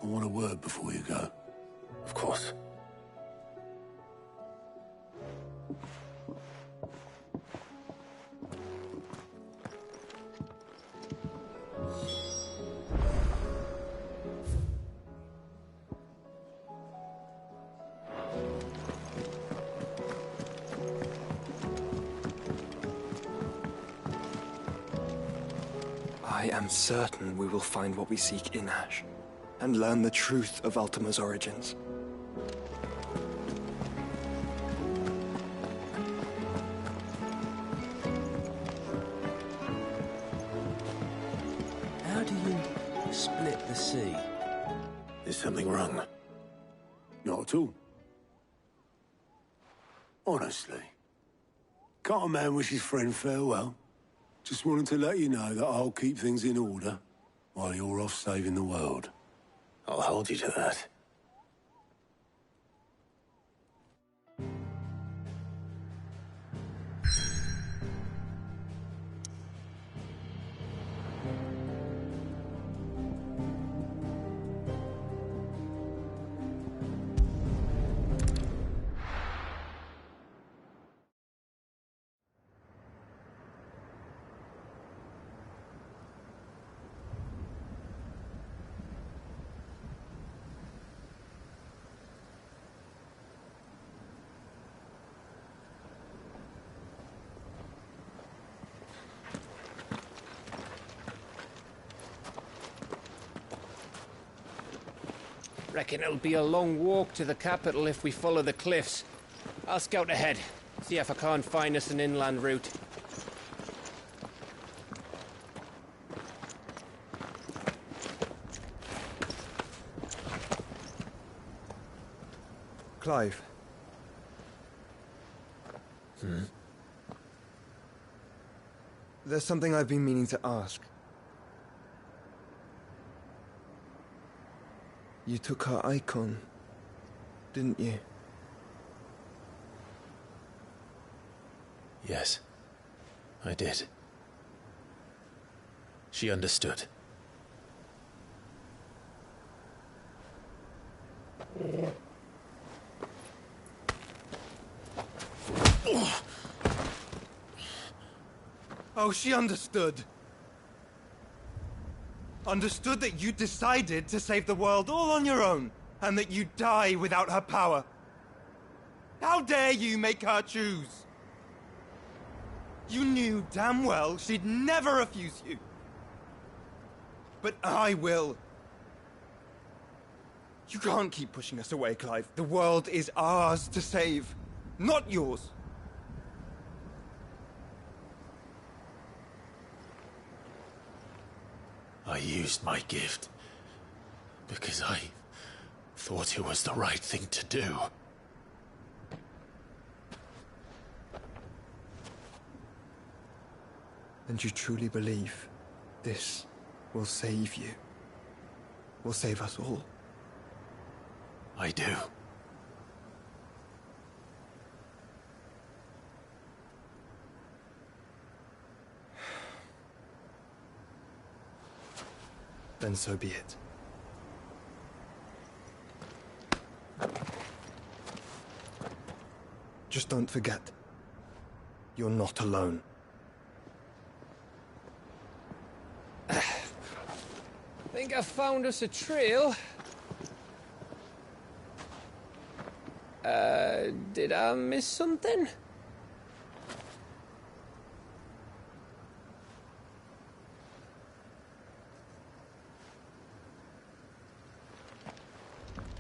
I want a word before you go. Of course. I am certain we will find what we seek in Ash, and learn the truth of Ultima's origins. How do you something wrong? Not at all. Honestly. Can't a man wish his friend farewell? Just wanted to let you know that I'll keep things in order while you're off saving the world. I'll hold you to that. Reckon it'll be a long walk to the capital if we follow the cliffs. I'll scout ahead, see if I can't find us an inland route. Clive. There's something I've been meaning to ask. You took her icon, didn't you? Yes, I did. She understood. Oh, she understood. Understood that you decided to save the world all on your own, and that you'd die without her power. How dare you make her choose? You knew damn well she'd never refuse you. But I will. You can't keep pushing us away, Clive. The world is ours to save, not yours. I used my gift because I thought it was the right thing to do. And you truly believe this will save you? Will save us all? I do. Then so be it. Just don't forget, you're not alone. Think I found us a trail. Did I miss something?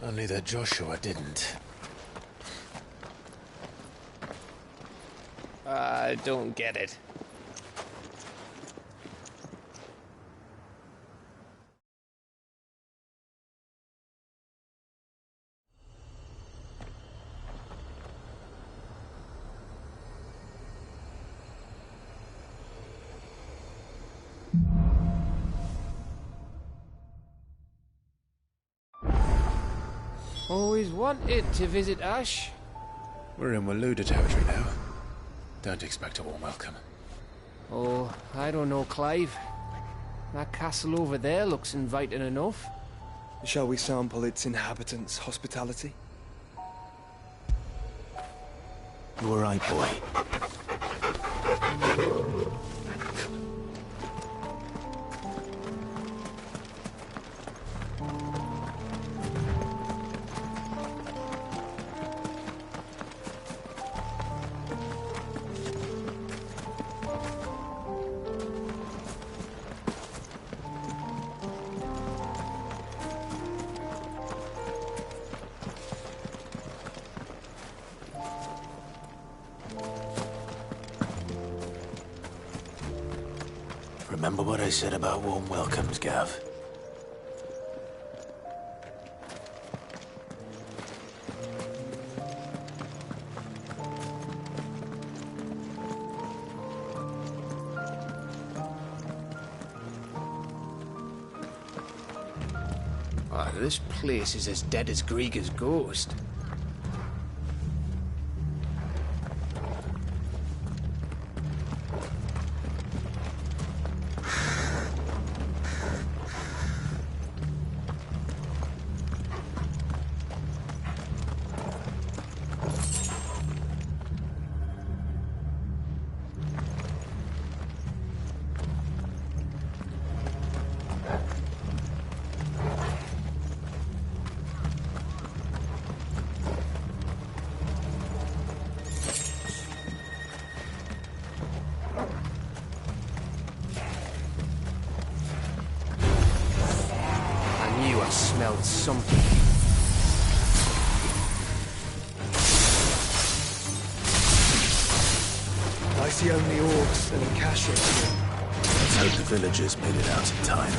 Only that Joshua didn't. I don't get it. Always wanted to visit Ash. We're in Waluda territory now. Don't expect a warm welcome. Oh, I don't know, Clive. That castle over there looks inviting enough. Shall we sample its inhabitants' hospitality? You all right, boy? Remember what I said about warm welcomes, Gav? This place is as dead as Grieger's ghost. Smelled something. I see only orcs and Akashics. Let's hope the villagers made it out in time.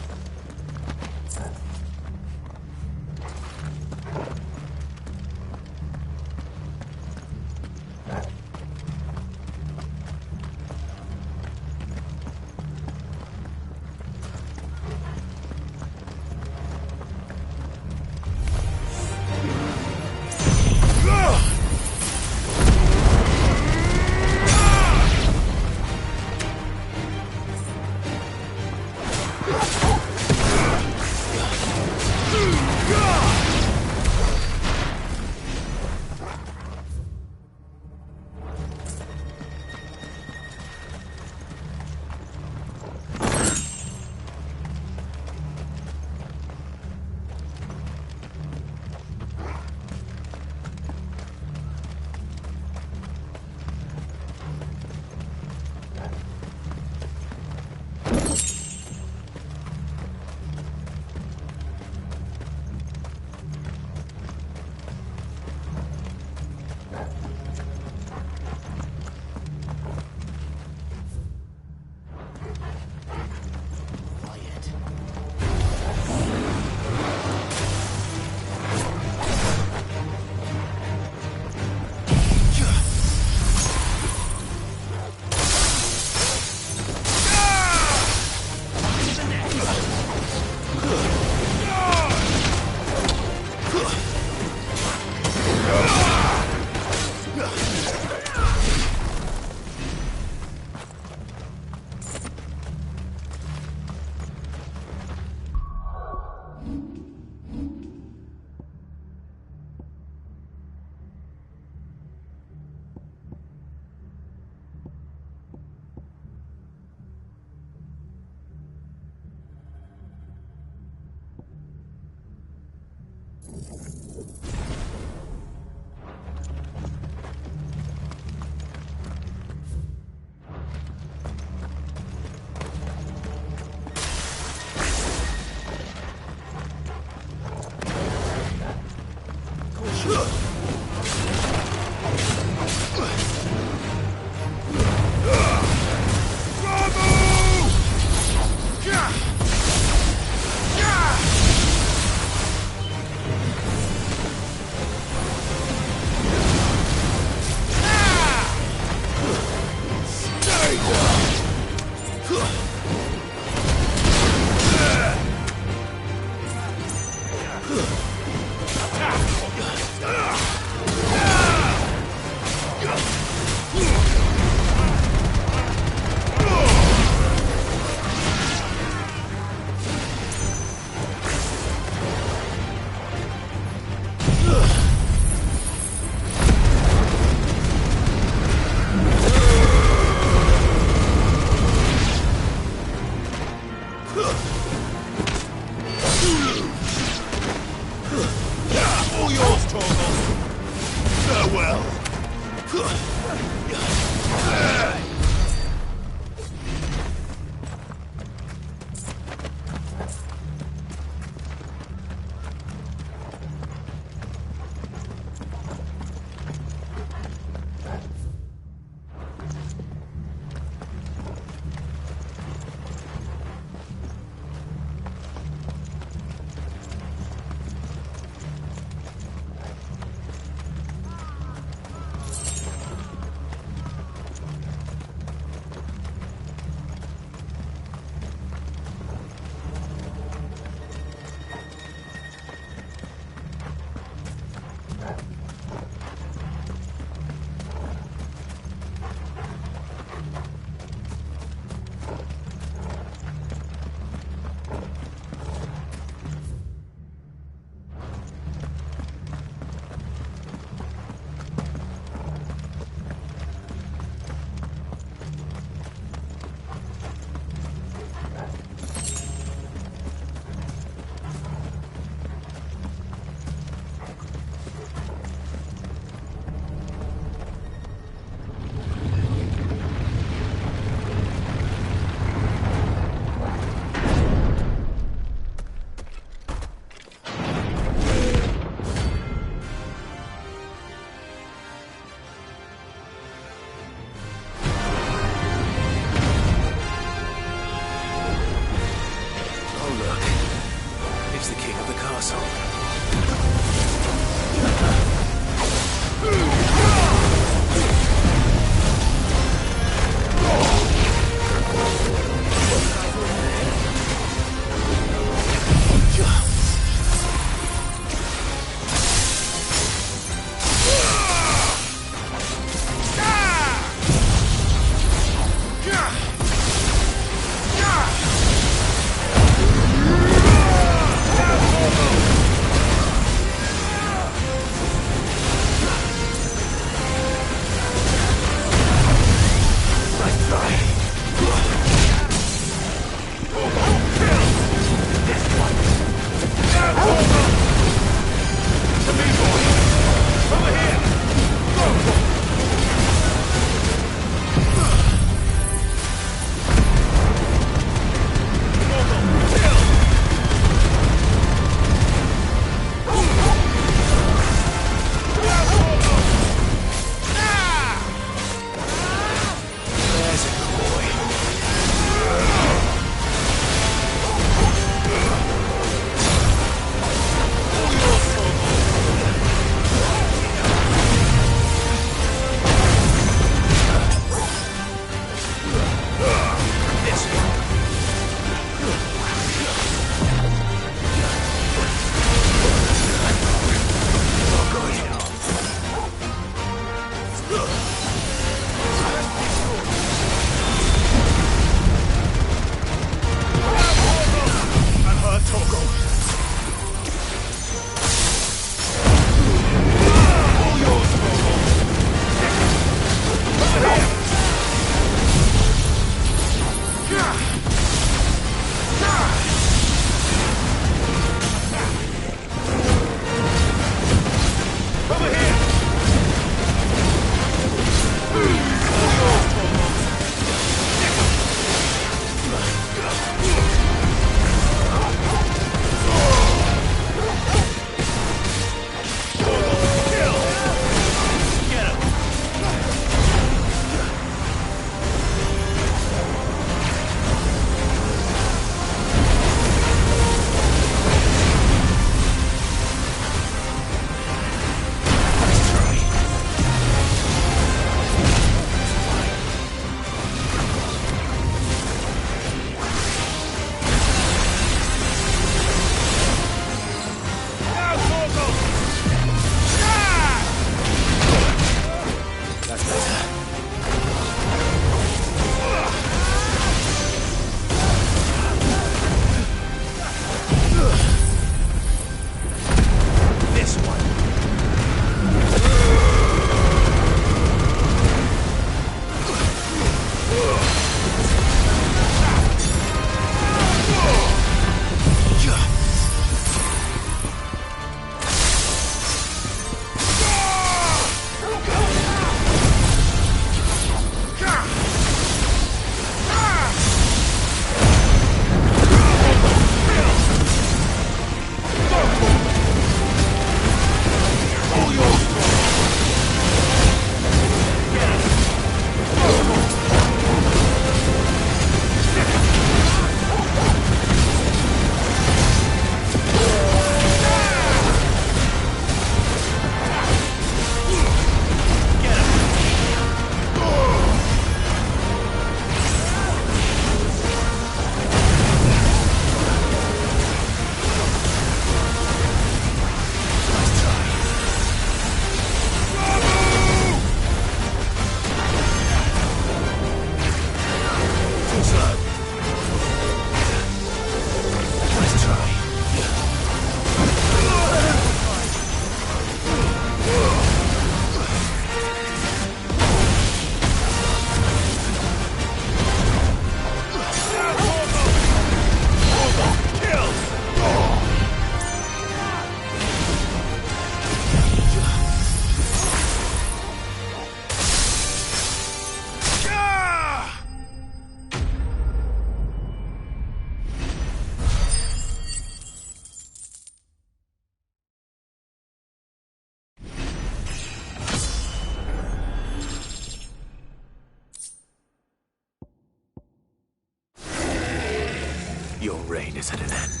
Your reign is at an end.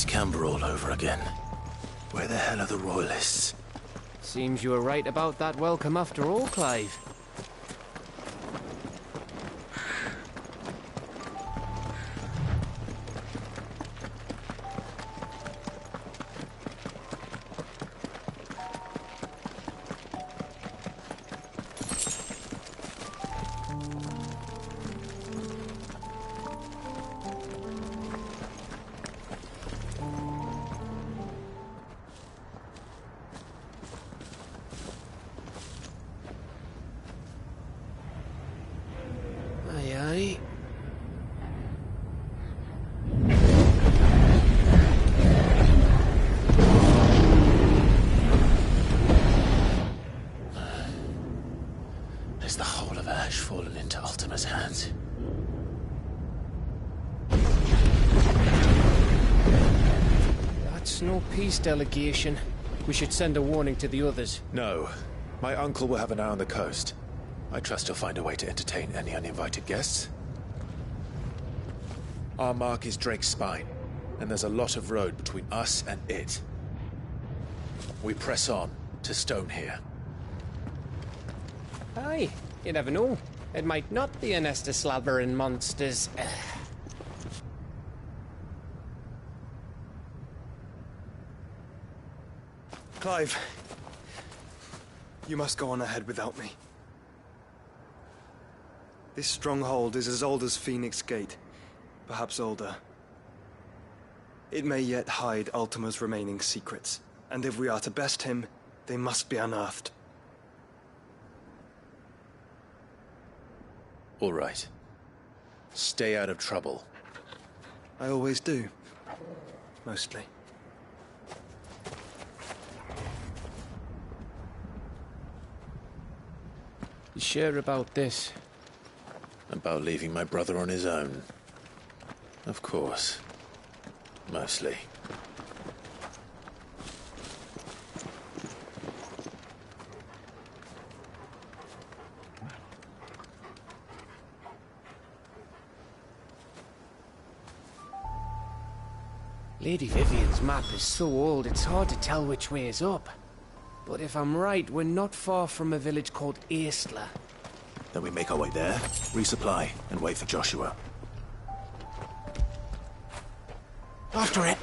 Camber all over again. Where the hell are the royalists? Seems you were right about that welcome after all, Clive. Is the whole of Ash fallen into Ultima's hands? That's no peace delegation. We should send a warning to the others. No. My uncle will have an eye on the coast. I trust he'll find a way to entertain any uninvited guests. Our mark is Drake's Spine, and there's a lot of road between us and it. We press on to Stone here. Aye, you never know. It might not be a nest of slathering monsters. Clive, you must go on ahead without me. This stronghold is as old as Phoenix Gate, perhaps older. It may yet hide Ultima's remaining secrets, and if we are to best him, they must be unearthed. All right. Stay out of trouble. I always do. Mostly. You sure about this? About leaving my brother on his own. Of course. Mostly. Lady Vivian's map is so old it's hard to tell which way is up. But if I'm right, we're not far from a village called Aistla. Then we make our way there, resupply, and wait for Joshua. After it!